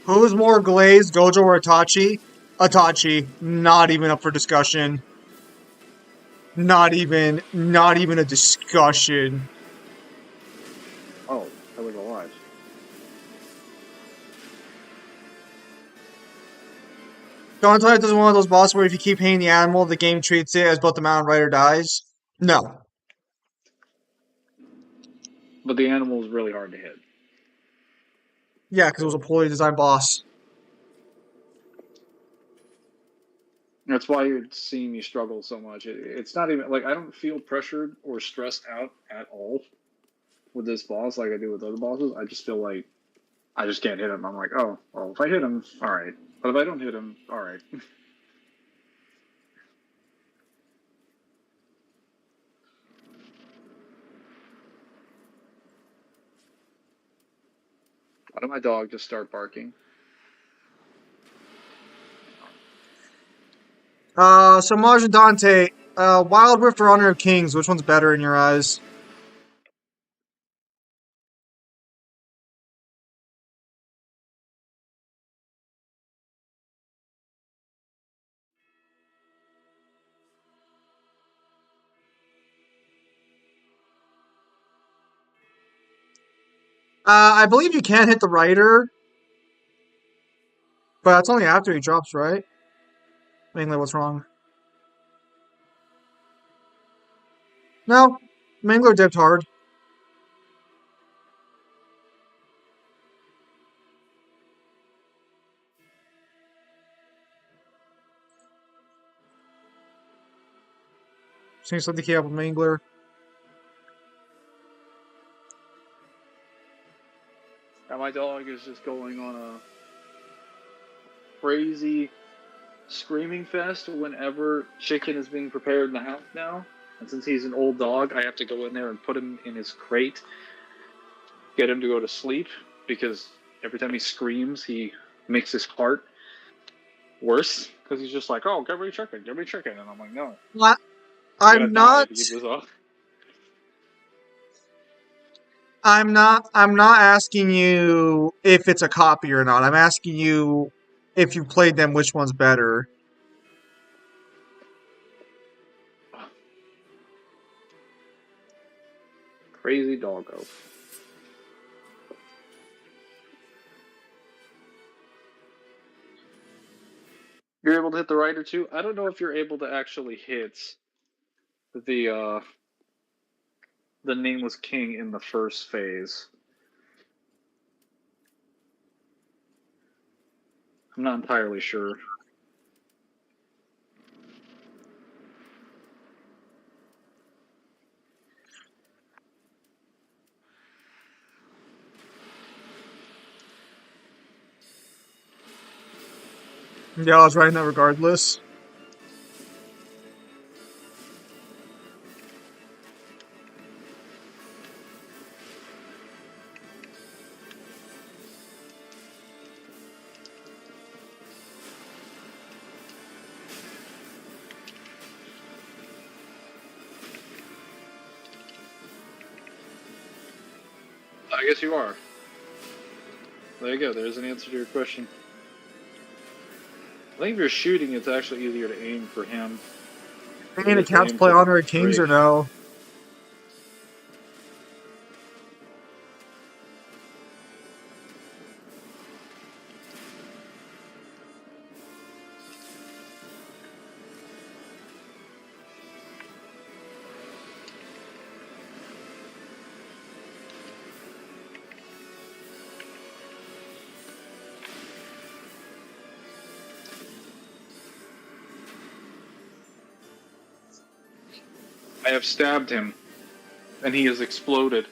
Speaker 1: Who is more glazed, Gojo or Itachi? Itachi. Not even up for discussion. Not even a discussion.
Speaker 2: Oh, I was alive.
Speaker 1: Don't tell me this is one of those bosses where if you keep hitting the animal, the game treats it as both the mountain rider dies. No.
Speaker 2: But the animal is really hard to hit.
Speaker 1: Yeah, because it was a poorly designed boss.
Speaker 2: That's why you're seeing me struggle so much. It's not even like I don't feel pressured or stressed out at all with this boss like I do with other bosses. I just feel like I just can't hit him. I'm like, oh, well, if I hit him, all right. But if I don't hit him, all right. Why did my dog just start barking?
Speaker 1: So Maj and Dante, Wild Rift or Honor of Kings, which one's better in your eyes? I believe you can hit the rider, but that's only after he drops, right? Mainly, what's wrong? No, Mangler dipped hard. Seems like the key up with Mangler.
Speaker 2: And my dog is just going on a crazy screaming fest whenever chicken is being prepared in the house now. And since he's an old dog, I have to go in there and put him in his crate, get him to go to sleep, because every time he screams, he makes his heart worse. Because he's just like, oh, give me chicken. And I'm like, no, I'm going
Speaker 1: I'm
Speaker 2: to die
Speaker 1: not.
Speaker 2: if you keep this up.
Speaker 1: I'm not asking you if it's a copy or not. I'm asking you if you played them, which one's better.
Speaker 2: Crazy doggo. You're able to hit the rider too? I don't know if you're able to actually hit the nameless king in the first phase. I'm not entirely sure.
Speaker 1: Yeah, I was writing that regardless.
Speaker 2: I guess you are. There you go. There's an answer to your question. I think if you're shooting, it's actually easier to aim for him.
Speaker 1: Any of the Caps play Honor of Kings or no?
Speaker 2: I have stabbed him, and he has exploded.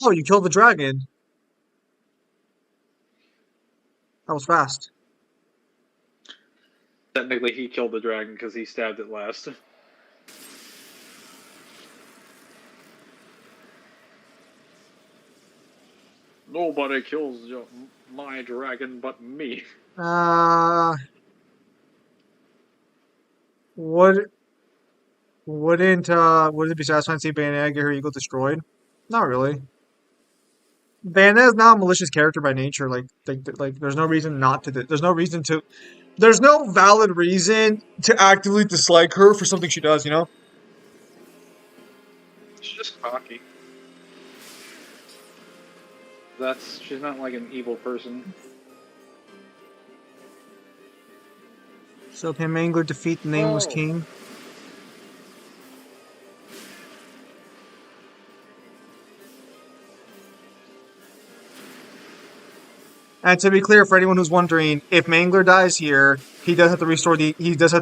Speaker 1: Oh, you killed the dragon. That was fast.
Speaker 2: Technically, he killed the dragon because he stabbed it last. Nobody kills my dragon but me.
Speaker 1: Uh, would would it be satisfying to see Bayonetta get her ego destroyed? Not really. Bayonetta is not a malicious character by nature. Like, there's no reason not to. There's no reason to. There's no valid reason to actively dislike her for something she does. You know.
Speaker 2: She's just cocky. She's not like an evil person.
Speaker 1: So can Mangler defeat the Nameless
Speaker 2: Oh,
Speaker 1: King? And to be clear, for anyone who's wondering, if Mangler dies here, he does have to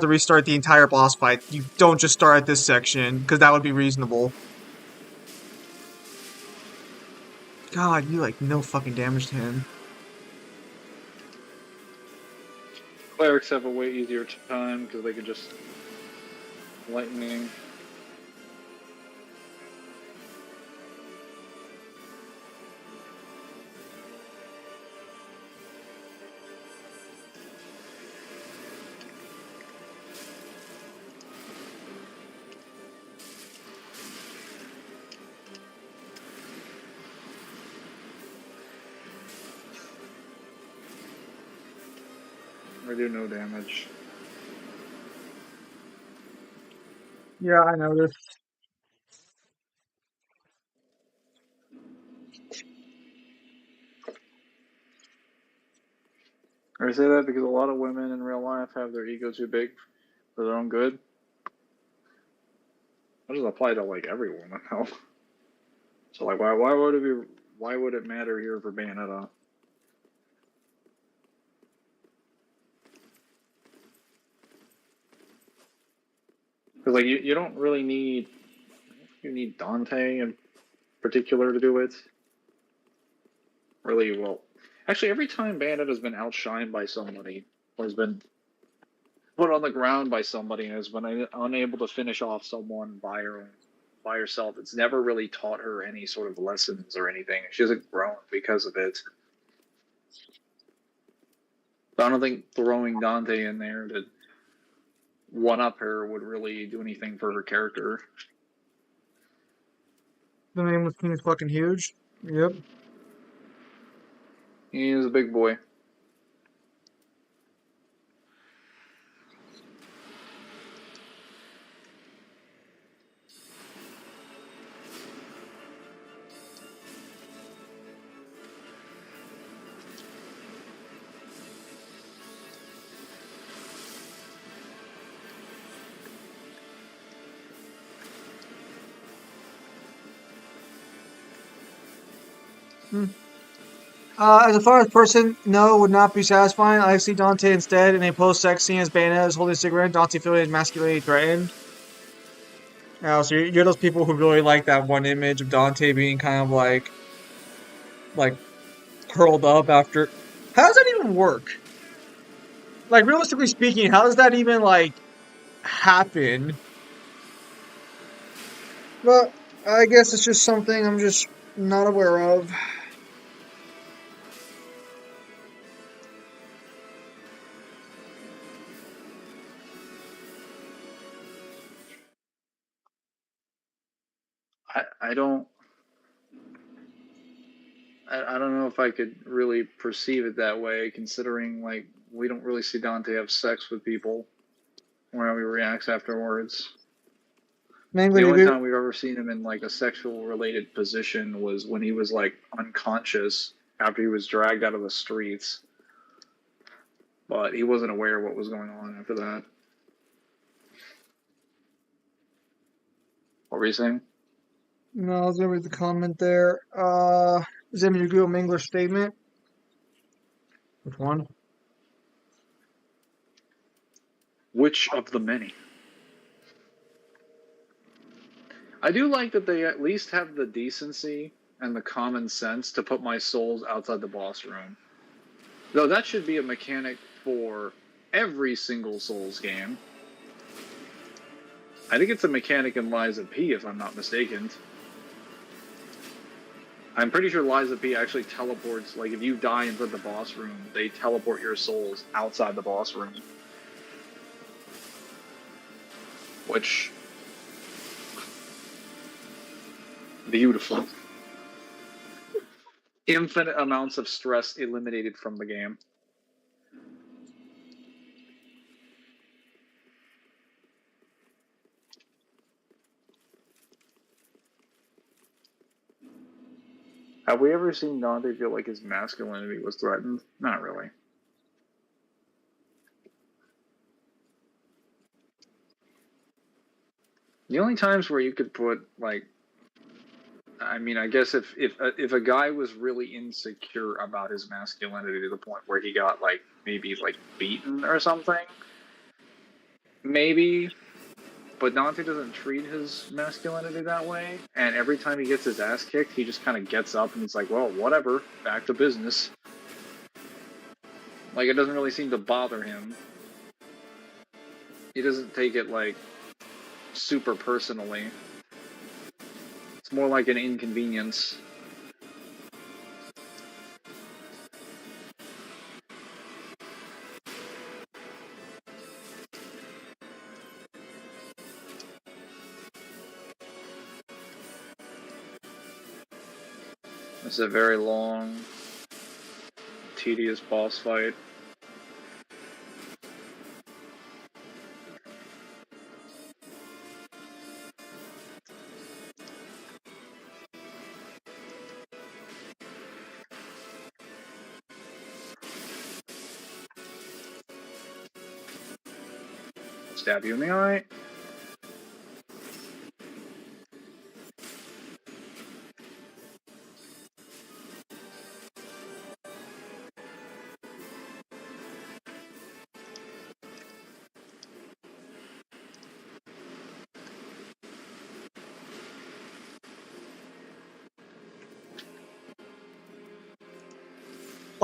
Speaker 1: restart the entire boss fight. You don't just start at this section, because that would be reasonable. God, you like no fucking damage to him.
Speaker 2: clerics have a way easier time because they can just lightning. Or do no damage.
Speaker 1: Yeah, I noticed.
Speaker 2: I say that because a lot of women in real life have their ego too big for their own good. That doesn't apply to like every woman, though. So like, why would it matter here for Bayonetta? Because like you don't really need Dante in particular to do it. Really well. Actually, every time Bandit has been outshined by somebody, or has been put on the ground by somebody, and has been unable to finish off someone by herself, it's never really taught her any sort of lessons or anything. She hasn't grown because of it. So I don't think throwing Dante in there to one up her would really do anything for her character.
Speaker 1: The Nameless King is fucking huge. Yep.
Speaker 2: He is a big boy.
Speaker 1: Hmm. As a far as person, no, would not be satisfying. I see Dante instead in a post-sex scene as Bayonetta is holding a cigarette. Dante feeling masculinely threatened. So you're those people who really like that one image of Dante being kind of like curled up after. How does that even work? Like realistically speaking, how does that even like happen? But I guess it's just something I'm just not aware of.
Speaker 2: I don't I don't know if I could really perceive it that way, considering like we don't really see Dante have sex with people or how he reacts afterwards.
Speaker 1: Mainly,
Speaker 2: The
Speaker 1: do you
Speaker 2: only
Speaker 1: agree?
Speaker 2: time we've ever seen him in like a sexual related position was when he was like unconscious after he was dragged out of the streets. But he wasn't aware of what was going on after that. What were you saying?
Speaker 1: No, I was gonna read the comment there. Is that your Google Mangler statement? Which one?
Speaker 2: Which of the many? I do like that they at least have the decency and the common sense to put my souls outside the boss room. Though that should be a mechanic for every single Souls game. I think it's a mechanic in Liza P, if I'm not mistaken. I'm pretty sure Liza P actually teleports, like if you die inside the boss room, they teleport your souls outside the boss room. Which... beautiful. Infinite amounts of stress eliminated from the game. Have we ever seen Dante feel like his masculinity was threatened? Not really. The only times where you could put, like, I mean, I guess if a guy was really insecure about his masculinity to the point where he got, like, maybe, like, beaten or something, maybe, but Dante doesn't treat his masculinity that way, and every time he gets his ass kicked, he just kind of gets up and he's like, well, whatever, back to business. Like, it doesn't really seem to bother him. He doesn't take it, like, super personally. It's more like an inconvenience. It's a very long, tedious boss fight. Stab you in the eye.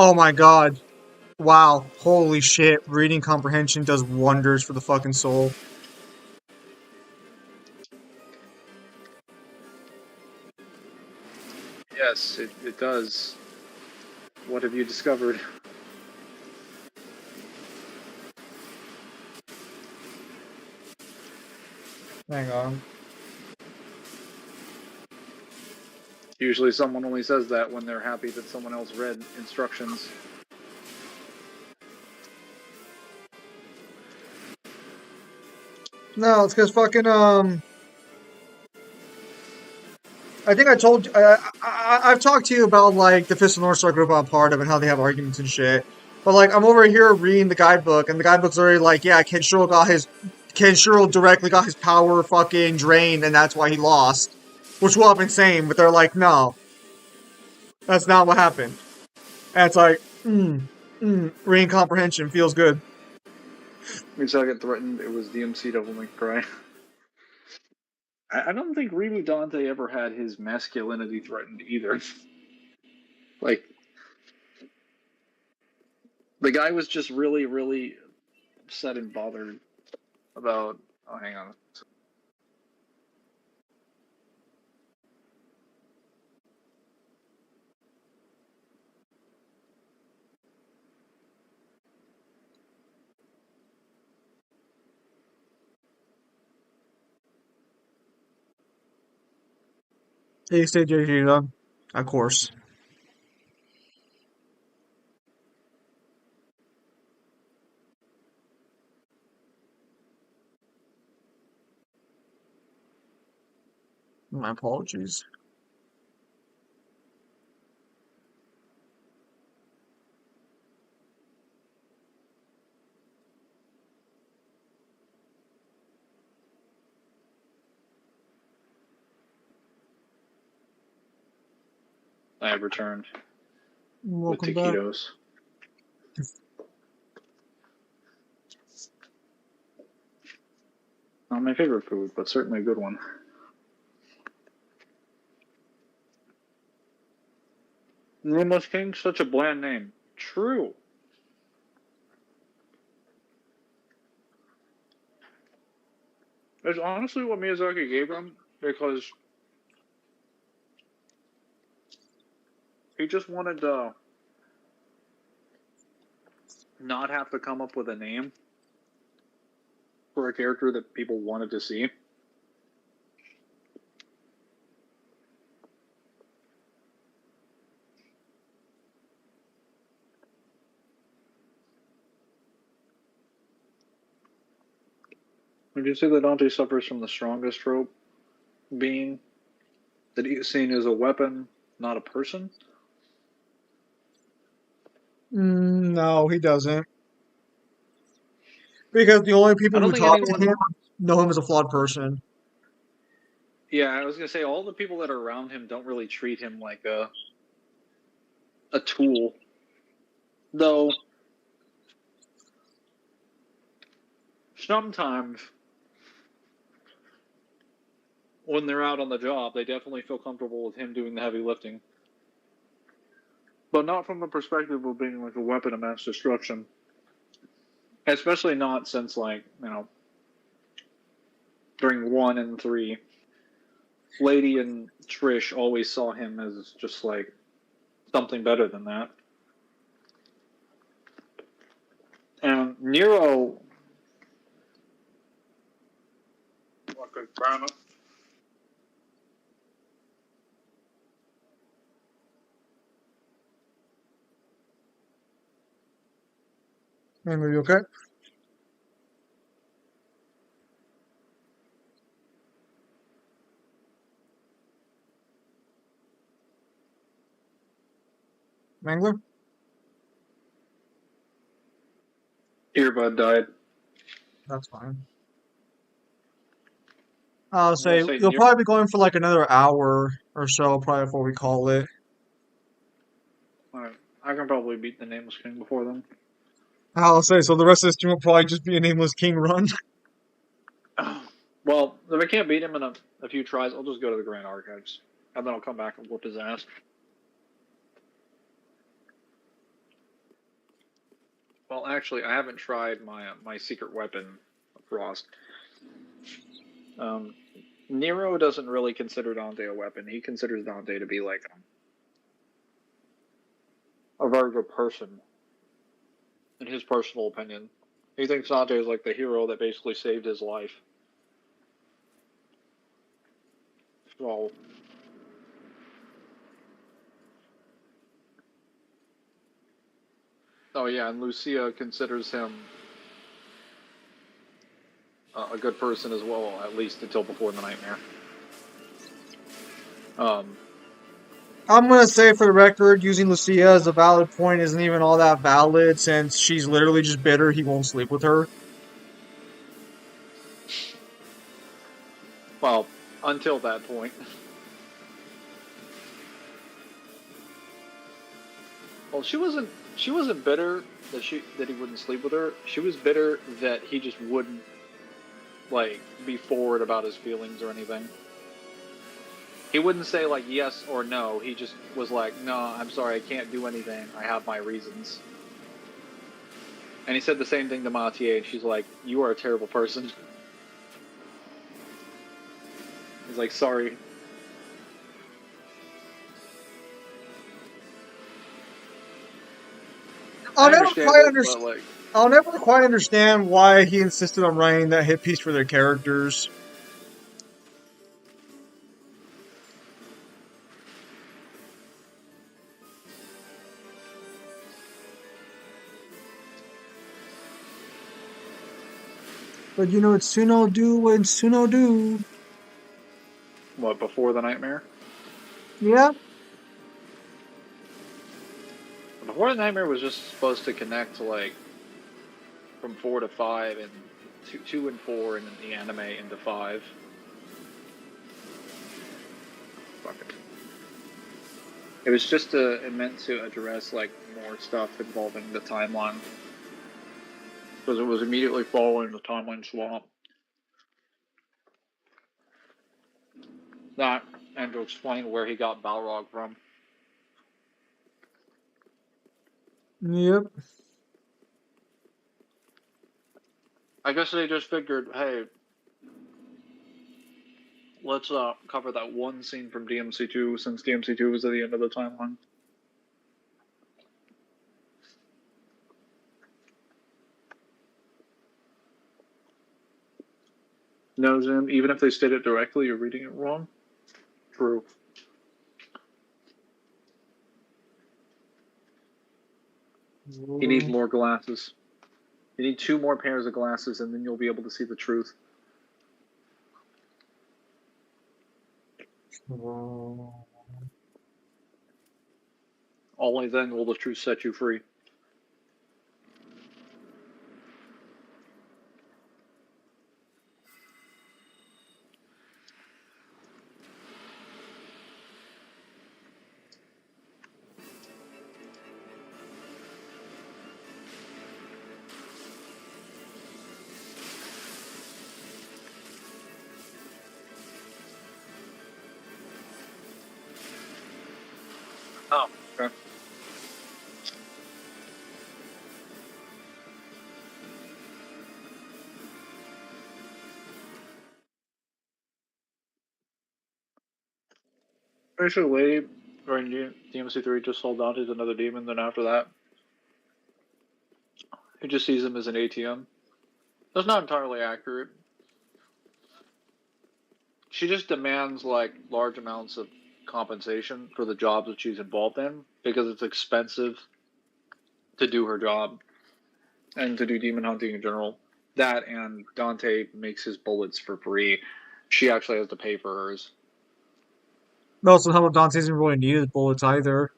Speaker 1: Oh my god. Wow. Holy shit. Reading comprehension does wonders for the fucking soul.
Speaker 2: Yes, it does. What have you discovered?
Speaker 1: Hang on.
Speaker 2: Usually someone only says that when they're happy that someone else read instructions.
Speaker 1: No, it's because fucking, I think I told you, I've talked to you about, like, the Fist of North Star group I'm part of and how they have arguments and shit. But, like, I'm over here reading the guidebook, and the guidebook's already like, yeah, Kenshiro directly got his power fucking drained, and that's why he lost. Which will have been insane, but they're like, no, that's not what happened. And it's like, reading comprehension feels good.
Speaker 2: Each I get threatened, it was DMC Devil May Cry. I don't think Remu Dante ever had his masculinity threatened either. Like, the guy was just really, really upset and bothered about... Oh, hang on.
Speaker 1: They say JJ, of course. My apologies.
Speaker 2: I have returned with
Speaker 1: Welcome back.
Speaker 2: taquitos. Not my favorite food, but certainly a good one. Nameless King, such a bland name. True. It's honestly what Miyazaki gave him because he just wanted to not have to come up with a name for a character that people wanted to see. Would you say that Dante suffers from the strongest trope being that he's seen as a weapon, not a person?
Speaker 1: No, he doesn't. Because the only
Speaker 2: I
Speaker 1: people
Speaker 2: don't
Speaker 1: who
Speaker 2: think
Speaker 1: talk to
Speaker 2: anyone.
Speaker 1: him know him as a flawed person.
Speaker 2: Yeah, I was gonna say all the people that are around him don't really treat him like a tool, though. Sometimes when they're out on the job, they definitely feel comfortable with him doing the heavy lifting, but not from the perspective of being like a weapon of mass destruction. Especially not since during 1 and 3, Lady and Trish always saw him as just like something better than that. And Nero.
Speaker 1: Man, are you okay? Mangler?
Speaker 2: Earbud died.
Speaker 1: That's fine. I'll
Speaker 2: I'm gonna
Speaker 1: say
Speaker 2: say
Speaker 1: you'll probably be going for like another hour or so, probably before we call it.
Speaker 2: Alright, I can probably beat the Nameless King before then.
Speaker 1: I'll say so. The rest of this team will probably just be a nameless king run.
Speaker 2: Well, if I can't beat him in a few tries, I'll just go to the Grand Archives, and then I'll come back and whoop his ass. Well, actually, I haven't tried my secret weapon, Frost. Nero doesn't really consider Dante a weapon. He considers Dante to be like a very good person, in his personal opinion. He thinks Dante is like the hero that basically saved his life. So, oh yeah, and Lucia considers him a good person as well, at least until before the nightmare.
Speaker 1: I'm gonna say for the record, using Lucia as a valid point isn't even all that valid since she's literally just bitter he won't sleep with her.
Speaker 2: Well, until that point. Well, she wasn't bitter that he wouldn't sleep with her. She was bitter that he just wouldn't like be forward about his feelings or anything. He wouldn't say like yes or no. He just was like, "No, I'm sorry, I can't do anything. I have my reasons." And he said the same thing to Mathieu, and she's like, "You are a terrible person." He's like, "Sorry."
Speaker 1: I'll
Speaker 2: I
Speaker 1: never
Speaker 2: understand
Speaker 1: quite
Speaker 2: it, but
Speaker 1: understand.
Speaker 2: like,
Speaker 1: I'll never quite understand why he insisted on writing that hit piece for their characters. But you know, it's Suno do when Suno do.
Speaker 2: what, before the nightmare?
Speaker 1: Yeah.
Speaker 2: Before the nightmare was just supposed to connect to like from 4 to 5 and 2 and 4 and then the anime into 5. Fuck it. It was just meant to address like more stuff involving the timeline, because it was immediately following the timeline swap. That, and to explain where he got Balrog from.
Speaker 1: Yep.
Speaker 2: I guess they just figured, hey, let's cover that one scene from DMC2, since DMC2 was at the end of the timeline. No, Zim, even if they state it directly, you're reading it wrong. True. You need more glasses. You need 2 more pairs of glasses, and then you'll be able to see the truth. Only then will the truth set you free. Oh, okay. Basically, during DMC3 just sold out as another demon, then after that, he just sees him as an ATM. That's not entirely accurate. She just demands, like, large amounts of compensation for the jobs that she's involved in, because it's expensive to do her job, and to do demon hunting in general. That, and Dante makes his bullets for free. She actually has to pay for hers.
Speaker 1: Also, how about Dante doesn't really need his bullets either.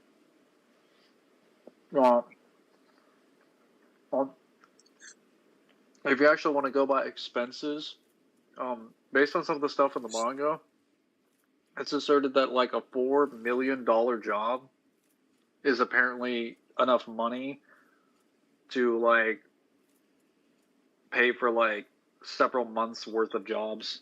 Speaker 2: Well, if you actually want to go by expenses, based on some of the stuff in the manga, it's asserted that like a $4 million job is apparently enough money to like pay for like several months worth of jobs.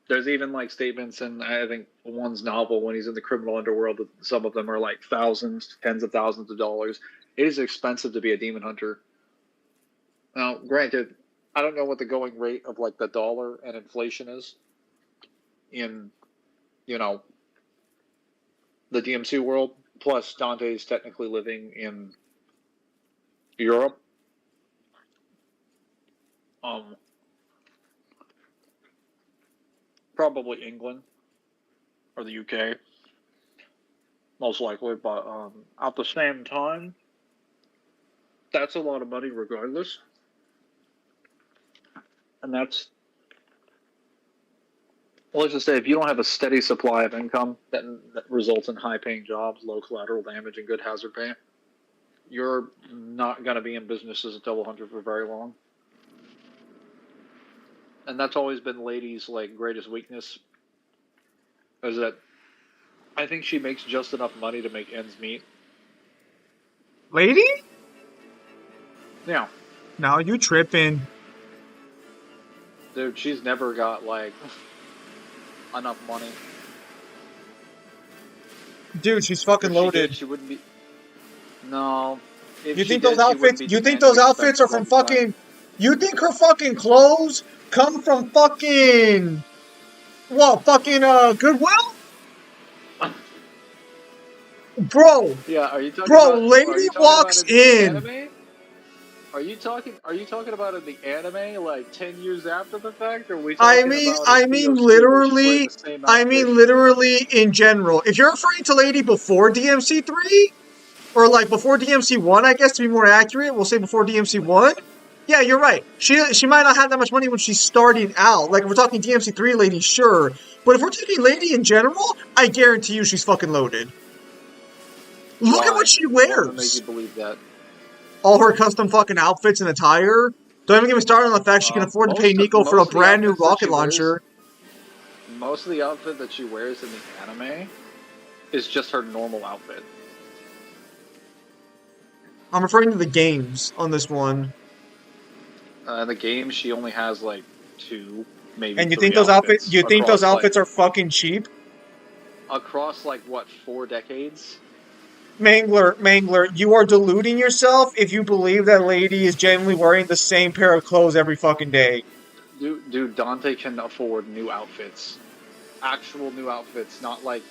Speaker 2: There's even like statements in, I think, one's novel when he's in the criminal underworld that some of them are like thousands, tens of thousands of dollars. It is expensive to be a demon hunter. Now, granted, I don't know what the going rate of like the dollar and inflation is in, you know, the DMC world. Plus, Dante's technically living in Europe. Probably England or the UK, most likely. But at the same time, that's a lot of money regardless. And that's, well, let's just say, if you don't have a steady supply of income that results in high-paying jobs, low collateral damage, and good hazard pay, you're not going to be in business as a double hunter for very long. And that's always been Lady's like greatest weakness, is that I think she makes just enough money to make ends meet.
Speaker 1: Lady?
Speaker 2: Yeah.
Speaker 1: Now you tripping.
Speaker 2: Dude, she's never got like enough money.
Speaker 1: Dude, she's fucking loaded.
Speaker 2: She wouldn't be. No.
Speaker 1: You think those outfits? You think those outfits are from fucking? You think her fucking clothes come from fucking? What fucking Goodwill? Bro.
Speaker 2: Yeah, are you talking
Speaker 1: bro,
Speaker 2: about,
Speaker 1: Lady walks in.
Speaker 2: Anime? Are you talking about in the anime like 10 years after the fact, or are we talking
Speaker 1: I mean literally in general. If you're referring to Lady before DMC3, or like before DMC1, I guess to be more accurate, we'll say before DMC1. Yeah, you're right. She might not have that much money when she's starting out. Like if we're talking DMC3 Lady, sure. But if we're talking Lady in general, I guarantee you she's fucking loaded. Look at what she wears.
Speaker 2: What make you believe that?
Speaker 1: All her custom fucking outfits and attire. Don't even get me started on the fact she can afford to pay Nico for a brand new rocket launcher.
Speaker 2: Most of the outfit that she wears in the anime is just her normal outfit.
Speaker 1: I'm referring to the games on this one.
Speaker 2: In the game, she only has like 2, maybe
Speaker 1: And
Speaker 2: 3 outfits
Speaker 1: you think those
Speaker 2: across
Speaker 1: outfits are fucking cheap?
Speaker 2: like what, 4 decades?
Speaker 1: Mangler, you are deluding yourself if you believe that lady is genuinely wearing the same pair of clothes every fucking day.
Speaker 2: Dude, Dante can afford new outfits, actual new outfits, not like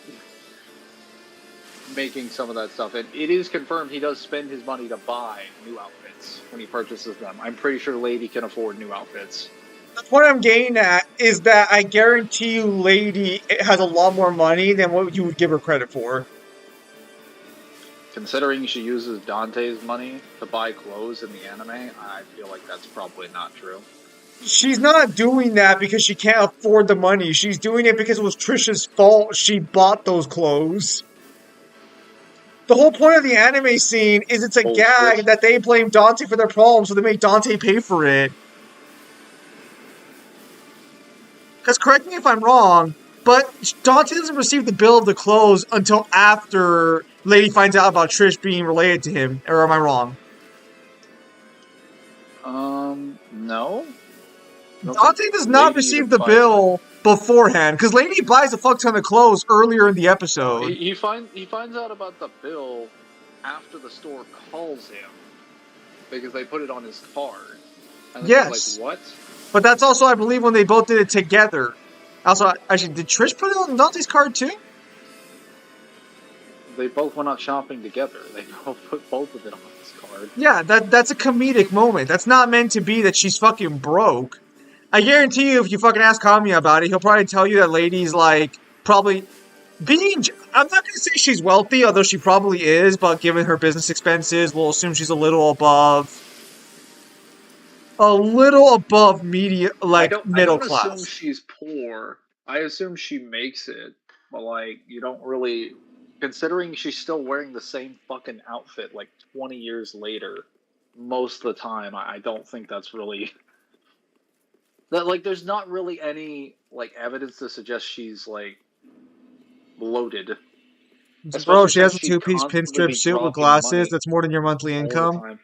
Speaker 2: making some of that stuff. And it is confirmed he does spend his money to buy new outfits when he purchases them. I'm pretty sure Lady can afford new outfits.
Speaker 1: That's what I'm getting at, is that I guarantee you lady has a lot more money than what you would give her credit for.
Speaker 2: Considering she uses Dante's money to buy clothes in the anime, I feel like that's probably not true.
Speaker 1: She's not doing that because she can't afford the money. She's doing it because it was Trisha's fault she bought those clothes. The whole point of the anime scene is it's a
Speaker 2: Oh,
Speaker 1: gag
Speaker 2: Trish.
Speaker 1: that they blame Dante for their problems, so they make Dante pay for it. Because correct me if I'm wrong, but Dante doesn't receive the bill of the clothes until after Lady finds out about Trish being related to him. Or am I wrong?
Speaker 2: No.
Speaker 1: Dante does not
Speaker 2: Lady
Speaker 1: receive
Speaker 2: even
Speaker 1: the
Speaker 2: finds.
Speaker 1: bill beforehand, because Lady buys a fuck ton of clothes earlier in the
Speaker 2: No,
Speaker 1: episode.
Speaker 2: he finds out about the bill after the store calls him because they put it on his card, and then
Speaker 1: Yes.
Speaker 2: he's like, "What?"
Speaker 1: But that's also, I believe, when they both did it together. Also, actually, did Trish put it on Dante's card too?
Speaker 2: They both went out shopping together. They both put both of it on his card.
Speaker 1: Yeah, that's a comedic moment. That's not meant to be that she's fucking broke. I guarantee you, if you fucking ask Kamiya about it, he'll probably tell you that lady's like probably being. I'm not gonna say she's wealthy, although she probably is. But given her business expenses, we'll assume she's a little above media, like
Speaker 2: I
Speaker 1: middle
Speaker 2: don't assume
Speaker 1: class.
Speaker 2: she's poor. I assume she makes it, but like you don't really. Considering she's still wearing the same fucking outfit like 20 years later, most of the time, I don't think that's really that. Like, there's not really any like evidence to suggest she's like bloated.
Speaker 1: Bro,
Speaker 2: Especially
Speaker 1: she has
Speaker 2: since
Speaker 1: a
Speaker 2: she'd
Speaker 1: two-piece
Speaker 2: constantly
Speaker 1: pinstrip
Speaker 2: be
Speaker 1: suit with
Speaker 2: dropping
Speaker 1: glasses.
Speaker 2: money
Speaker 1: That's more than your monthly
Speaker 2: all the
Speaker 1: income.
Speaker 2: time.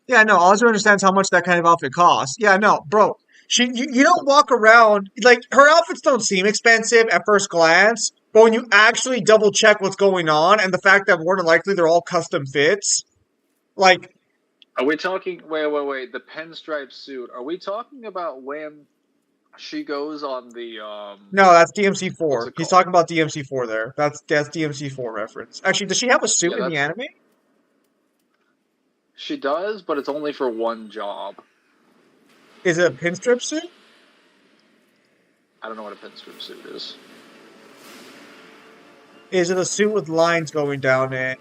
Speaker 1: Yeah, no, Ozzy understands how much that kind of outfit costs. Yeah, no, bro. You don't walk around like her outfits don't seem expensive at first glance, but when you actually double check what's going on and the fact that more than likely they're all custom fits, like
Speaker 2: Are we talking? Wait. The pinstripe suit. Are we talking about when she goes on the
Speaker 1: no, that's
Speaker 2: What's
Speaker 1: DMC4.
Speaker 2: it
Speaker 1: He's
Speaker 2: called?
Speaker 1: talking about DMC4 there. That's DMC4 reference. Actually, does she have a suit
Speaker 2: Yeah,
Speaker 1: in the
Speaker 2: that's
Speaker 1: anime?
Speaker 2: she does, but it's only for one job.
Speaker 1: Is it a pinstrip suit?
Speaker 2: I don't know what a pinstripe suit is.
Speaker 1: Is it a suit with lines going down it?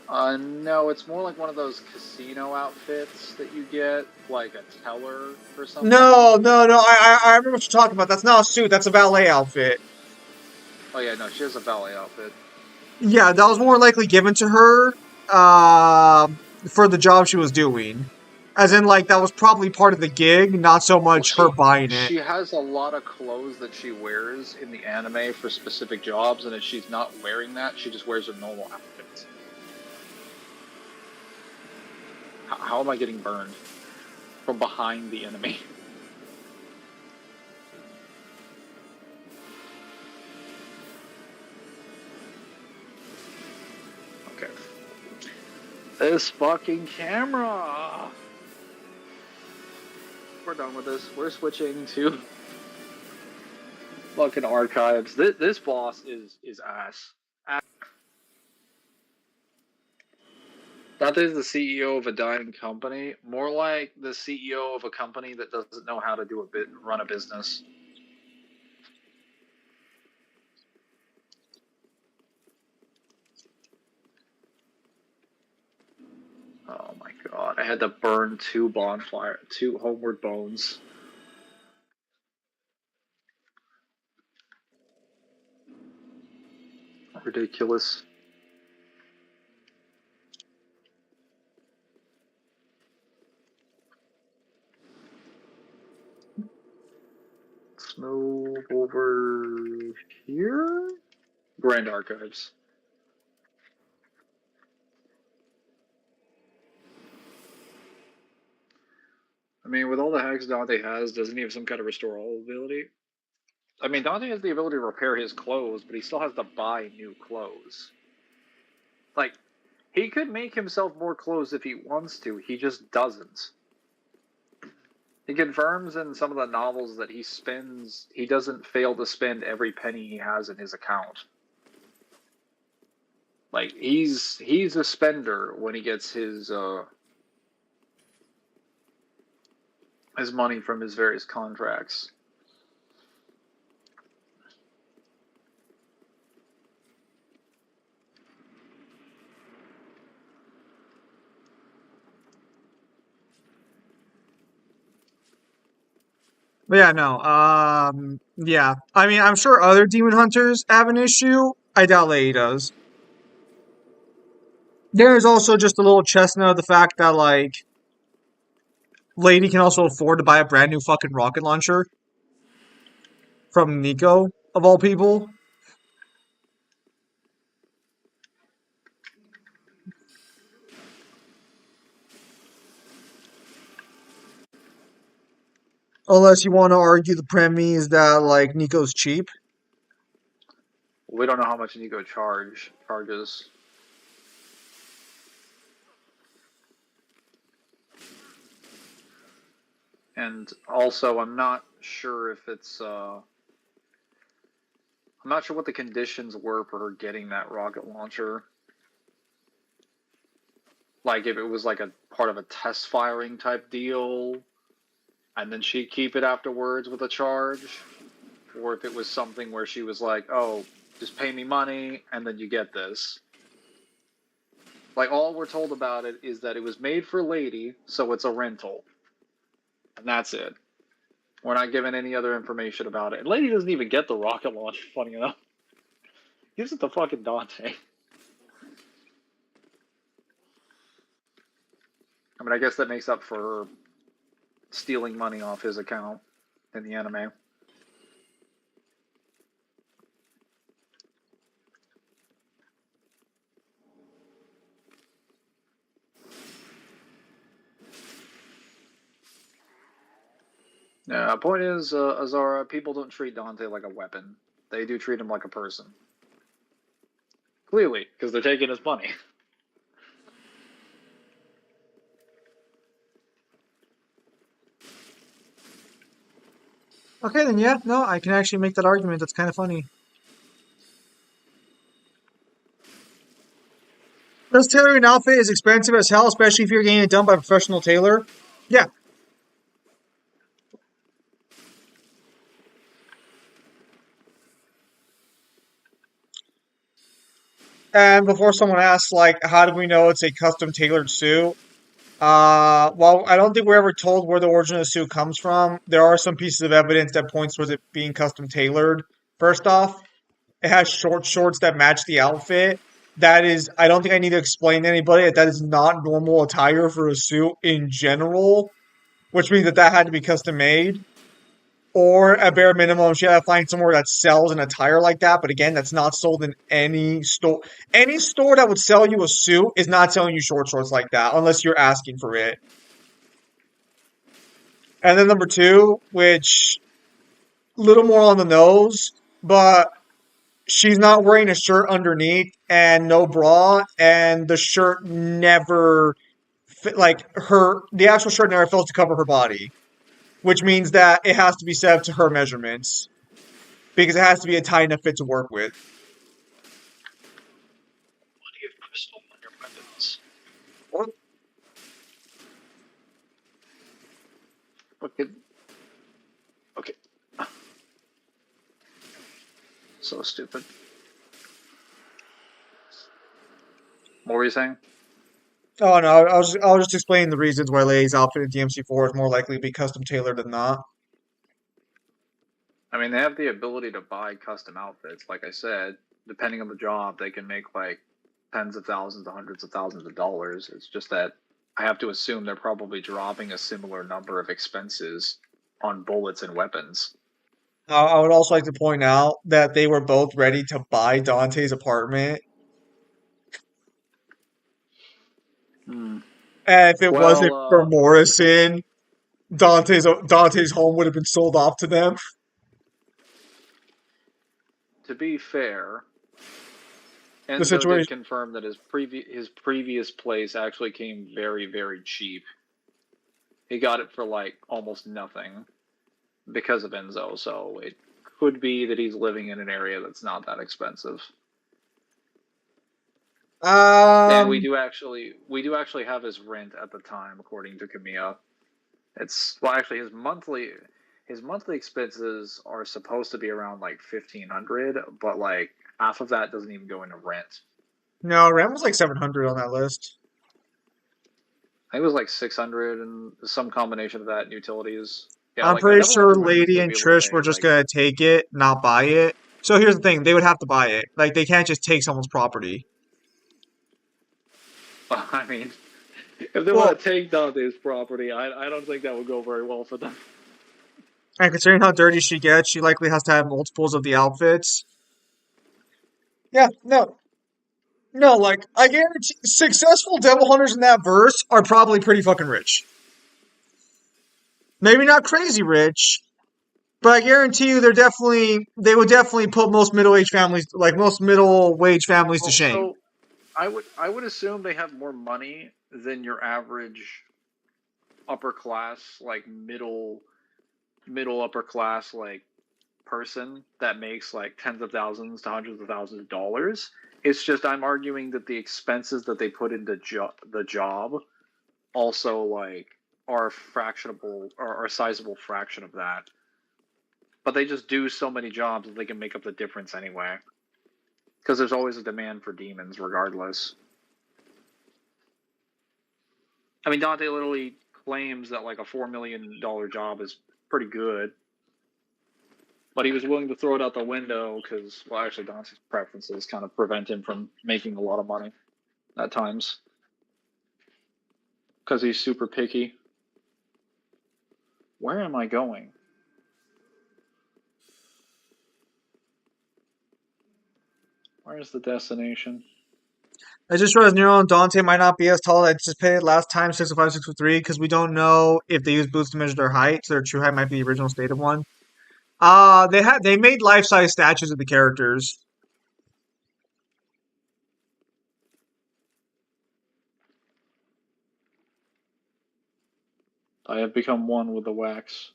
Speaker 2: No, it's more like one of those casino outfits that you get, like a teller or something.
Speaker 1: No. I remember what you're talking about. That's not a suit. That's a ballet outfit.
Speaker 2: Oh yeah, no, she has a ballet outfit.
Speaker 1: Yeah, that was more likely given to her uh, for the job she was doing. As in, like, that was probably part of the gig, not so
Speaker 2: Well,
Speaker 1: much her buying it.
Speaker 2: she has a lot of clothes that she wears in the anime for specific jobs, and if she's not wearing that, she just wears her normal outfits. How am I getting burned from behind the enemy? Okay. This fucking camera! We're done with this. We're switching to fucking archives. This boss is ass. Dante's the CEO of a dying company. More like the CEO of a company that doesn't know how to run a business. Oh my god! I had to burn 2 homeward bones. Ridiculous. Let's move over here. Grand Archives. I mean, with all the hacks Dante has, doesn't he have some kind of restore all ability? I mean, Dante has the ability to repair his clothes, but he still has to buy new clothes. Like, he could make himself more clothes if he wants to, he just doesn't. He confirms in some of the novels that he doesn't fail to spend every penny he has in his account. Like, he's a spender when he gets his money from his various contracts.
Speaker 1: But yeah, no. Yeah. I mean, I'm sure other demon hunters have an issue. I doubt Lady does. There is also just a little chestnut of the fact that like Lady can also afford to buy a brand new fucking rocket launcher from Nico of all people. Unless you want to argue the premise that like Nico's cheap.
Speaker 2: We don't know how much Nico charges. And also, I'm not sure if it's I'm not sure what the conditions were for her getting that rocket launcher. Like, if it was like a part of a test firing type deal, and then she'd keep it afterwards with a charge, or if it was something where she was like, oh, just pay me money, and then you get this. Like, all we're told about it is that it was made for Lady, so it's a rental. And that's it. We're not given any other information about it. And Lady doesn't even get the rocket launcher, funny enough. Gives it to fucking Dante. I mean, I guess that makes up for her stealing money off his account in the anime. Yeah, point is, Azara, people don't treat Dante like a weapon. They do treat him like a person. Clearly, because they're taking his money.
Speaker 1: Okay, then yeah, no, I can actually make that argument. That's kind of funny. This tailoring outfit is expensive as hell, especially if you're getting it done by a professional tailor. Yeah. And before someone asks, like, how do we know it's a custom tailored suit? Well, I don't think we're ever told where the origin of the suit comes from. There are some pieces of evidence that points towards it being custom tailored. First off, it has short shorts that match the outfit. That is, I don't think I need to explain to anybody that is not normal attire for a suit in general, which means that had to be custom made. Or at bare minimum, she had to find somewhere that sells an attire like that. But again, that's not sold in any store. Any store that would sell you a suit is not selling you short shorts like that unless you're asking for it. And then number two, which little more on the nose, but she's not wearing a shirt underneath and no bra, and the shirt never fit, like the actual shirt never fills to cover her body, which means that it has to be set up to her measurements because it has to be a tight enough fit to work with.
Speaker 2: Plenty of crystal on your weapons.
Speaker 1: What?
Speaker 2: Okay. Okay. So stupid. What were you saying?
Speaker 1: Oh no, I was just explaining the reasons why Lay's outfit in DMC4 is more likely to be custom tailored than not.
Speaker 2: I mean, they have the ability to buy custom outfits. Like I said, depending on the job, they can make like tens of thousands to hundreds of thousands of dollars. It's just that I have to assume they're probably dropping a similar number of expenses on bullets and weapons.
Speaker 1: I would also like to point out that they were both ready to buy Dante's apartment.
Speaker 2: Hmm.
Speaker 1: And if it wasn't
Speaker 2: Well,
Speaker 1: for Morrison, Dante's home would have been sold off to them.
Speaker 2: to be fair,
Speaker 1: The
Speaker 2: Enzo did
Speaker 1: situation.
Speaker 2: confirm that his previous place actually came very, very cheap. He got it for like almost nothing because of Enzo, so it could be that he's living in an area that's not that expensive. And
Speaker 1: Um,
Speaker 2: we do actually have his rent at the time, according to Camilla. It's well, actually, his monthly expenses are supposed to be around like 1,500, but like half of that doesn't even go into rent.
Speaker 1: no, Ram was like 700 on that list.
Speaker 2: I think it was like 600 and some combination of that and utilities. Yeah,
Speaker 1: I'm
Speaker 2: like I
Speaker 1: pretty
Speaker 2: definitely have
Speaker 1: sure
Speaker 2: the money
Speaker 1: Lady
Speaker 2: to
Speaker 1: and
Speaker 2: be able to
Speaker 1: Trish were
Speaker 2: pay.
Speaker 1: just
Speaker 2: Like,
Speaker 1: gonna take it, not buy it. So here's the thing, they would have to buy it. Like they can't just take someone's property.
Speaker 2: I mean, if they
Speaker 1: Well,
Speaker 2: want to take Dante's property, I don't think that would go very well for them.
Speaker 1: and considering how dirty she gets, she likely has to have multiples of the outfits. Yeah, no. No, like I guarantee successful devil hunters in that verse are probably pretty fucking rich. Maybe not crazy rich, but I guarantee you they would definitely put most middle-aged families, like most middle-wage families to
Speaker 2: Well,
Speaker 1: shame.
Speaker 2: so I would assume they have more money than your average upper class, like middle upper class, like person that makes like tens of thousands to hundreds of thousands of dollars. It's just I'm arguing that the expenses that they put into the job also like are fractionable or a sizable fraction of that. But they just do so many jobs that they can make up the difference anyway. Because there's always a demand for demons, regardless. I mean, Dante literally claims that like a $4 million job is pretty good, but he was willing to throw it out the window because, well, actually, Dante's preferences kind of prevent him from making a lot of money at times because he's super picky. Where am I going? Where's the destination?
Speaker 1: I just realized Nero and Dante might not be as tall as anticipated last time, 6'5", 6'3", because we don't know if they use boots to measure their height, so their true height might be the original stated one. They made life-size statues of the characters.
Speaker 2: I have become one with the wax.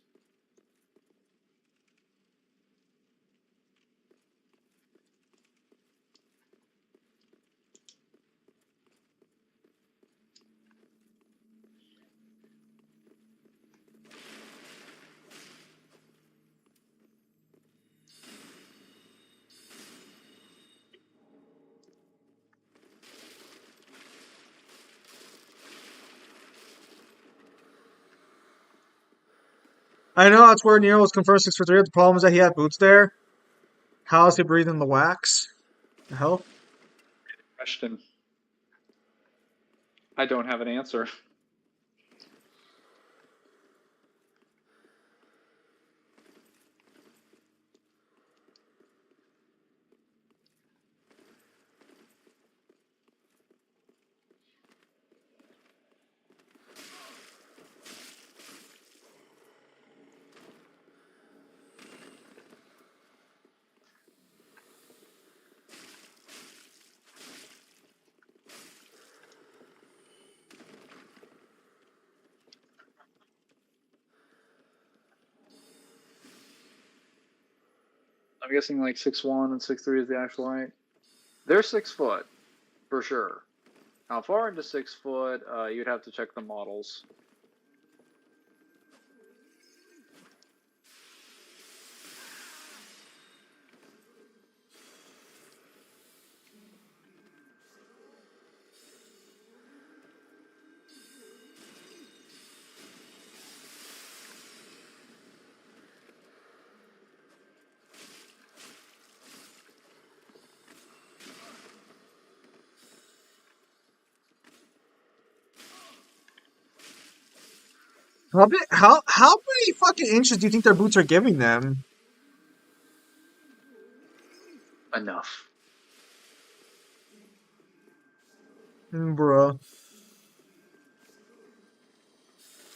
Speaker 1: I know that's where Nero was confirmed 6'3". The problem is that he had boots there. How is he breathing the wax? The hell?
Speaker 2: Question. I don't have an answer. I'm guessing like 6'1" and 6'3" is the actual height. They're 6 foot for sure. How far into 6 foot? You'd have to check the models.
Speaker 1: How many fucking inches do you think their boots are giving them?
Speaker 2: Enough.
Speaker 1: Bruh.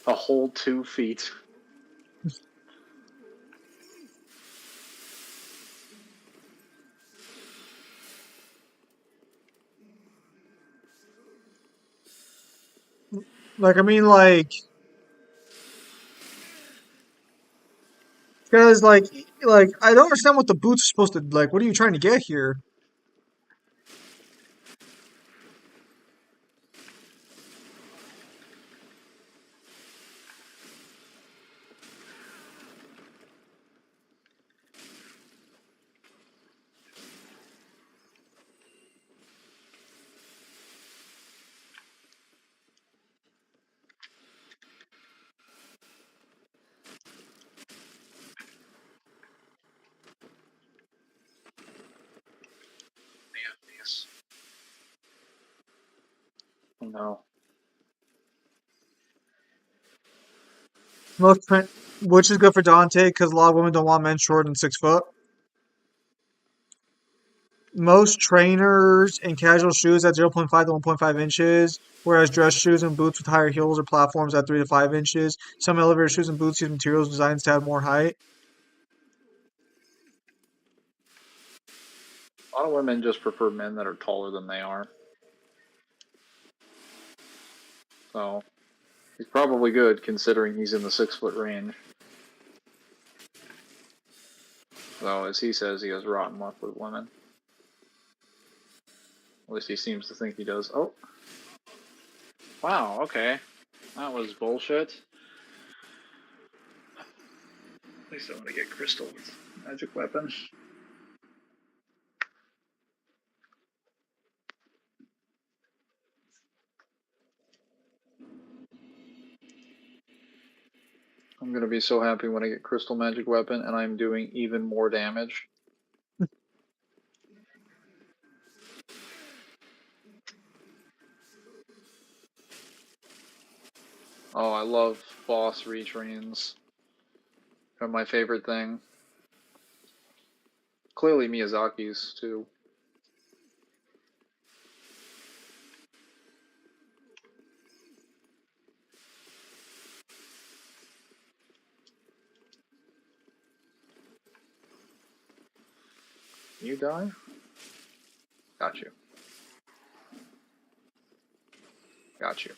Speaker 2: A whole 2 feet.
Speaker 1: Like, I mean, like, because, like, I don't understand what the boots are supposed to, like, what are you trying to get here?
Speaker 2: Yes. No.
Speaker 1: Which is good for Dante, because a lot of women don't want men shorter than 6 foot. Most trainers in casual shoes at 0.5 to 1.5 inches, whereas dress shoes and boots with higher heels or platforms at 3 to 5 inches. Some elevator shoes and boots use materials designed to add more height.
Speaker 2: A lot of women just prefer men that are taller than they are. So, he's probably good considering he's in the 6-foot range. Though, as he says, he has rotten luck with women. At least he seems to think he does. Oh. Wow, okay. That was bullshit. At least I want to get Crystal with magic weapon. I'm gonna be so happy when I get Crystal Magic Weapon and I'm doing even more damage. Oh, I love boss retrains. They're my favorite thing. Clearly Miyazaki's too. You die? Got you. Got you.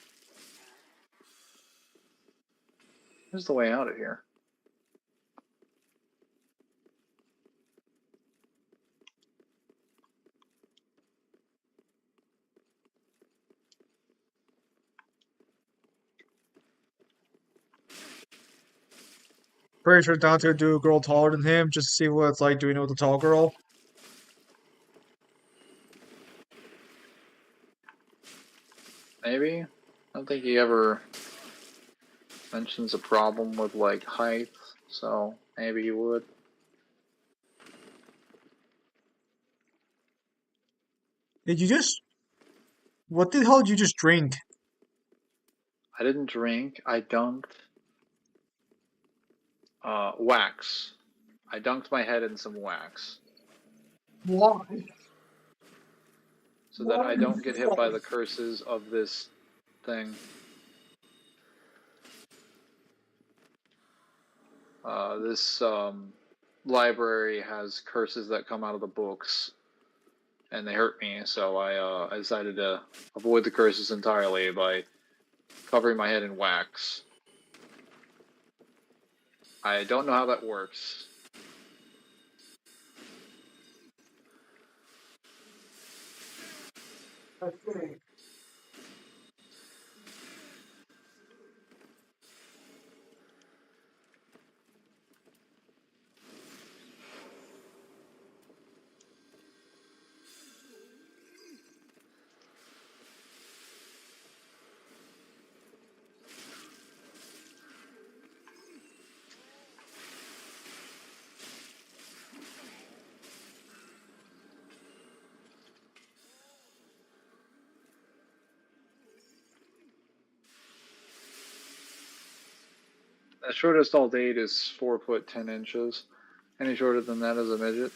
Speaker 2: Here's the way out of here.
Speaker 1: Pretty sure Dante would do a girl taller than him just to see what it's like doing it with a tall girl.
Speaker 2: Maybe? I don't think he ever mentions a problem with, like, height, so maybe he would.
Speaker 1: Did you just... What the hell did you just drink?
Speaker 2: I didn't drink. I dunked wax. I dunked my head in some wax.
Speaker 1: Why?
Speaker 2: So that I don't get hit by the curses of this thing. This library has curses that come out of the books, and they hurt me, so I decided to avoid the curses entirely by covering my head in wax. I don't know how that works. The shortest I'll date is 4 foot 10 inches. Any shorter than that is a midget.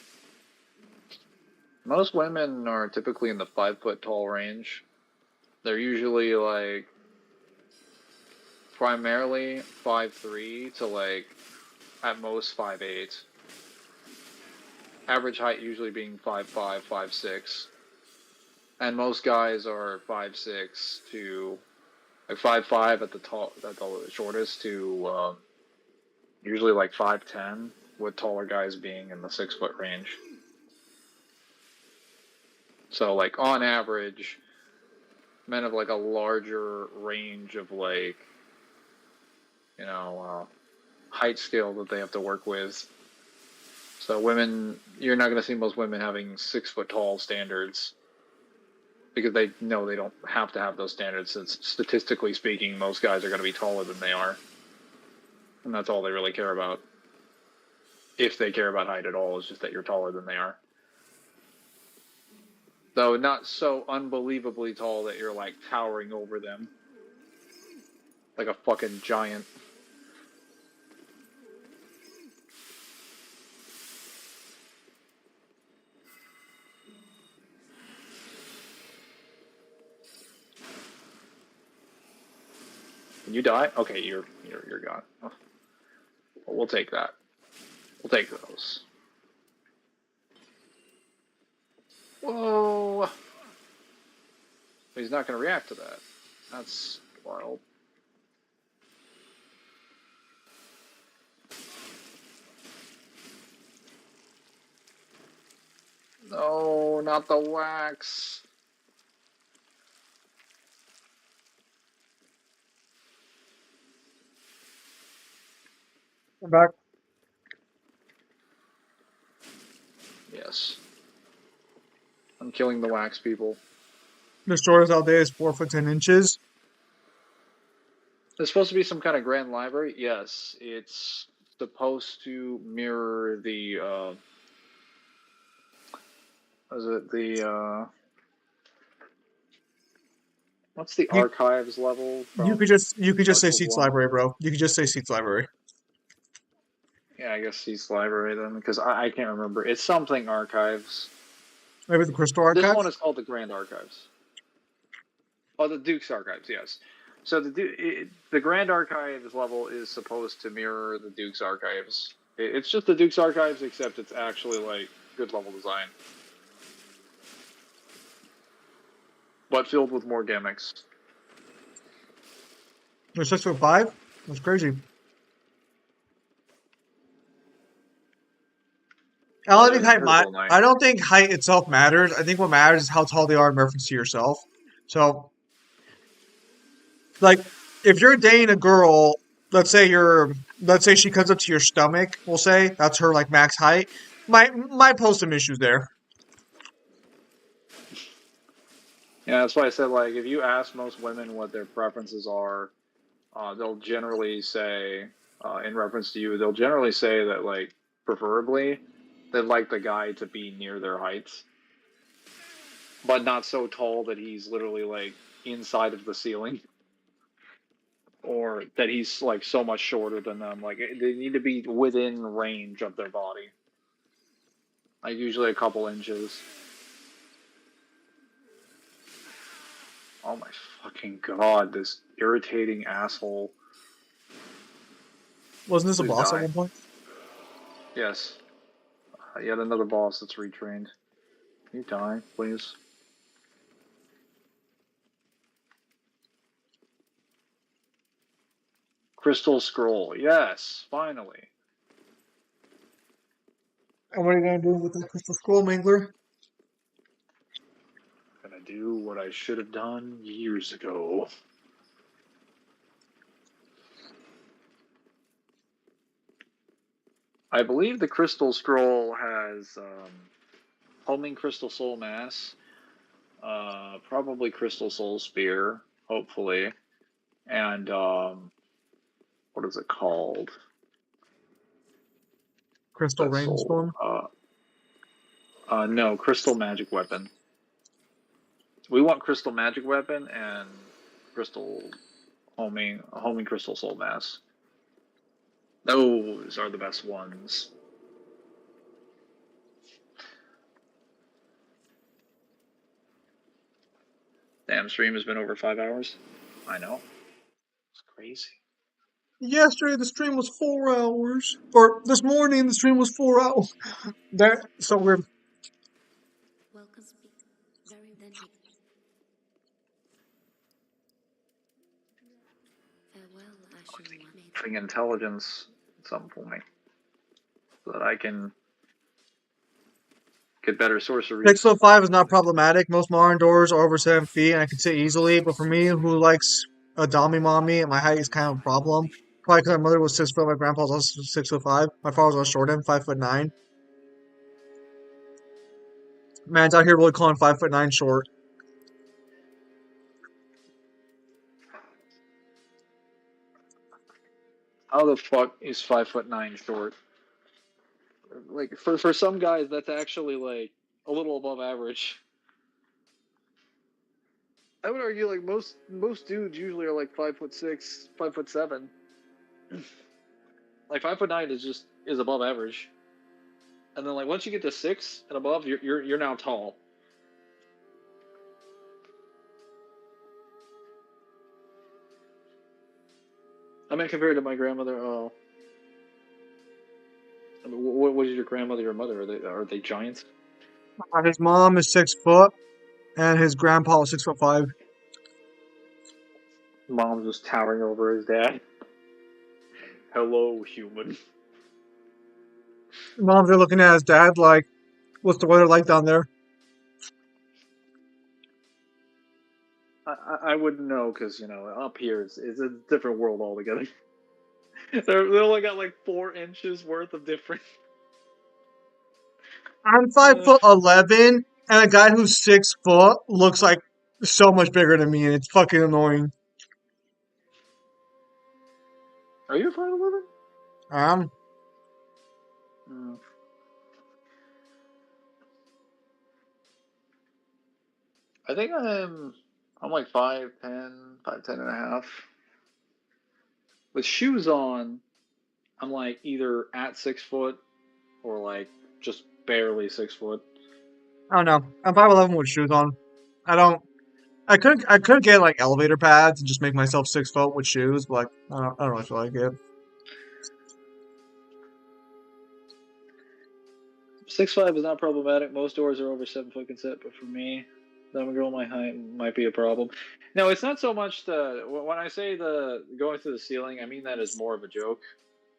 Speaker 2: Most women are typically in the 5 foot tall range. They're usually like primarily 5'3" to like at most 5'8". Average height usually being 5'5", 5'6". And most guys are 5'6" to like 5'5" at the shortest to usually like 5'10", with taller guys being in the 6 foot range. So like on average, men have like a larger range of like, you know, height scale that they have to work with. So women, you're not going to see most women having 6 foot tall standards because they know they don't have to have those standards, since statistically speaking, most guys are going to be taller than they are. And that's all they really care about. If they care about height at all, is just that you're taller than they are. Though not so unbelievably tall that you're like towering over them. Like a fucking giant. Can you die? Okay, you're gone. Oh, well, we'll take that. We'll take those. Whoa! He's not going to react to that. That's wild. No, not the wax.
Speaker 1: I'm back.
Speaker 2: Yes. I'm killing the wax people.
Speaker 1: The shortest out there is 4'10".
Speaker 2: There's supposed to be some kind of grand library. Yes, it's supposed to mirror the was it the what's the
Speaker 1: You
Speaker 2: archives level
Speaker 1: you
Speaker 2: from
Speaker 1: could just say
Speaker 2: Archive
Speaker 1: Seats
Speaker 2: 1?
Speaker 1: Library, bro. You could just say Seats Library.
Speaker 2: Yeah, I guess he's library then, because I can't remember. It's something archives.
Speaker 1: Maybe the Crystal
Speaker 2: This one
Speaker 1: Archives.
Speaker 2: is called the Grand Archives. Oh, the Duke's Archives, yes. So the Grand Archives level is supposed to mirror the Duke's Archives. It's just the Duke's Archives, except it's actually like good level design, but filled with more gimmicks.
Speaker 1: There's 6'5". That's crazy. I
Speaker 2: Oh,
Speaker 1: don't
Speaker 2: there's
Speaker 1: think
Speaker 2: an
Speaker 1: height
Speaker 2: Invisible Knight.
Speaker 1: I don't think height itself matters. I think what matters is how tall they are in reference to yourself. So, like, if you're dating a girl, let's say she comes up to your stomach, we'll say that's her like max height. Might pose some issues there.
Speaker 2: Yeah, that's why I said, like, if you ask most women what their preferences are, they'll generally say, in reference to you, they'll generally say that, like, preferably, they'd like the guy to be near their heights, but not so tall that he's literally, like, inside of the ceiling, or that he's, like, so much shorter than them. Like, they need to be within range of their body. Like, usually a couple inches. Oh my fucking god, this irritating asshole.
Speaker 1: Wasn't this a
Speaker 2: Please
Speaker 1: boss at
Speaker 2: die.
Speaker 1: one point?
Speaker 2: Yes. Yet another boss that's retrained. Can you die, please? Crystal Scroll. Yes, finally.
Speaker 1: And what are you gonna do with that crystal scroll, Mangler?
Speaker 2: Gonna do what I should have done years ago. I believe the Crystal Scroll has Homing Crystal Soul Mass, probably Crystal Soul Spear, hopefully, and what is it called?
Speaker 1: Crystal
Speaker 2: That soul.
Speaker 1: Rainstorm.
Speaker 2: No, Crystal Magic Weapon. We want Crystal Magic Weapon and Crystal Homing Crystal Soul Mass. Those are the best ones. Damn, stream has been over 5 hours. I know. It's crazy.
Speaker 1: Yesterday the stream was 4 hours, or this morning the stream was 4 hours. That so we're
Speaker 3: Welcome speak. Very then hate. Farewell, Ashen One. May
Speaker 2: Having intelligence at some point so that I can get better sorceries.
Speaker 1: 6'5" is not problematic. Most modern doors are over 7 feet, and I can sit easily. But for me, who likes a dommy mommy, my height is kind of a problem. Probably because my mother was 6 foot, my grandpa was also 6'5". My father was also short, him 5'9". Man's out here really calling 5'9" short.
Speaker 2: How the fuck is 5'9" short? Like for some guys, that's actually like a little above average. I would argue like most dudes usually are like 5'6", 5'7". Like 5'9" is above average. And then like once you get to 6 and above, you're now tall. I mean, compared to my grandmother, oh, I mean, what is your grandmother or mother? Are they giants?
Speaker 1: His mom is 6 foot, and his grandpa was 6'5".
Speaker 2: Mom's just towering over his dad. Hello, human.
Speaker 1: Mom's there looking at his dad like, "What's the weather like down there?"
Speaker 2: I wouldn't know because up here it's a different world altogether. They only got like 4 inches worth of difference.
Speaker 1: I'm 5'11", and a guy who's 6 foot looks like so much bigger than me, and it's fucking annoying.
Speaker 2: Are you 5'11"?
Speaker 1: Um,
Speaker 2: I think I'm like 5'10", 5'10 and a half. With shoes on, I'm like either at 6 foot or like just barely 6 foot.
Speaker 1: I don't know. I'm 5'11" with shoes on. I don't. I could get like elevator pads and just make myself 6 foot with shoes, but like I don't really feel like it.
Speaker 2: 6'5" is not problematic. Most doors are over 7 foot consent, but for me, I'm a girl my height might be a problem. No, it's not so much when I say the going through the ceiling, I mean that as more of a joke.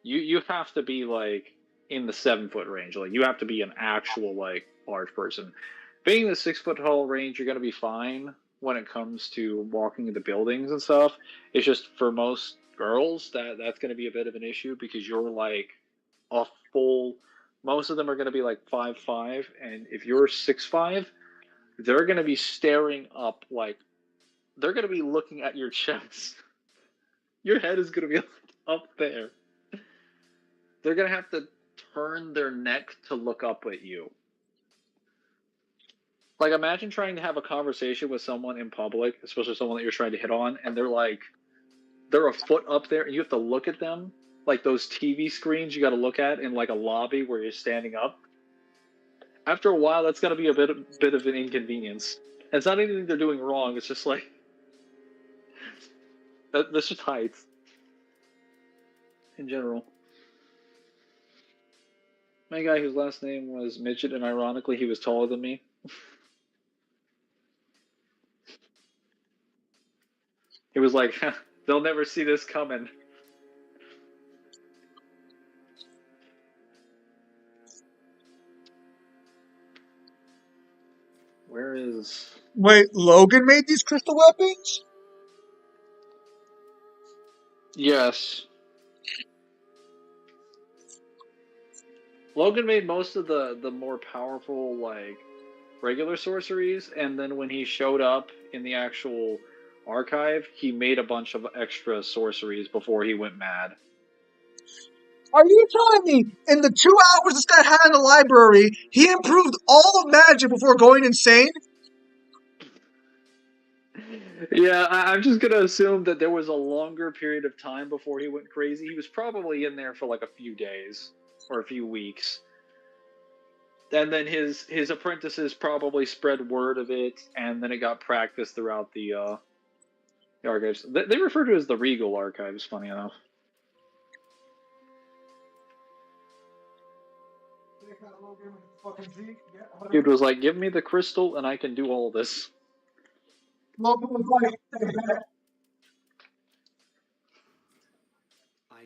Speaker 2: You have to be like in the 7 foot range. Like you have to be an actual like large person. Being the 6 foot tall range, you're gonna be fine when it comes to walking into buildings and stuff. It's just for most girls that's gonna be a bit of an issue because you're like a full. Most of them are gonna be like 5'5", and if you're 6'5", they're gonna be staring up like they're gonna be looking at your chest. Your head is gonna be up there. They're gonna have to turn their neck to look up at you. Like imagine trying to have a conversation with someone in public, especially someone that you're trying to hit on, and they're a foot up there, and you have to look at them like those TV screens you got to look at in like a lobby where you're standing up. After a while, that's gonna be a bit of an inconvenience. And it's not anything they're doing wrong. It's just like that's just height in general. My guy whose last name was Midget, and ironically, he was taller than me. He was like, they'll never see this coming. Where is...
Speaker 1: Wait, Logan made these crystal weapons?
Speaker 2: Yes. Logan made most of the more powerful, like, regular sorceries, and then when he showed up in the actual archive, he made a bunch of extra sorceries before he went mad.
Speaker 1: Are you telling me in the 2 hours this guy had in the library, he improved all of magic before going insane?
Speaker 2: Yeah, I'm just gonna assume that there was a longer period of time before he went crazy. He was probably in there for like a few days or a few weeks. And then his apprentices probably spread word of it, and then it got practiced throughout the archives. They refer to it as the Regal Archives, funny enough. Dude was like, give me the crystal and I can do all this.
Speaker 7: I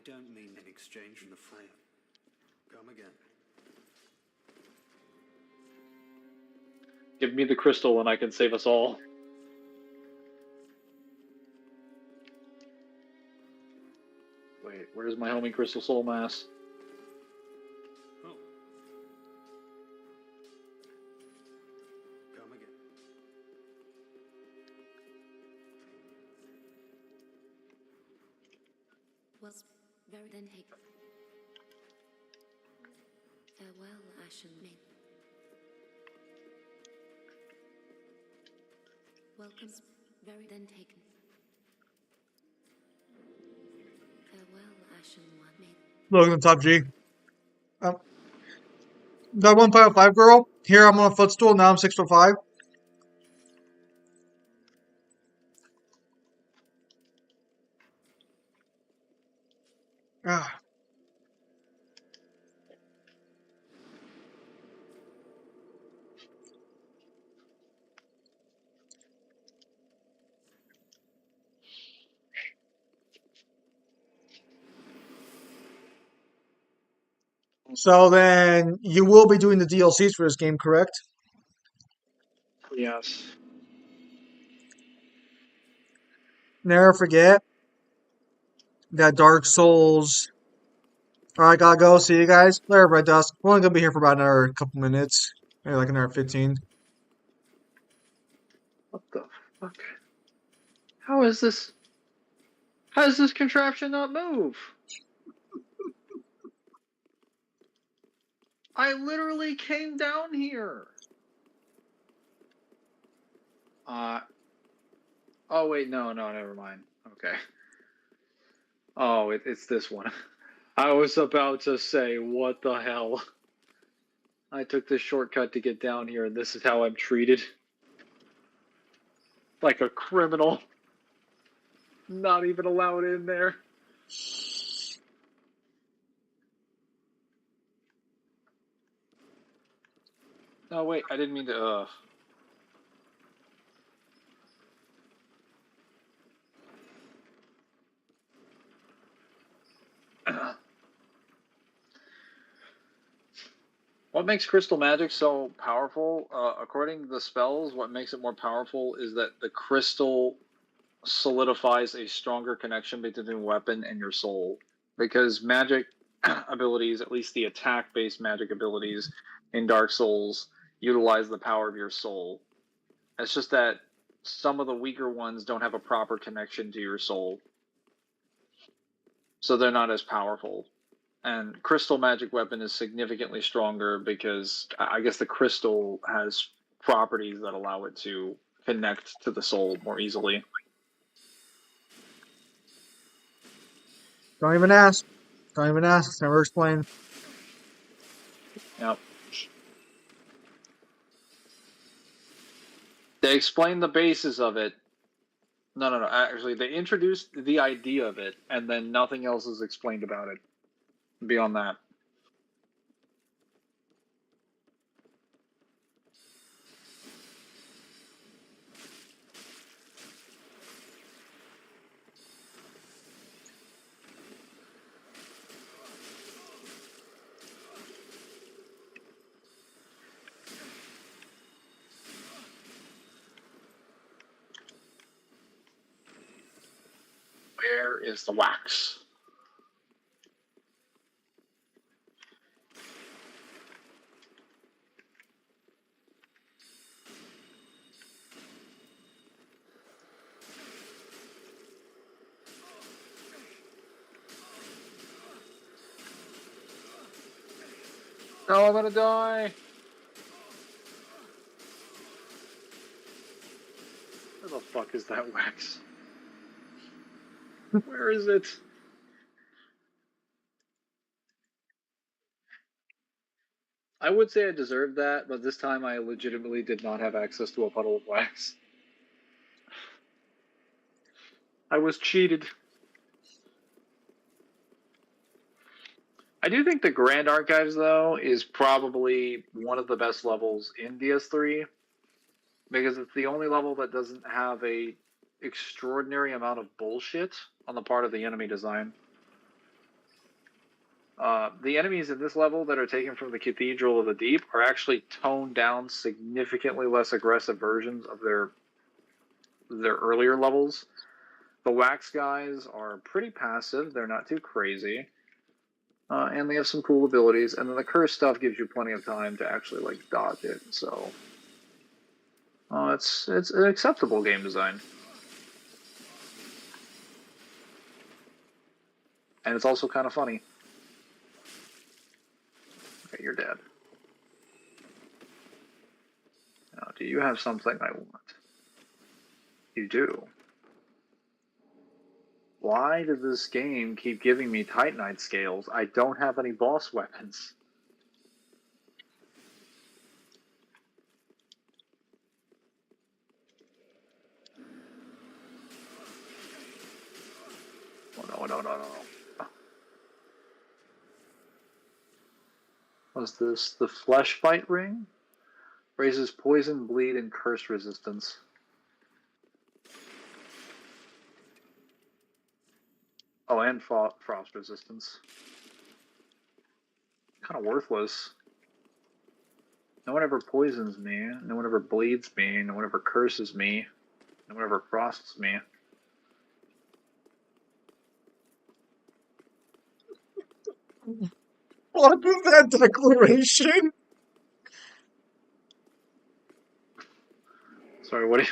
Speaker 7: don't mean in exchange for the fire. Come again.
Speaker 2: Give me the crystal and I can save us all. Wait, where's my homing crystal soul mass?
Speaker 7: Oh. Come again.
Speaker 3: Was very then take. Farewell, Ashen Maid. Welcomes very then taken. Farewell, Ashen One Maid.
Speaker 1: Look at the top G. That 155 girl. Here I'm on a footstool. Now I'm 6'5". Ah. So then you will be doing the DLCs for this game, correct?
Speaker 2: Yes.
Speaker 1: Never forget that Dark Souls. All right, gotta go. See you guys later, Red Dust. We're only gonna be here for about another couple minutes, maybe like another 15.
Speaker 2: What the fuck? How is this? How does this contraption not move? I literally came down here. Oh wait, no, never mind. Okay. Oh, it's this one. I was about to say, what the hell? I took this shortcut to get down here, and this is how I'm treated. Like a criminal. Not even allowed in there. Oh wait, I didn't mean to, What makes crystal magic so powerful? According to the spells, what makes it more powerful is that the crystal solidifies a stronger connection between the weapon and your soul. Because magic abilities, at least the attack-based magic abilities in Dark Souls, utilize the power of your soul. It's just that some of the weaker ones don't have a proper connection to your soul. So they're not as powerful. And crystal magic weapon is significantly stronger because I guess the crystal has properties that allow it to connect to the soul more easily.
Speaker 1: Don't even ask. Don't even ask. It's never explained.
Speaker 2: Yep. They explain the basis of it. No. Actually, they introduced the idea of it, and then nothing else is explained about it beyond that. Where is the wax? No, I'm gonna die. Where the fuck is that wax? Where is it? I would say I deserved that, but this time I legitimately did not have access to a puddle of wax. I was cheated. I do think the Grand Archives, though, is probably one of the best levels in DS3 because it's the only level that doesn't have a extraordinary amount of bullshit on the part of the enemy design. The enemies in this level that are taken from the Cathedral of the Deep are actually toned down, significantly less aggressive versions of their earlier levels. The wax guys are pretty passive; they're not too crazy, and they have some cool abilities. And then the curse stuff gives you plenty of time to actually like dodge it. So it's an acceptable game design, and it's also kind of funny. Okay, you're dead. Now, do you have something I want? You do. Why did this game keep giving me Titanite scales? I don't have any boss weapons. Oh, no. What's this? The Flesh Bite Ring? Raises poison, bleed, and curse resistance. Oh, and frost resistance. Kind of worthless. No one ever poisons me. No one ever bleeds me. No one ever curses me. No one ever frosts me.
Speaker 1: What was that declaration?
Speaker 2: Sorry, what do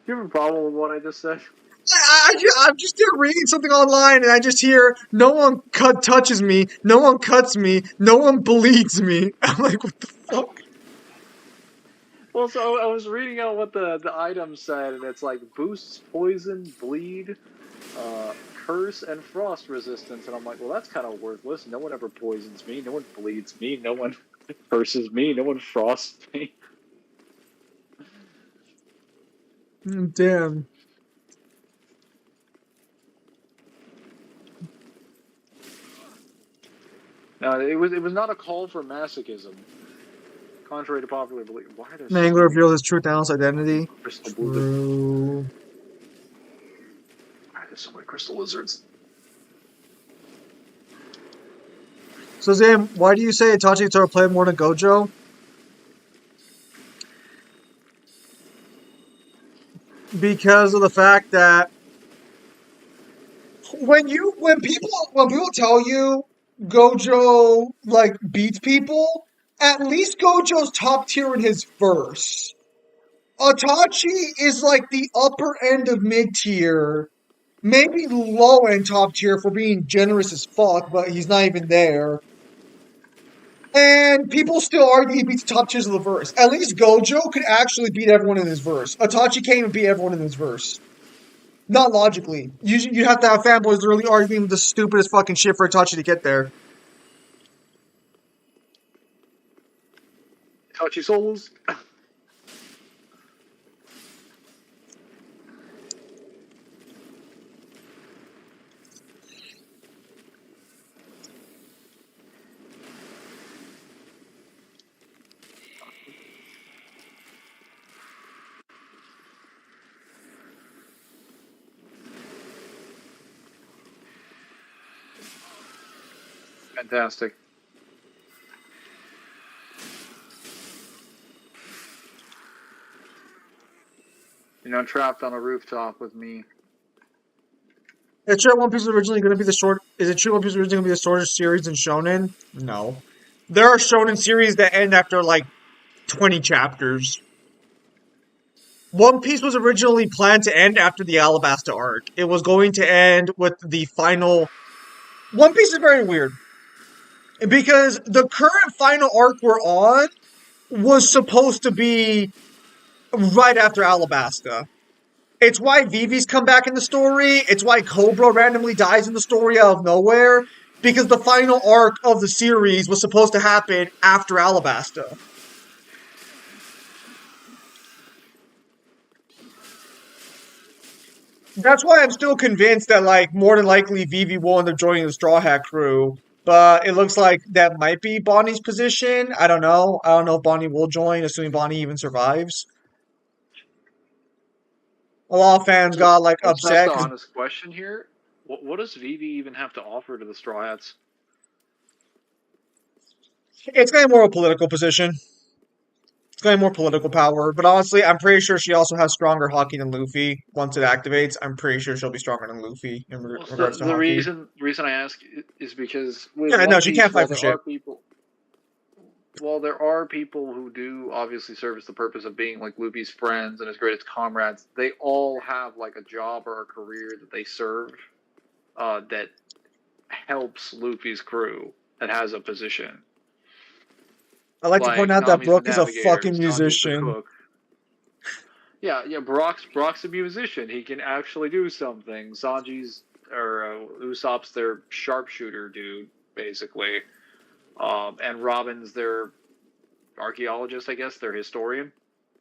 Speaker 2: you have a problem with what I just said?
Speaker 1: I'm just here reading something online and I just hear, no one touches me, no one cuts me, no one bleeds me. I'm like, what the fuck?
Speaker 2: Well, so I was reading out what the item said, and it's like boosts poison, bleed, curse, and frost resistance. And I'm like, well, that's kind of worthless. No one ever poisons me. No one bleeds me. No one curses me. No one frosts me.
Speaker 1: Damn.
Speaker 2: No, it was not a call for masochism. Contrary to popular belief. Why are there
Speaker 1: Mangler
Speaker 2: so
Speaker 1: revealed his true Thanos identity.
Speaker 2: crystal
Speaker 1: True.
Speaker 2: Why are there so many crystal lizards?
Speaker 1: So Zam, why do you say Itachi Toro played more than Gojo? Because of the fact that when people tell you Gojo like beats people, at least Gojo's top tier in his verse. Itachi is like the upper end of mid tier, maybe low end top tier for being generous as fuck, but he's not even there. And people still argue he beats top tiers of the verse. At least Gojo could actually beat everyone in his verse. Itachi can't even beat everyone in his verse. Not logically. You have to have fanboys really arguing the stupidest fucking shit for Itachi to get there.
Speaker 2: Touchy souls. Fantastic. You know, trapped on a rooftop with me.
Speaker 1: Is it true One Piece is originally going to be the short? Is it true One Piece is originally going to be the shortest series in Shonen? No. There are Shonen series that end after like 20 chapters. One Piece was originally planned to end after the Alabasta arc. It was going to end with the final. One Piece is very weird because the current final arc we're on was supposed to be right after Alabasta. It's why Vivi's come back in the story. It's why Cobra randomly dies in the story out of nowhere. Because the final arc of the series was supposed to happen after Alabasta. That's why I'm still convinced that, like, more than likely Vivi will end up joining the Straw Hat crew. But it looks like that might be Bonnie's position. I don't know. I don't know if Bonnie will join, assuming Bonnie even survives. A lot of fans got, like,
Speaker 2: Let's ask
Speaker 1: upset
Speaker 2: the
Speaker 1: because
Speaker 2: honest question here. What does Vivi even have to offer to the Straw Hats?
Speaker 1: it's getting more of a political position. It's getting more political power. But honestly, I'm pretty sure she also has stronger hockey than Luffy. Once it activates, I'm pretty sure she'll be stronger than Luffy in
Speaker 2: Well,
Speaker 1: regards to
Speaker 2: the
Speaker 1: hockey.
Speaker 2: reason I ask is because with
Speaker 1: Yeah, no,
Speaker 2: One
Speaker 1: she
Speaker 2: Piece,
Speaker 1: can't fight for shit.
Speaker 2: while there are people who do obviously service the purpose of being like Luffy's friends and his greatest comrades, they all have like a job or a career that they serve that helps Luffy's crew that has a position.
Speaker 1: I like to point
Speaker 2: Like
Speaker 1: out that
Speaker 2: Nami's the
Speaker 1: Brooke is a
Speaker 2: navigator,
Speaker 1: fucking
Speaker 2: Sanji's the
Speaker 1: musician.
Speaker 2: cook. Yeah. Brock's a musician. He can actually do something. Sanji's or Usopp's their sharpshooter dude, basically. And Robin's their archaeologist, I guess, their historian.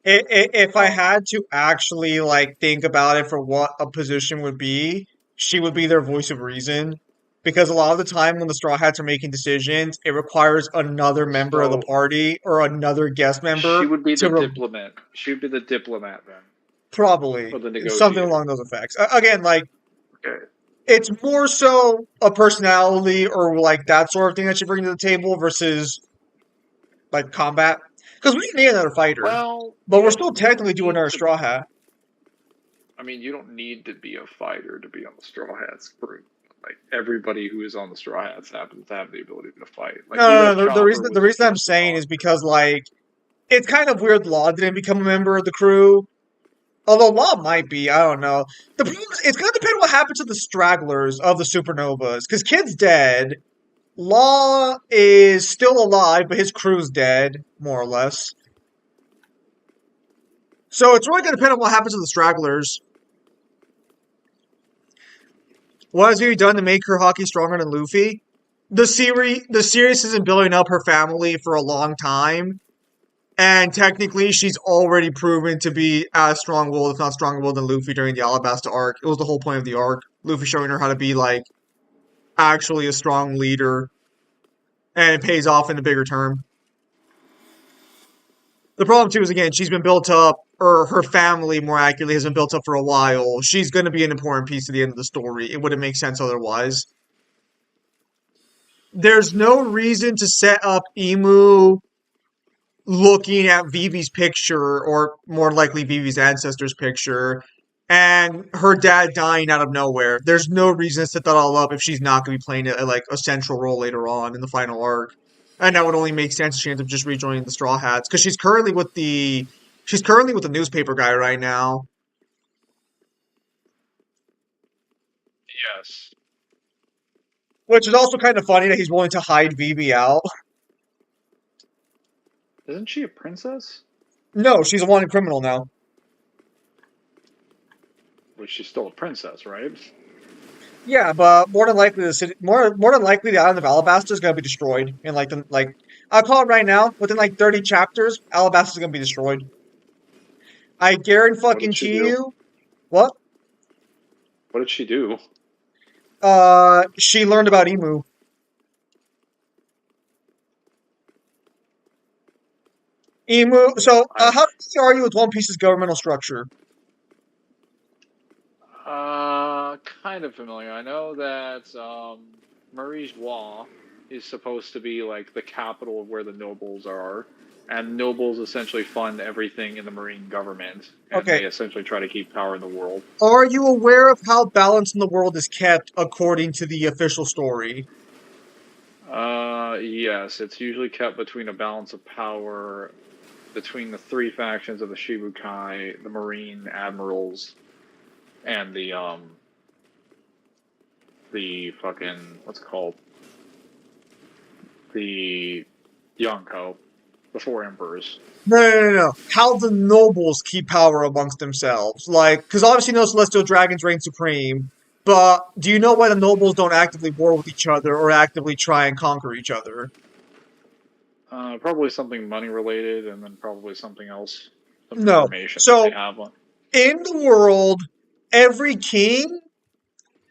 Speaker 1: If I
Speaker 2: Um,
Speaker 1: had to actually like think about it for what a position would be, she would be their voice of reason. Because a lot of the time when the Straw Hats are making decisions, it requires another member of the
Speaker 2: so
Speaker 1: party or another guest
Speaker 2: she
Speaker 1: member
Speaker 2: would be
Speaker 1: to
Speaker 2: the diplomat. She would be the diplomat then,
Speaker 1: probably
Speaker 2: or the
Speaker 1: something
Speaker 2: negotiator.
Speaker 1: along those effects. Again, like
Speaker 2: Okay.
Speaker 1: it's more so a personality or like that sort of thing that you bring to the table versus like combat. Because we need another fighter,
Speaker 2: Well,
Speaker 1: but we're still technically doing
Speaker 2: need
Speaker 1: our
Speaker 2: to.
Speaker 1: Straw Hat.
Speaker 2: I mean, you don't need to be a fighter to be on the Straw Hats crew. Like everybody who is on the Straw Hats happens to have the ability to fight. Like
Speaker 1: No,
Speaker 2: even if
Speaker 1: no, no.
Speaker 2: Chopper
Speaker 1: The
Speaker 2: was
Speaker 1: reason I'm
Speaker 2: just a
Speaker 1: saying is
Speaker 2: talker.
Speaker 1: because like it's kind of weird Law didn't become a member of the crew. Although Law might be, I don't know. The problem is it's gonna depend on what happens to the stragglers of the supernovas. Because Kid's dead. Law is still alive, but his crew's dead, more or less. So it's really gonna depend on what happens to the stragglers. What has Vivi done to make her hockey stronger than Luffy? The series has been building up her family for a long time. And technically, she's already proven to be as strong-willed, if not stronger-willed, than Luffy during the Alabasta arc. It was the whole point of the arc. Luffy showing her how to be, like, actually a strong leader. And it pays off in the bigger term. The problem, too, is, again, she's been built up, or her family, more accurately, has been built up for a while. She's going to be an important piece to the end of the story. It wouldn't make sense otherwise. There's no reason to set up Emu looking at Vivi's picture, or more likely Vivi's ancestor's picture, and her dad dying out of nowhere. There's no reason to set that all up if she's not going to be playing like a central role later on in the final arc. And that would only make sense if she ends up just rejoining the Straw Hats because she's currently with the newspaper guy right now.
Speaker 2: Yes.
Speaker 1: Which is also kind of funny that he's willing to hide Vivi out.
Speaker 2: Isn't she a princess?
Speaker 1: No, she's a wanted criminal now.
Speaker 2: But she's still a princess, right?
Speaker 1: Yeah, but more than likely the city, more than likely the island of Alabasta is gonna be destroyed in like I'll call it right now. Within like 30 chapters, Alabasta is gonna be destroyed. I guarantee
Speaker 2: What did
Speaker 1: fucking
Speaker 2: she
Speaker 1: to
Speaker 2: do?
Speaker 1: you. What?
Speaker 2: What did she do?
Speaker 1: She learned about Emu. Emu. So,
Speaker 2: I
Speaker 1: how familiar are you with One Piece's governmental structure?
Speaker 2: kind of familiar. I know that Marie Joie is supposed to be like the capital of where the nobles are, and nobles essentially fund everything in the Marine government, and
Speaker 1: Okay.
Speaker 2: they essentially try to keep power in the world.
Speaker 1: Are you aware of how balance in the world is kept according to the official story?
Speaker 2: Yes, it's usually kept between a balance of power between the three factions of the Shibukai, the Marine admirals, and the fucking what's it called, the Yonko, the four emperors.
Speaker 1: No. How the nobles keep power amongst themselves. Like, because obviously no celestial dragons reign supreme. But do you know why the nobles don't actively war with each other or actively try and conquer each other?
Speaker 2: Probably something money related, and then probably something else, some
Speaker 1: No.
Speaker 2: information that they
Speaker 1: So
Speaker 2: have on.
Speaker 1: in the world, every king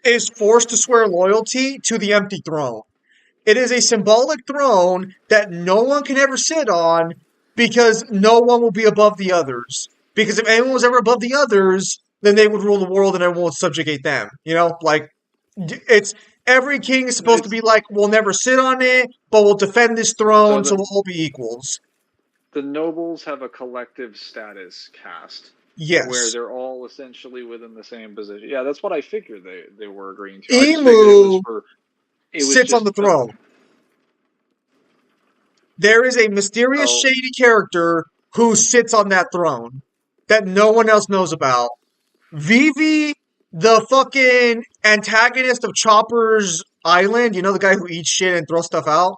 Speaker 1: is forced to swear loyalty to the empty throne. It is a symbolic throne that no one can ever sit on because no one will be above the others. Because if anyone was ever above the others, then they would rule the world and everyone would subjugate them. Like it's every king is supposed to
Speaker 2: It's
Speaker 1: be like, we'll never sit on it, but we'll defend this
Speaker 2: so
Speaker 1: throne, so we'll all be equals.
Speaker 2: the nobles have a collective status caste where
Speaker 1: Yes.
Speaker 2: they're all essentially within the same position. Yeah, that's what I figured they were agreeing to. I just figured
Speaker 1: Emu
Speaker 2: it was
Speaker 1: sits on
Speaker 2: just
Speaker 1: the throne. There is a mysterious,
Speaker 2: oh,
Speaker 1: shady character who sits on that throne that no one else knows about. Vivi, the fucking antagonist of Chopper's Island, the guy who eats shit and throws stuff out.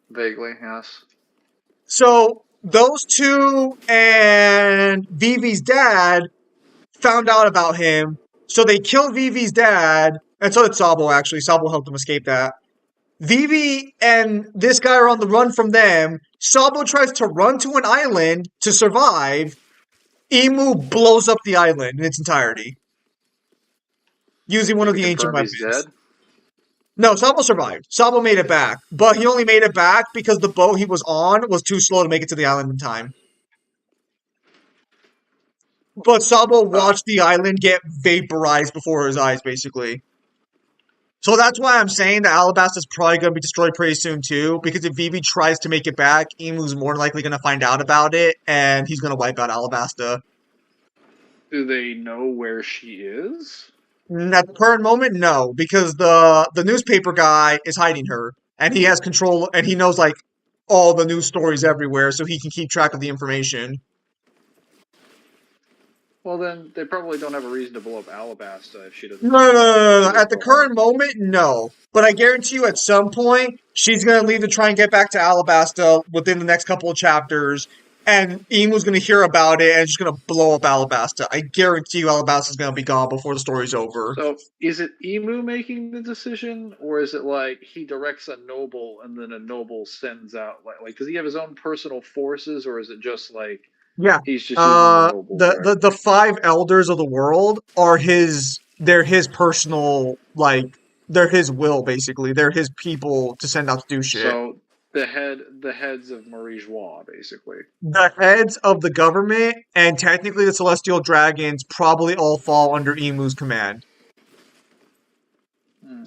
Speaker 2: vaguely, yes.
Speaker 1: So those two and Vivi's dad found out about him. So they killed Vivi's dad, and so did Sabo actually. Sabo helped him escape that. Vivi and this guy are on the run from them. Sabo tries to run to an island to survive. Emu blows up the island in its entirety using one
Speaker 2: Is
Speaker 1: of
Speaker 2: it
Speaker 1: the ancient
Speaker 2: confirmed he's
Speaker 1: weapons.
Speaker 2: dead?
Speaker 1: No, Sabo survived. Sabo made it back, but he only made it back because the boat he was on was too slow to make it to the island in time. But Sabo
Speaker 2: Oh,
Speaker 1: watched the island get vaporized before his eyes, basically. So that's why I'm saying that Alabasta's probably going to be destroyed pretty soon too. Because if Vivi tries to make it back, Emu's more than likely going to find out about it, and he's going to wipe out Alabasta.
Speaker 2: do they know where she is?
Speaker 1: At the current moment, no, because the newspaper guy is hiding her, and he has control, and he knows like all the news stories everywhere, so he can keep track of the information.
Speaker 2: Well, then they probably don't have a reason to blow up Alabasta if she doesn't
Speaker 1: No, no, no,
Speaker 2: if
Speaker 1: no, no,
Speaker 2: she
Speaker 1: no. At
Speaker 2: doesn't
Speaker 1: the
Speaker 2: go home.
Speaker 1: current moment, no. But I guarantee you, at some point, she's gonna leave to try and get back to Alabasta within the next couple of chapters, and Emu's gonna hear about it and just gonna blow up Alabasta. I guarantee you, Alabasta's gonna be gone before the story's over.
Speaker 2: So is it Emu making the decision, or is it like he directs a noble and then a noble sends out like does he have his own personal forces, or is it just like
Speaker 1: Yeah.
Speaker 2: he's just using the noble
Speaker 1: The
Speaker 2: directly?
Speaker 1: five elders of the world are his. They're his personal, like they're his will, basically. They're his people to send out to do shit.
Speaker 2: So the heads of Marie Joie, basically.
Speaker 1: The heads of the government and technically the celestial dragons probably all fall under Emu's command.
Speaker 2: Hmm.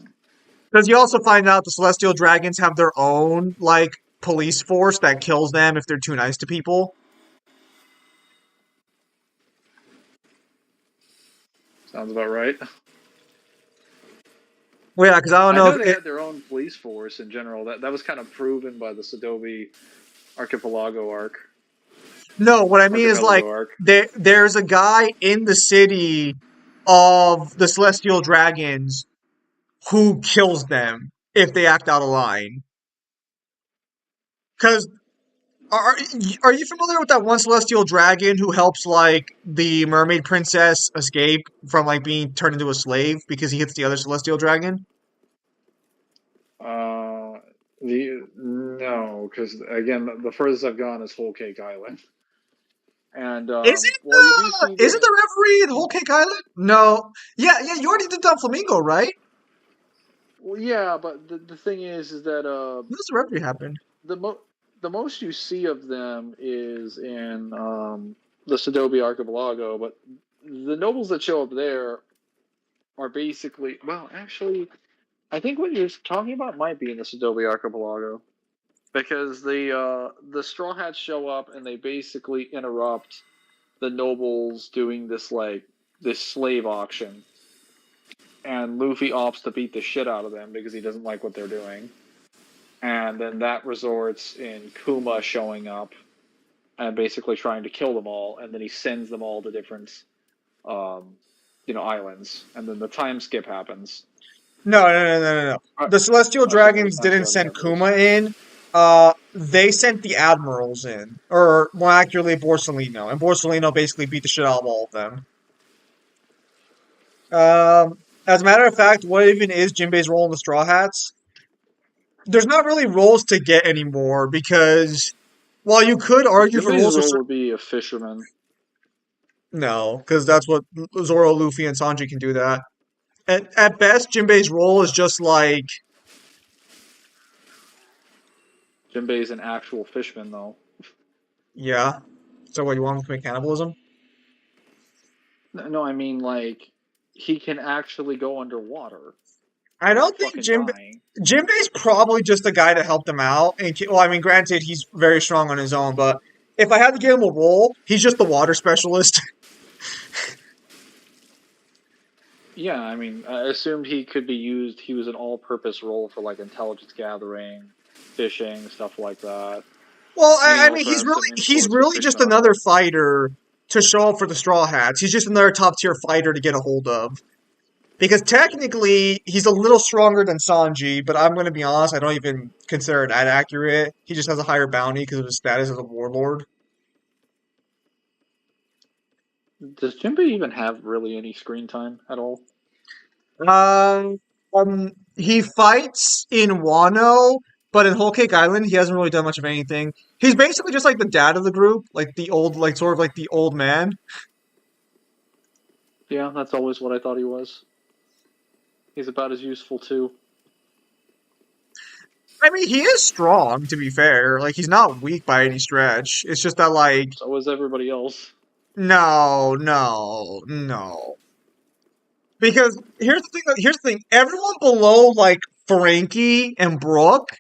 Speaker 1: Because you also find out the celestial dragons have their own like police force that kills them if they're too nice to people.
Speaker 2: Sounds about right.
Speaker 1: Well, yeah, because I don't
Speaker 2: I
Speaker 1: know
Speaker 2: know
Speaker 1: if
Speaker 2: they
Speaker 1: it.
Speaker 2: had their own police force in general. That was kind of proven by the Sadobi Archipelago
Speaker 1: No, what I mean is like
Speaker 2: Archipelago arc.
Speaker 1: there's a guy in the city of the celestial dragons who kills them if they act out of line. Because Are are you familiar with that one celestial dragon who helps like the mermaid princess escape from like being turned into a slave because he hits the other celestial dragon?
Speaker 2: Uh, the no, because again, the furthest I've gone is Whole Cake Island, and well, you do see
Speaker 1: Isn't
Speaker 2: the
Speaker 1: the referee in Whole Cake Island? No. Yeah, yeah, you already did Don Flamingo, right?
Speaker 2: well, yeah, but the thing is that
Speaker 1: When does the referee happen?
Speaker 2: the mo the most you see of them is in the Sadobi Archipelago, but the nobles that show up there are basically well, actually, I think what you're talking about might be in the Sadobi Archipelago. Because the Straw Hats show up and they basically interrupt the nobles doing this slave auction, and Luffy opts to beat the shit out of them because he doesn't like what they're doing, and then that resorts in Kuma showing up and basically trying to kill them all, and then he sends them all to different um, islands, and then the time skip happens.
Speaker 1: No, no, no, no, no, no.
Speaker 2: Uh,
Speaker 1: The celestial
Speaker 2: actually, no,
Speaker 1: dragons
Speaker 2: it's not
Speaker 1: didn't
Speaker 2: true. I think
Speaker 1: send
Speaker 2: I reversed
Speaker 1: Kuma
Speaker 2: it.
Speaker 1: in. They sent the admirals in, or more accurately, Borsalino, and Borsalino basically beat the shit out of all of them. As a matter of fact, what even is Jinbei's role in the Straw Hats? There's not really roles to get anymore because while you could argue for
Speaker 2: Jinbei's
Speaker 1: roles
Speaker 2: role would be a fisherman.
Speaker 1: no, because that's what Zoro, Luffy, and Sanji can do that. At best, Jinbei's role is just like
Speaker 2: Jinbei's an actual fisherman, though.
Speaker 1: yeah. So what you want to make cannibalism?
Speaker 2: No, I mean like he can actually go underwater
Speaker 1: I don't
Speaker 2: without
Speaker 1: think
Speaker 2: fucking dying.
Speaker 1: Jinbei's probably just a guy to help them out. And well, I mean, granted, he's very strong on his own, but if I had to give him a role, he's just the water specialist.
Speaker 2: Yeah, I mean, I assumed he could be used. He was an all-purpose role for like intelligence gathering, fishing, stuff like that.
Speaker 1: Well,
Speaker 2: And
Speaker 1: I mean,
Speaker 2: also has some
Speaker 1: he's
Speaker 2: influence with
Speaker 1: really
Speaker 2: fish
Speaker 1: just another
Speaker 2: knowledge.
Speaker 1: fighter to show up for the Straw Hats. He's just another top tier fighter to get a hold of. Because technically, he's a little stronger than Sanji, but I'm going to be honest, I don't even consider it that accurate. He just has a higher bounty because of his status as a warlord.
Speaker 2: Does Jinbei even have really any screen time at all?
Speaker 1: Um, he fights in Wano, but in Whole Cake Island, he hasn't really done much of anything. He's basically just like the dad of the group, like the old, like sort of like the old man.
Speaker 2: Yeah, that's always what I thought he was. He's about as useful too.
Speaker 1: I mean, he is strong, to be fair. Like, he's not weak by any stretch. It's just that, like,
Speaker 2: So is everybody else.
Speaker 1: no. Because here's the thing. Everyone below, like, Frankie and Brooke,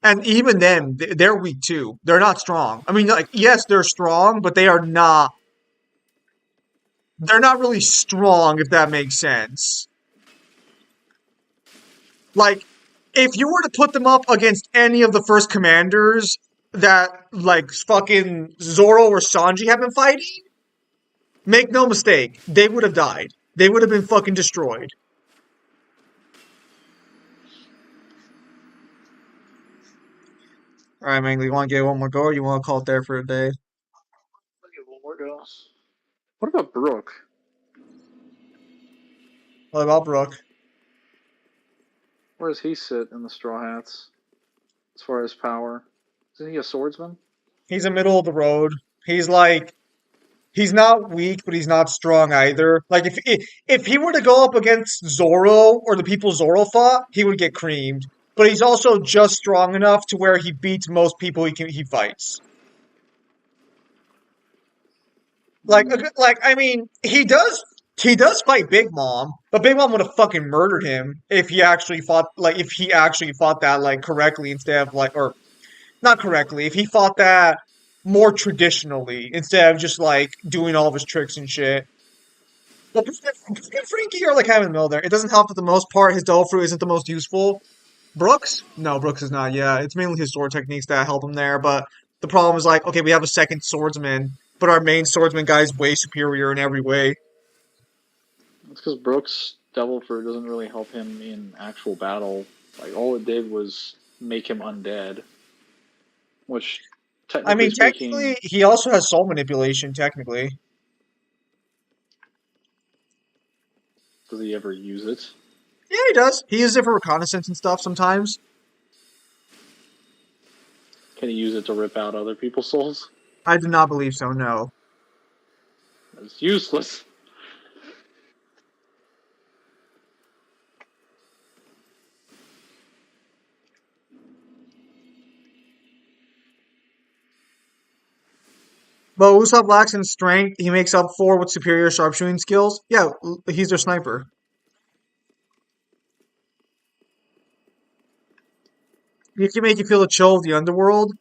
Speaker 1: and even them, they're weak too. They're not strong. I mean, like, yes, they're strong, but they're not really strong, if that makes sense. Like, if you were to put them up against any of the first commanders that, like, fucking Zoro or Sanji have been fighting, make no mistake, they would have died. They would have been fucking destroyed. Alright, Mangler, you want to get one more go or you want to call it there for a day?
Speaker 2: Okay, one more go. What about Brooke?
Speaker 1: What about Brooke?
Speaker 2: Where does he sit in the Straw Hats as far as power? Isn't he a swordsman?
Speaker 1: He's a middle of the road. He's like, he's not weak, but he's not strong either. Like, if he were to go up against Zoro or the people Zoro fought, he would get creamed. But he's also just strong enough to where he beats most people he fights. Like I mean, he does fight Big Mom, but Big Mom would have fucking murdered him if he actually fought that like correctly instead of like or not correctly if he fought that more traditionally instead of just like doing all of his tricks and shit. But Frankie are like having the middle there. It doesn't help that the most part his devil fruit isn't the most useful. Brooks? No, Brooks is not. Yeah, it's mainly his sword techniques that help him there. But the problem is like, okay, we have a second swordsman, but our main swordsman guy is way superior in every way.
Speaker 2: It's because Brooke's Devil Fruit doesn't really help him in actual battle. Like, all it did was make him undead. Which,
Speaker 1: I
Speaker 2: technically
Speaker 1: mean,
Speaker 2: speaking,
Speaker 1: technically, he also has soul manipulation. Technically,
Speaker 2: does he ever use it?
Speaker 1: yeah, he does. He uses it for reconnaissance and stuff sometimes.
Speaker 2: Can he use it to rip out other people's souls?
Speaker 1: I do not believe so. No.
Speaker 2: It's useless.
Speaker 1: But Usopp lacks in strength. He makes up for with superior sharpshooting skills. Yeah, he's their sniper. He can make you feel the chill of the underworld.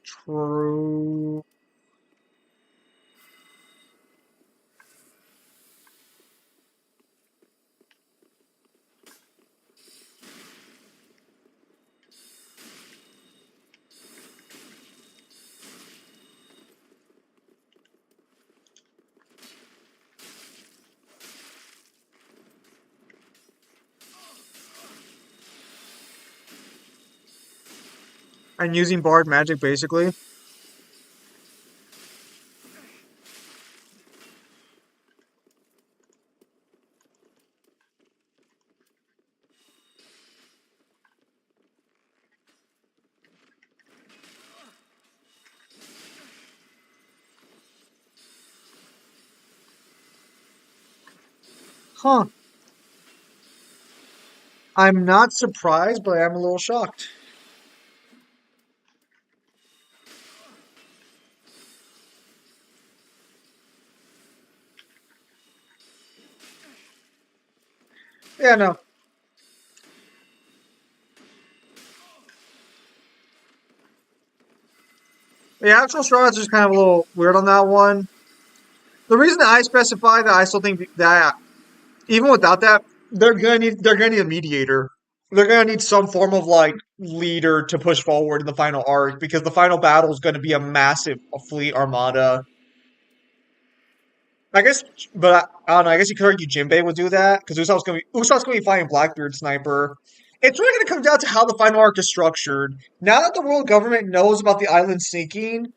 Speaker 1: True. And using bard magic, basically. Huh. I'm not surprised, but I am a little shocked. Yeah, no. The actual straw is just kind of a little weird on that one. The reason that I specify that I still think that even without that, they're gonna need a mediator. They're gonna need some form of like leader to push forward in the final arc because the final battle is gonna be a massive fleet armada. I guess, but I don't know. I guess you could argue Jinbei would do that because Usopp's gonna be fighting Blackbeard Sniper. It's really gonna come down to how the final arc is structured. Now that the world government knows about the island sinking,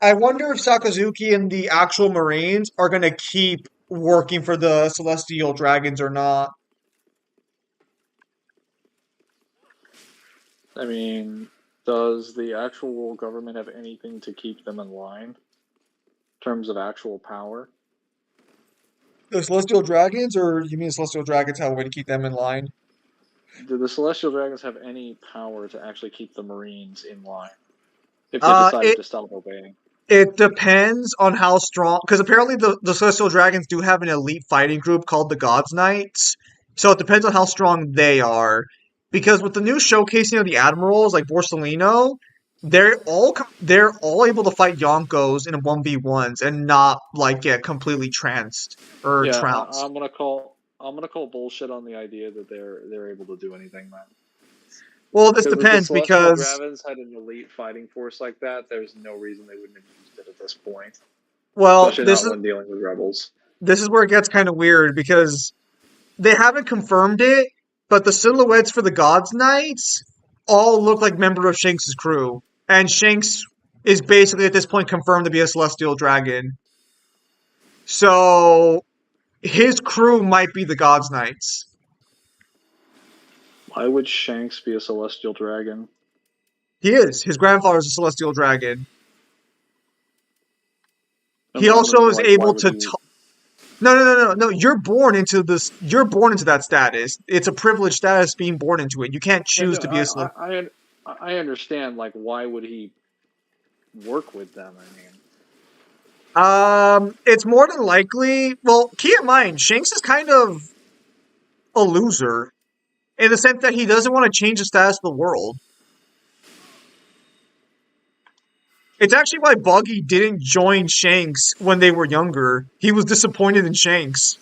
Speaker 1: I wonder if Sakazuki and the actual Marines are gonna keep working for the Celestial Dragons or not.
Speaker 8: I mean, does the actual world government have anything to keep them in line in terms of actual power?
Speaker 1: The Celestial Dragons, or you mean the Celestial Dragons have a way to keep them in line?
Speaker 8: Do the Celestial Dragons have any power to actually keep the Marines in line if they
Speaker 1: Uh,
Speaker 8: decided
Speaker 1: it
Speaker 8: to stop obeying?
Speaker 1: it depends on how strong, because apparently the Celestial Dragons do have an elite fighting group called the Gods Knights. So it depends on how strong they are. Because with the new showcasing of the admirals like Borsellino, they're all able to fight Yonkos in 1v1s and not like get completely tranced or
Speaker 8: Yeah,
Speaker 1: trounced.
Speaker 8: I'm gonna call bullshit on the idea that they're able to do anything, man.
Speaker 1: Well, this
Speaker 8: Because if the
Speaker 1: depends
Speaker 8: Celestial
Speaker 1: because
Speaker 8: Dragons had an elite fighting force like that, there's no reason they wouldn't have used it at this point.
Speaker 1: well,
Speaker 8: Especially
Speaker 1: this
Speaker 8: not
Speaker 1: is
Speaker 8: when dealing with rebels.
Speaker 1: this is where it gets kind of weird because they haven't confirmed it, but the silhouettes for the Gods Knights all look like member of Shanks' crew. And Shanks is basically at this point confirmed to be a Celestial Dragon. So his crew might be the Gods Knights.
Speaker 8: Why would Shanks be a Celestial Dragon?
Speaker 1: He is. His grandfather is a Celestial Dragon. He
Speaker 8: I mean,
Speaker 1: also is
Speaker 8: like, why
Speaker 1: able
Speaker 8: would
Speaker 1: to.
Speaker 8: he?
Speaker 1: No, no, no, no, no. You're born into this. You're born into that status. It's a privileged status being born into it. You can't
Speaker 8: Yeah,
Speaker 1: choose
Speaker 8: no,
Speaker 1: to be a Celestial.
Speaker 8: I understand. Like, why would he work with them? I mean,
Speaker 1: It's more than likely. Well, keep in mind, Shanks is kind of a loser in the sense that he doesn't want to change the status of the world. It's actually why Buggy didn't join Shanks when they were younger. He was disappointed in Shanks.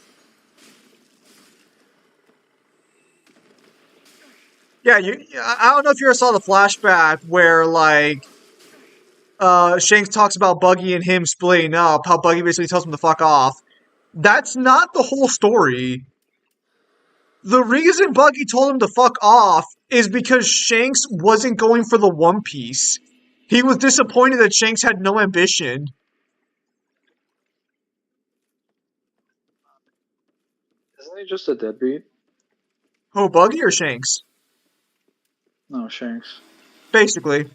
Speaker 1: Yeah, I don't know if you ever saw the flashback where like Shanks talks about Buggy and him splitting up, how Buggy basically tells him to fuck off. That's not the whole story. The reason Buggy told him to fuck off is because Shanks wasn't going for the One Piece. He was disappointed that Shanks had no ambition.
Speaker 8: isn't he just a deadbeat?
Speaker 1: Oh, Buggy or Shanks?
Speaker 8: No, Shanks.
Speaker 1: Basically.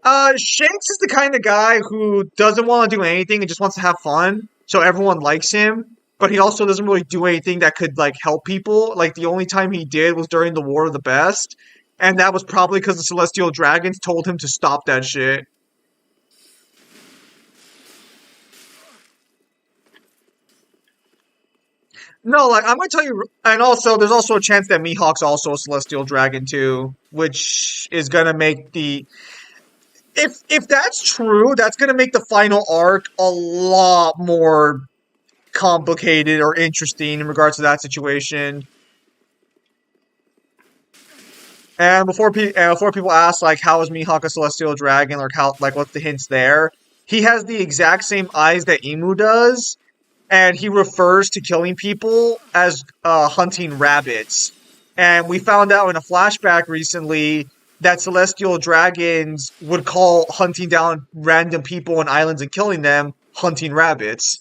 Speaker 1: Shanks is the kind of guy who doesn't want to do anything and just wants to have fun, so everyone likes him. But he also doesn't really do anything that could like help people. Like the only time he did was during the War of the Best, and that was probably because the Celestial Dragons told him to stop that shit. No, like I'm gonna tell you, and also there's also a chance that Mihawk's also a Celestial Dragon too, which is gonna make the if that's true, that's gonna make the final arc a lot more complicated or interesting in regards to that situation. And before people ask like how is Mihawk a Celestial Dragon, or how like what's the hints there? He has the exact same eyes that Emu does, and he refers to killing people as hunting rabbits. And we found out in a flashback recently that celestial dragons would call hunting down random people on islands and killing them hunting rabbits.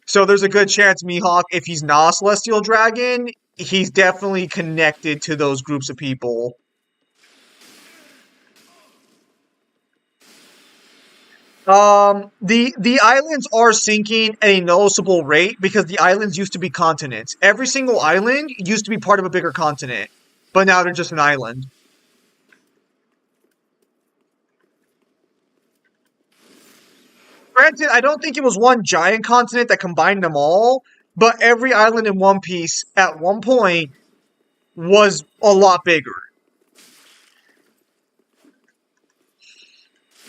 Speaker 1: So there's a good chance Mihawk, if he's not a celestial dragon, he's definitely connected to those groups of people. The islands are sinking at a noticeable rate because the islands used to be continents. Every single island used to be part of a bigger continent, but now they're just an island. Granted, I don't think it was one giant continent that combined them all, but every island in One Piece at one point was a lot bigger.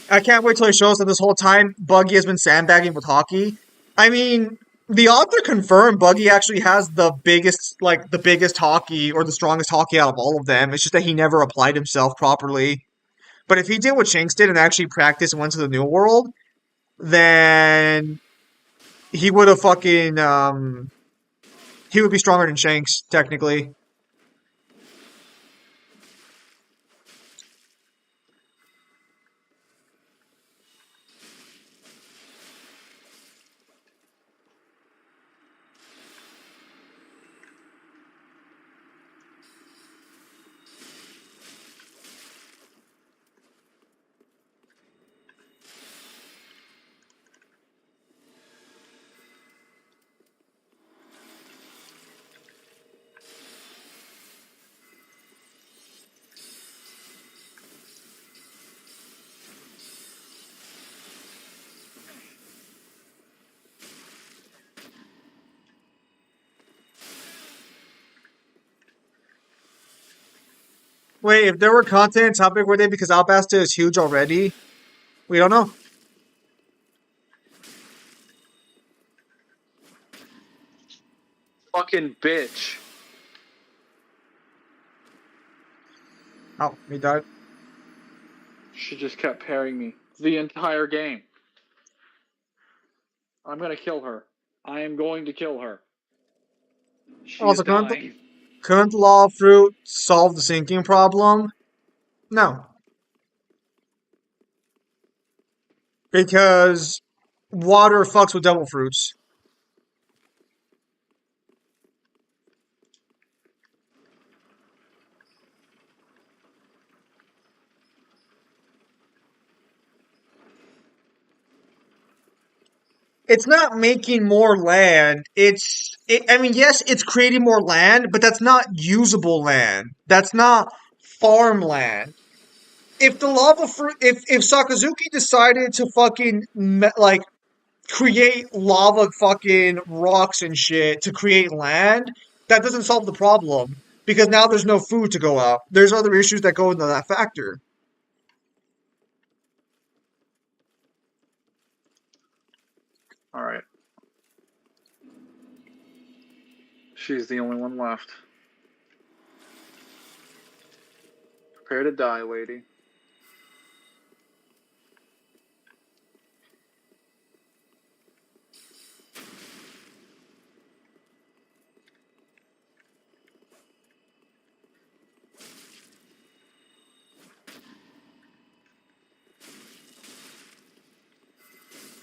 Speaker 1: I can't wait till it shows that this whole time Buggy has been sandbagging with hockey. I mean, the author confirmed Buggy actually has the biggest hockey or the strongest hockey out of all of them. It's just that he never applied himself properly. But if he did what Shanks did and actually practiced and went to the New World, then he would have he would be stronger than Shanks technically. Wait, if there were continents, how big were they? Because Alabasta is huge already. We don't know.
Speaker 8: Fucking bitch.
Speaker 1: Oh, he died.
Speaker 8: She just kept parrying me the entire game. I'm gonna kill her. I am going to kill her. She is
Speaker 1: Also,
Speaker 8: dying.
Speaker 1: couldn't the law of fruit solve the sinking problem? No, because water fucks with devil fruits. It's not making more land. I mean, yes, it's creating more land, but that's not usable land. That's not farmland. If the lava fruit, if Sakazuki decided to like create lava fucking rocks and shit to create land, that doesn't solve the problem because now there's no food to go out. There's other issues that go into that factor.
Speaker 8: Alright. She's the only one left. Prepare to die, lady.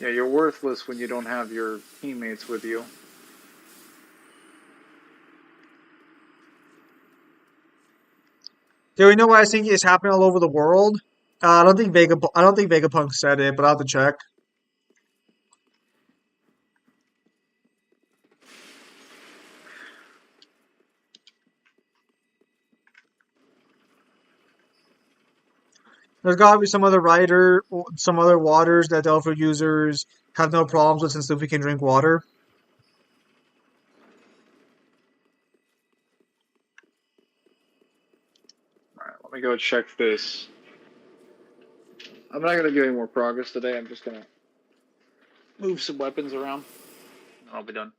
Speaker 8: Yeah, you're worthless when you don't have your teammates with you.
Speaker 1: Do we know why I think it's happening all over the world? I don't think Vegapunk said it, but I'll have to check. There's got to be some other waters that Delphi users have no problems with since Luffy can drink water.
Speaker 8: Alright, let me go check this. I'm not gonna do any more progress today. I'm just gonna move some weapons around. And I'll be done.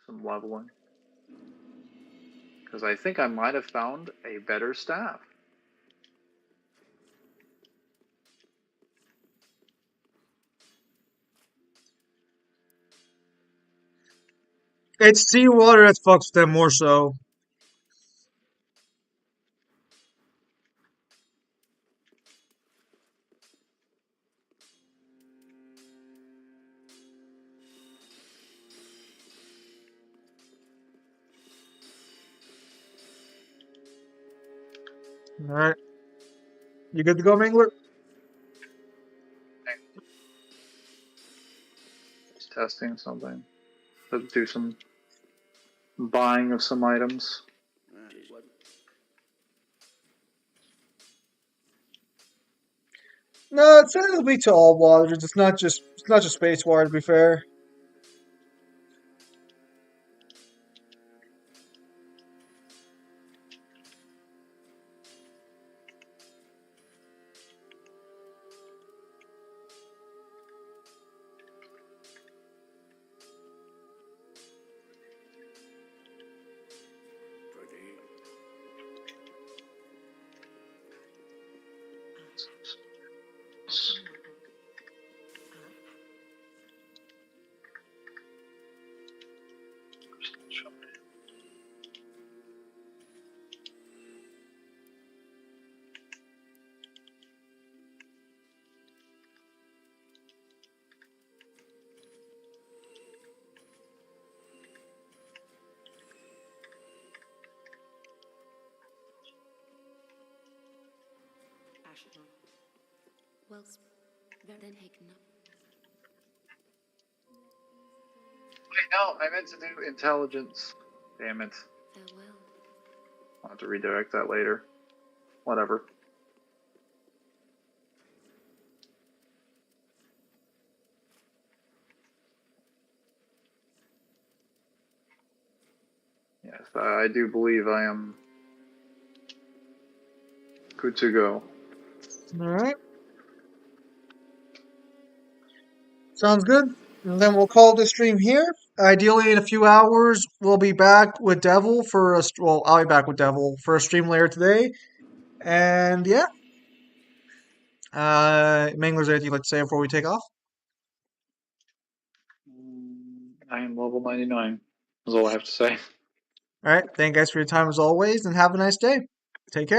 Speaker 8: Some leveling. Because I think I might have found a better staff.
Speaker 1: It's seawater that fucks them more so. Alright. You good to go, Mangler?
Speaker 8: testing something. Let's do some buying of some items.
Speaker 1: No, it's it'll be to all waters. It's not just space water. To be fair.
Speaker 3: Well, then taken up.
Speaker 8: Wait, no, I meant to do intelligence. Damn it.
Speaker 3: Farewell.
Speaker 8: I'll have to redirect that later. Whatever. Yes, I do believe I am good to go.
Speaker 1: All right. Sounds good. And then we'll call this stream here. Ideally, in a few hours, we'll be back with Devil for a. Well, I'll be back with Devil for a stream later today. And yeah, Mangler's anything you'd like to say before we take off?
Speaker 8: I am level 99. That's all I have to say.
Speaker 1: All right. Thank you guys for your time as always, and have a nice day. Take care.